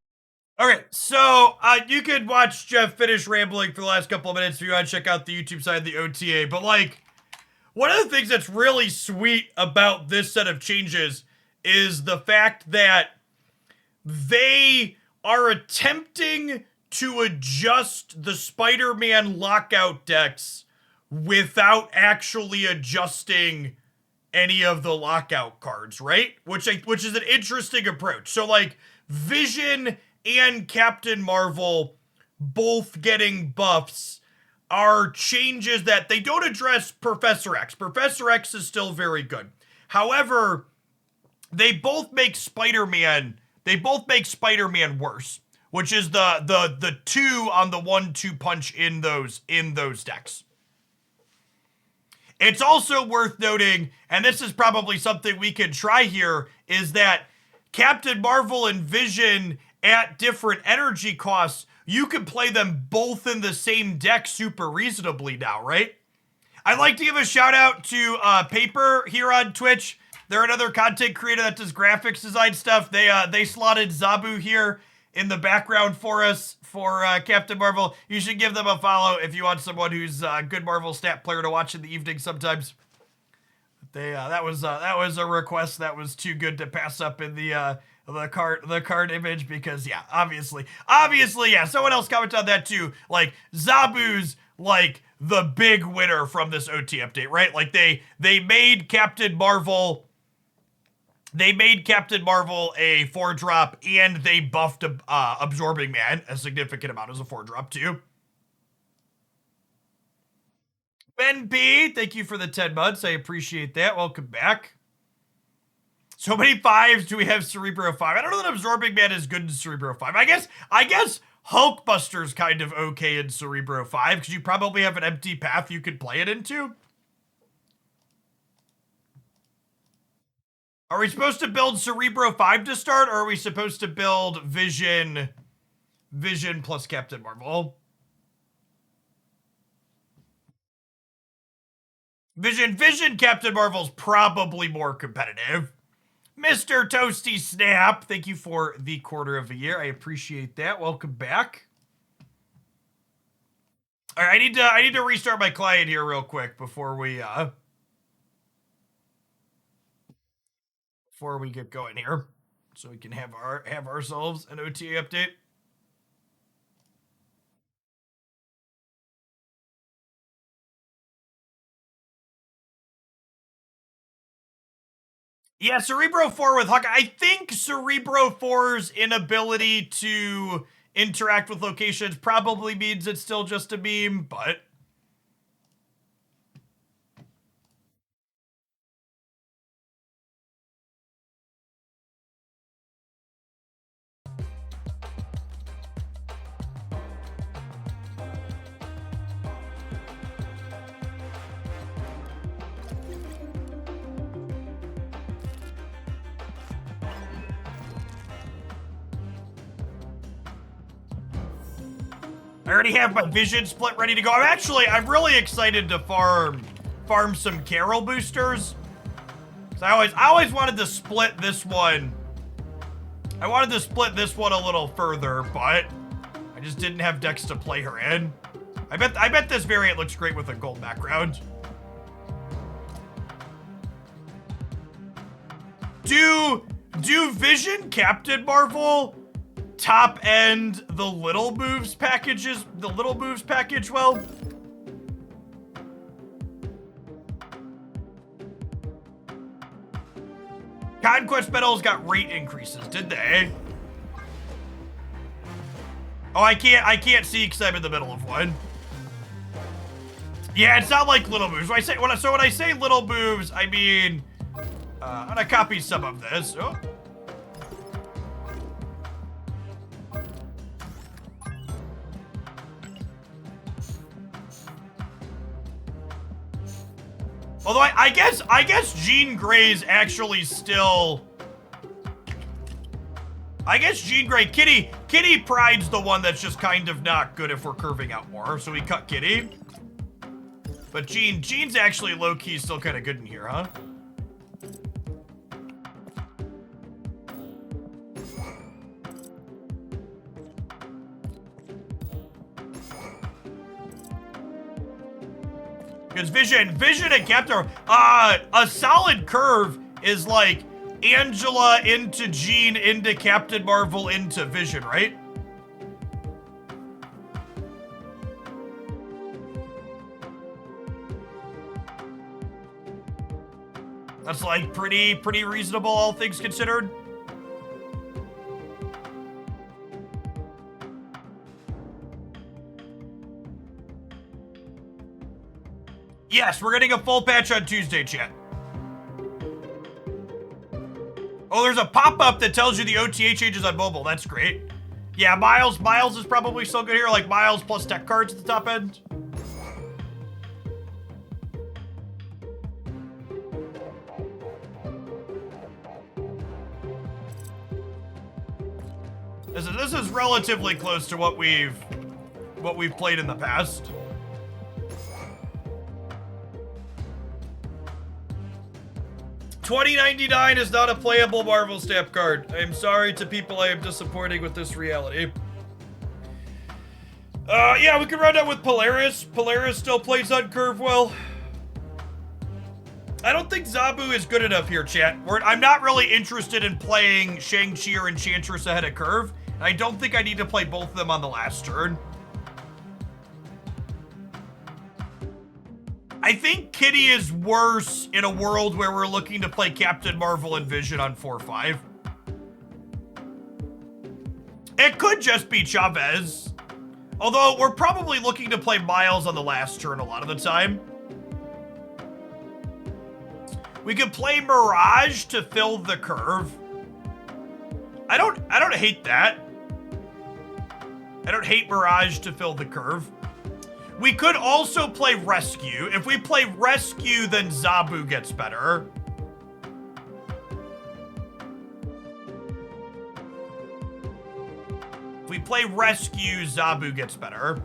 Okay, so you could watch Jeff finish rambling for the last couple of minutes if you want to check out the YouTube side of the OTA. But like, one of the things that's really sweet about this set of changes is the fact that they are attempting to adjust the Spider-Man lockout decks without actually adjusting any of the lockout cards, right? Which is an interesting approach. So like, Vision and Captain Marvel both getting buffs are changes that they don't address Professor X. Professor X is still very good. However, they both make Spider-Man worse, which is the 2 on the 1-2 punch in those decks. It's also worth noting, and this is probably something we could try here, is that Captain Marvel and Vision at different energy costs, you can play them both in the same deck super reasonably now, right? I'd like to give a shout out to Paper here on Twitch. They're another content creator that does graphics design stuff. They slotted Zabu here in the background for us for Captain Marvel. You should give them a follow if you want someone who's a good Marvel stat player to watch in the evening sometimes. That was a request that was too good to pass up in the card image, because yeah, obviously, yeah, someone else commented on that too. Like, Zabu's like the big winner from this OT update, right? Like they made Captain Marvel a 4-drop, and they buffed Absorbing Man a significant amount as a 4-drop too. Ben B, thank you for the 10 months. I appreciate that. Welcome back. So many 5s do we have Cerebro 5? I don't know that Absorbing Man is good in Cerebro 5. I guess Hulkbuster's kind of okay in Cerebro 5, because you probably have an empty path you could play it into. Are we supposed to build Cerebro 5 to start, or are we supposed to build Vision plus Captain Marvel? Vision Captain Marvel's probably more competitive. Mr. Toasty Snap, thank you for the quarter of a year. I appreciate that. Welcome back. All right, I need to restart my client here real quick before we get going here, so we can have ourselves an OTA update. Yeah, Cerebro 4 with Hawkeye. I think Cerebro 4's inability to interact with locations probably means it's still just a meme, but... I already have my Vision split ready to go. I'm really excited to farm some Carol boosters. So I always wanted to split this one. I wanted to split this one a little further, but I just didn't have decks to play her in. I bet this variant looks great with a gold background. Do Vision Captain Marvel top end the little moves package well? Conquest medals got rate increases, did they? Oh, I can't see because I'm in the middle of one. Yeah, it's not like little moves. When I say little moves, I mean, I'm gonna copy some of this. Oh. Although I guess Jean Grey's actually still... I guess Jean Grey, Kitty Pride's the one that's just kind of not good if we're curving out more, so we cut Kitty. But Jean's actually low-key still kind of good in here, huh? Because Vision and Captain, a solid curve is like Angela into Jean into Captain Marvel into Vision, right? That's like pretty reasonable, all things considered. Yes, we're getting a full patch on Tuesday, chat. Oh, there's a pop-up that tells you the OTA changes on mobile. That's great. Yeah, Miles is probably still good here, like Miles plus tech cards at the top end. This is relatively close to what we've played in the past. $20.99 is not a playable Marvel stamp card. I am sorry to people I am disappointing with this reality. Yeah, we can run out with Polaris. Polaris still plays on curve well. I don't think Zabu is good enough here, chat. I'm not really interested in playing Shang-Chi or Enchantress ahead of curve. And I don't think I need to play both of them on the last turn. I think Kitty is worse in a world where we're looking to play Captain Marvel and Vision on 4-5. It could just be Chavez. Although, we're probably looking to play Miles on the last turn a lot of the time. We could play Mirage to fill the curve. I don't hate that. I don't hate Mirage to fill the curve. We could also play Rescue. If we play Rescue, then Zabu gets better. If we play Rescue, Zabu gets better.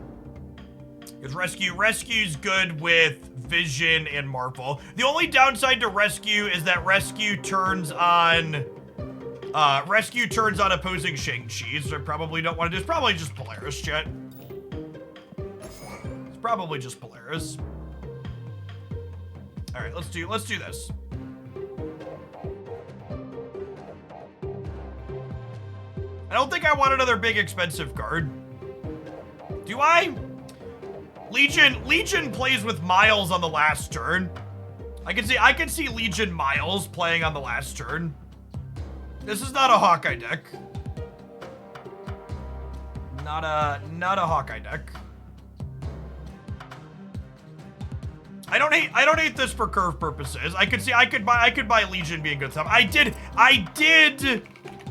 Because Rescue's good with Vision and Marvel. The only downside to Rescue is that Rescue turns on opposing Shang-Chi, so I probably don't want to do. It's probably just Polaris, chat. It's probably just Polaris. All right, let's do this. I don't think I want another big expensive card. Do I? Legion plays with Miles on the last turn. I can see Legion Miles playing on the last turn. This is not a Hawkeye deck. Not a Hawkeye deck. I don't hate this for curve purposes. I could buy Legion being good stuff. I did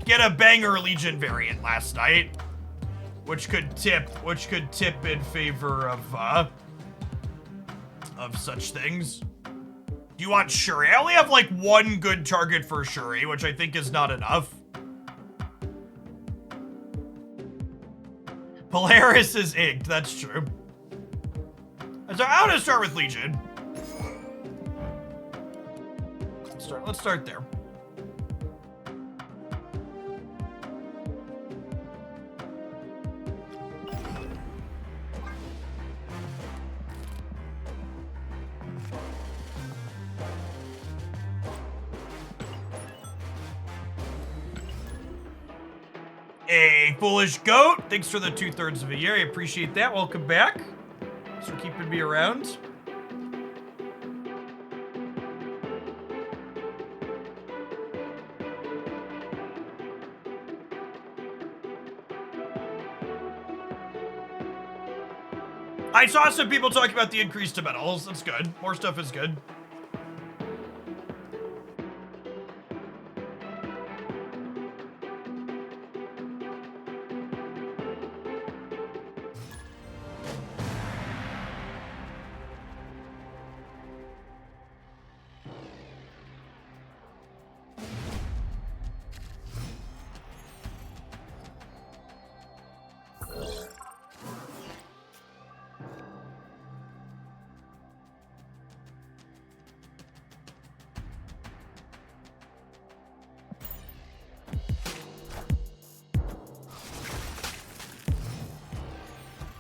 get a banger Legion variant last night, which could tip in favor of such things. Do you want Shuri? I only have like one good target for Shuri, which I think is not enough. Polaris is inked, that's true. So I'm gonna start with Legion. Let's start there. A foolish goat. Thanks for the 2/3 of a year. I appreciate that. Welcome back. Thanks for keeping me around. I saw some people talking about the increase to metals. That's good. More stuff is good.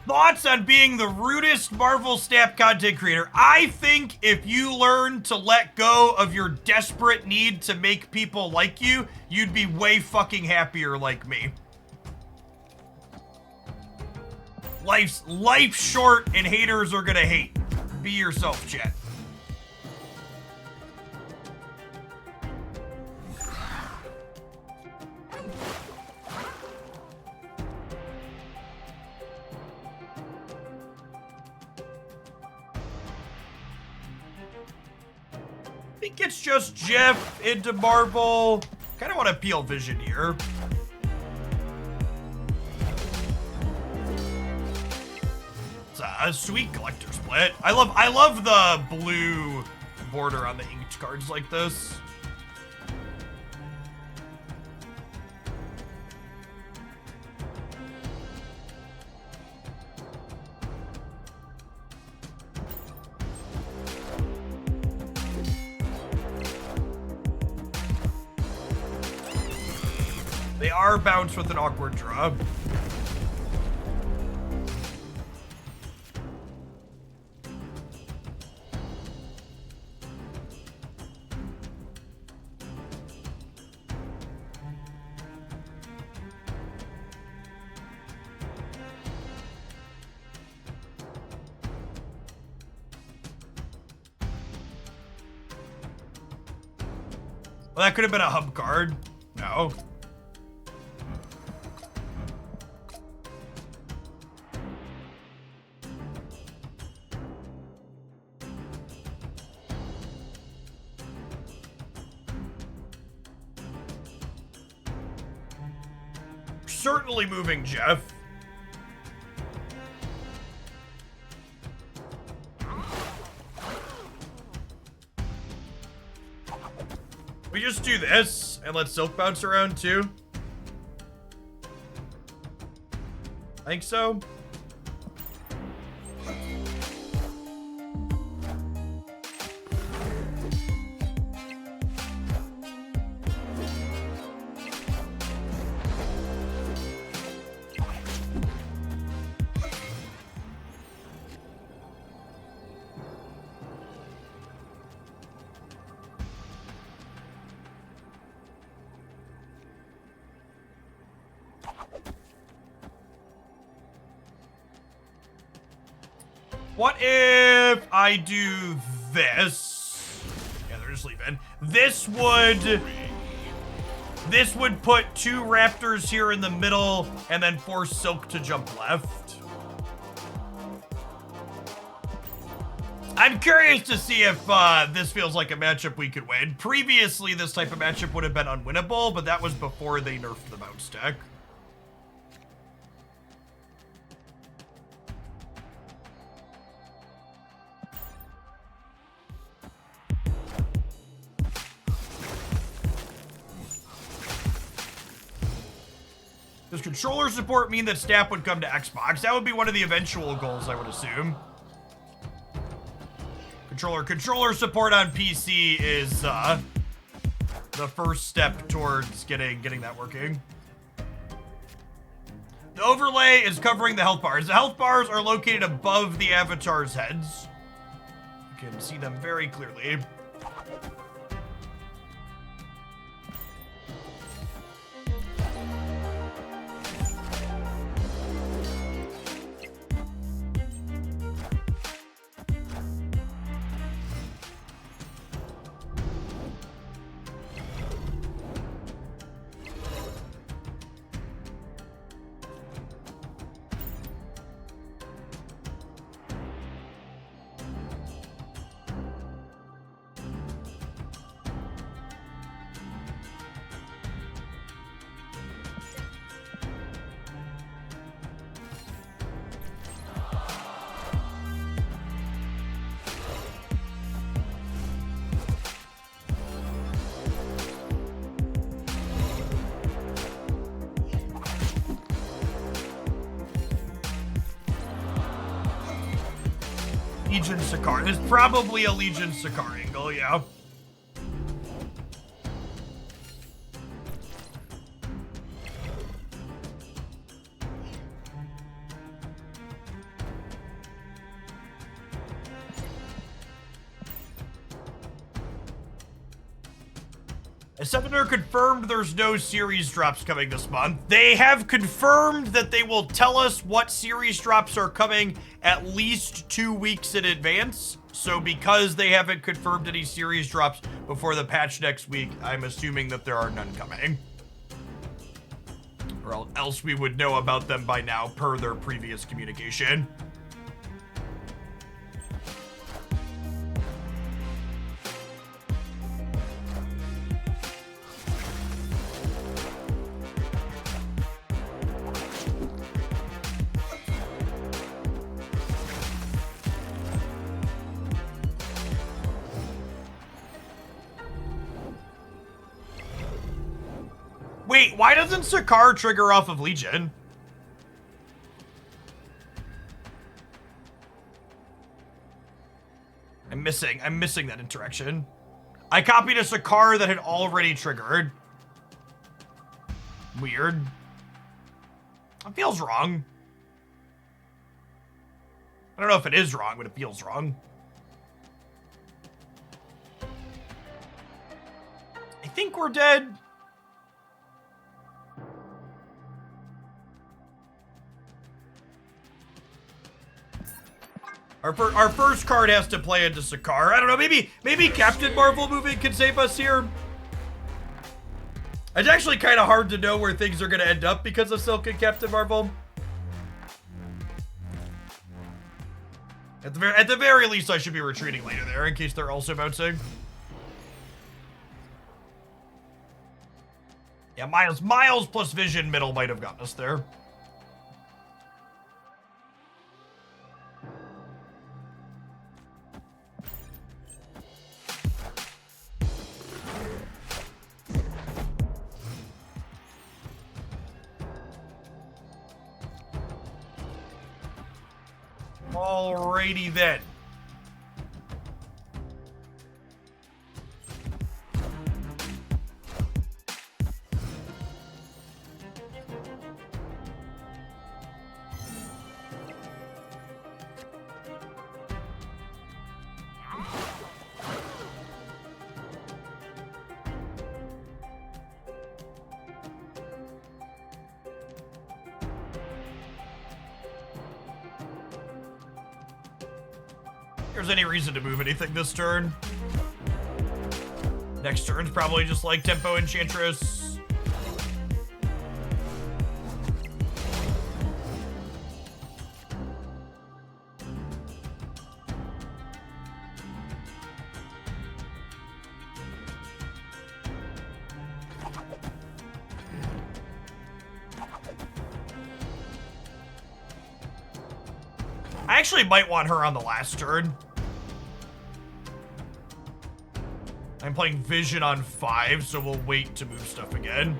Thoughts on being the rudest Marvel Snap content creator? I think if you learn to let go of your desperate need to make people like you, you'd be way fucking happier like me. Life's short and haters are gonna hate. Be yourself, chat. think it's just Jeff into Marvel. Kind of want to peel Vision here. It's a sweet collector split. I love the blue border on the inked cards like this. They are bounced with an awkward draw. Well, that could have been a hub card. No. Certainly moving Jeff. We just do this and let Silk bounce around too. I think so. What if I do this? Yeah, they're just leaving. This would put 2 raptors here in the middle and then force Silk to jump left. I'm curious to see if this feels like a matchup we could win. Previously, this type of matchup would have been unwinnable, but that was before they nerfed the bounce deck. Does controller support mean that Snap would come to Xbox? That would be one of the eventual goals, I would assume. Controller support on PC is the first step towards getting that working. The overlay is covering the health bars. The health bars are located above the avatar's heads. You can see them very clearly. Legion Sakaar. There's probably a Legion Sakaar angle, yeah. Summoner confirmed there's no series drops coming this month. They have confirmed that they will tell us what series drops are coming at least 2 weeks in advance. So because they haven't confirmed any series drops before the patch next week, I'm assuming that there are none coming. Or else we would know about them by now per their previous communication. Wait, why doesn't Sakar trigger off of Legion? I'm missing that interaction. I copied a Sakar that had already triggered. Weird. It feels wrong. I don't know if it is wrong, but it feels wrong. I think we're dead. Our first card has to play into Sakar. I don't know, maybe Captain Marvel moving can save us here. It's actually kind of hard to know where things are going to end up because of Silk and Captain Marvel. At the very least, I should be retreating later there in case they're also bouncing. Yeah, Miles plus Vision middle might have gotten us there. Alrighty then. There's any reason to move anything this turn. Next turn's probably just like Tempo Enchantress. I actually might want her on the last turn. I'm playing Vision on 5, so we'll wait to move stuff again.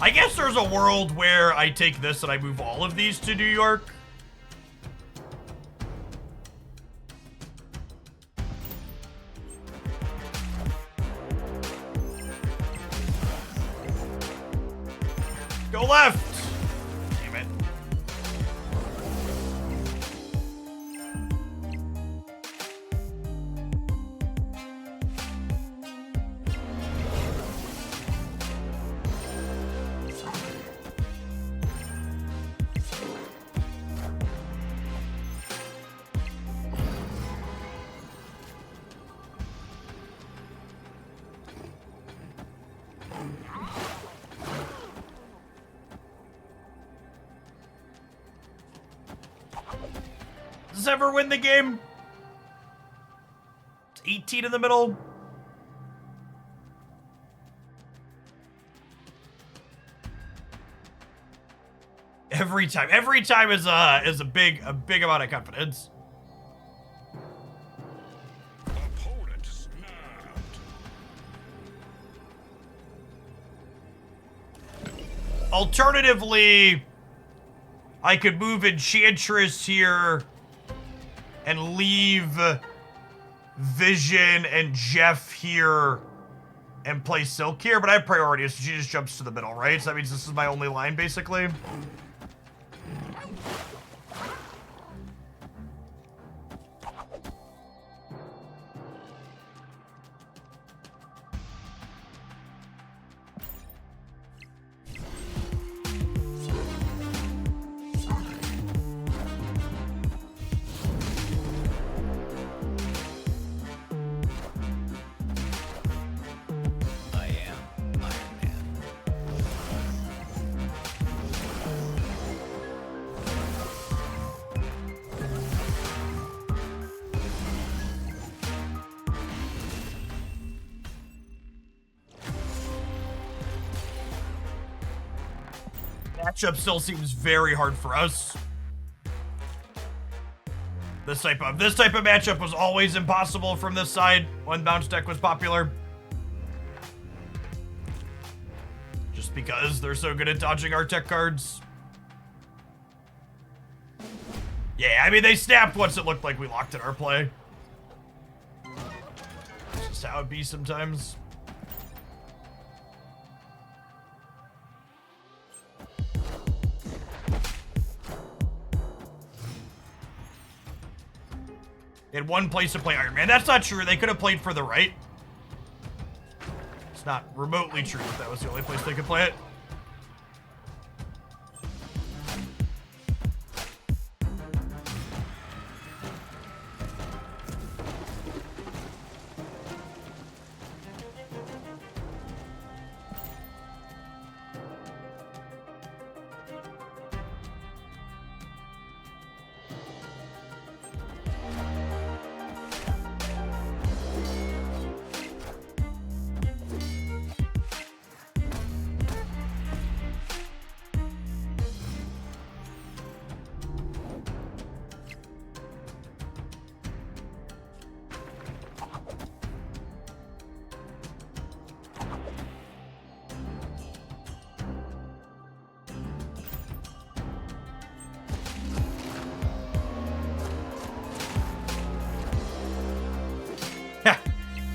I guess there's a world where I take this and I move all of these to New York. Go left! Damn it. Does this ever win the game? It's 18 in the middle. Every time is a big amount of confidence. Opponent snapped. Alternatively, I could move Enchantress here and leave Vision and Jeff here and play Silk here, but I have priority, so she just jumps to the middle, right? So that means this is my only line, basically. I am Iron Man. matchup still seems very hard for us. This type of matchup was always impossible from this side when bounce deck was popular. Just because they're so good at dodging our tech cards. Yeah, I mean, they snapped once it looked like we locked in our play. That's just how it be sometimes. They had one place to play Iron Man. That's not true. They could have played for the right. It's not remotely true that that was the only place they could play it.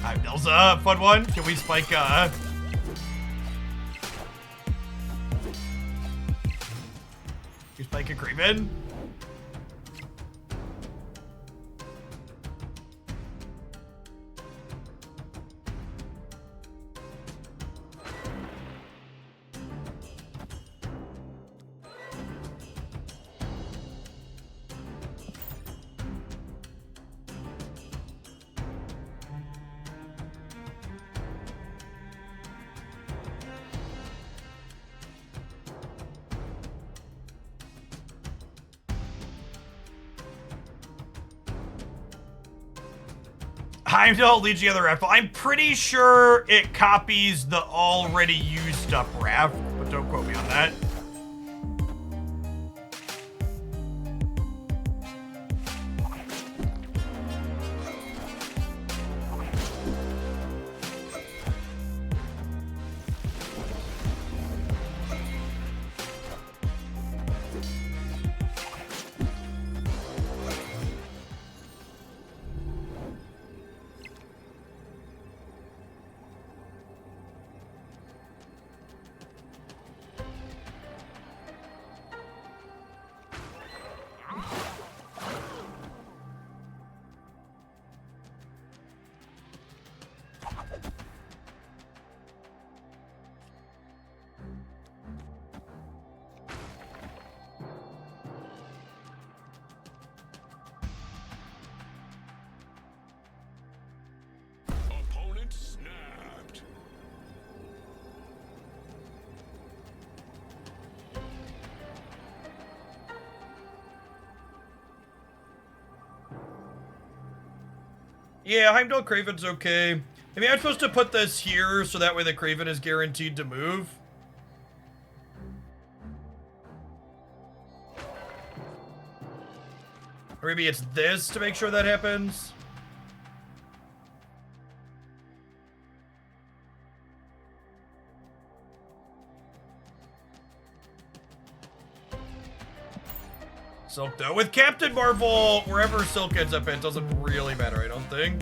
Heimdall's a fun one. Can we spike, you spike a Craven? Heimdall leads you other raffle. I'm pretty sure it copies the already used up raft, but don't quote me on that. Opponent snapped. Yeah, Heimdall Craven's okay. I mean, I'm supposed to put this here so that way the Craven is guaranteed to move. Or maybe it's this to make sure that happens. Silk though. With Captain Marvel, wherever Silk ends up, it doesn't really matter, I don't think.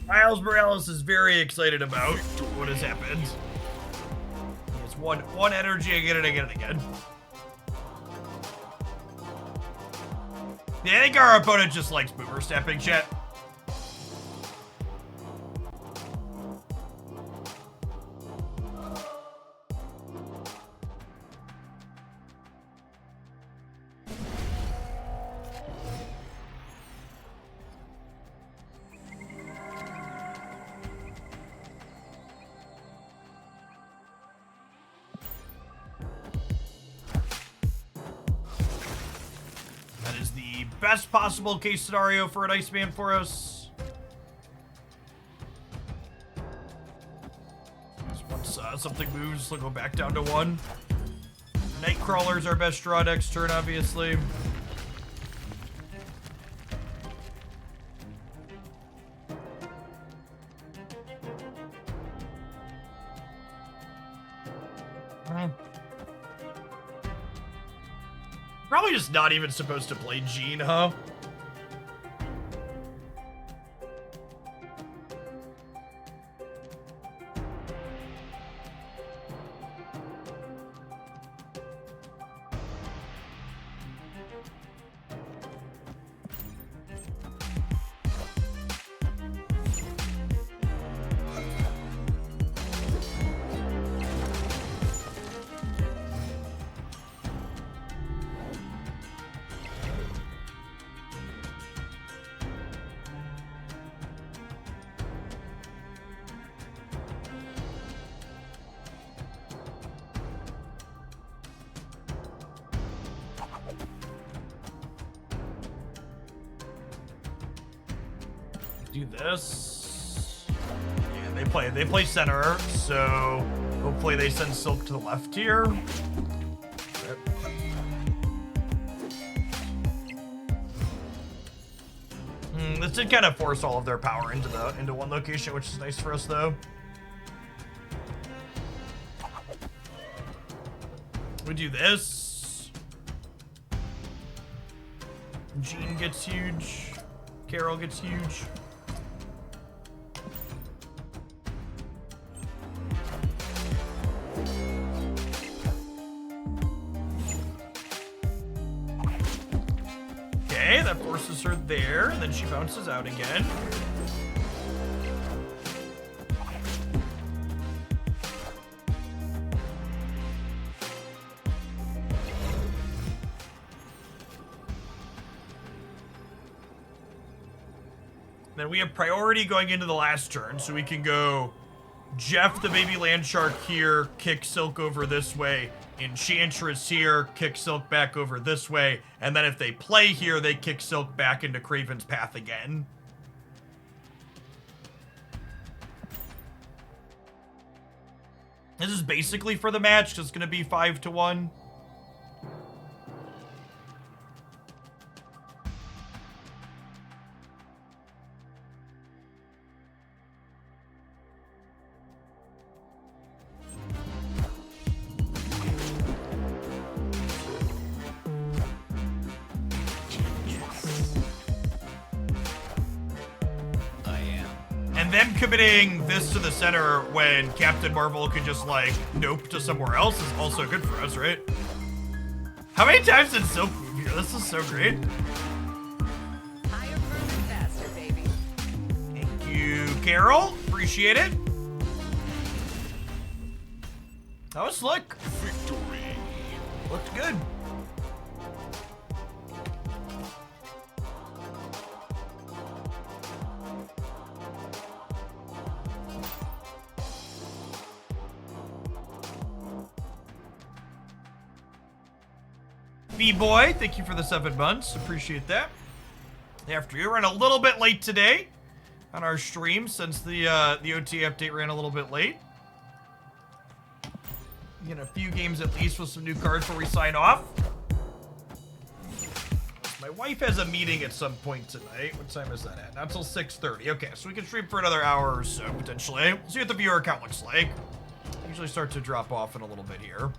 Miles Morales is very excited about what has happened. He has one energy again and again and again. Yeah, I think our opponent just likes boomer stepping, chat. best possible case scenario for an Iceman for us. Once something moves, we'll go back down to 1. Nightcrawler's our best draw next turn, obviously. Probably just not even supposed to play Jean, huh? Do this. Yeah, they play center, so hopefully they send Silk to the left here. Yep. This did kind of force all of their power into one location, which is nice for us though. We do this. Jean gets huge. Carol gets huge. Okay, that forces her there, and then she bounces out again. Then we have priority going into the last turn, so we can go Jeff the baby land shark here, kick Silk over this way, Enchantress here, kick Silk back over this way, and then if they play here, they kick Silk back into Craven's path again. This is basically for the match, because it's going to be 5-1. And them committing this to the center when Captain Marvel can just, like, nope to somewhere else is also good for us, right? How many times did Silk move here? This is so great. Higher, further, faster, baby. Thank you, Carol. Appreciate it. That was slick. Victory. Looked good. B-Boy, thank you for the 7 months. Appreciate that. After you ran a little bit late today on our stream since the OT update ran a little bit late. Get a few games at least with some new cards before we sign off. My wife has a meeting at some point tonight. What time is that at? Not till 6:30. Okay, so we can stream for another hour or so, potentially. We'll see what the viewer count looks like. Usually start to drop off in a little bit here.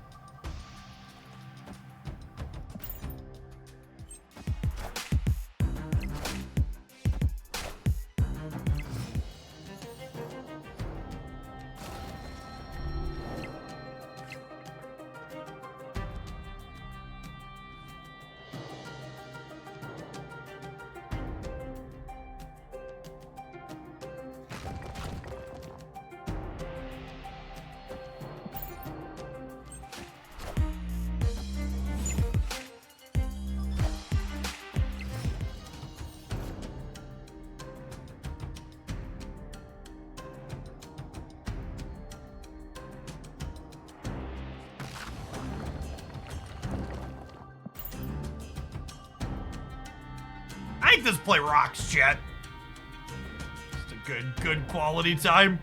this play rocks, chat. Just a good quality time.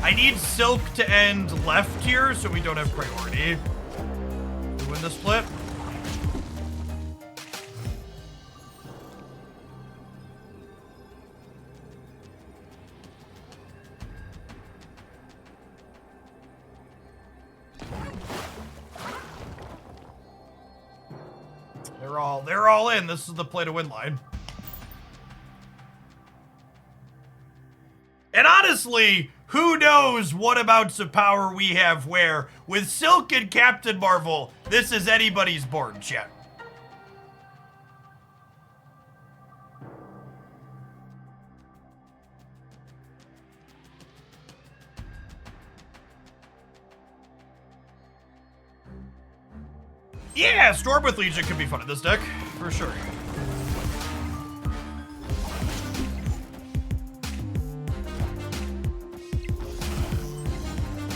I need Silk to end left here so we don't have priority. We win the split. They're all in. This is the play to win line. And honestly, who knows what amounts of power we have where. With Silk and Captain Marvel, this is anybody's board, chat. Yeah, Storm with Legion could be fun in this deck, for sure.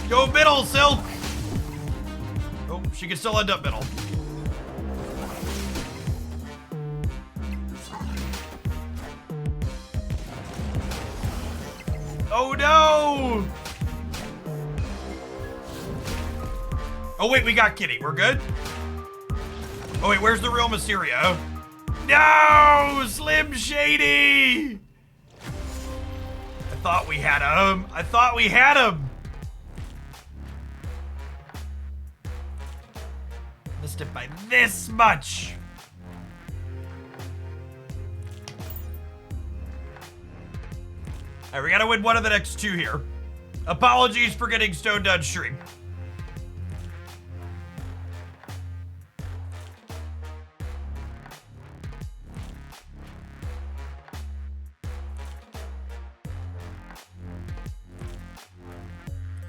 Go middle, Silk! Oh, she can still end up middle. Oh no! Oh wait, we got Kitty. We're good? Oh wait, where's the real Mysterio? No! Slim Shady! I thought we had him. I thought we had him. Missed it by this much. Alright, we gotta win one of the next two here. Apologies for getting stoned on stream.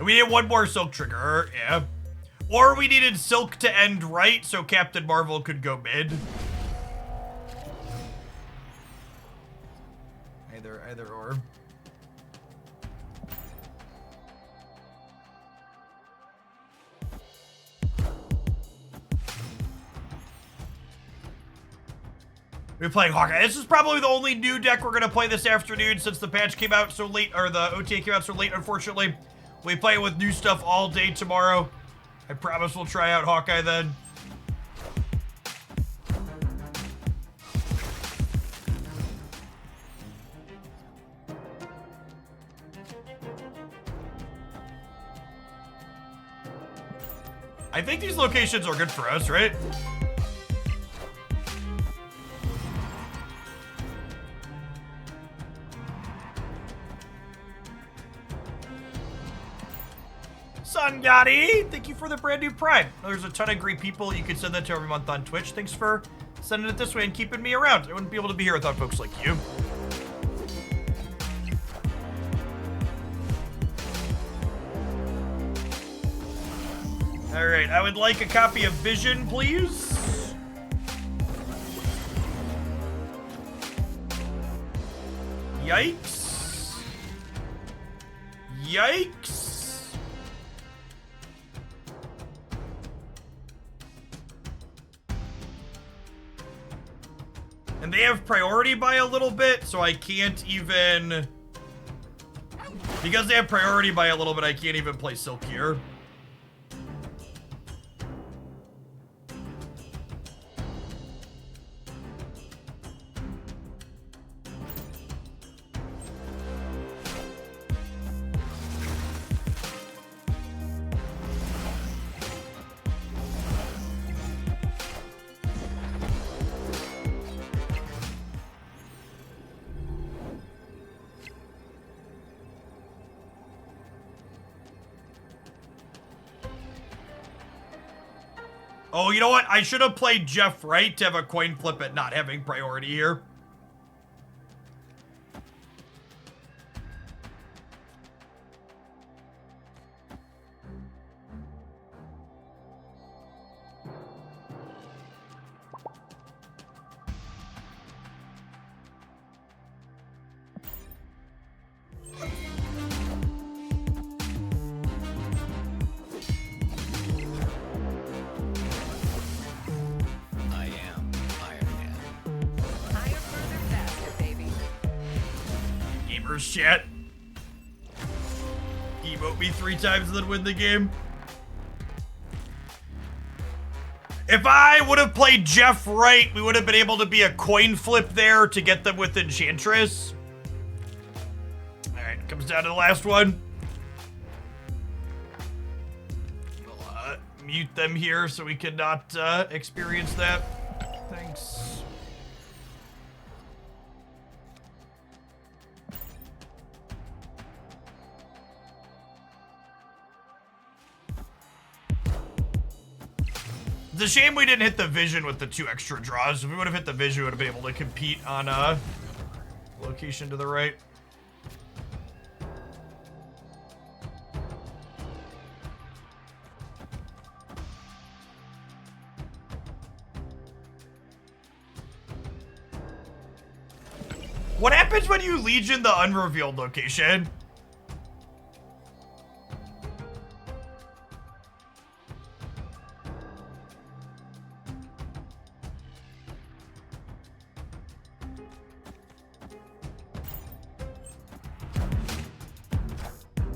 We need one more Silk trigger, yeah. Or we needed Silk to end right so Captain Marvel could go mid. Either or. We're playing Hawkeye. This is probably the only new deck we're gonna play this afternoon since the patch came out so late, or the OTA came out so late, unfortunately. We play with new stuff all day tomorrow. I promise we'll try out Hawkeye then. I think these locations are good for us, right? Sun Gotti, thank you for the brand new Prime. There's a ton of great people. You can send that to every month on Twitch. Thanks for sending it this way and keeping me around. I wouldn't be able to be here without folks like you. All right, I would like a copy of Vision, please. Yikes. Yikes. And they have priority by a little bit, so I can't even... Because they have priority by a little bit, I can't even play Silk here. Oh, you know what? I should have played Jeff Wright to have a coin flip at not having priority here. I am Iron Man. Higher, further, faster, baby. Gamers chat. Emote me 3 times and then win the game. If I would have played Jeff Wright, we would have been able to be a coin flip there to get them with Enchantress. Alright, comes down to the last one. We'll mute them here so we cannot experience that. Thanks. It's a shame we didn't hit the vision with the 2 extra draws. If we would have hit the vision, we would have been able to compete on location to the right. What happens when you Legion the unrevealed location?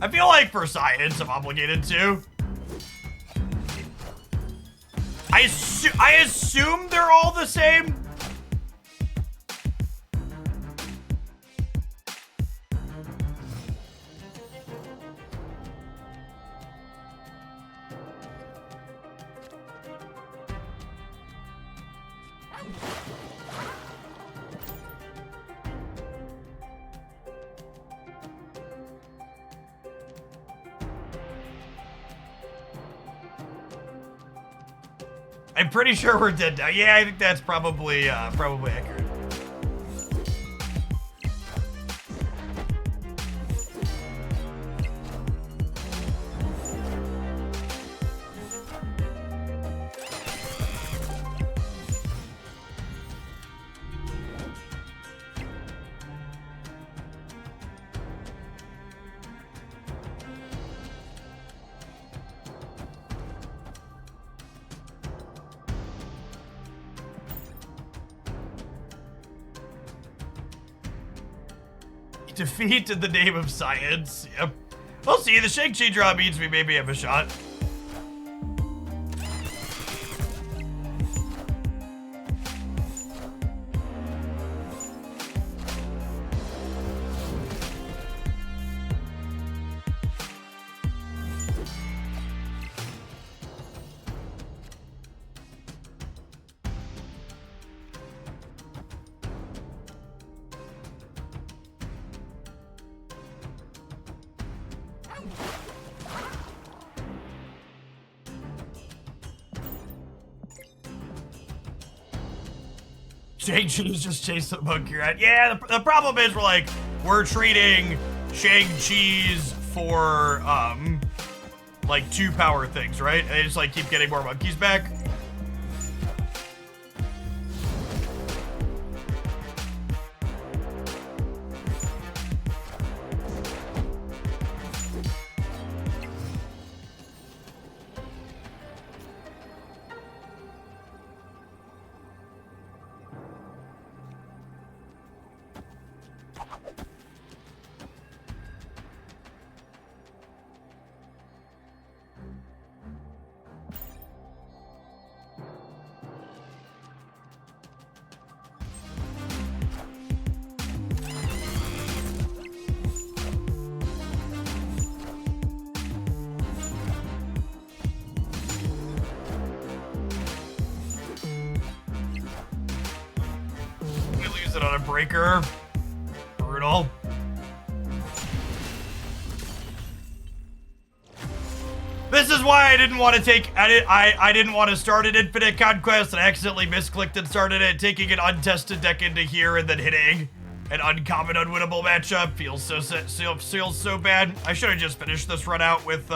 I feel like for science, I'm obligated to. I assume they're all the same. I'm pretty sure we're dead now. Yeah, I think that's probably accurate. Defeat in the name of science. Yep. We'll see. The Shang-Chi draw means we maybe have a shot. Shang-Chi's just chasing the monkey rat. Yeah, the problem is we're trading Shang-Chi's for, like 2 power things, right? And they just keep getting more monkeys back. It on a breaker. Brutal. This is why I didn't want to take, I didn't want to start an Infinite Conquest, and I accidentally misclicked and started it. Taking an untested deck into here and then hitting an uncommon unwinnable matchup feels so bad. I should have just finished this run out with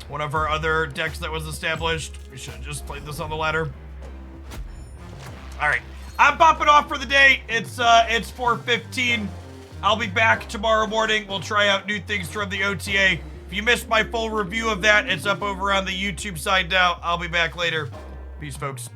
one of our other decks that was established. We should have just played this on the ladder. All right, I'm popping off for the day. It's 4:15. I'll be back tomorrow morning. We'll try out new things from the OTA. If you missed my full review of that, it's up over on the YouTube side now. I'll be back later. Peace, folks.